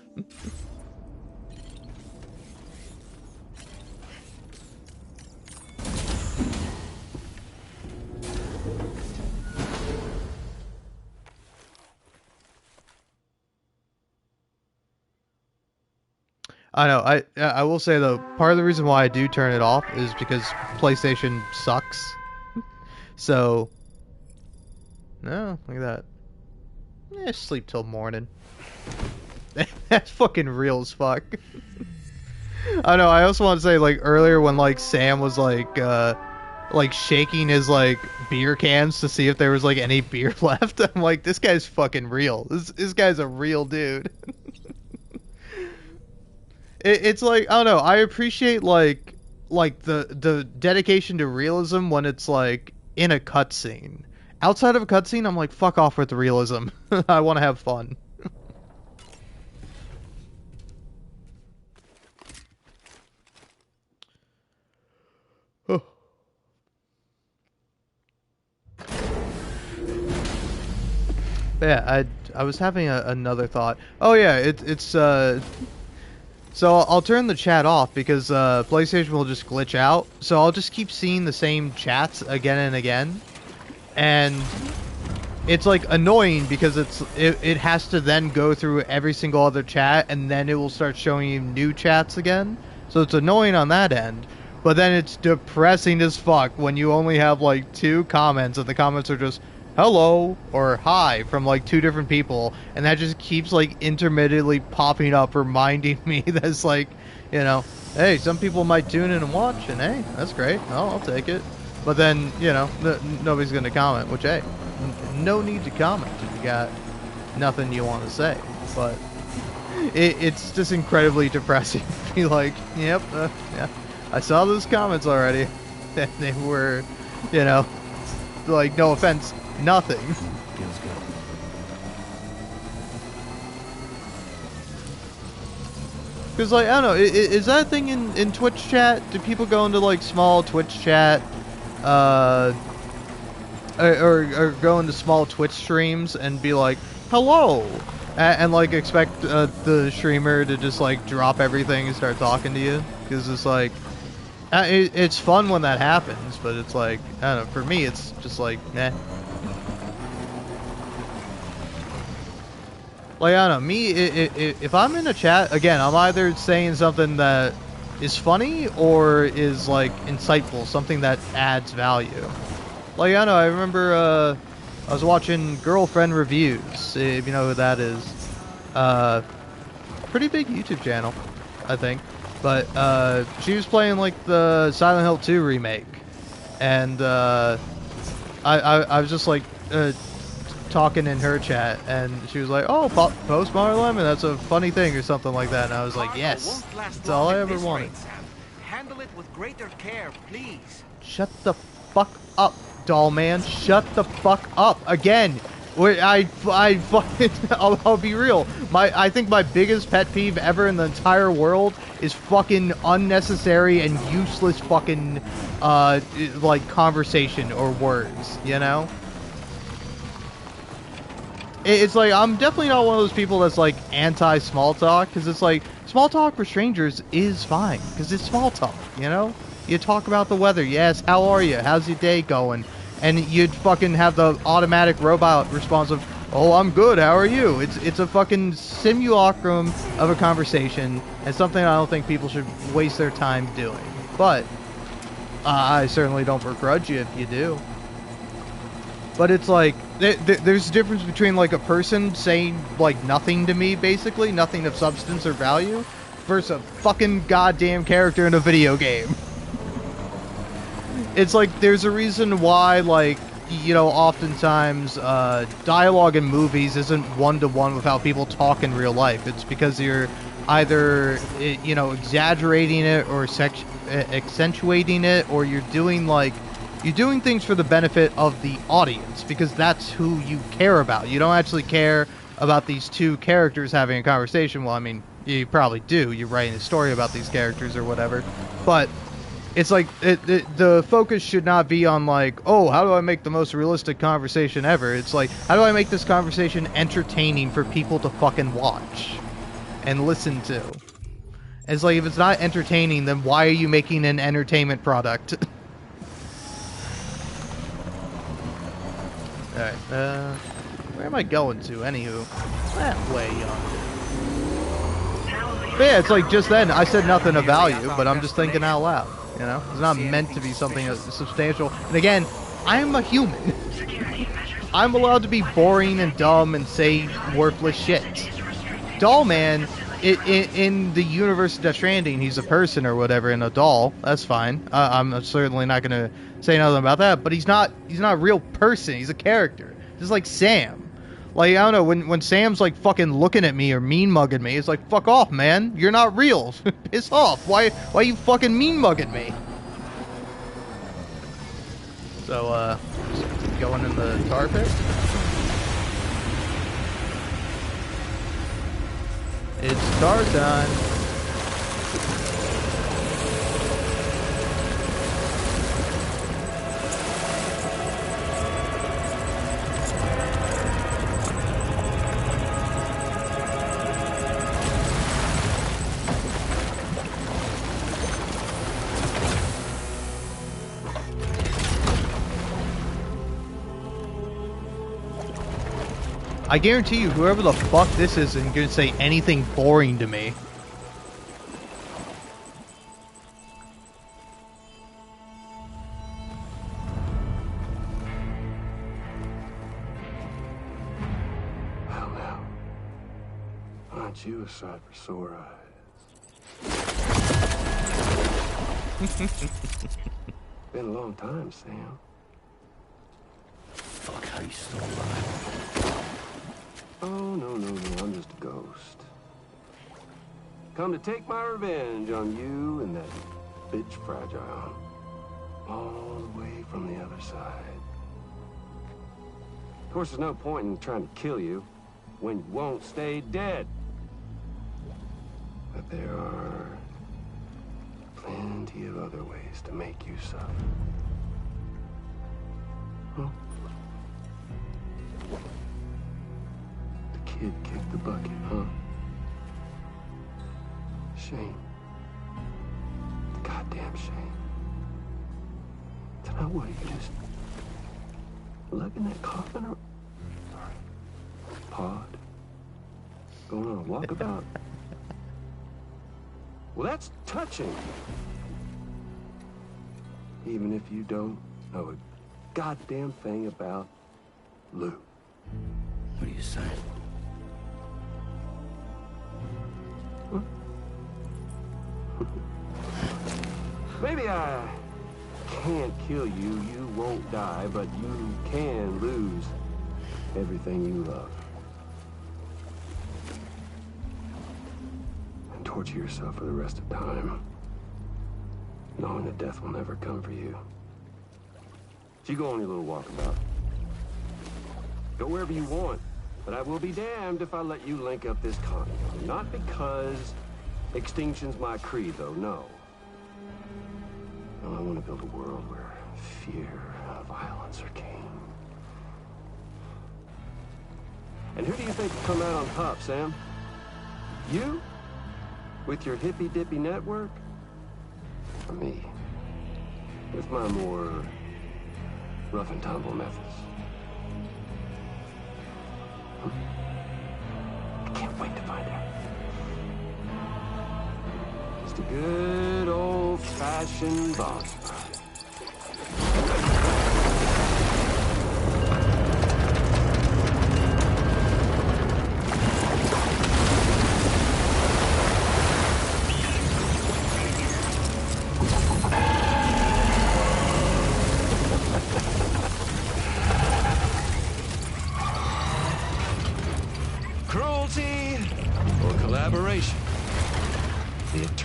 I know. I will say though, part of the reason why I do turn it off is because PlayStation sucks. So, no, look at that. Yeah, sleep till morning. That's fucking real as fuck. I know. I also want to say, like, earlier when like Sam was like shaking his like beer cans to see if there was like any beer left. I'm like, this guy's fucking real. This guy's a real dude. It's like, I don't know, I appreciate like the dedication to realism when it's like in a cutscene. Outside of a cutscene, I'm like, fuck off with the realism. I want to have fun. Oh. Yeah, I was having another thought. Oh yeah, it's so I'll turn the chat off because PlayStation will just glitch out. So I'll just keep seeing the same chats again and again. And it's like annoying because it has to then go through every single other chat and then it will start showing you new chats again. So it's annoying on that end. But then it's depressing as fuck when you only have like 2 comments and the comments are just hello or hi from like 2 different people, and that just keeps like intermittently popping up reminding me that's like, you know, hey, some people might tune in and watch, and hey, that's great, I'll take it. But then, you know, nobody's gonna comment, which, hey, no need to comment if you got nothing you want to say. But it's just incredibly depressing to be like, yep, yeah, I saw those comments already, and they were, you know, like, no offense, nothing. Feels good. Because, like, I don't know, is that a thing in Twitch chat? Do people go into, like, small Twitch chat, or go into small Twitch streams and be like, hello, and like, expect the streamer to just, like, drop everything and start talking to you? Because it's like, it's fun when that happens, but it's like, I don't know, for me, it's just like, nah. Like, I don't know, me, if I'm in a chat, again, I'm either saying something that is funny or is, like, insightful, something that adds value. Like, I don't know, I remember, I was watching Girlfriend Reviews, if you know who that is. Pretty big YouTube channel, I think. But, she was playing, like, the Silent Hill 2 remake. And, I was just, like, talking in her chat, and she was like, oh, PostModernLemon, that's a funny thing, or something like that. And I was like, yes, that's all I ever wanted. Handle it with greater care, please. Shut the fuck up, doll man. Shut the fuck up. Again, I fucking, I'll be real. I think my biggest pet peeve ever in the entire world is fucking unnecessary and useless fucking, like, conversation or words, you know? It's like, I'm definitely not one of those people that's like anti-small talk, because it's like, small talk for strangers is fine, because it's small talk, you know? You talk about the weather, yes, how are you, how's your day going? And you'd fucking have the automatic robot response of, oh, I'm good, how are you? It's a fucking simulacrum of a conversation, and something I don't think people should waste their time doing. But, I certainly don't begrudge you if you do. But it's like, there's a difference between, like, a person saying, like, nothing to me, basically, nothing of substance or value, versus a fucking goddamn character in a video game. It's like, there's a reason why, like, you know, oftentimes dialogue in movies isn't one-to-one with how people talk in real life. It's because you're either, you know, exaggerating it or accentuating it, or you're doing things for the benefit of the audience because that's who you care about. You don't actually care about these two characters having a conversation. Well, I mean, you probably do. You're writing a story about these characters or whatever, but it's like the focus should not be on like, oh, how do I make the most realistic conversation ever? It's like, how do I make this conversation entertaining for people to fucking watch and listen to? It's like, if it's not entertaining, then why are you making an entertainment product? Alright, where am I going to, anywho? That way yonder. But yeah, it's like, just then, I said nothing of value, but I'm just thinking out loud. You know, it's not meant to be something substantial. And again, I'm a human. I'm allowed to be boring and dumb and say worthless shit. Doll Man, in the universe of Death Stranding, he's a person or whatever in a doll. That's fine. I'm certainly not going to say nothing about that. But he's not a real person. He's a character. Just like Sam. Like, I don't know, when Sam's, like, fucking looking at me or mean-mugging me, it's like, fuck off, man. You're not real. Piss off. Why you fucking mean-mugging me? So, just going in the tar pit? It's tar time. I guarantee you, whoever the fuck this is isn't going to say anything boring to me. Well, now, aren't you a sight for sore eyes? Been a long time, Sam. Fuck, how you still alive? Oh, no, I'm just a ghost. Come to take my revenge on you and that bitch Fragile. All the way from the other side. Of course, there's no point in trying to kill you when you won't stay dead. But there are plenty of other ways to make you suffer. Huh? Kid kicked the bucket, huh? Shame. Goddamn shame. Tonight, what, you just lugging that coffin or pod? Going on a walkabout? Well, that's touching. Even if you don't know a goddamn thing about Lou. What are you saying? Maybe I can't kill you, you won't die, but you can lose everything you love. And torture yourself for the rest of time, knowing that death will never come for you. So you go on your little walkabout. Go wherever you want, but I will be damned if I let you link up this continent. Not because extinction's my creed, though, no. I want to build a world where fear and violence are king. And who do you think will come out on top, Sam? You? With your hippy-dippy network? Or me? With my more rough and tumble methods? I can't wait to find out. Just a good old-fashioned boss fight.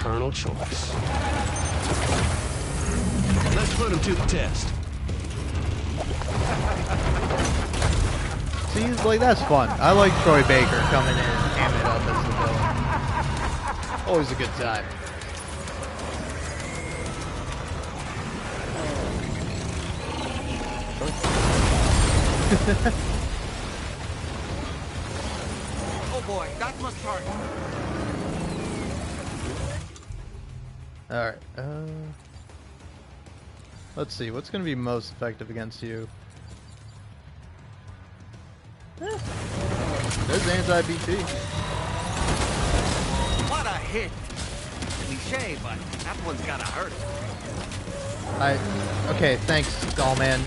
eternal choice. Let's put him to the test. See, like, that's fun. I like Troy Baker coming in and hamming it up as the villain. Always a good time. Oh boy, that must hurt. Alright, let's see, what's gonna be most effective against you? There's anti-BT. What a hit! Cliche, but that one's gotta hurt. Okay, thanks, Dollman.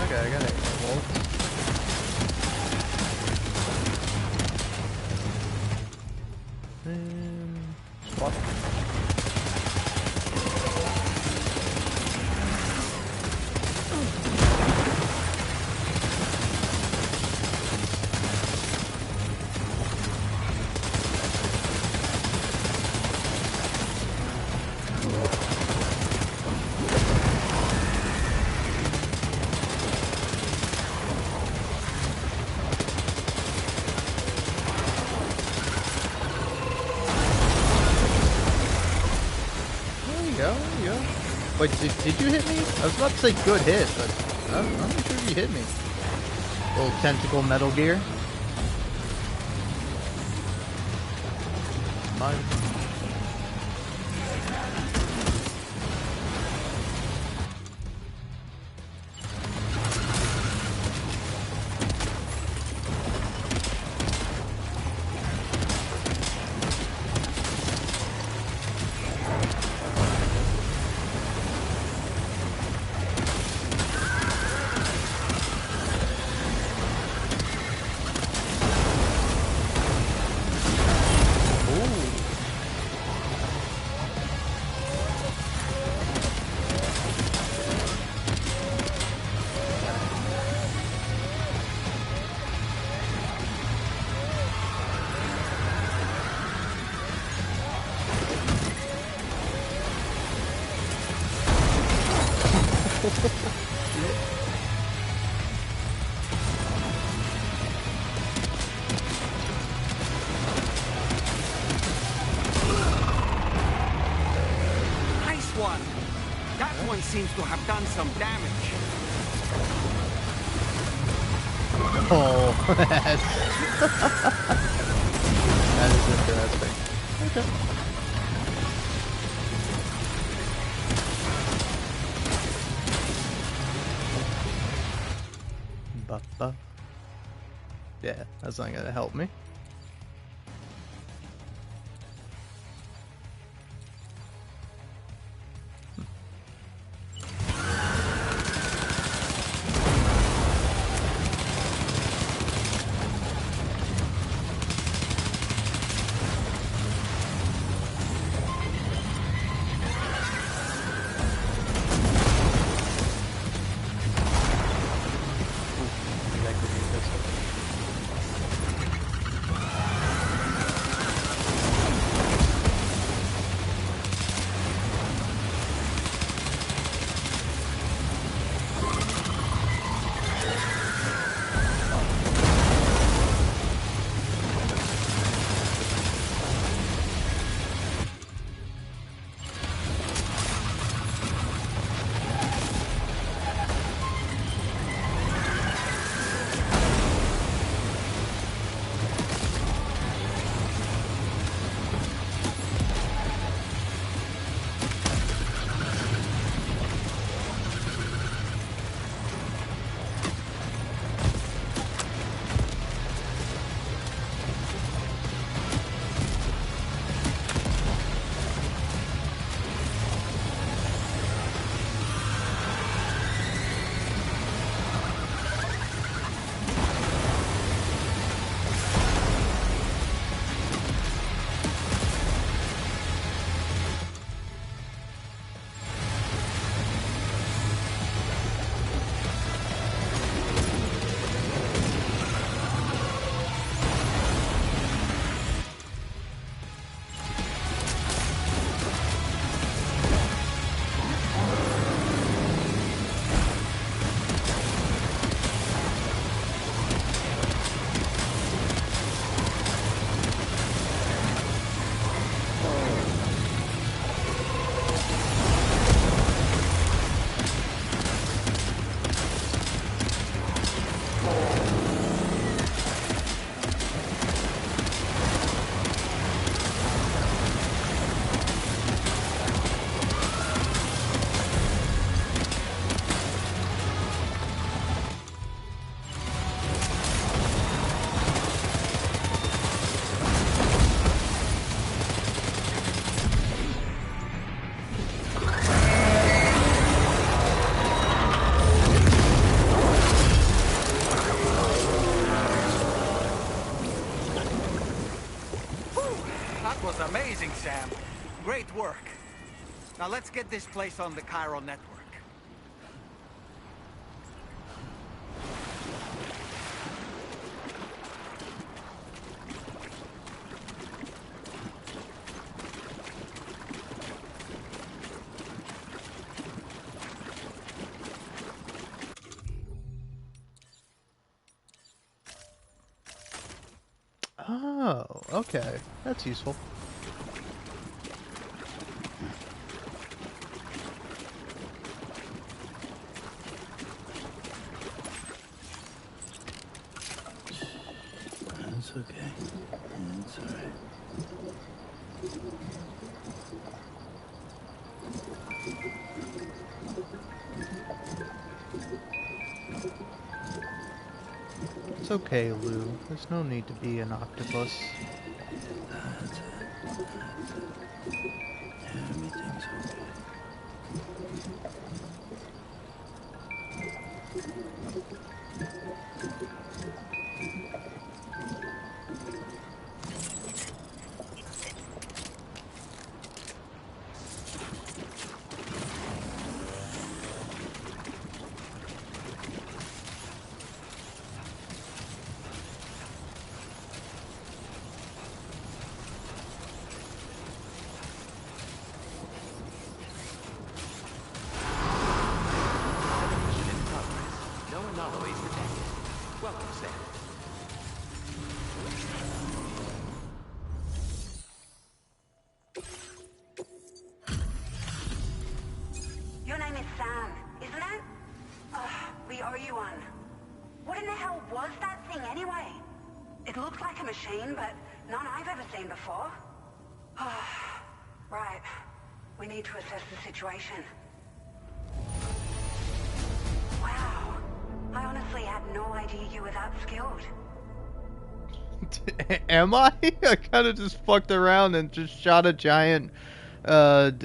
Okay, I got it. Swap. Wait, did you hit me? I was about to say good hit, but I'm not sure if you hit me. Little tentacle Metal Gear. Mine. Nice one. That one seems to have done some damage. Oh, that is interesting. Okay. Buff. Yeah, that's not gonna help me. That was amazing, Sam. Great work. Now let's get this place on the chiral network. Oh, okay. That's useful. That's okay. It's alright. It's okay, Lou. There's no need to be an octopus. That's it. That's it. Everything's okay. No anomalies detected. Welcome, Sam. Your name is Sam, isn't it? We owe you one. What in the hell was that thing anyway? It looked like a machine, but none I've ever seen before. Right. We need to assess the situation. Wow. I honestly had no idea you were that skilled. Am I? I kind of just fucked around and just shot a giant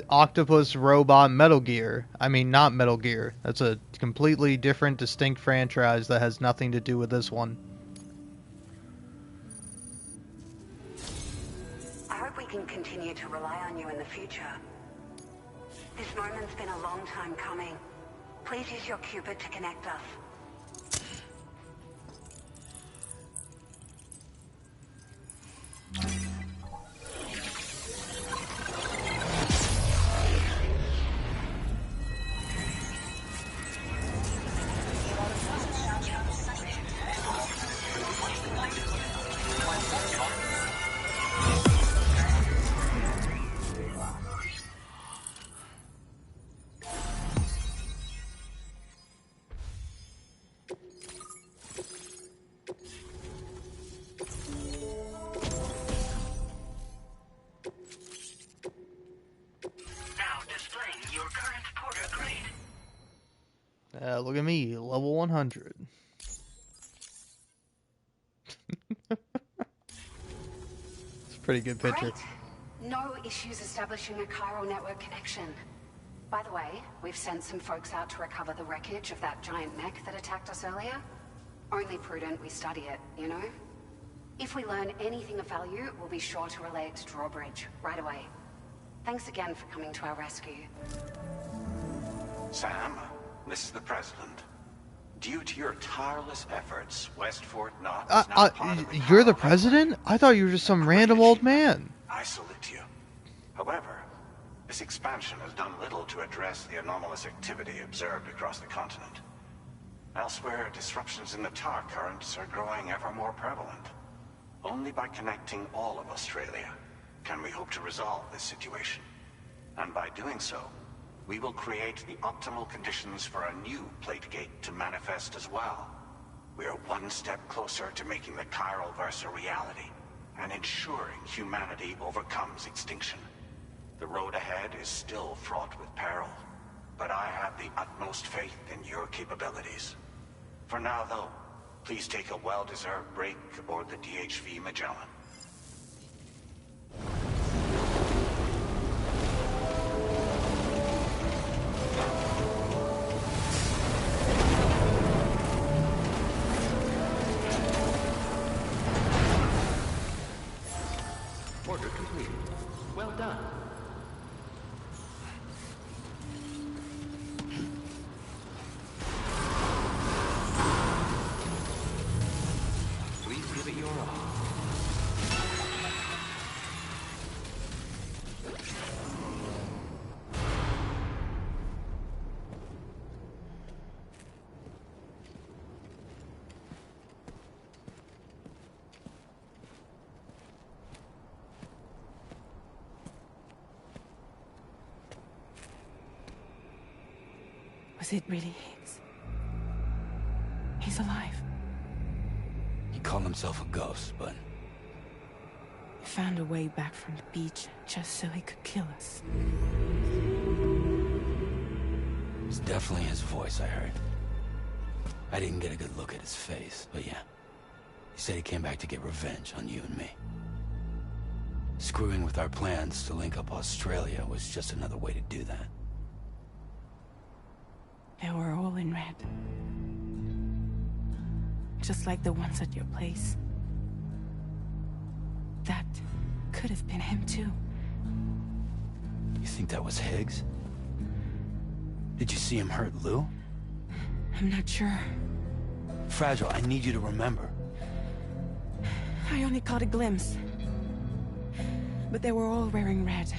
octopus robot Metal Gear. I mean, not Metal Gear. That's a completely different, distinct franchise that has nothing to do with this one. I hope we can continue to rely on you in the future. This moment's been a long time coming. Please use your Cupid to connect us. Look at me, level 100. It's a pretty good picture. Great. No issues establishing a chiral network connection. By the way, we've sent some folks out to recover the wreckage of that giant mech that attacked us earlier. Only prudent we study it, you know? If we learn anything of value, we'll be sure to relay it to Drawbridge right away. Thanks again for coming to our rescue. Sam, this is the President. Due to your tireless efforts, West Fort Knott is now part of the You're the President? I thought you were just some random old man. I salute you. However, this expansion has done little to address the anomalous activity observed across the continent. Elsewhere, disruptions in the tar currents are growing ever more prevalent. Only by connecting all of Australia can we hope to resolve this situation. And by doing so, we will create the optimal conditions for a new Plategate to manifest as well. We are one step closer to making the chiral verse a reality, and ensuring humanity overcomes extinction. The road ahead is still fraught with peril, but I have the utmost faith in your capabilities. For now, though, please take a well-deserved break aboard the DHV Magellan. Order complete. Well done. Please give it your all. Was it really Higgs? He's alive. He called himself a ghost, but He found a way back from the beach just so he could kill us. it's definitely his voice I heard. I didn't get a good look at his face, but yeah. He said he came back to get revenge on you and me. Screwing with our plans to link up Australia was just another way to do that. They were all in red. Just like the ones at your place. That could have been him too. You think that was Higgs? Did you see him hurt Lou? I'm not sure. Fragile, I need you to remember. I only caught a glimpse. But they were all wearing red.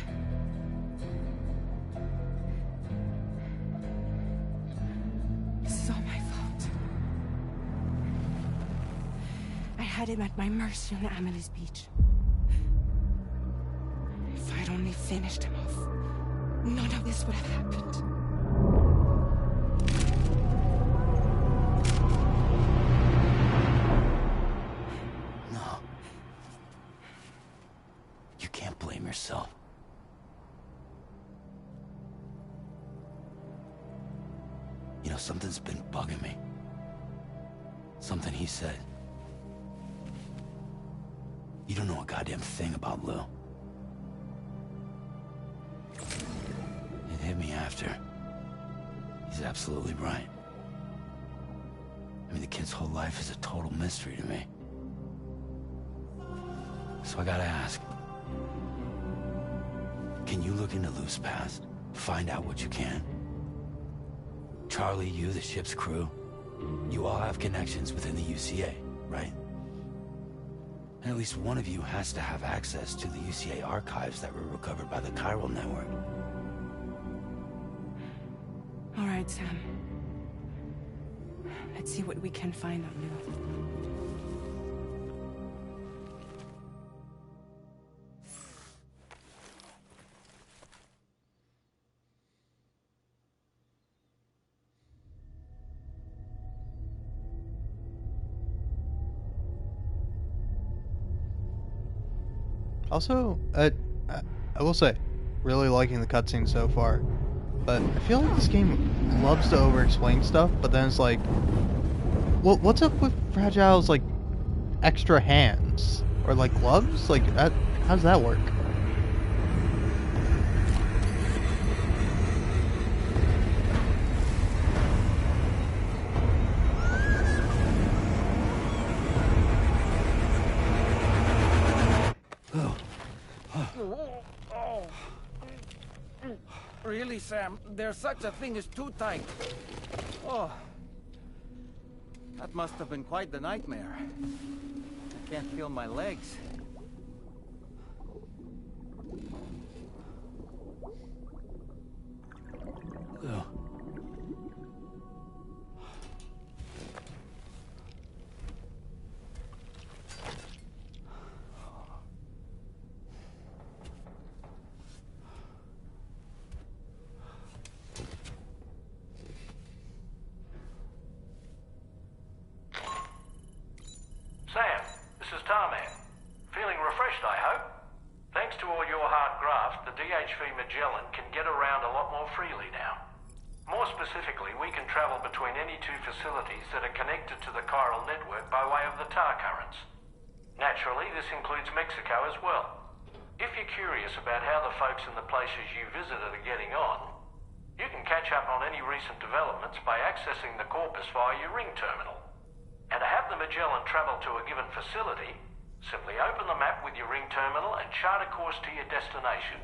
This is all my fault. I had him at my mercy on Amelie's beach. If I'd only finished him off, none of this would have happened. No. You can't blame yourself. You know, something's been bugging me. Something he said. You don't know a goddamn thing about Lou. It hit me after. He's absolutely right. I mean, the kid's whole life is a total mystery to me. So I gotta ask. Can you look into Lou's past? Find out what you can? Charlie, you, the ship's crew, you all have connections within the UCA, right? And at least one of you has to have access to the UCA archives that were recovered by the Chiral Network. All right, Sam. Let's see what we can find on Lou. Also, I will say, really liking the cutscene so far, but I feel like this game loves to over-explain stuff, but then it's like, what's up with Fragile's, like, extra hands? Or, like, gloves? Like, how does that work? Really, Sam? There's such a thing as too tight. Oh. That must have been quite the nightmare. I can't feel my legs. Lou. Sam, this is Tarman. Feeling refreshed, I hope? Thanks to all your hard graft, the DHV Magellan can get around a lot more freely now. More specifically, we can travel between any two facilities that are connected to the chiral network by way of the tar currents. Naturally, this includes Mexico as well. If you're curious about how the folks in the places you visited are getting on, you can catch up on any recent developments by accessing the corpus via your ring terminal. And to have the Magellan travel to a given facility Simply open the map with your ring terminal and chart a course to your destination.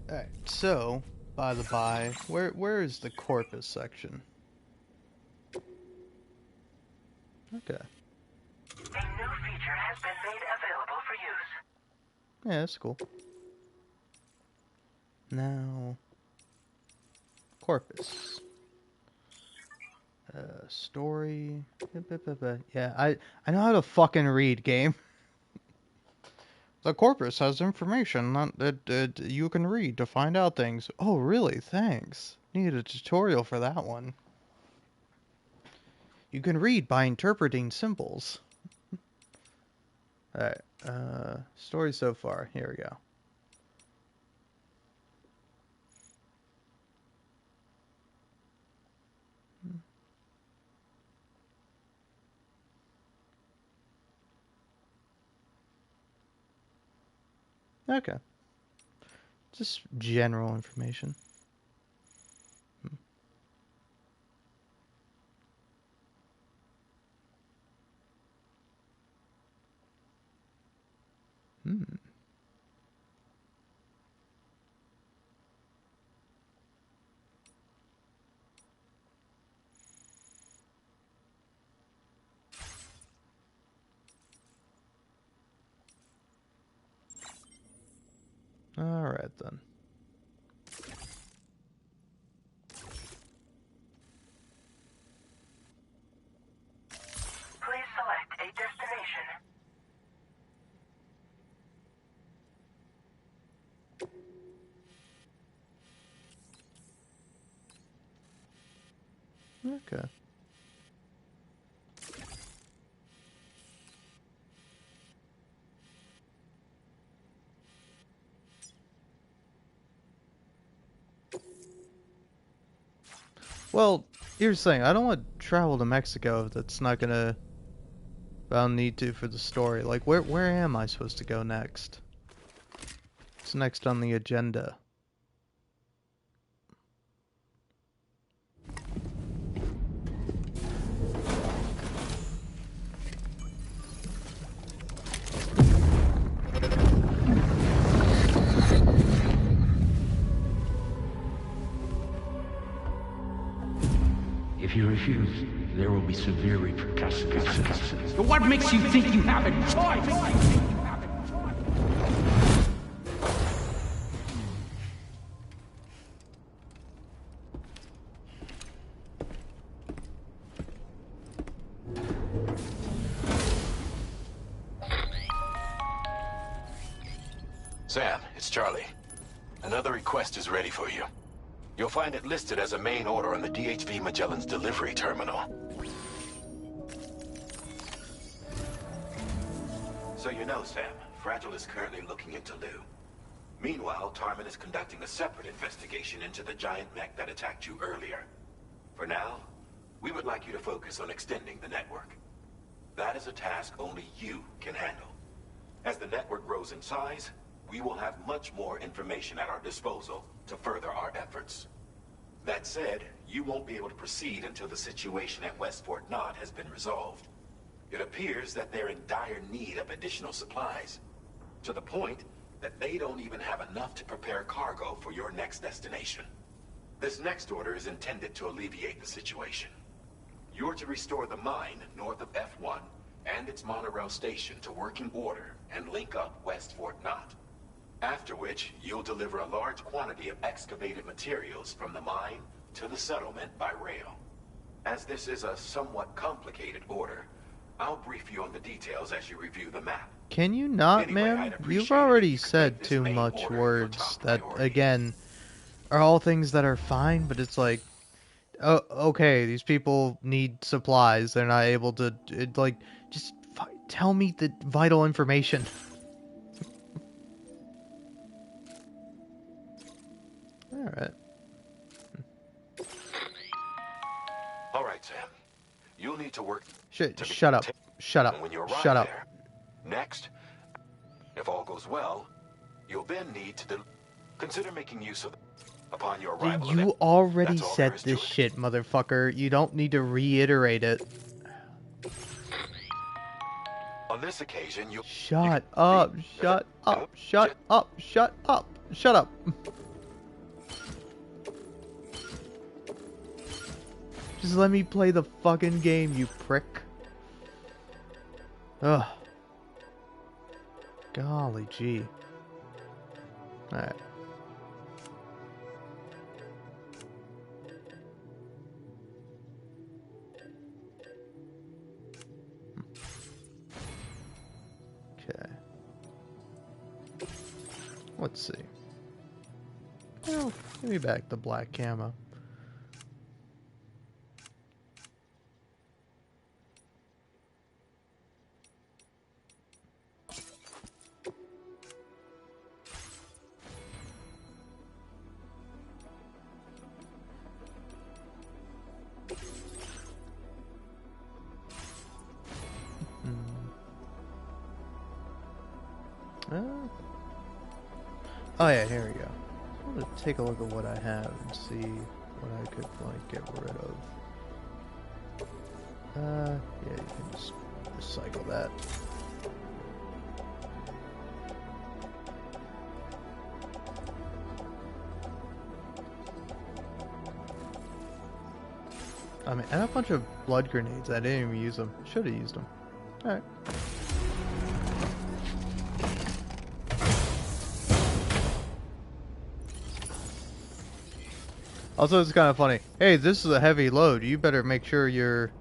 Alright, so, by the by, where is the corpus section? Okay. A new feature has been made available for use. Yeah, that's cool. Now, corpus. Story. Yeah, I know how to fucking read, game. The corpus has information that you can read to find out things. Oh, really? Thanks. Need a tutorial for that one. You can read by interpreting symbols. Alright, story so far. Here we go. Okay. Just general information. Alright then. Please select a destination. Okay. Well, here's the thing. I don't want to travel to Mexico if that's not gonna... I'll need to for the story. Like, where am I supposed to go next? What's next on the agenda? If you refuse, there will be severe repercussions. What makes you think you have a choice? Sam, it's Charlie. Another request is ready for you. You'll find it listed as a main order on the DHV Magellan's delivery terminal. So you know, Sam, Fragile is currently looking into Lou. Meanwhile, Tarman is conducting a separate investigation into the giant mech that attacked you earlier. For now, we would like you to focus on extending the network. That is a task only you can handle. As the network grows in size, we will have much more information at our disposal to further our efforts. That said, you won't be able to proceed until the situation at West Fort Knott has been resolved. It appears that they're in dire need of additional supplies, to the point that they don't even have enough to prepare cargo for your next destination. This next order is intended to alleviate the situation. You're to restore the mine north of F1 and its monorail station to working order and link up West Fort Knott. After which, you'll deliver a large quantity of excavated materials from the mine to the settlement by rail. As this is a somewhat complicated order, I'll brief you on the details as you review the map. Can you not, Anyway, man? You've already said too much words that, again, are all things that are fine, but it's like, oh, okay, these people need supplies. They're not able to, like, just tell me the vital information. Alright. Alright, Sam. You'll need to work... Shut up. Shut up. When you arrive Shut up. there. Next, if all goes well, you'll then need to consider making use of... Upon your arrival... You already said this shit, motherfucker. You don't need to reiterate it. On this occasion, you... Shut up. Shut up. Shut up. Shut up. Shut up. Just let me play the fucking game, you prick. Ugh. Golly gee. Alright. Okay. Let's see. Well, give me back the black camo. Oh yeah, here we go. I'm gonna take a look at what I have and see what I could like get rid of. Yeah, you can just recycle that. I mean, I have a bunch of blood grenades. I didn't even use them. Should have used them. Alright. Also, it's kind of funny. Hey, this is a heavy load. You better make sure you're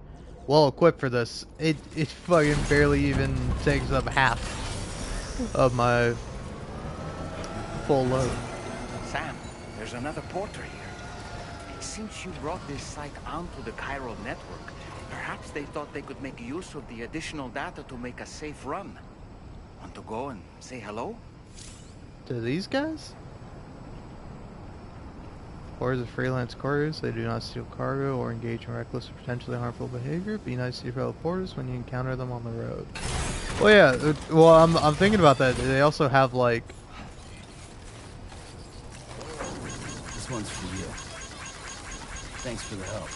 well equipped for this. It fucking barely even takes up half of my full load. Sam, there's another porter here. Since you brought this site onto the chiral network, perhaps they thought they could make use of the additional data to make a safe run. Want to go and say hello? To these guys? Porters are freelance couriers. They do not steal cargo or engage in reckless or potentially harmful behavior. Be nice to your fellow porters when you encounter them on the road. Well, yeah. Well, I'm thinking about that. They also have like. This one's for you. Thanks for the help.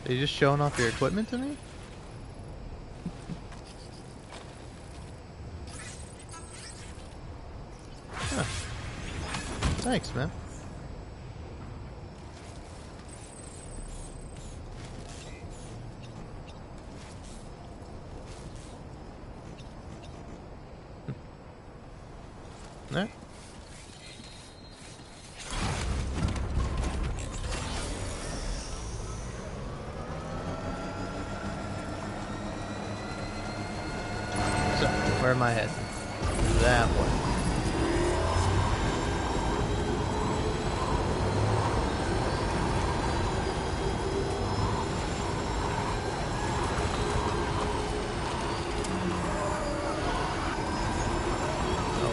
Are you just showing off your equipment to me? Huh. Thanks, man. Alright. So, where am I heading? That way.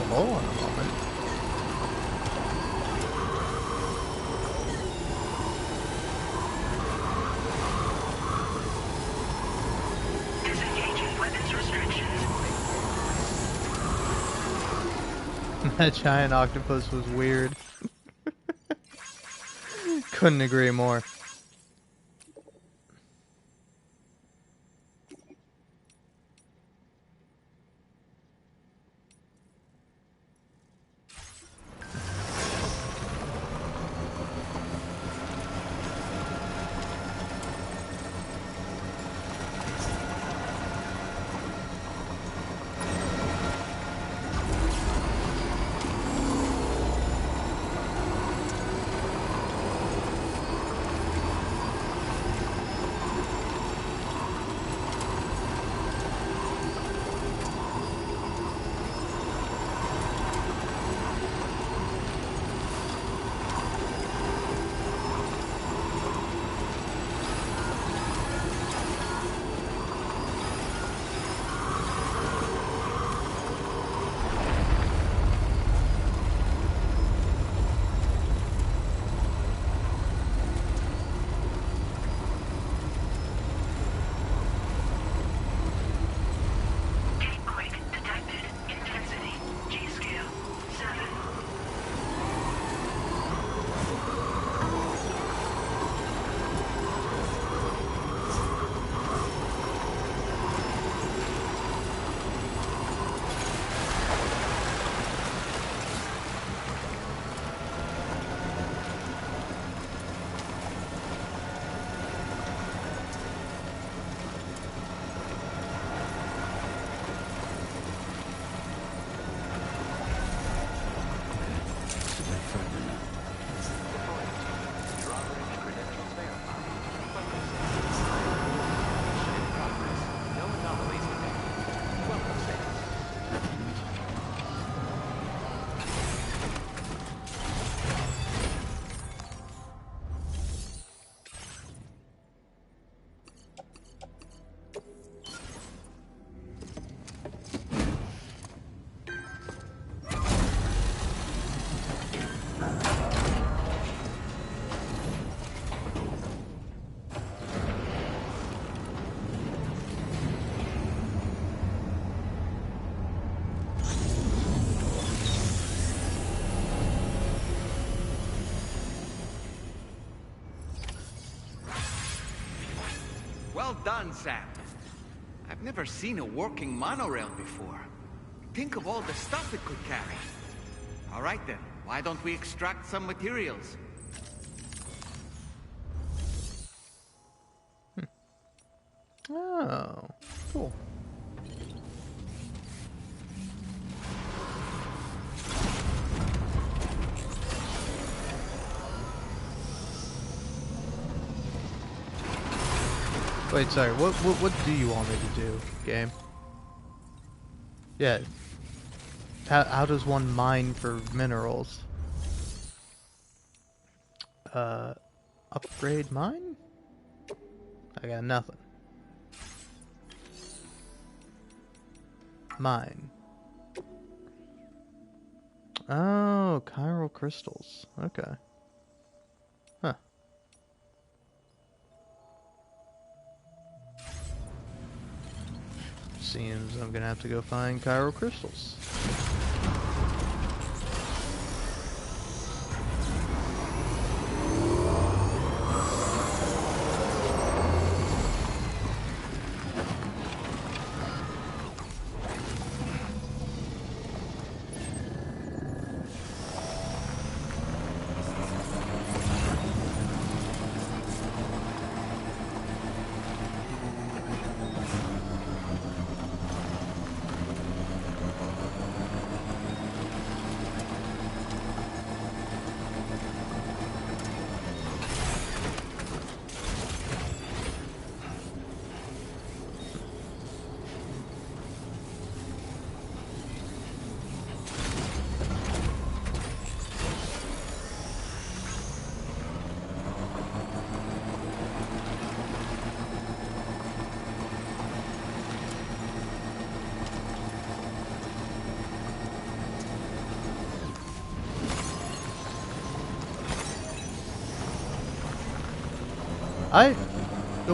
Hold on a moment. Disengaging weapons restrictions. That giant octopus was weird. Couldn't agree more. done, Sam. I've never seen a working monorail before. Think of all the stuff it could carry. All right then, why don't we extract some materials? Oh, cool. Wait, sorry. What do you want me to do, game? Yeah. How does one mine for minerals? Upgrade mine? I got nothing. Mine. Oh, chiral crystals. Okay. Huh. Seems I'm gonna have to go find chiral crystals.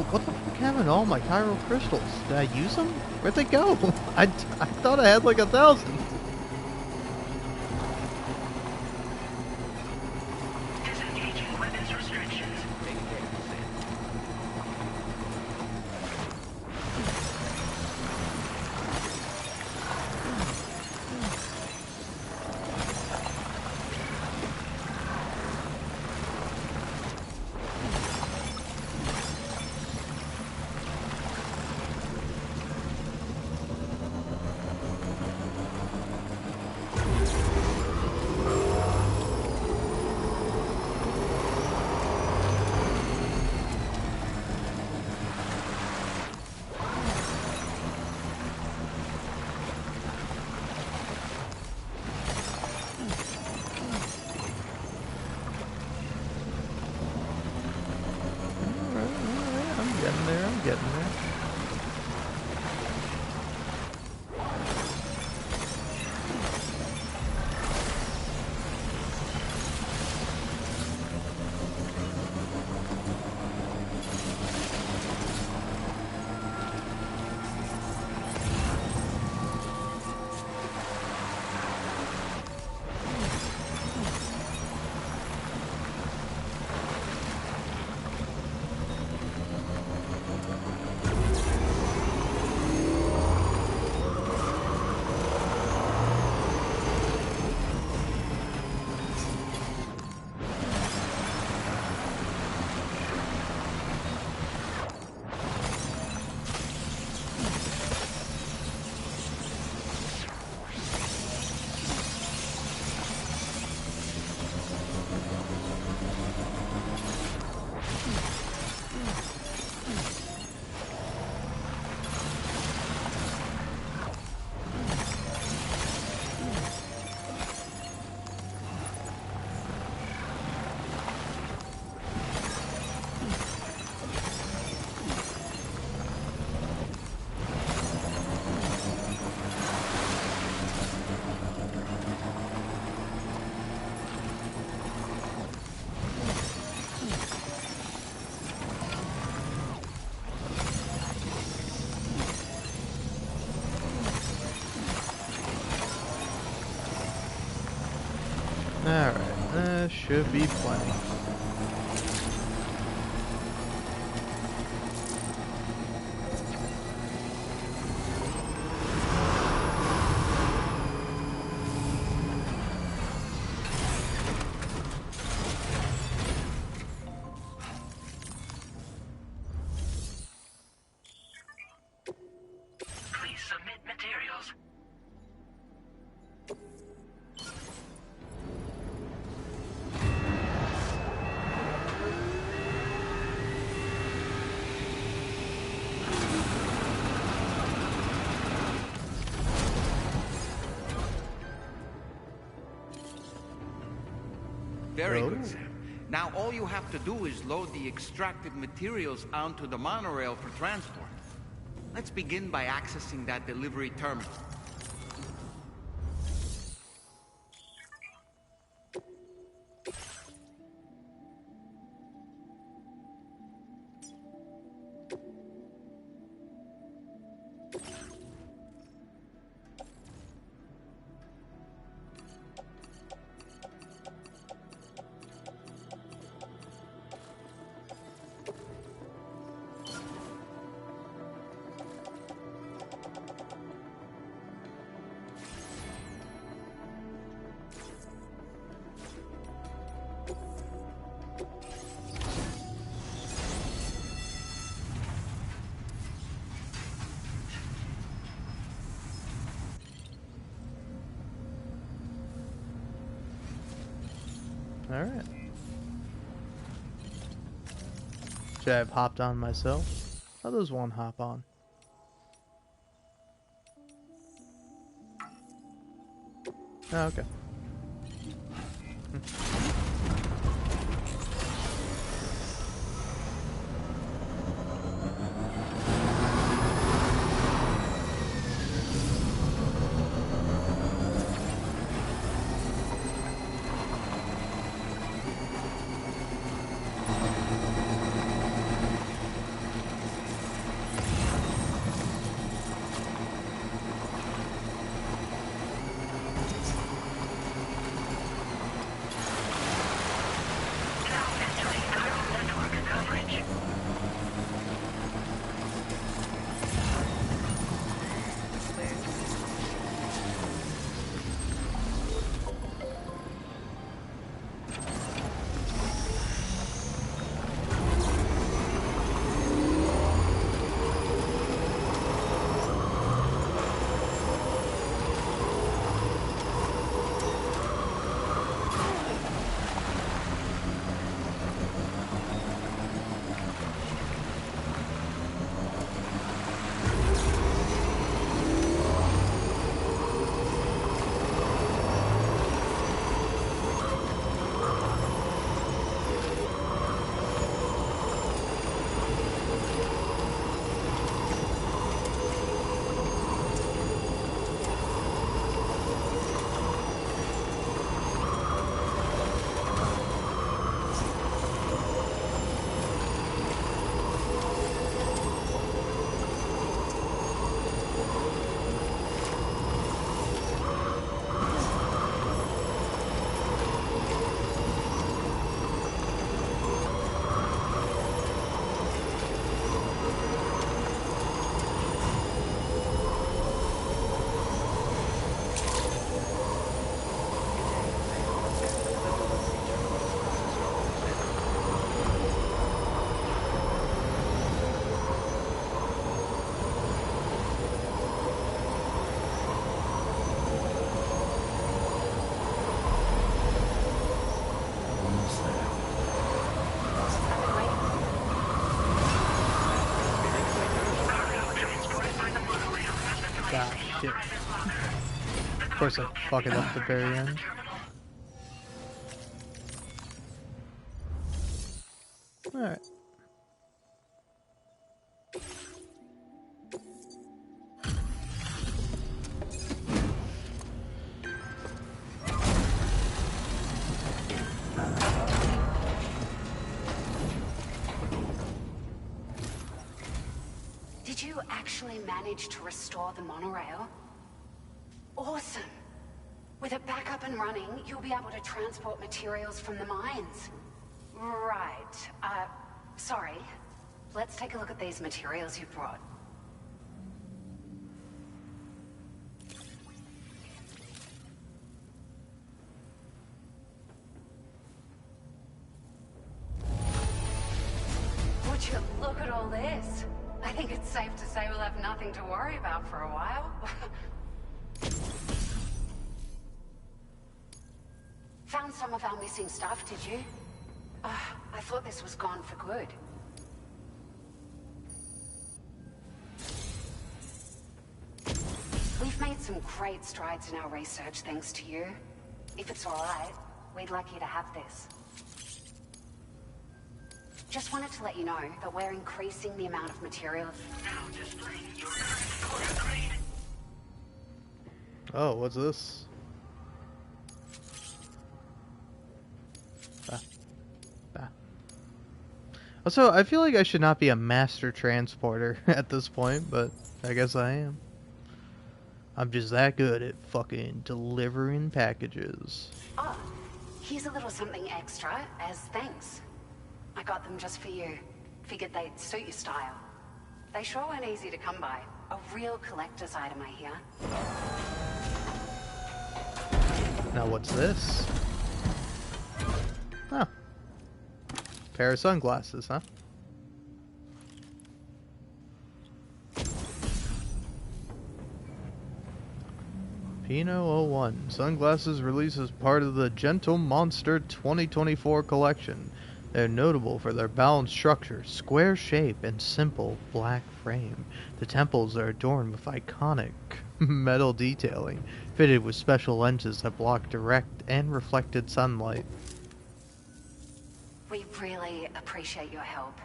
What the fuck happened to all my chiral crystals? Did I use them? Where'd they go? I thought I had like 1,000. Disengaging weapons restrictions. I'm getting there. Alright, should be plenty. Very Oh. good, Sam. Now all you have to do is load the extracted materials onto the monorail for transport. Let's begin by accessing that delivery terminal. Alright. Should I have hopped on myself? How does one hop on? Oh, okay. Ah, shit. Of course I fuck it up at the very end. Alright. Did you actually manage to restore the monorail? Awesome! With it back up and running, you'll be able to transport materials from the mines. Right. Sorry. Let's take a look at these materials you brought. Would you look at all this? I think it's safe to say we'll have nothing to worry about for a while. Found some of our missing stuff, did you? I thought this was gone for good. We've made some great strides in our research thanks to you. If it's all right, we'd like you to have this. Just wanted to let you know that we're increasing the amount of materials. Now displaying your current order grade. Oh, what's this? Also, I feel like I should not be a master transporter at this point, but I guess I am. I'm just that good at fucking delivering packages. Oh, here's a little something extra as thanks. I got them just for you. Figured they'd suit your style. They sure weren't easy to come by. A real collector's item, I hear. Now what's this? Huh. Pair of sunglasses, huh? Pino 01. Sunglasses released as part of the Gentle Monster 2024 collection. They're notable for their balanced structure, square shape, and simple black frame. The temples are adorned with iconic metal detailing, fitted with special lenses that block direct and reflected sunlight. We really appreciate your help.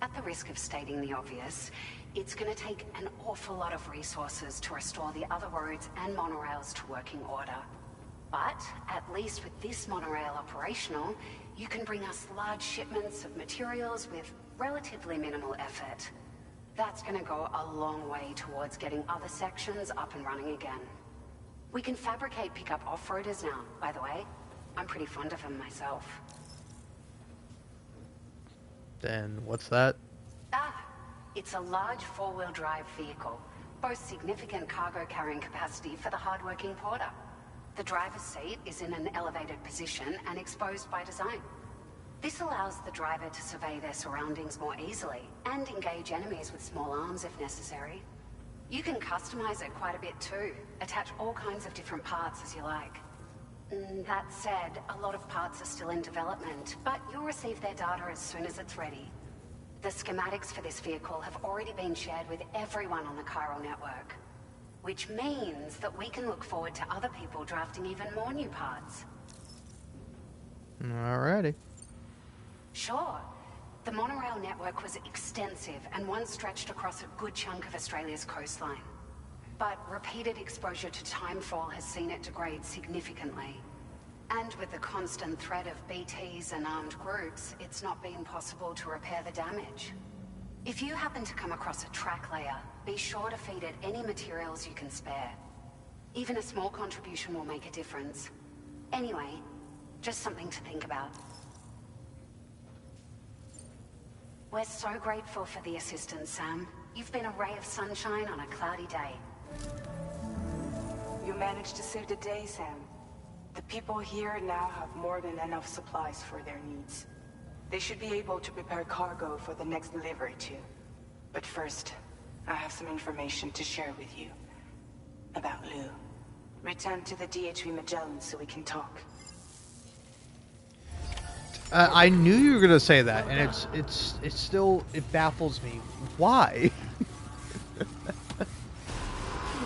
At the risk of stating the obvious, it's going to take an awful lot of resources to restore the other roads and monorails to working order. But at least with this monorail operational, you can bring us large shipments of materials with relatively minimal effort. That's going to go a long way towards getting other sections up and running again. We can fabricate pickup off-roaders now, by the way. I'm pretty fond of them myself. Then what's that? It's a large four-wheel drive vehicle, boasts significant cargo carrying capacity for the hard-working porter. The driver's seat is in an elevated position and exposed by design. This allows the driver to survey their surroundings more easily and engage enemies with small arms if necessary. You can customize it quite a bit too, attach all kinds of different parts as you like. That said, a lot of parts are still in development, but you'll receive their data as soon as it's ready. The schematics for this vehicle have already been shared with everyone on the chiral network, which means that we can look forward to other people drafting even more new parts. Alrighty. Sure. The monorail network was extensive and once stretched across a good chunk of Australia's coastline. But repeated exposure to timefall has seen it degrade significantly. And with the constant threat of BTs and armed groups, it's not been possible to repair the damage. If you happen to come across a track layer, be sure to feed it any materials you can spare. Even a small contribution will make a difference. Anyway, just something to think about. We're so grateful for the assistance, Sam. You've been a ray of sunshine on a cloudy day. You managed to save the day, Sam. The people here now have more than enough supplies for their needs. They should be able to prepare cargo for the next delivery too. But first, I have some information to share with you. About Lou. Return to the DHV Magellan so we can talk. I knew you were gonna say that, and it baffles me. Why?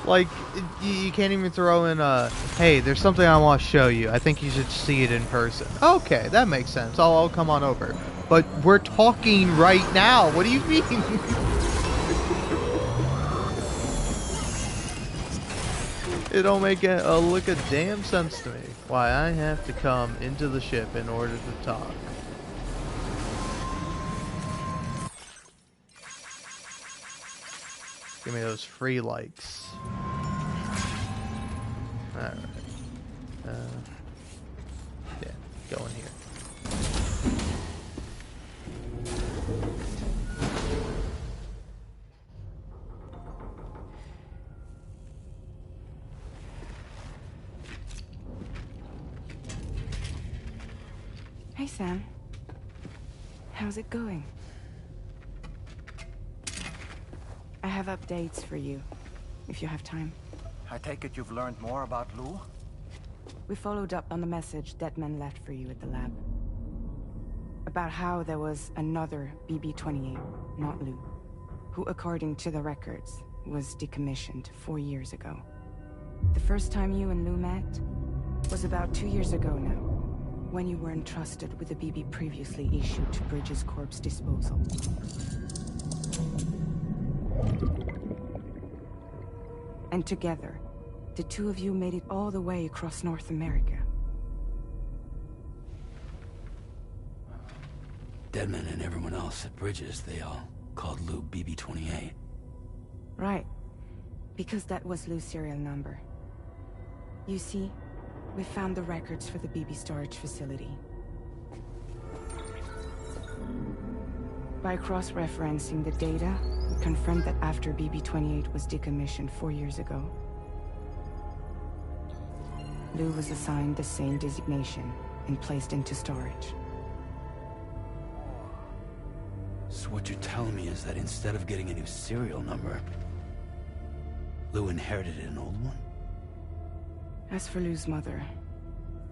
Like, you can't even throw in a, hey, there's something I want to show you. I think you should see it in person. Okay, that makes sense. I'll come on over. But we're talking right now. What do you mean? It don't make a lick of damn sense to me. Why I have to come into the ship in order to talk. Give me those free likes. Alright. Yeah, go in here. Hey, Sam. How's it going? I have updates for you, if you have time. I take it you've learned more about Lou? We followed up on the message Deadman left for you at the lab. About how there was another BB-28, not Lou, who, according to the records, was decommissioned 4 years ago. The first time you and Lou met was about 2 years ago now. when you were entrusted with the BB previously issued to Bridges Corp's disposal. And together, the two of you made it all the way across North America. Deadman and everyone else at Bridges, they all called Lou BB-28. Right. Because that was Lou's serial number. You see, we found the records for the BB storage facility. By cross-referencing the data, we confirmed that after BB-28 was decommissioned 4 years ago, Lou was assigned the same designation and placed into storage. So what you're telling me is that instead of getting a new serial number, Lou inherited an old one? As for Lou's mother,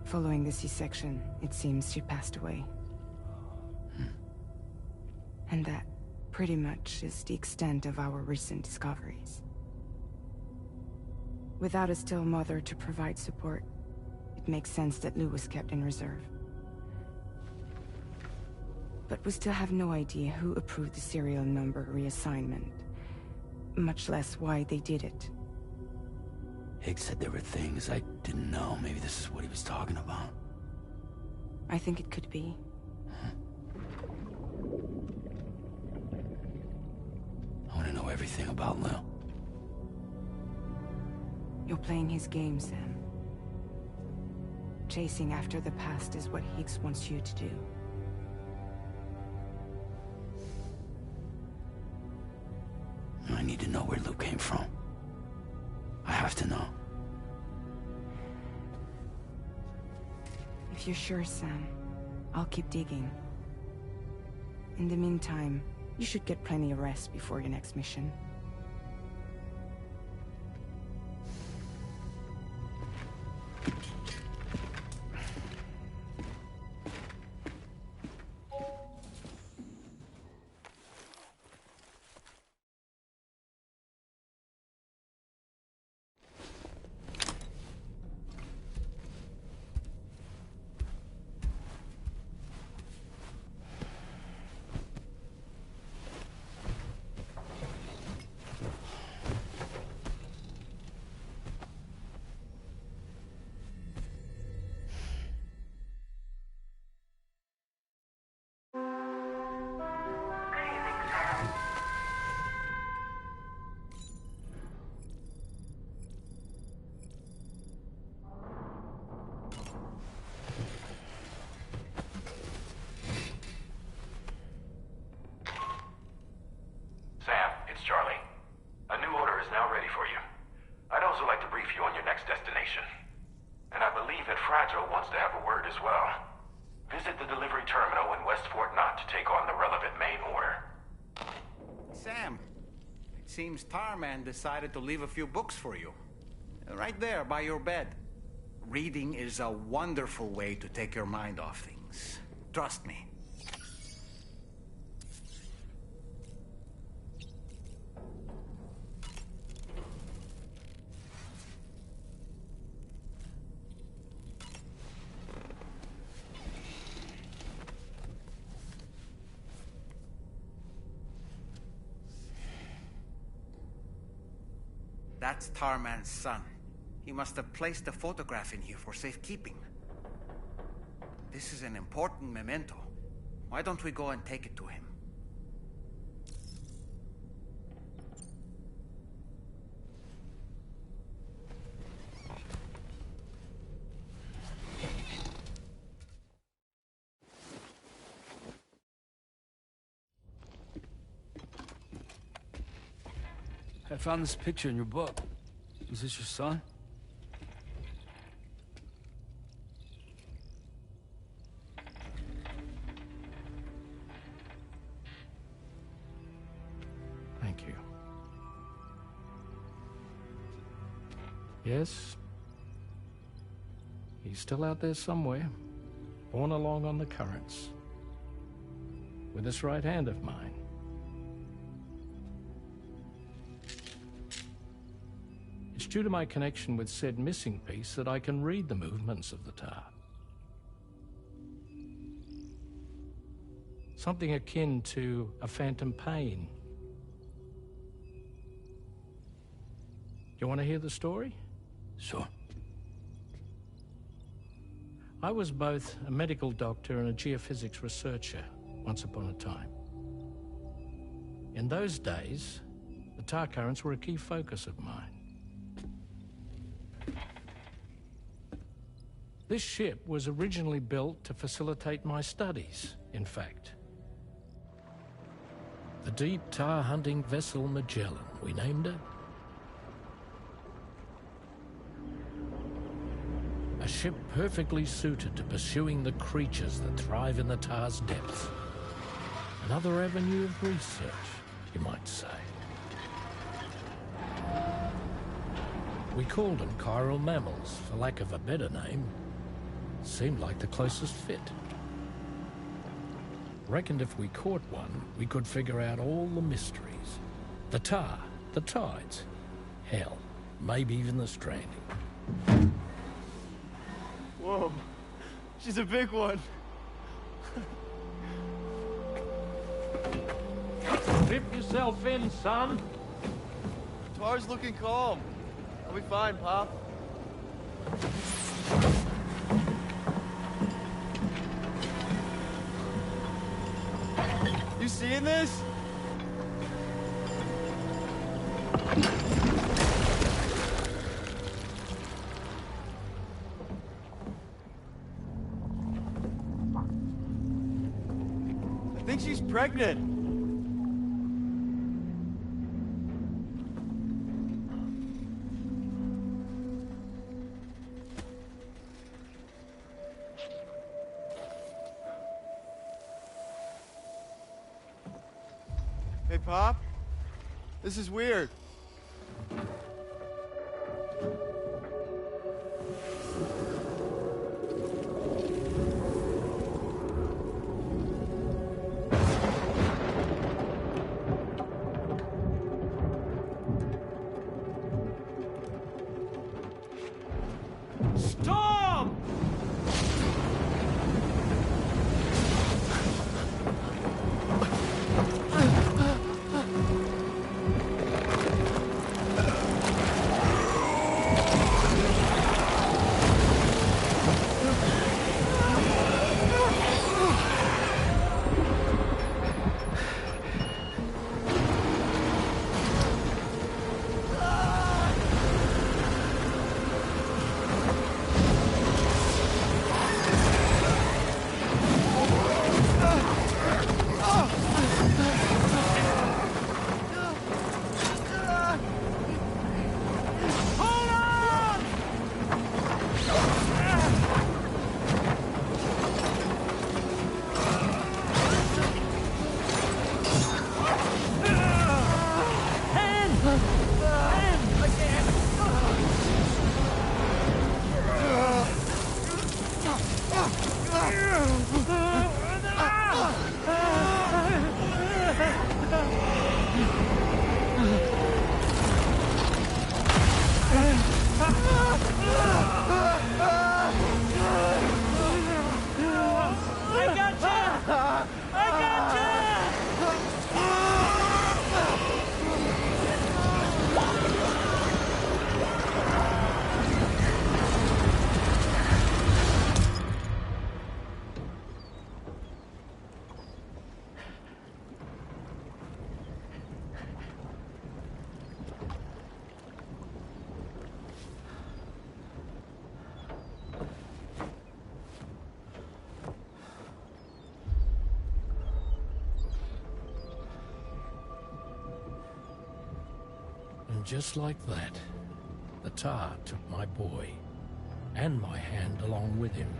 following the C-section, it seems she passed away. And that, pretty much, is the extent of our recent discoveries. Without a still mother to provide support, it makes sense that Lou was kept in reserve. But we still have no idea who approved the serial number reassignment, much less why they did it. Higgs said there were things I didn't know. Maybe this is what he was talking about. I think it could be. I want to know everything about Lou. You're playing his game, Sam. Chasing after the past is what Higgs wants you to do. I need to know where Lou came from. I have to know. If you're sure, Sam, I'll keep digging. In the meantime, you should get plenty of rest before your next mission. Sam, it's Charlie. A new order is now ready for you. I'd also like to brief you on your next destination. And I believe that Fragile wants to have a word as well. Visit the delivery terminal in West Fort Knott to take on the relevant main order. Sam, it seems Tarman decided to leave a few books for you. Right there, by your bed. Reading is a wonderful way to take your mind off things. Trust me. That's Tarman's son. He must have placed the photograph in here for safekeeping. This is an important memento. Why don't we go and take it to him? I found this picture in your book. Is this your son? Thank you. Yes. He's still out there somewhere, borne along on the currents, with this right hand of mine. It's due to my connection with said missing piece that I can read the movements of the tar. Something akin to a phantom pain. You want to hear the story? Sure. I was both a medical doctor and a geophysics researcher once upon a time. In those days, the tar currents were a key focus of mine. This ship was originally built to facilitate my studies, in fact. The deep tar hunting vessel Magellan, we named her. A ship perfectly suited to pursuing the creatures that thrive in the tar's depths. Another avenue of research, you might say. We called them chiral mammals, for lack of a better name. Seemed like the closest fit. Reckoned if we caught one, we could figure out all the mysteries. The tar, the tides, hell, maybe even the stranding. Whoa, she's a big one. Strip yourself in, son. Tar's looking calm. I'll be fine, Pop. You seeing this? I think she's pregnant. Hey, Pop. This is weird. Stop! And just like that, the tar took my boy, and my hand along with him.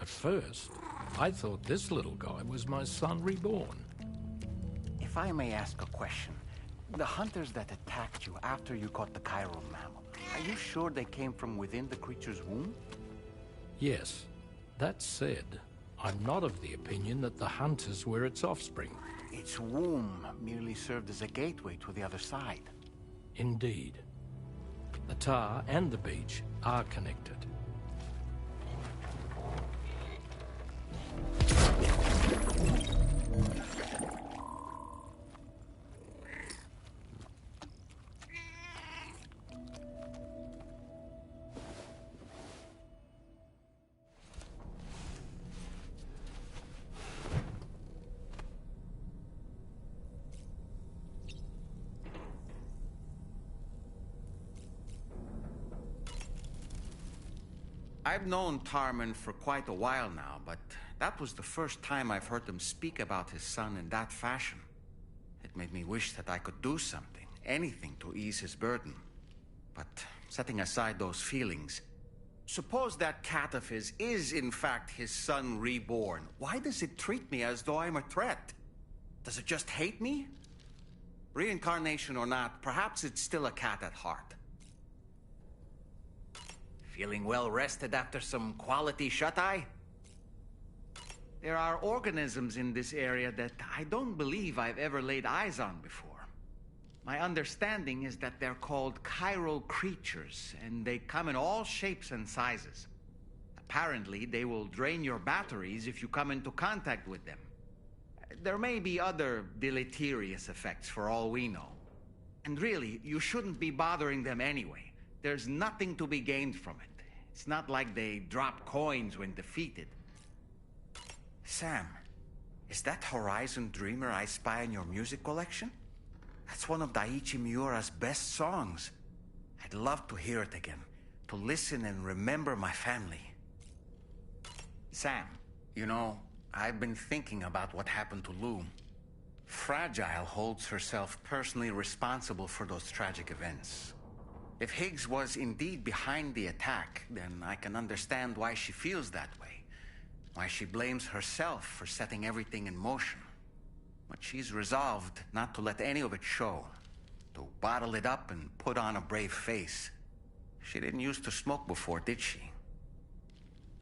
At first, I thought this little guy was my son reborn. If I may ask a question, the hunters that attacked you after you caught the chiral mammal, are you sure they came from within the creature's womb? Yes. That said, I'm not of the opinion that the hunters were its offspring. Its womb merely served as a gateway to the other side. Indeed. The tar and the beach are connected. I've known Tarman for quite a while now, but that was the first time I've heard him speak about his son in that fashion. It made me wish that I could do something, anything to ease his burden. But setting aside those feelings, suppose that cat of his is in fact his son reborn. Why does it treat me as though I'm a threat? Does it just hate me? Reincarnation or not, perhaps it's still a cat at heart. Feeling well rested after some quality shut-eye? There are organisms in this area that I don't believe I've ever laid eyes on before. My understanding is that they're called chiral creatures, and they come in all shapes and sizes. Apparently, they will drain your batteries if you come into contact with them. There may be other deleterious effects for all we know. And really, you shouldn't be bothering them anyway. There's nothing to be gained from it. It's not like they drop coins when defeated. Sam, is that Horizon Dreamer I spy in your music collection? That's one of Daiichi Miura's best songs. I'd love to hear it again, to listen and remember my family. Sam, you know, I've been thinking about what happened to Lou. Fragile holds herself personally responsible for those tragic events. If Higgs was indeed behind the attack, then I can understand why she feels that way. Why she blames herself for setting everything in motion. But she's resolved not to let any of it show. To bottle it up and put on a brave face. She didn't used to smoke before, did she?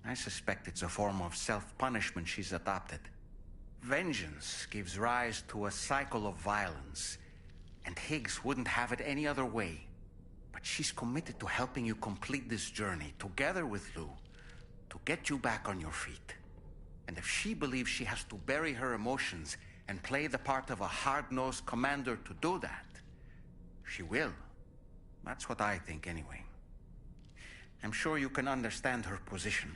I suspect it's a form of self-punishment she's adopted. Vengeance gives rise to a cycle of violence. And Higgs wouldn't have it any other way. But she's committed to helping you complete this journey, together with Lou, to get you back on your feet. And if she believes she has to bury her emotions and play the part of a hard-nosed commander to do that, she will. That's what I think, anyway. I'm sure you can understand her position.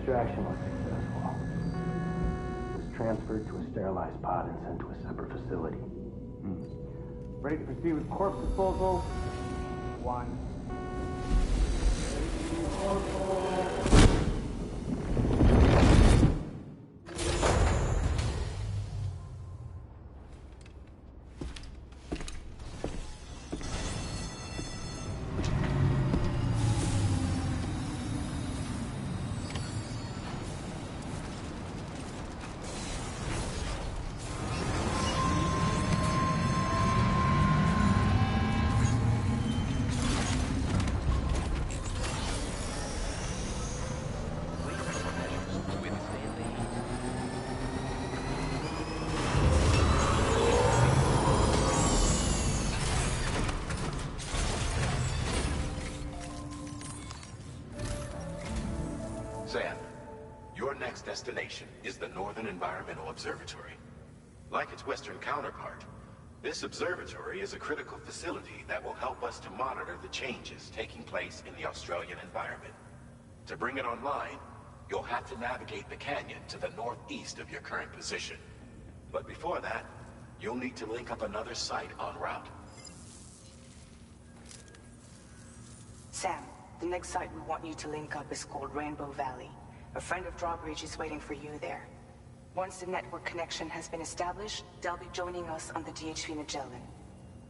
Extraction was successful. It was transferred to a sterilized pod and sent to a separate facility. Ready to proceed with corpse disposal? 1. destination is the Northern Environmental Observatory. Like its Western counterpart, this observatory is a critical facility that will help us to monitor the changes taking place in the Australian environment. To bring it online, you'll have to navigate the canyon to the northeast of your current position. But before that, you'll need to link up another site en route. Sam, the next site we want you to link up is called Rainbow Valley. A friend of Drawbridge is waiting for you there. Once the network connection has been established, they'll be joining us on the DHV Magellan.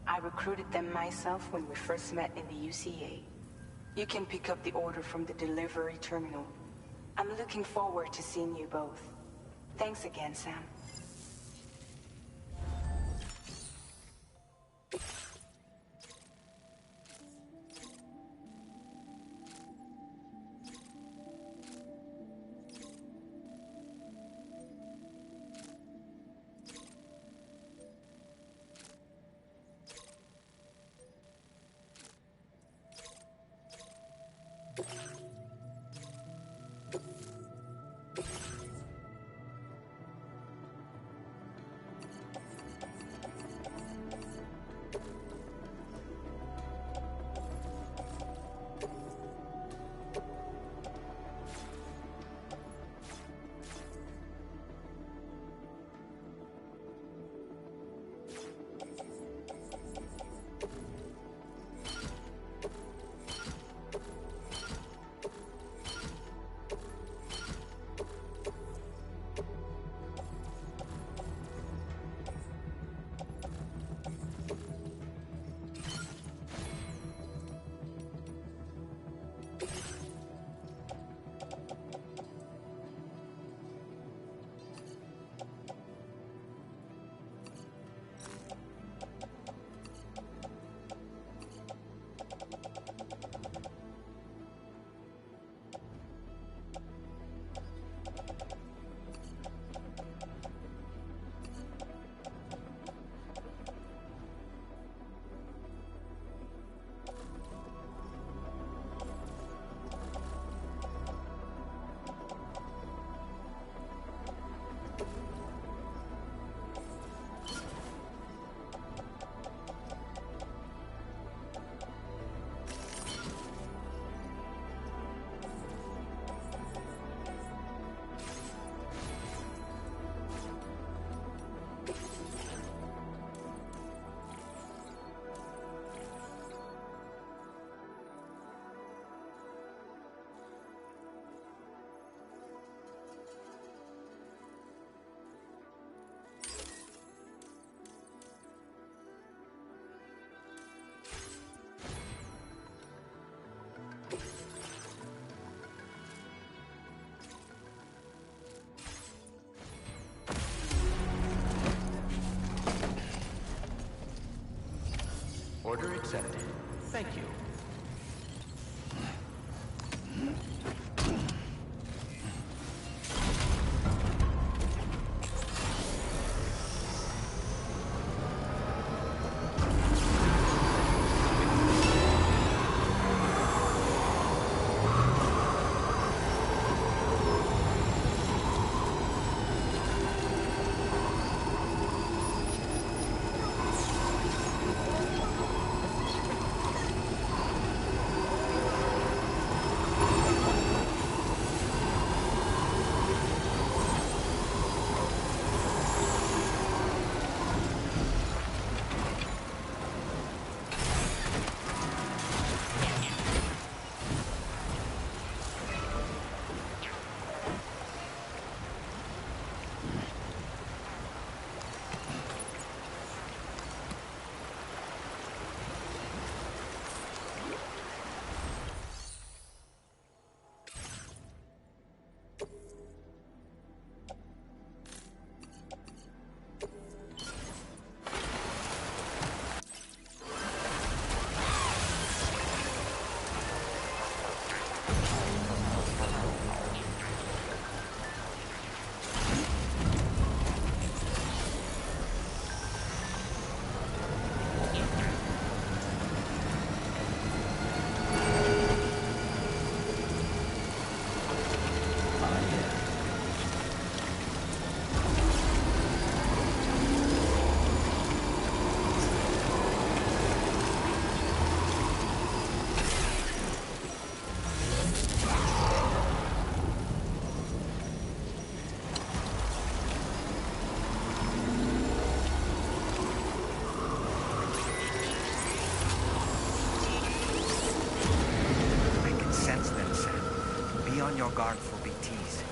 I recruited them myself when we first met in the UCA. You can pick up the order from the delivery terminal. I'm looking forward to seeing you both. Thanks again, Sam. Order accepted. Thank you. guards for BTs.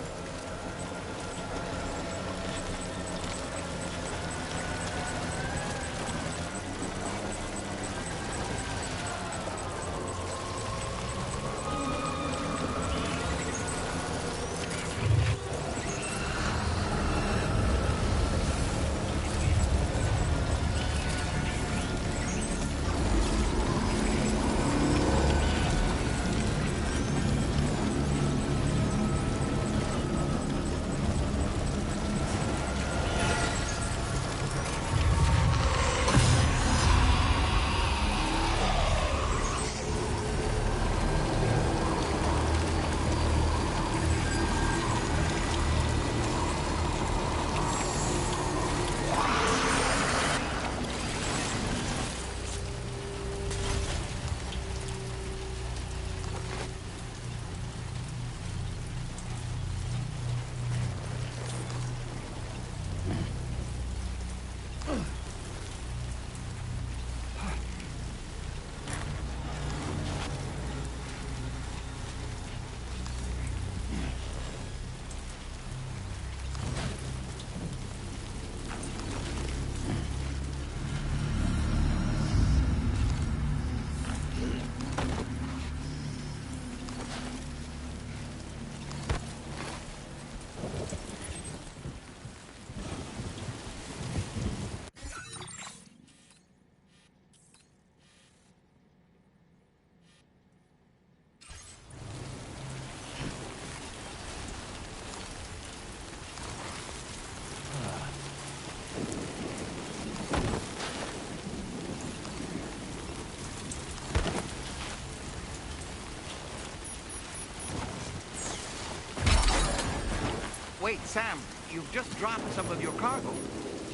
Wait, Sam, you've just dropped some of your cargo.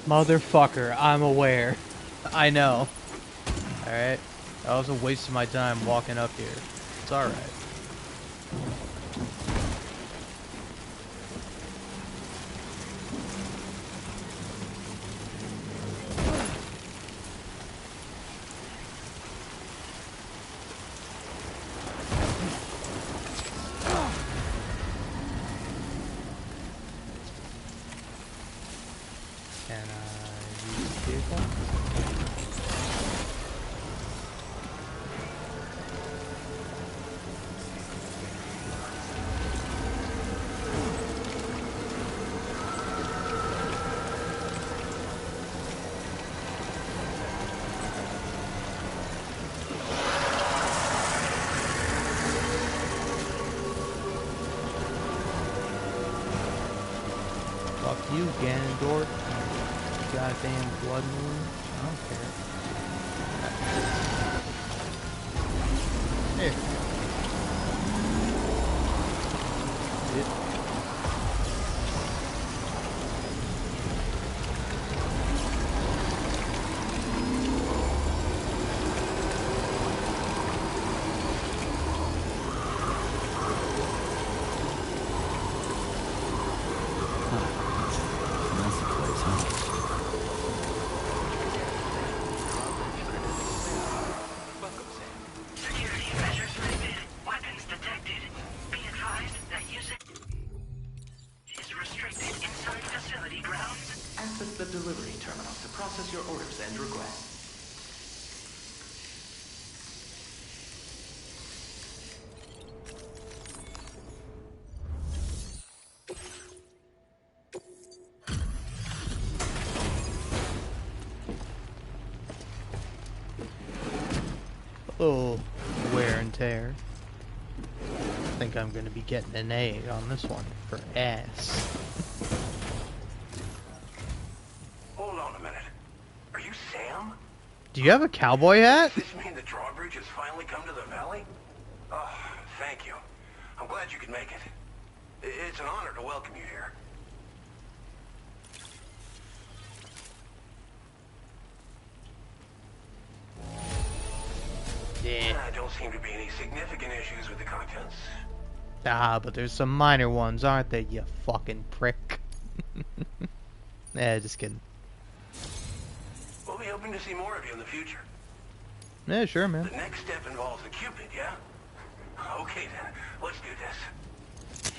Motherfucker, I'm aware. I know. Alright. That was a waste of my time walking up here. It's alright. You Ganondorf, goddamn blood moon. I don't care. Here. Access the delivery terminal to process your orders and requests. A little wear and tear. I think I'm gonna be getting an A on this one for ass. Do you have a cowboy hat? Does this mean the drawbridge has finally come to the valley? Oh, thank you. I'm glad you could make it. It's an honor to welcome you here. Yeah. Don't seem to be any significant issues with the contents. Ah, but there's some minor ones, aren't there, you fucking prick? Just kidding. We'll be hoping to see more of you in the future. Yeah, sure, man. The next step involves the Cupid, yeah? Okay then, let's do this.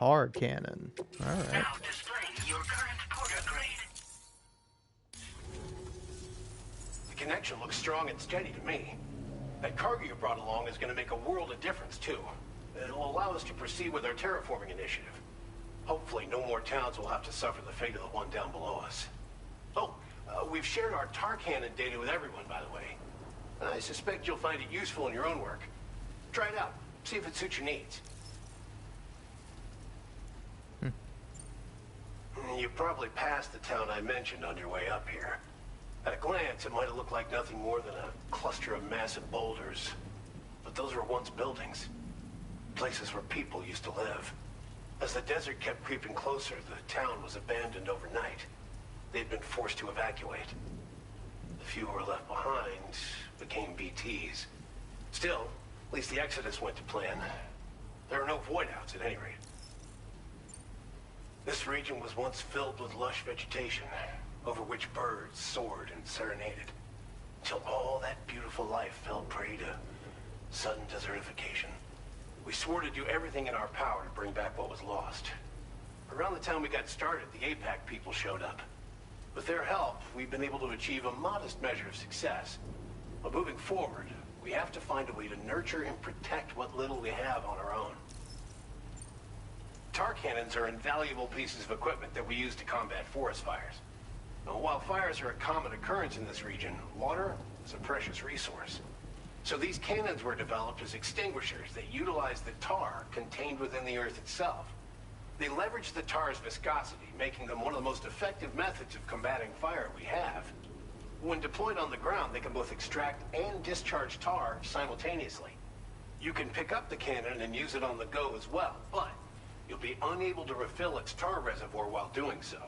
tar cannon. Alright. Now displaying your current porter grade. The connection looks strong and steady to me. That cargo you brought along is going to make a world of difference, too. It'll allow us to proceed with our terraforming initiative. Hopefully, no more towns will have to suffer the fate of the one down below us. Oh, we've shared our tar cannon data with everyone, by the way. I suspect you'll find it useful in your own work. Try it out. See if it suits your needs. You probably passed the town I mentioned on your way up here. At a glance, it might have looked like nothing more than a cluster of massive boulders. But those were once buildings. Places where people used to live. As the desert kept creeping closer, the town was abandoned overnight. They'd been forced to evacuate. The few who were left behind became BTs. Still, at least the exodus went to plan. There are no void outs at any rate. This region was once filled with lush vegetation, over which birds soared and serenaded, until all that beautiful life fell prey to sudden desertification. We swore to do everything in our power to bring back what was lost. Around the time we got started, the APAC people showed up. With their help, we've been able to achieve a modest measure of success. But moving forward, we have to find a way to nurture and protect what little we have on our own. Tar cannons are invaluable pieces of equipment that we use to combat forest fires. Now, while fires are a common occurrence in this region, water is a precious resource. So these cannons were developed as extinguishers that utilize the tar contained within the earth itself. They leverage the tar's viscosity, making them one of the most effective methods of combating fire we have. When deployed on the ground, they can both extract and discharge tar simultaneously. You can pick up the cannon and use it on the go as well, but you'll be unable to refill its tar reservoir while doing so.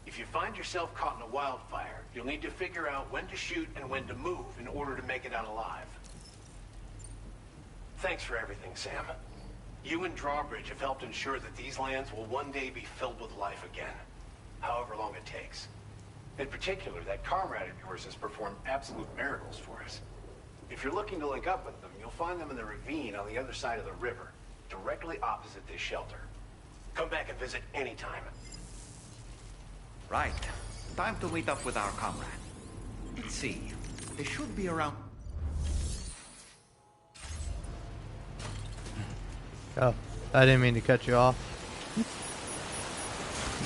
If you find yourself caught in a wildfire, you'll need to figure out when to shoot and when to move in order to make it out alive. Thanks for everything, Sam. You and Drawbridge have helped ensure that these lands will one day be filled with life again, however long it takes. In particular, that comrade of yours has performed absolute miracles for us. If you're looking to link up with them, you'll find them in the ravine on the other side of the river, directly opposite this shelter. Come back and visit anytime. Right. Time to meet up with our comrade. Let's see. They should be around. Oh, I didn't mean to cut you off.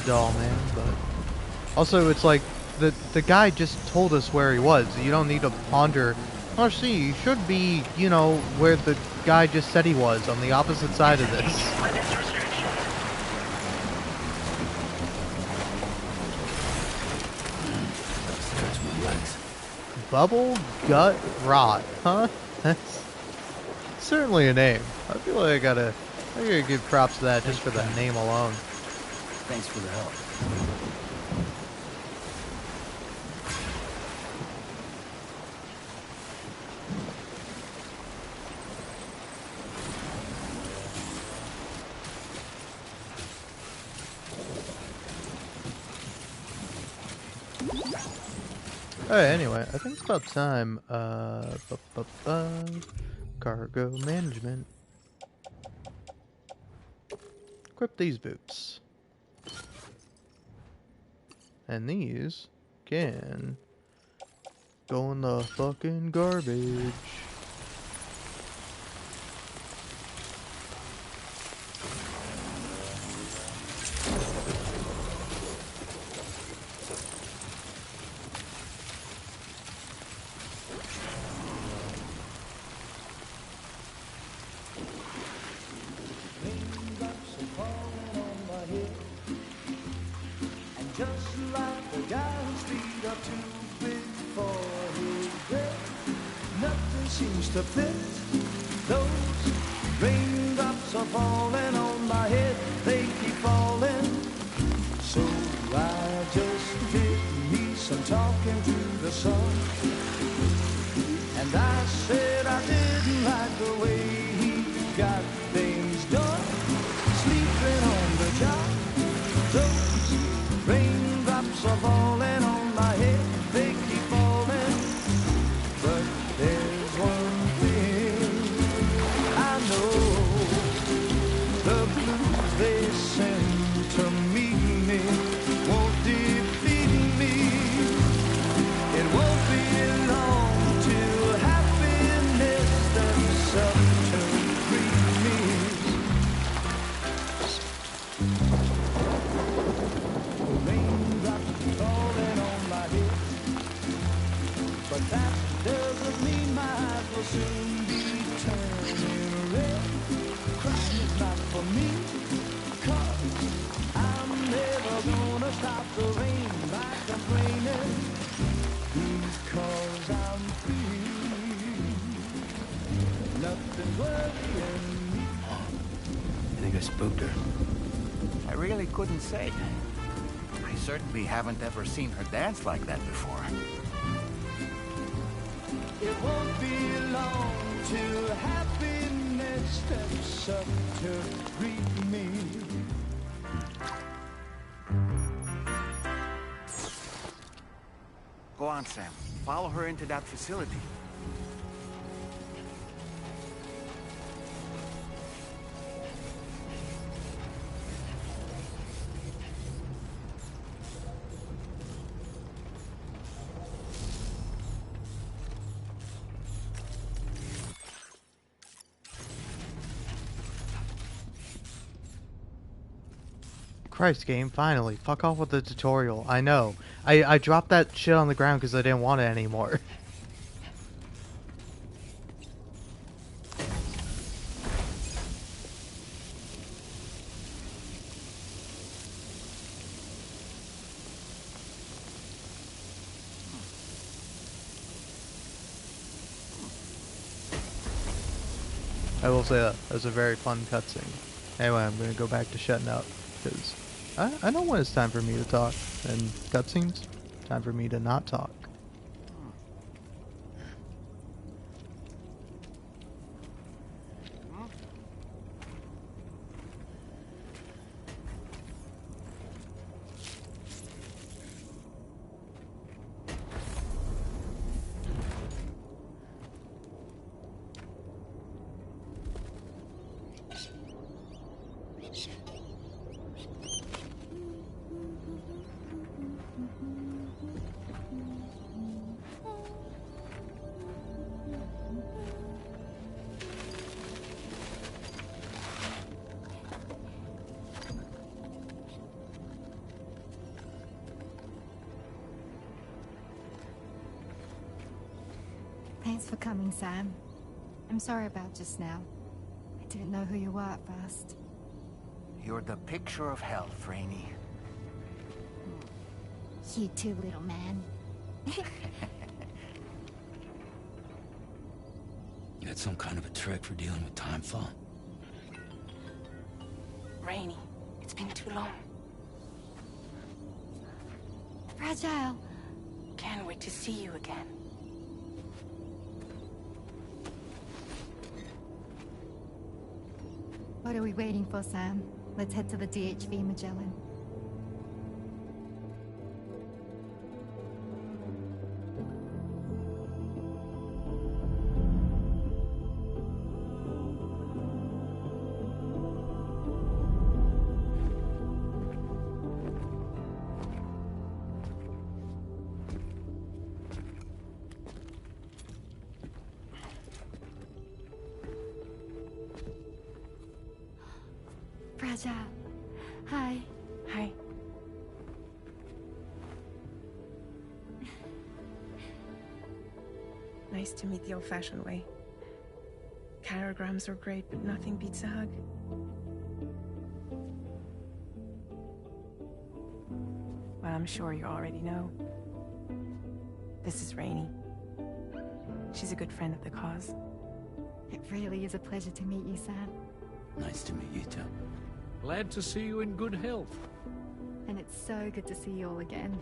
Dull, man, but... Also, it's like, the guy just told us where he was. You don't need to ponder, oh, see, you should be, you know, where the guy just said he was, on the opposite side of this. Bubble Gut Rot, huh? That's certainly a name. I feel like I gotta give props to that just for the name alone. Thanks for the help. Hey, anyway, I think it's about time. Cargo management. Equip these boots. And these can go in the fucking garbage. To fit those raindrops are falling on my head, they keep falling. So I just did me some talking to the sun, and I said I didn't like the way he got things done, sleeping on the job. Those raindrops are falling on my head, they keep falling. But there's one thing I know, the blues they that doesn't mean my eyes will soon be turning red. Crying is not for me, 'cause I'm never gonna stop the rain by complaining, because I'm free. Nothing's worrying me. I think I spooked her. I really couldn't say. I certainly haven't ever seen her dance like that before. It won't be long till happiness steps up to greet me. Go on, Sam. Follow her into that facility. Christ, game, finally. Fuck off with the tutorial. I know. I dropped that shit on the ground because I didn't want it anymore. I will say that was a very fun cutscene. Anyway, I'm gonna go back to shutting up because I know when it's time for me to talk, and cutscenes, time for me to not talk. Thanks for coming, Sam. I'm sorry about just now. I didn't know who you were at first. You're the picture of health, Rainey. You too, little man. You got some kind of a trick for dealing with time fall? Rainey, it's been too long. Fragile. Can't wait to see you again. What are we waiting for, Sam? Let's head to the DHV Magellan. Fragile. Hi. Hi. Nice to meet the old-fashioned way. Carograms are great, but nothing beats a hug. Well, I'm sure you already know. This is Rainey. She's a good friend of the cause. It really is a pleasure to meet you, Sam. Nice to meet you too. Glad to see you in good health. And it's so good to see you all again.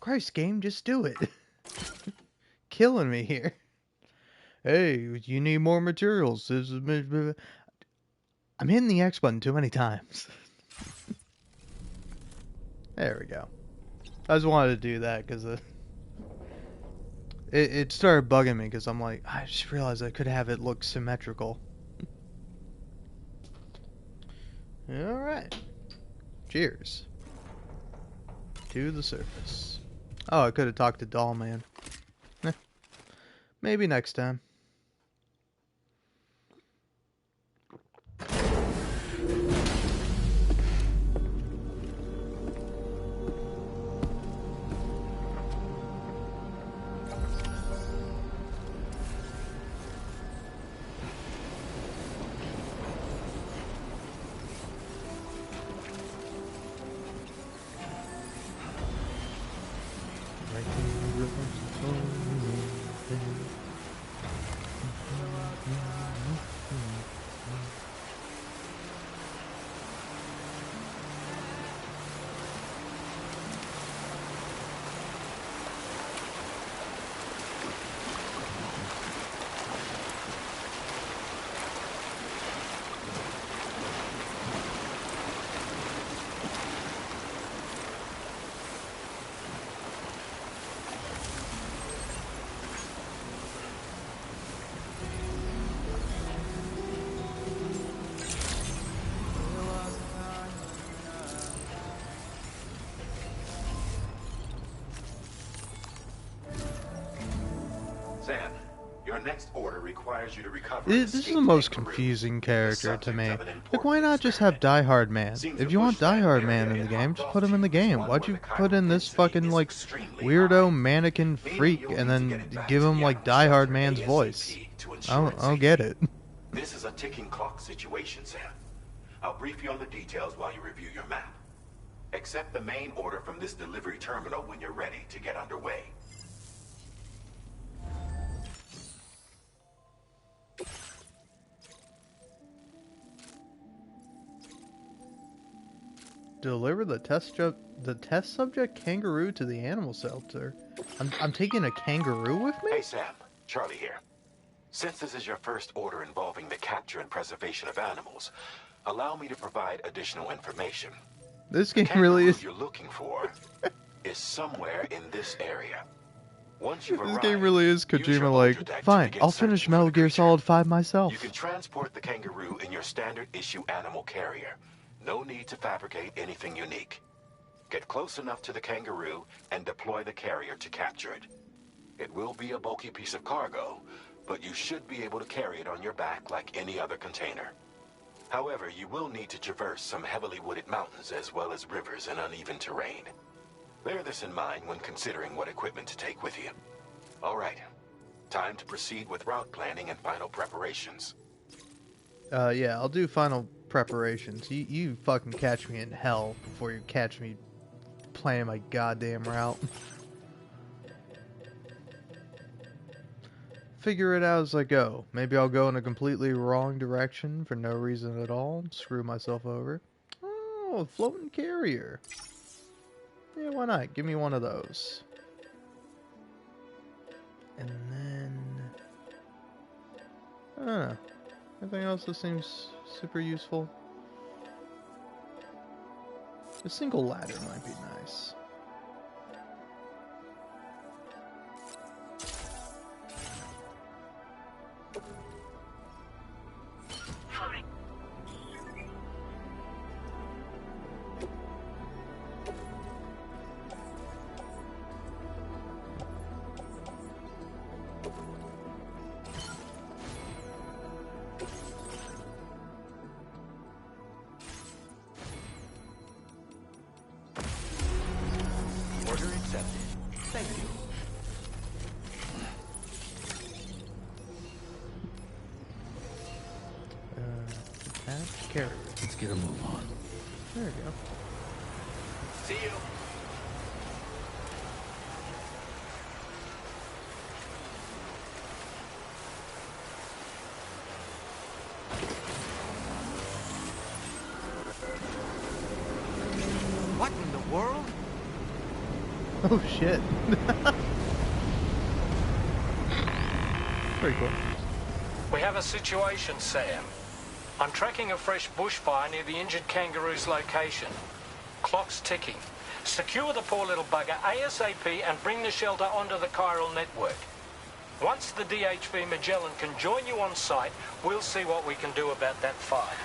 Christ, game, just do it. Killing me here. Hey, you need more materials. I'm hitting the X button too many times. There we go. I just wanted to do that because it started bugging me because I'm like, I just realized I could have it look symmetrical. Alright. Cheers. To the surface. Oh, I could have talked to Doll Man. Maybe next time. Sam, your next order requires you to recover. This is the most confusing character to me. Like, why not just have Die Hard Man? If you want Die Hard Man in the game, just put him in the game. Why'd you put in this fucking, like, weirdo mannequin freak and then give him, like, Die Hard Man's voice? I don't get it. This is a ticking clock situation, Sam. I'll brief you on the details while you review your map. Accept the main order from this delivery terminal when you're ready to get underway. Deliver the test subject kangaroo to the animal shelter. I'm taking a kangaroo with me? Hey Sam, Charlie here. Since this is your first order involving the capture and preservation of animals, allow me to provide additional information. This game really is. The kangaroo you're looking for is somewhere in this area. Once you've This arrived, game really is Kojima like, fine, I'll finish Metal Gear Solid 5 myself. you can transport the kangaroo in your standard issue animal carrier. No need to fabricate anything unique. Get close enough to the kangaroo and deploy the carrier to capture it. It will be a bulky piece of cargo, but you should be able to carry it on your back like any other container. However, you will need to traverse some heavily wooded mountains as well as rivers and uneven terrain. Bear this in mind when considering what equipment to take with you. All right, time to proceed with route planning and final preparations. Yeah, I'll do final preparations. You fucking catch me in hell before you catch me planning my goddamn route. Figure it out as I go. Maybe I'll go in a completely wrong direction for no reason at all. Screw myself over. Oh, floating carrier. Yeah, why not? Give me one of those. And then... I don't know. Anything else that seems super useful? A single ladder might be nice. Order accepted. Thank you. Attach carrier. Let's get a move on. There we go. See you. What in the world? Oh shit. Pretty cool. We have a situation, Sam. I'm tracking a fresh bushfire near the injured kangaroo's location. Clock's ticking. Secure the poor little bugger ASAP and bring the shelter onto the chiral network. Once the DHV Magellan can join you on site, we'll see what we can do about that fire.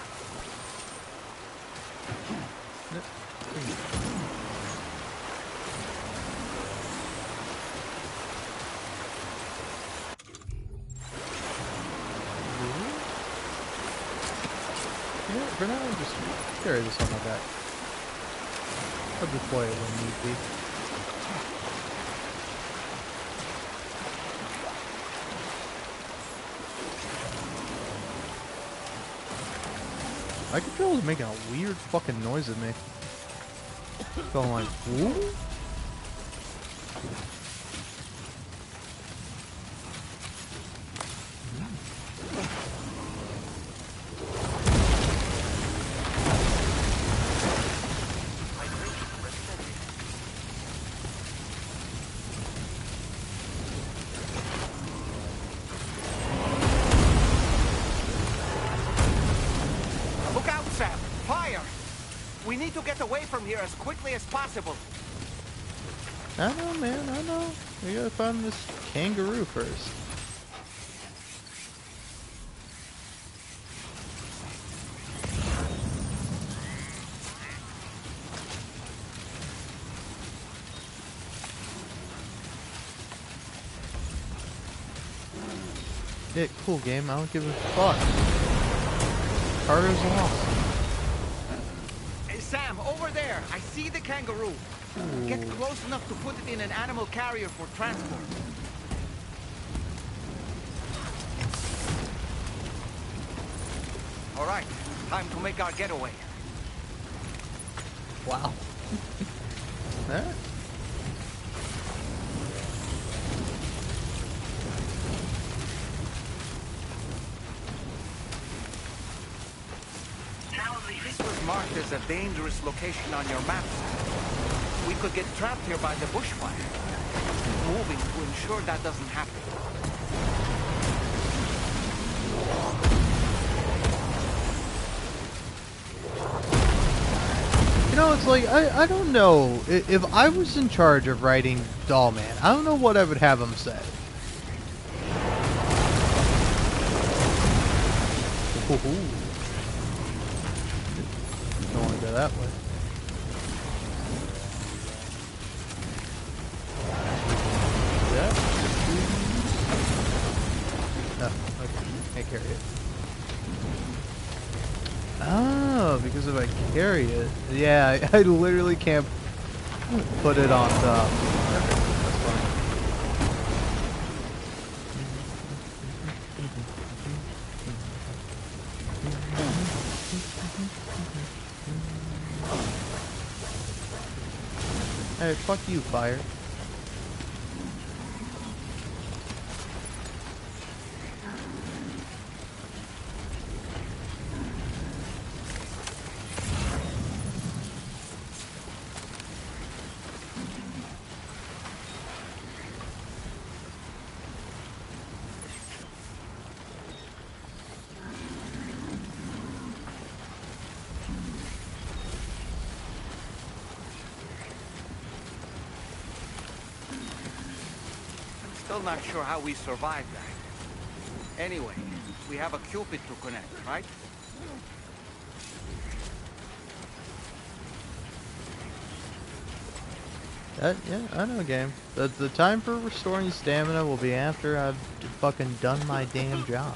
Yeah, for now, I'll just carry this on my back. I'll deploy it when need be. My controller's making a weird fucking noise at me. Going like, whoop? Look out, Sam! Fire! We need to get away from here as quickly as possible. I know, man, I know. We gotta find this kangaroo first. Yeah, cool game, I don't give a fuck. Carter's lost. Hey, Sam, over there! I see the kangaroo. Ooh. Get close enough to put it in an animal carrier for transport. All right, time to make our getaway. Wow. Huh? This was marked as a dangerous location on your map. We could get trapped here by the bushfire. Moving to ensure that doesn't happen. You know, it's like, I don't know. If I was in charge of writing Doll Man, I don't know what I would have him say. Ooh. Don't want to go that way. Yeah. Oh, okay. Can't carry it. Oh, because if I carry it, yeah, I literally can't put it on top. Okay, that's fine. Hey, fuck you, fire. Still not sure how we survived that. Anyway, we have a Cupid to connect, right? Yeah, I know, game. The time for restoring stamina will be after I've fucking done my damn job.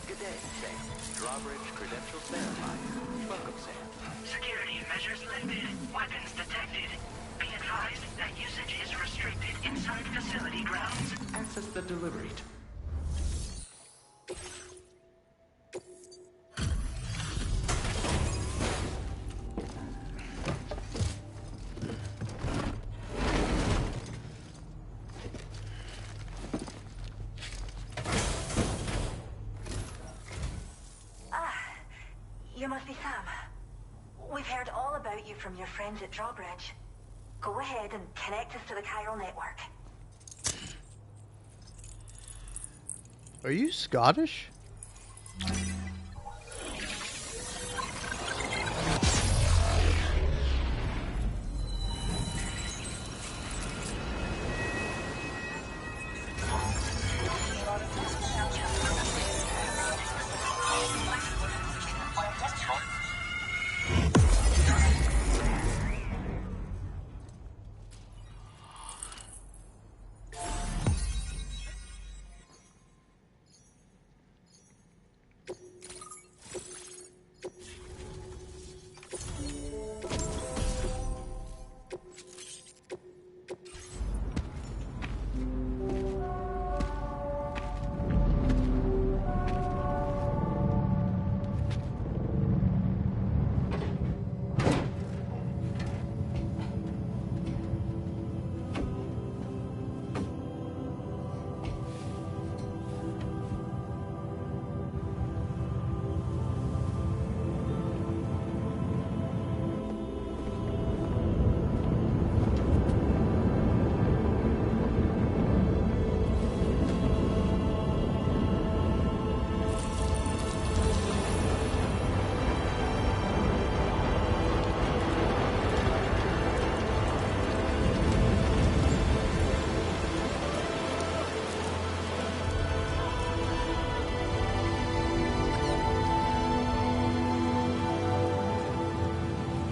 Good day, Sam. Drawbridge credentials verified. Welcome, Sam. Security measures lifted. Weapons detected. Be advised. advised that usage is restricted inside facility grounds. Access the delivery. You must be Sam. We've heard all about you from your friends at Drawbridge. Go ahead and connect us to the chiral network. Are you Scottish?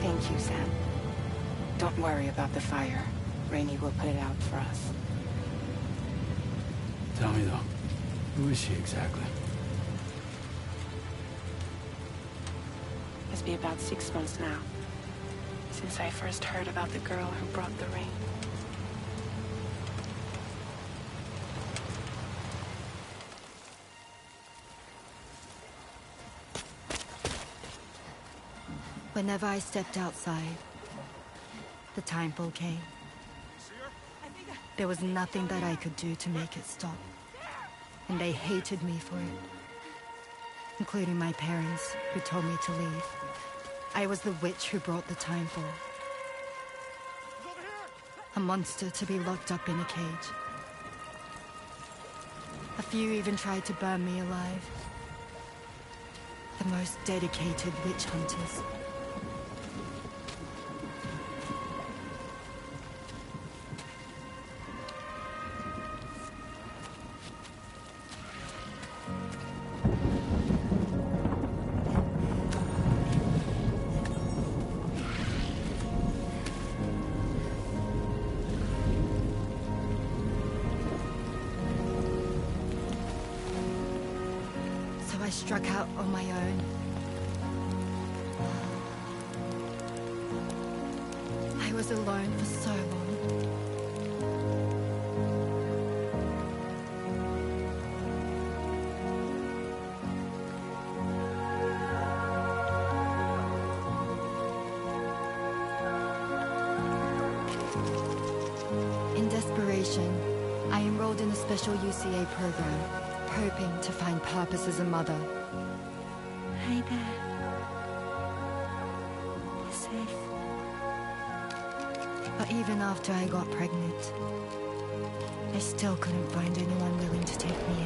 Thank you, Sam. Don't worry about the fire. Rainey will put it out for us. Tell me though, who is she exactly? Must be about 6 months now, since I first heard about the girl who brought the rain. Whenever I stepped outside, the timefall came. There was nothing that I could do to make it stop. And they hated me for it. Including my parents, who told me to leave. I was the witch who brought the timefall. A monster to be locked up in a cage. A few even tried to burn me alive. The most dedicated witch hunters. I struck out on my own. I was alone for so long. In desperation, I enrolled in a special UCA program, hoping to find purpose as a mother. Hi there. You're safe. But even after I got pregnant, I still couldn't find anyone willing to take me in.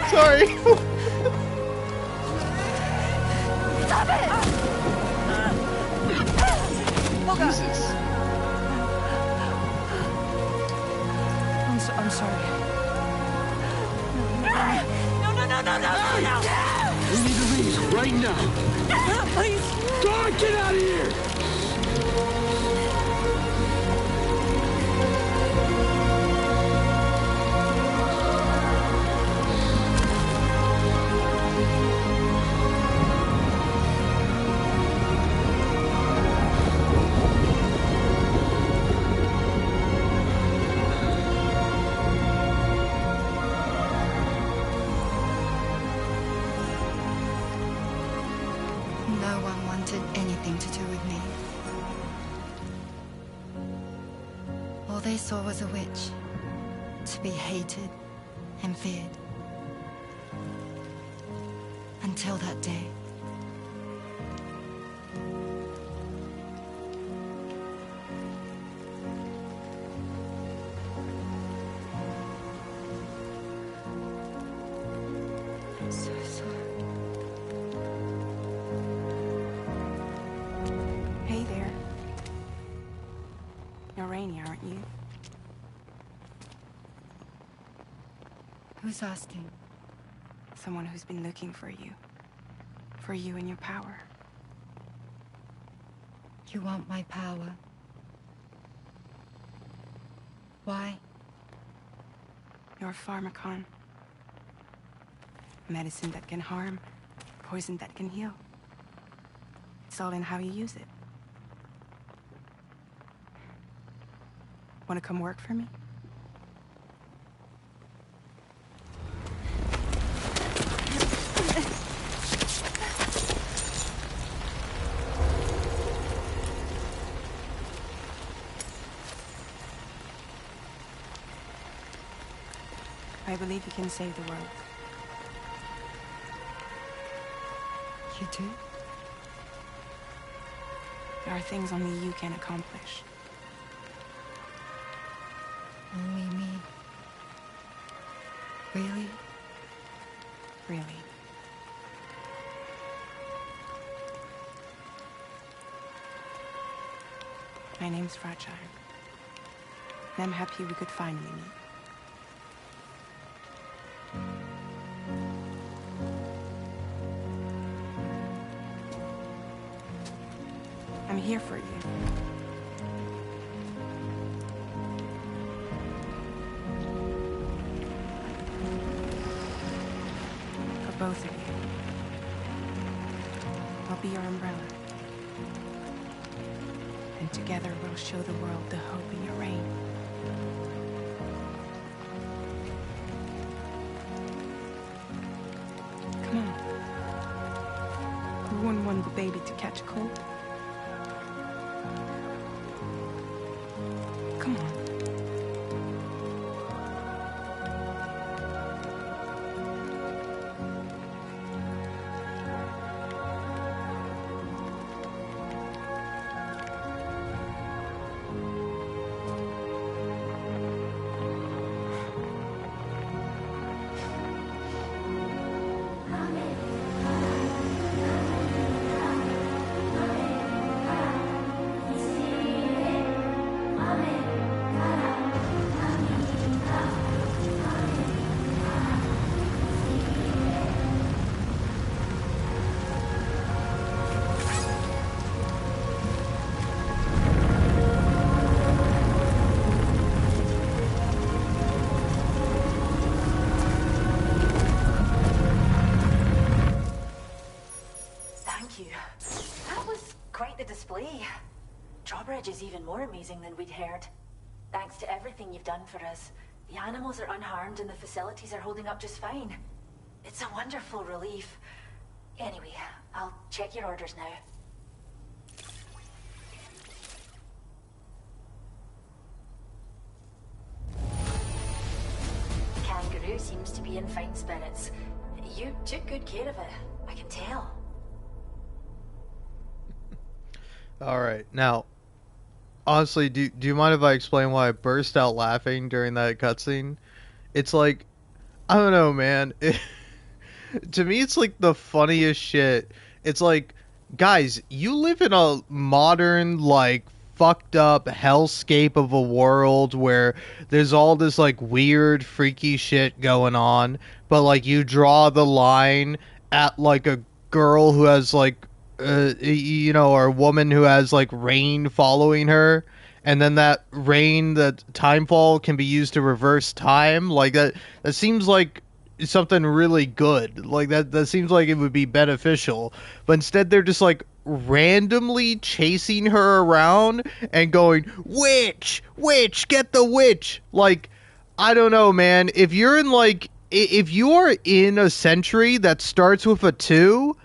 Sorry. Stop it! Jesus. I'm sorry. No, no, no, no, no, no, no! We need to leave right now. Please! Dawn, get out of here! No one wanted anything to do with me. All they saw was a witch, to be hated and feared. Until that day. I'm so sorry. Hey there. You're Rainy, aren't you? Who's asking? Someone who's been looking for you. For you and your power. You want my power? Why? You're a pharmacon. Medicine that can harm, poison that can heal. It's all in how you use it. Want to come work for me? I believe you can save the world. You do? There are things only you can accomplish. Only me. Really? Really. My name's Fragile. And I'm happy we could finally meet. I'm here for you. For both of you. I'll be your umbrella. And together we'll show the world the hope in your reign. Come on. Who wouldn't want the baby to catch a cold? Come on. Thank you. That was quite the display. Drawbridge is even more amazing than we'd heard. Thanks to everything you've done for us, the animals are unharmed and the facilities are holding up just fine. It's a wonderful relief. Anyway, I'll check your orders now. Kangaroo seems to be in fine spirits. You took good care of it, I can tell. Alright, now, honestly, do you mind if I explain why I burst out laughing during that cutscene? It's like, I don't know, man. To me, it's like the funniest shit. It's like, guys, you live in a modern, like, fucked up hellscape of a world where there's all this like weird freaky shit going on, but like you draw the line at like a girl who has like you know, or a woman who has like rain following her, and then that rain, that timefall can be used to reverse time. Like that seems like something really good. Like that seems like it would be beneficial. But instead they're just like randomly chasing her around and going, "Witch, witch, get the witch." Like, I don't know, man. If you're in like if you're in a century that starts with a 2,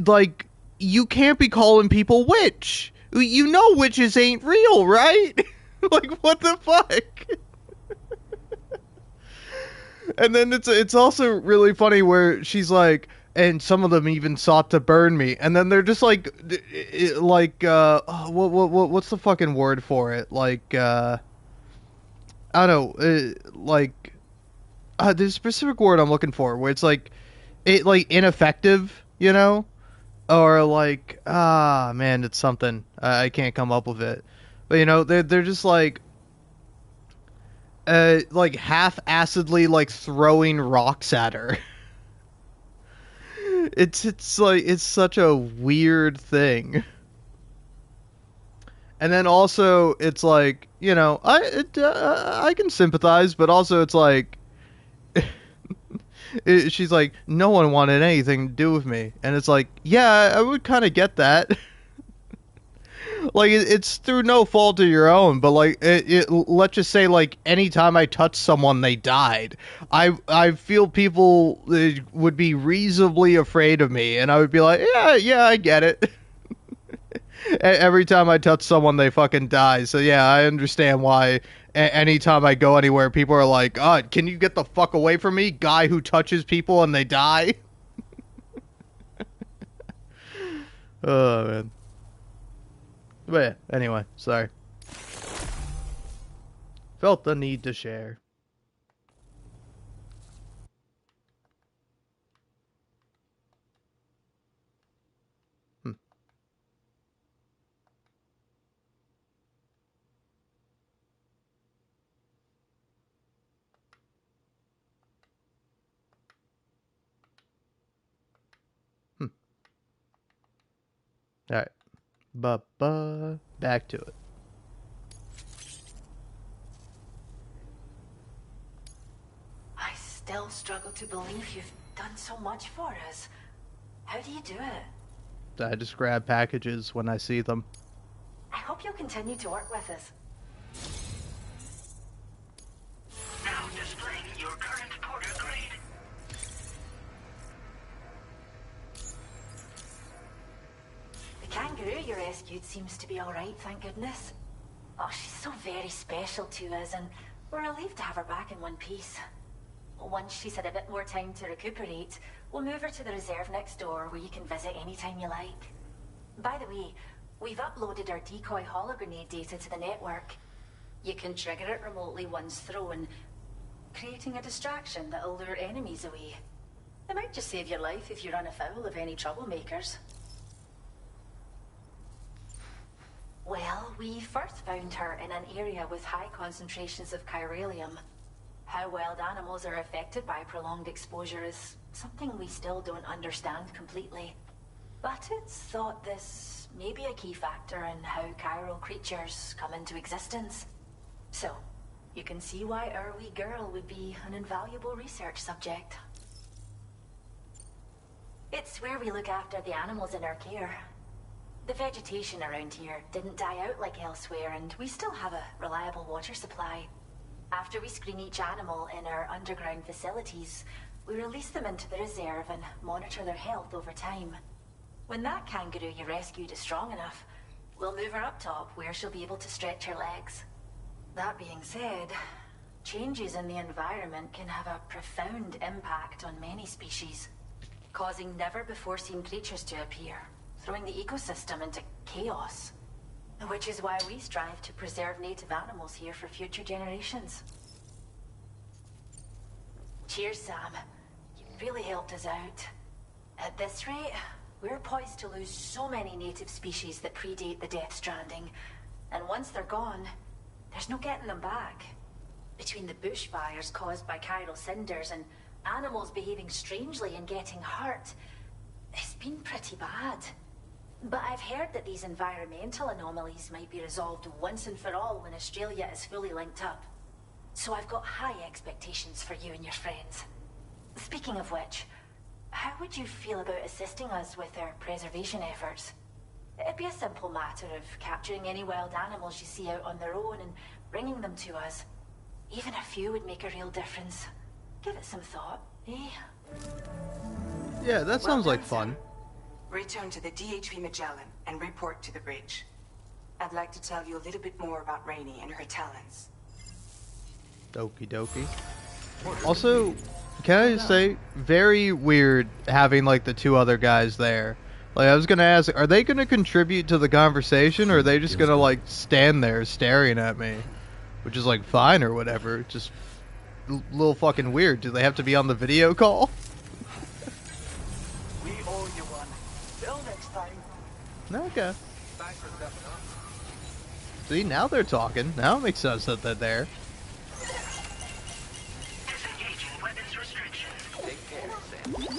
like, you can't be calling people witch. You know witches ain't real, right? Like, what the fuck? And then it's also really funny where she's like, and some of them even sought to burn me, and then they're just like what's the fucking word for it? Like, I don't know, like, there's a specific word I'm looking for where it's like, it like ineffective, you know, or like, man, it's something I can't come up with it, but you know, they're just like half-assedly like throwing rocks at her. It's like, it's such a weird thing. And then also it's like, you know, I can sympathize, but also it's like she's like, no one wanted anything to do with me, and it's like, yeah, I would kind of get that. Like, it's through no fault of your own, but like, let's just say, like, anytime I touched someone, they died. I feel people would be reasonably afraid of me, and I would be like, yeah, I get it. Every time I touch someone, they fucking die. So yeah, I understand why. Anytime I go anywhere, people are like, "God, can you get the fuck away from me, guy who touches people and they die?" Oh man. But yeah, anyway, sorry. Felt the need to share. Alright. Back to it. I still struggle to believe you've done so much for us. How do you do it? I just grab packages when I see them. I hope you'll continue to work with us. Now displaying your current porter grade. The kangaroo you rescued seems to be alright, thank goodness. Oh, she's so very special to us, and we're relieved to have her back in one piece. Once she's had a bit more time to recuperate, we'll move her to the reserve next door where you can visit anytime you like. By the way, we've uploaded our decoy hologrenade data to the network. You can trigger it remotely once thrown, creating a distraction that'll lure enemies away. It might just save your life if you run afoul of any troublemakers. Well, we first found her in an area with high concentrations of chiralium. How wild animals are affected by prolonged exposure is something we still don't understand completely. But it's thought this may be a key factor in how chiral creatures come into existence. So, you can see why our wee girl would be an invaluable research subject. It's where we look after the animals in our care. The vegetation around here didn't die out like elsewhere, and we still have a reliable water supply. After we screen each animal in our underground facilities, we release them into the reserve and monitor their health over time. When that kangaroo you rescued is strong enough, we'll move her up top where she'll be able to stretch her legs. That being said, changes in the environment can have a profound impact on many species, causing never-before-seen creatures to appear, throwing the ecosystem into chaos. Which is why we strive to preserve native animals here for future generations. Cheers, Sam. You really helped us out. At this rate, We're poised to lose so many native species that predate the Death Stranding. And once they're gone, there's no getting them back. Between the bushfires caused by chiral cinders and animals behaving strangely and getting hurt, it's been pretty bad. But I've heard that these environmental anomalies might be resolved once and for all when Australia is fully linked up. So I've got high expectations for you and your friends. Speaking of which, how would you feel about assisting us with our preservation efforts? It'd be a simple matter of capturing any wild animals you see out on their own and bringing them to us. Even a few would make a real difference. Give it some thought, eh? Yeah, that sounds like fun. Return to the DHV Magellan and report to the bridge. I'd like to tell you a little bit more about Rainey and her talents. Okie dokie. Also, can I just say, very weird having like the two other guys there. Like, I was gonna ask, are they gonna contribute to the conversation, or are they just gonna like stand there staring at me? Which is like fine or whatever. Just a little fucking weird. Do they have to be on the video call? We owe you one. Till next time. Okay. Thanks for stepping up. See, now they're talking. Now it makes sense that they're there. Disengaging weapons restriction. Take care, Sam.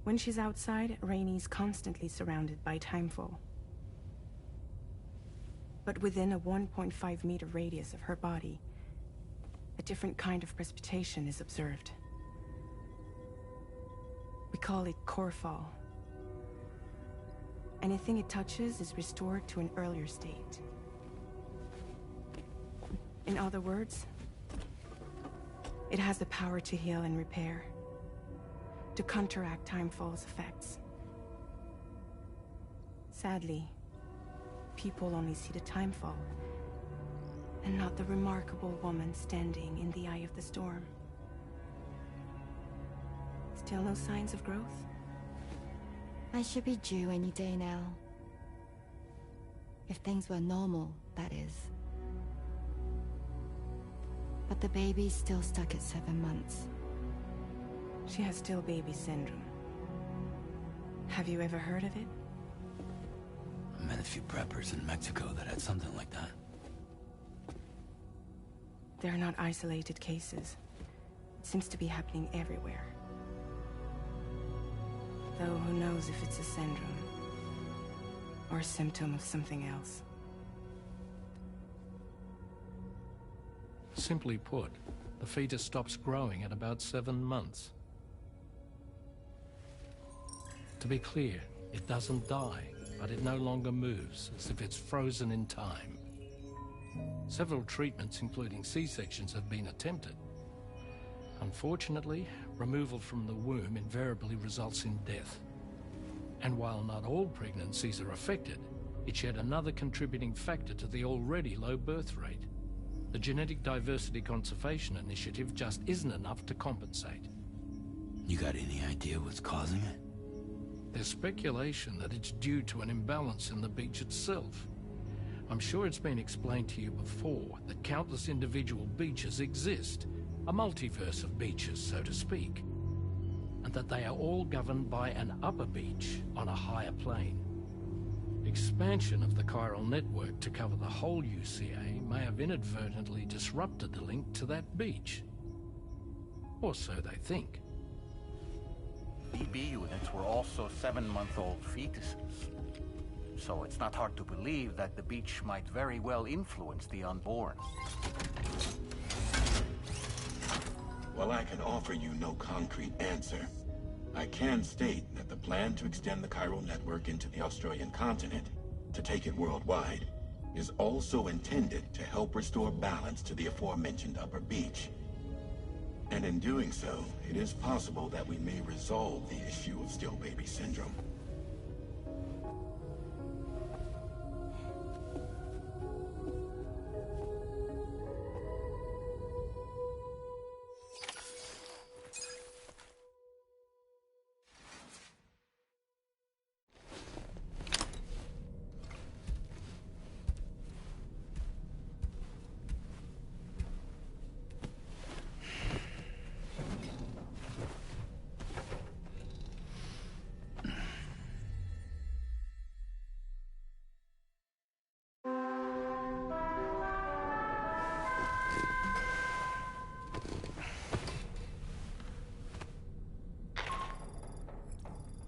When she's outside, Rainey's constantly surrounded by timefall. But within a 1.5 meter radius of her body, a different kind of precipitation is observed. We call it core fall. Anything it touches is restored to an earlier state. In other words, it has the power to heal and repair, to counteract timefall's effects. Sadly, people only see the timefall, and not the remarkable woman standing in the eye of the storm. Still no signs of growth? I should be due any day now. If things were normal, that is. But the baby's still stuck at 7 months. She has still baby syndrome. Have you ever heard of it? I met a few preppers in Mexico that had something like that. They're not isolated cases. It seems to be happening everywhere. Though who knows if it's a syndrome or a symptom of something else. Simply put, the fetus stops growing at about 7 months. To be clear, it doesn't die, but it no longer moves, as if it's frozen in time. Several treatments, including C-sections, have been attempted. Unfortunately, removal from the womb invariably results in death. And while not all pregnancies are affected, it's yet another contributing factor to the already low birth rate. The Genetic Diversity Conservation Initiative just isn't enough to compensate. You got any idea what's causing it? There's speculation that it's due to an imbalance in the beach itself. I'm sure it's been explained to you before that countless individual beaches exist, a multiverse of beaches, so to speak, and that they are all governed by an upper beach on a higher plane. Expansion of the chiral network to cover the whole UCA may have inadvertently disrupted the link to that beach. Or so they think. BB units were also 7-month-old fetuses. So it's not hard to believe that the beach might very well influence the unborn. While I can offer you no concrete answer, I can state that the plan to extend the chiral network into the Australian continent, to take it worldwide, is also intended to help restore balance to the aforementioned upper beach. And in doing so, it is possible that we may resolve the issue of still baby syndrome.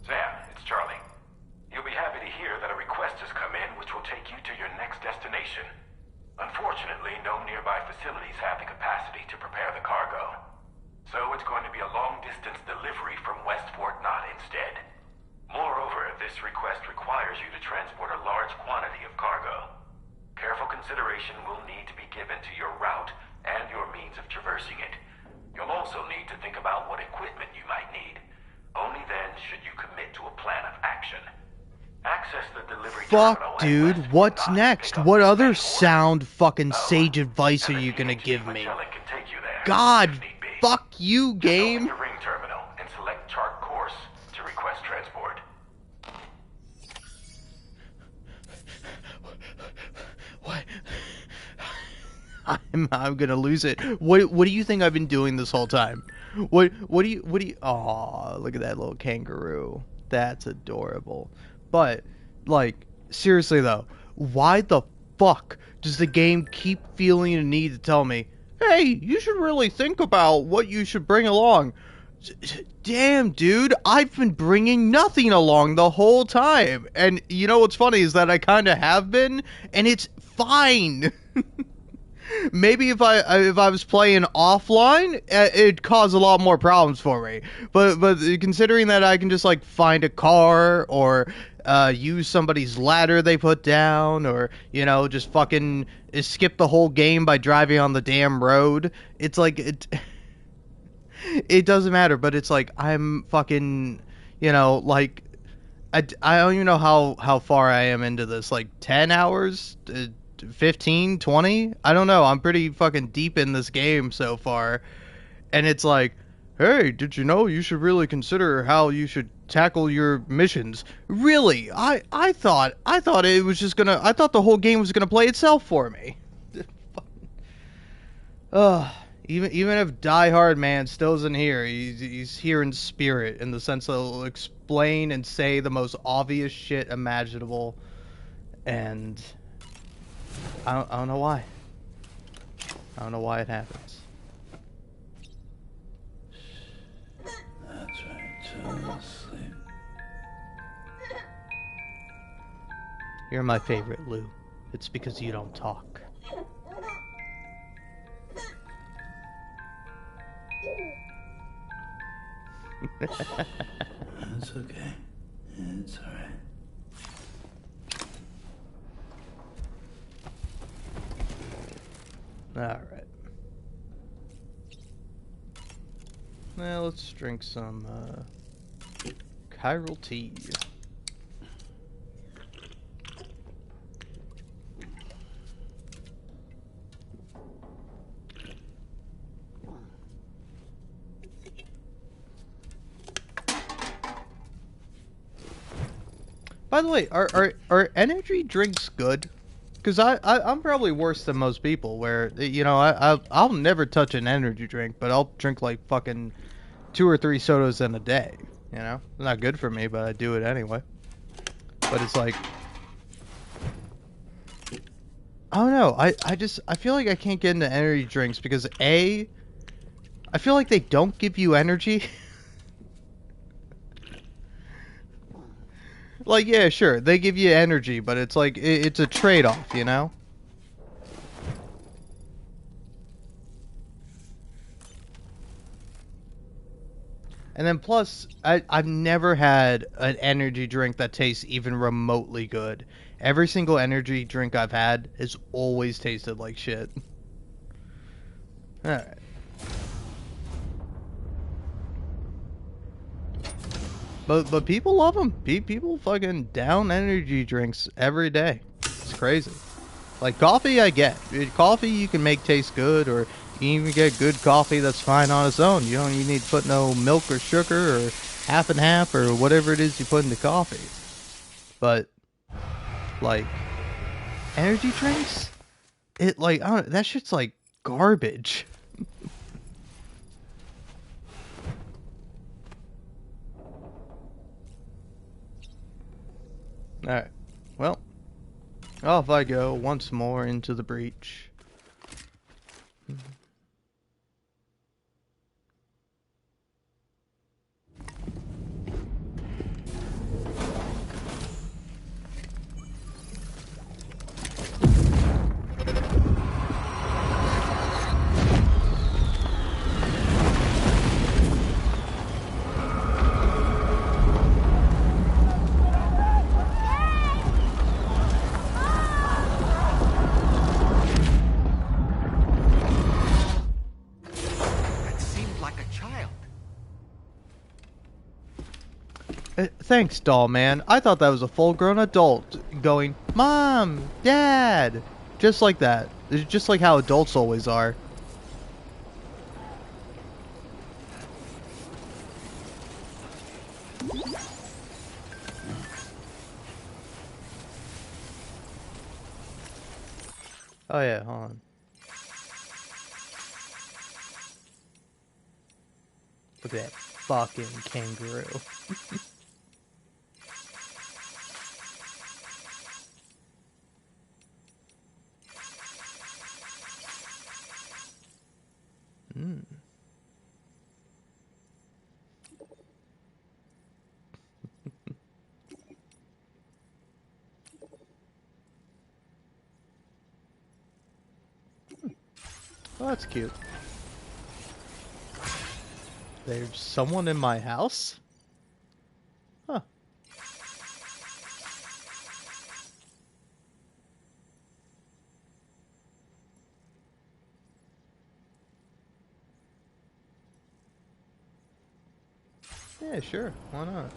Sam, it's Charlie. You'll be happy to hear that a request has come in which will take you to your next destination. Unfortunately, no nearby facilities have the capacity to prepare the cargo. So it's going to be a long-distance delivery from West Fort Knott instead. Moreover, this request requires you to transport a large quantity of cargo. Careful consideration will need to be given to your route and your means of traversing it. You'll also need to think about what equipment you might need. Only then should you commit to a plan of action. Access the delivery Fuck, terminal dude. What's next? What other sound fucking sage advice are you gonna give me? God, fuck you, game. Your ring terminal and select chart course to request transport. What? I'm gonna lose it. What do you think I've been doing this whole time? What do you Aw, look at that little kangaroo. That's adorable. But, like, seriously though, why the fuck does the game keep feeling a need to tell me, hey, you should really think about what you should bring along? Damn, dude, I've been bringing nothing along the whole time. And you know what's funny is that I kind of have been, and it's fine. Maybe if I was playing offline, it'd cause a lot more problems for me. But considering that I can just like find a car or use somebody's ladder they put down, or you know just fucking skip the whole game by driving on the damn road, it's like it doesn't matter. But it's like I'm fucking, you know, like I don't even know how far I am into this, like 10 hours. 15, 20? I don't know. I'm pretty fucking deep in this game so far. And it's like, hey, did you know you should really consider how you should tackle your missions? Really? I thought it was just gonna, I thought the whole game was gonna play itself for me. Even if Die Hard Man still isn't here, he's here in spirit, in the sense that he'll explain and say the most obvious shit imaginable. And I don't know why. I don't know why it happens. That's right, just sleep. You're my favorite, Lou. It's because you don't talk. It's okay. It's alright. Alright. Now let's drink some chiral tea. By the way, are energy drinks good? Because I'm probably worse than most people, where, you know, I'll never touch an energy drink, but I'll drink like fucking 2 or 3 sodas in a day, you know? It's not good for me, but I do it anyway. But it's like, I don't know, I feel like I can't get into energy drinks because I feel like they don't give you energy. Like, yeah, sure, they give you energy, but it's like, it's a trade-off, you know? And then plus, I've never had an energy drink that tastes even remotely good. Every single energy drink I've had has always tasted like shit. Alright. But people love them. People fucking down energy drinks every day. It's crazy. Like coffee, I get. Coffee you can make taste good, or you can even get good coffee that's fine on its own. You don't even need to put no milk or sugar or half and half or whatever it is you put into coffee. But like energy drinks, it like I don't, that shit's like garbage. Alright. Well, off I go once more into the breach. Thanks, doll man. I thought that was a full-grown adult going, Mom, Dad, just like that. It's just like how adults always are. Oh yeah, hold on. Look at that fucking kangaroo. Oh, that's cute. There's someone in my house? Huh. Yeah, sure. Why not?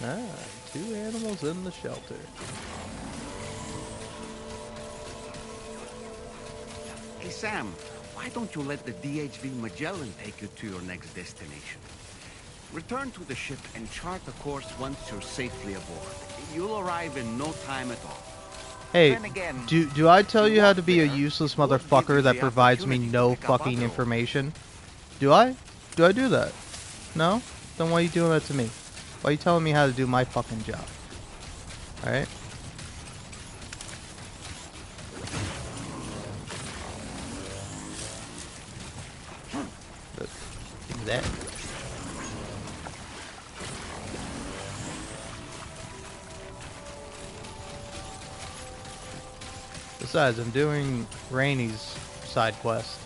Ah, 2 animals in the shelter. Hey, Sam, why don't you let the DHV Magellan take you to your next destination? Return to the ship and chart a course once you're safely aboard. You'll arrive in no time at all. Hey, Then again, do I tell you how to be a useless motherfucker that provides me no fucking information? Do I? Do I do that? No? Then why are you doing that to me? Why are you telling me how to do my fucking job? Alright? Give me that. Besides, I'm doing Rainy's side quest,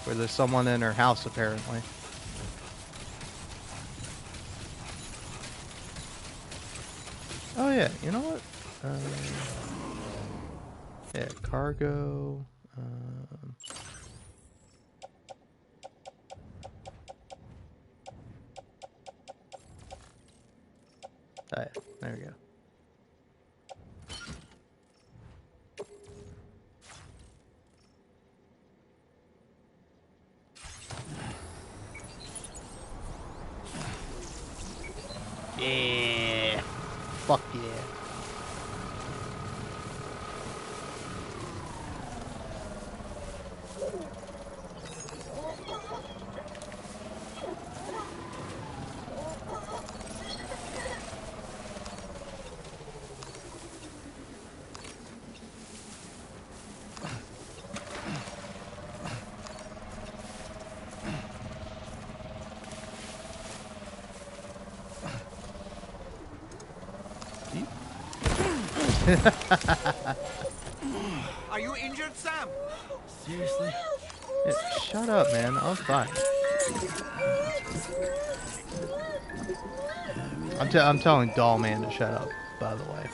where there's someone in her house apparently. Oh yeah, you know what? Yeah, cargo. Oh yeah, there we go. Yeah. Fuck yeah. Are you injured, Sam? Seriously? Yeah, shut up, man. I was fine. I'm telling Doll Man to shut up, by the way.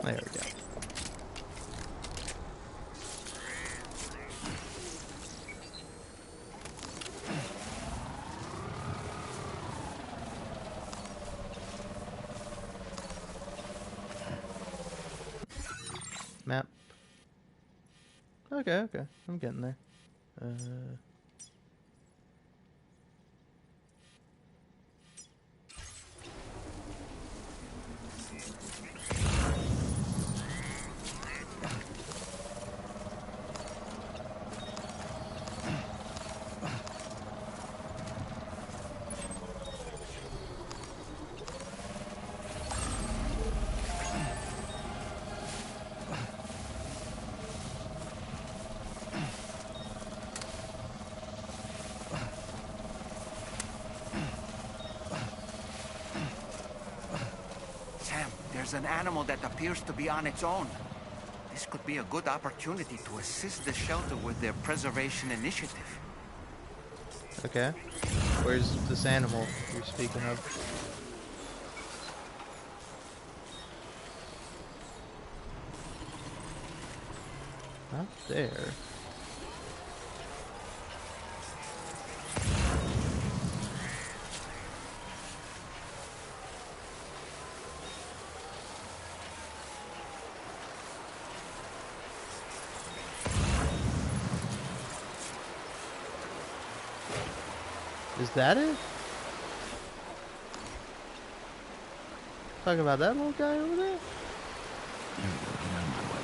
There we go. Map. Okay, okay. I'm getting there. Sam, there's an animal that appears to be on its own. This could be a good opportunity to assist the shelter with their preservation initiative. Okay. Where's this animal you're speaking of? Not there. Is that it? Talking about that little guy over there? There we go. Get out of my way.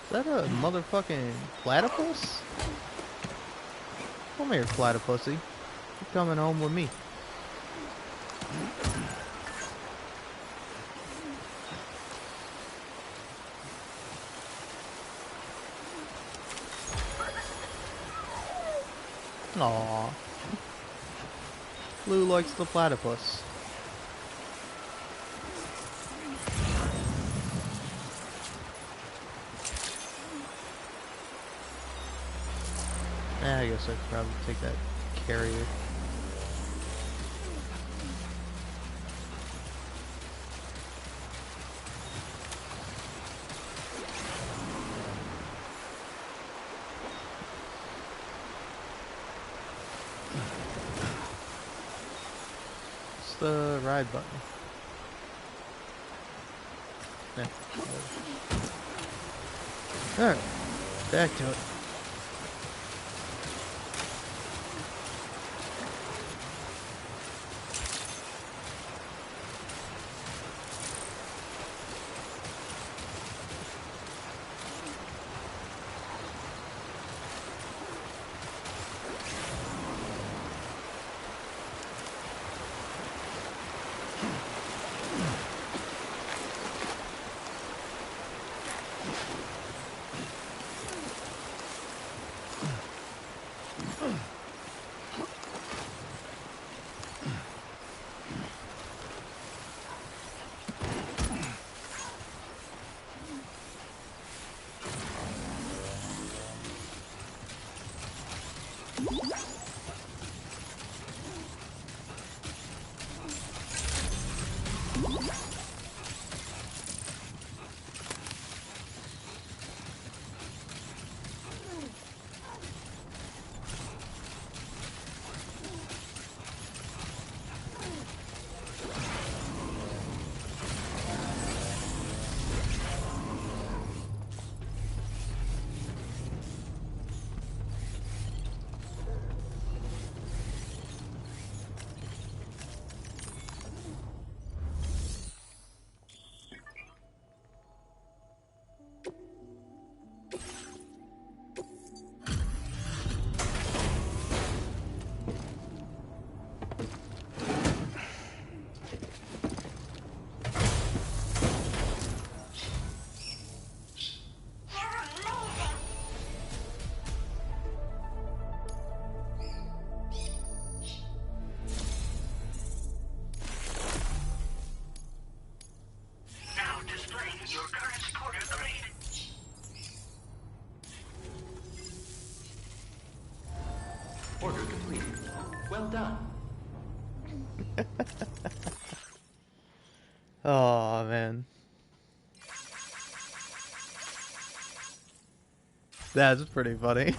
Is that a motherfucking platypus? Come here, platypusy. You're coming home with me. Aww. Lou likes the platypus. I guess I could probably take that carrier. It's the ride button. Yeah. Alright, back to it. Well done. Oh man. That's pretty funny.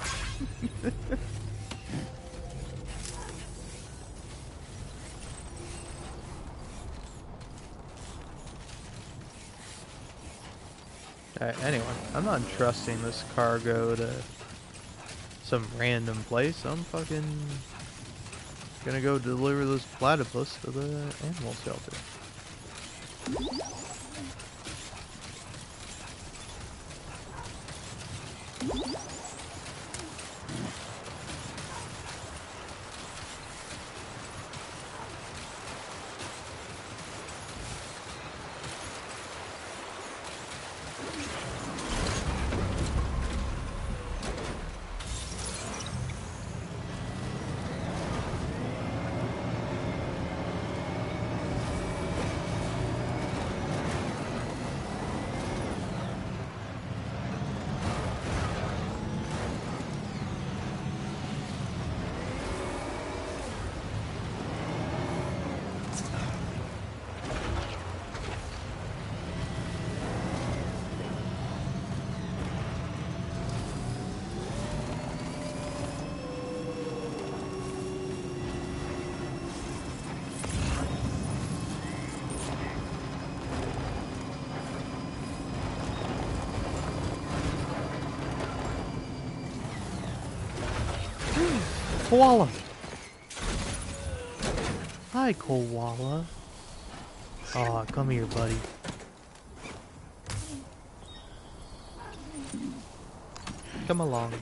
Alright, anyway, I'm not entrusting this cargo to some random place. I'm fucking gonna go deliver this platypus to the animal shelter. Koala! Hi, koala. Aw, come here, buddy. Come along.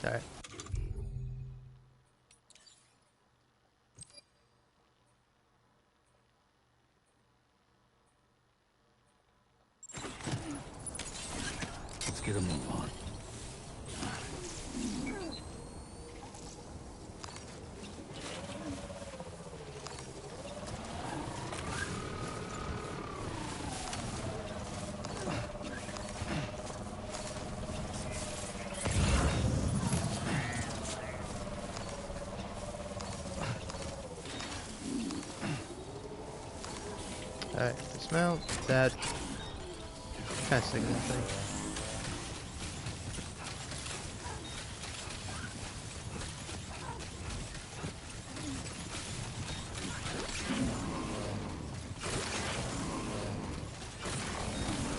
Alright. Let's get a move on. Alright, smell that. Kind of sick of that thing.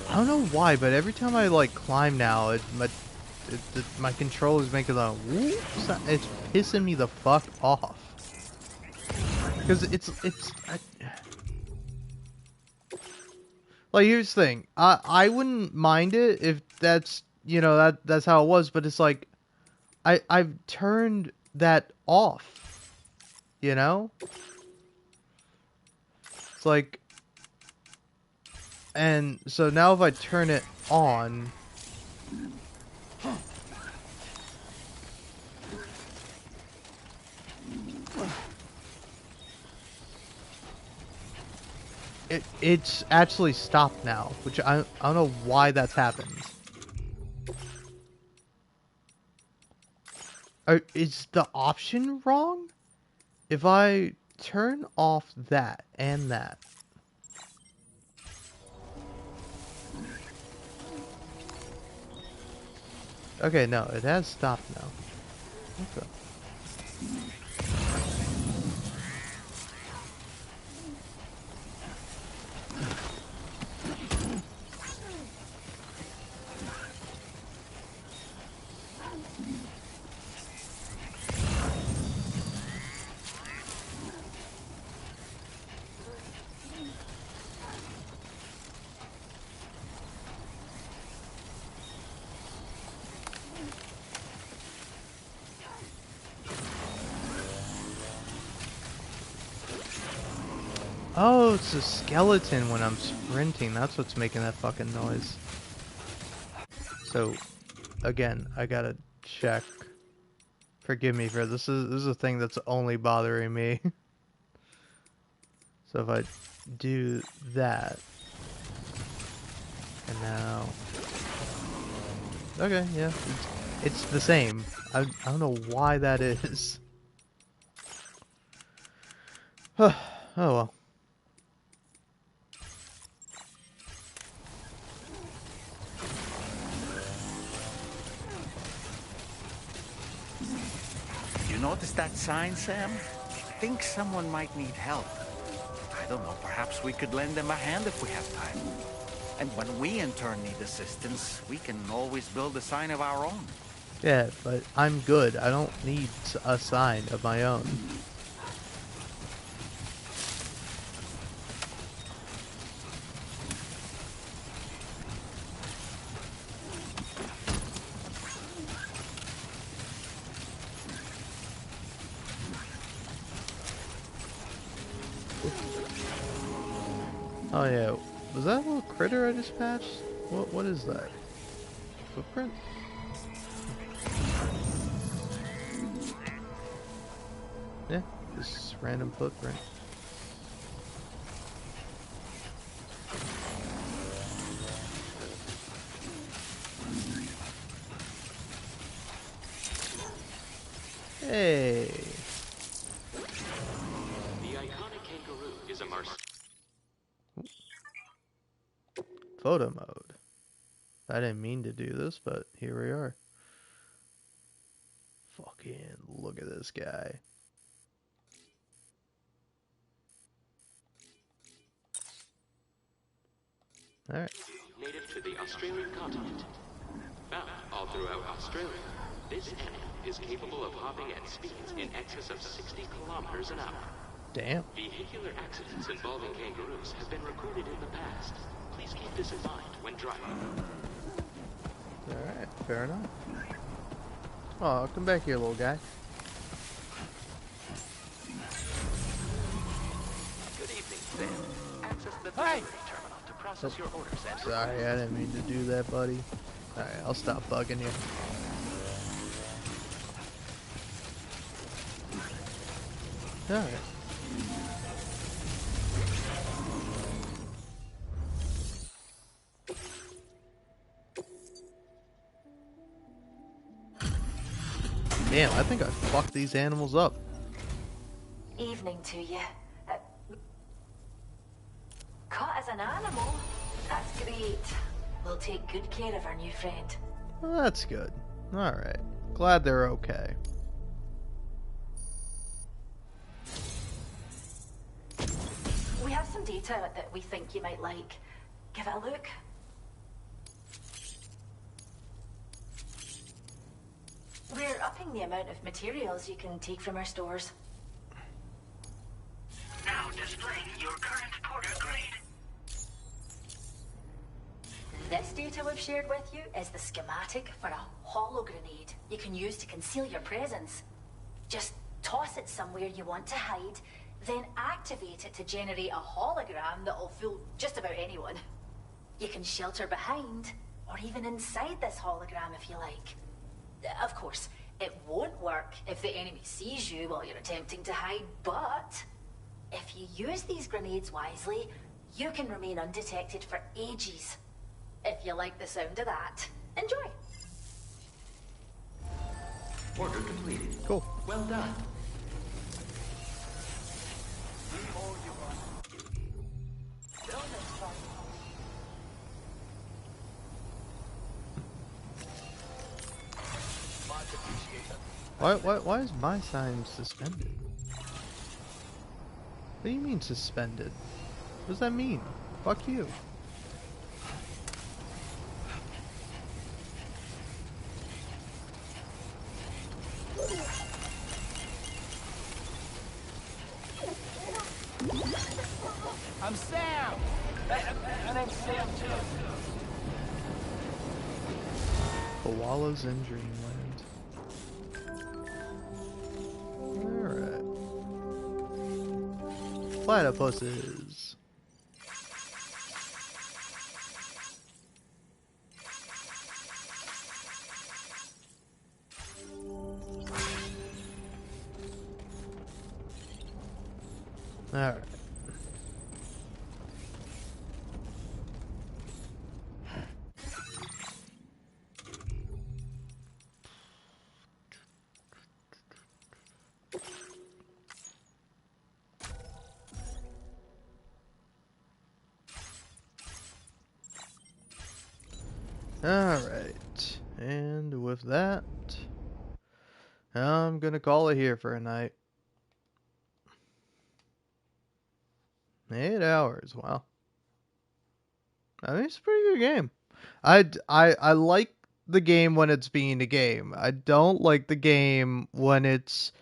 I don't know why, but every time I like climb now, my controller's making a whoop sound. It's pissing me the fuck off. Because like, here's the thing. I wouldn't mind it if that's, you know, that's how it was, but it's like I've turned that off. You know? It's like, and so now if I turn it on, it's actually stopped now, which I don't know why that's happened. Is the option wrong? If I turn off that and that. Okay, no, it has stopped now. Okay. Oh, it's a skeleton when I'm sprinting. That's what's making that fucking noise. So, again, I gotta check. Forgive me for this. This is a thing that's only bothering me. So if I do that, and now, okay, yeah, it's the same. I don't know why that is. Oh well. You notice that sign, Sam? Think someone might need help. I don't know, perhaps we could lend them a hand if we have time. And when we in turn need assistance, we can always build a sign of our own. Yeah, but I'm good. I don't need a sign of my own. Oh yeah, was that a little critter I just patched? What is that? Footprint? Yeah, just random footprint. Hey. The iconic kangaroo is a Photo mode. I didn't mean to do this, but here we are. Fucking look at this guy. Alright. native to the Australian continent. Found all throughout Australia, this animal is capable of hopping at speeds in excess of 60 kilometers an hour. Damn. Vehicular accidents involving kangaroos have been recorded in the past. Please keep this in mind when driving. Alright, fair enough. Oh, come back here, little guy. Good evening, Sam. Access the delivery terminal to process your orders and Sorry, I didn't mean to do that, buddy. Alright, I'll stop bugging you. Alright. Damn, I think I fucked these animals up. Evening to you. Caught as an animal? That's great. We'll take good care of our new friend. Well, that's good. Alright. Glad they're okay. We have some data that we think you might like. Give it a look. We're upping the amount of materials you can take from our stores. Now displaying your current porter grade. This data we've shared with you is the schematic for a holo grenade you can use to conceal your presence. Just toss it somewhere you want to hide, then activate it to generate a hologram that'll fool just about anyone. You can shelter behind, or even inside this hologram if you like. Of course, it won't work if the enemy sees you while you're attempting to hide, but if you use these grenades wisely, you can remain undetected for ages. If you like the sound of that, enjoy. Order completed. Cool. Well done. Why is my sign suspended? What do you mean suspended? What does that mean? Fuck you. I'm Sam! And I'm Sam too. Koalas in Dreamland. Alright. Platypuses. Alright. Alright. And with that, I'm gonna call it here for a night. 8 hours, wow. I mean, it's a pretty good game. I like the game when it's being a game. I don't like the game when it's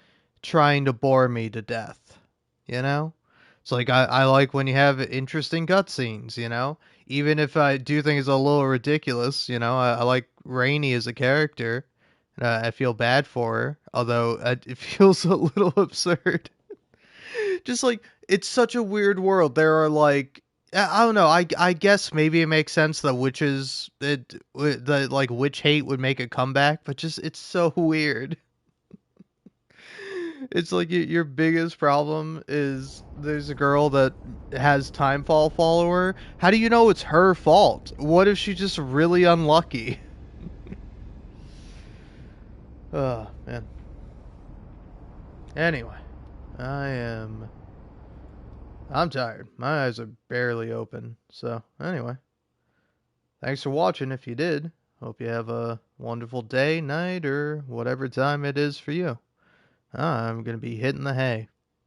trying to bore me to death. You know? It's like I like when you have interesting cutscenes, you know? Even if I do think it's a little ridiculous, you know? I like Rainey as a character. I feel bad for her, although it feels a little absurd. Just like it's such a weird world. There are like I don't know. I guess maybe it makes sense that witches that like witch hate would make a comeback, but just it's so weird. It's like your biggest problem is there's a girl that has Timefall follow her. How do you know it's her fault? What if she's just really unlucky? Oh man. Anyway, I'm tired. My eyes are barely open. So, anyway. Thanks for watching if you did. Hope you have a wonderful day, night, or whatever time it is for you. I'm going to be hitting the hay.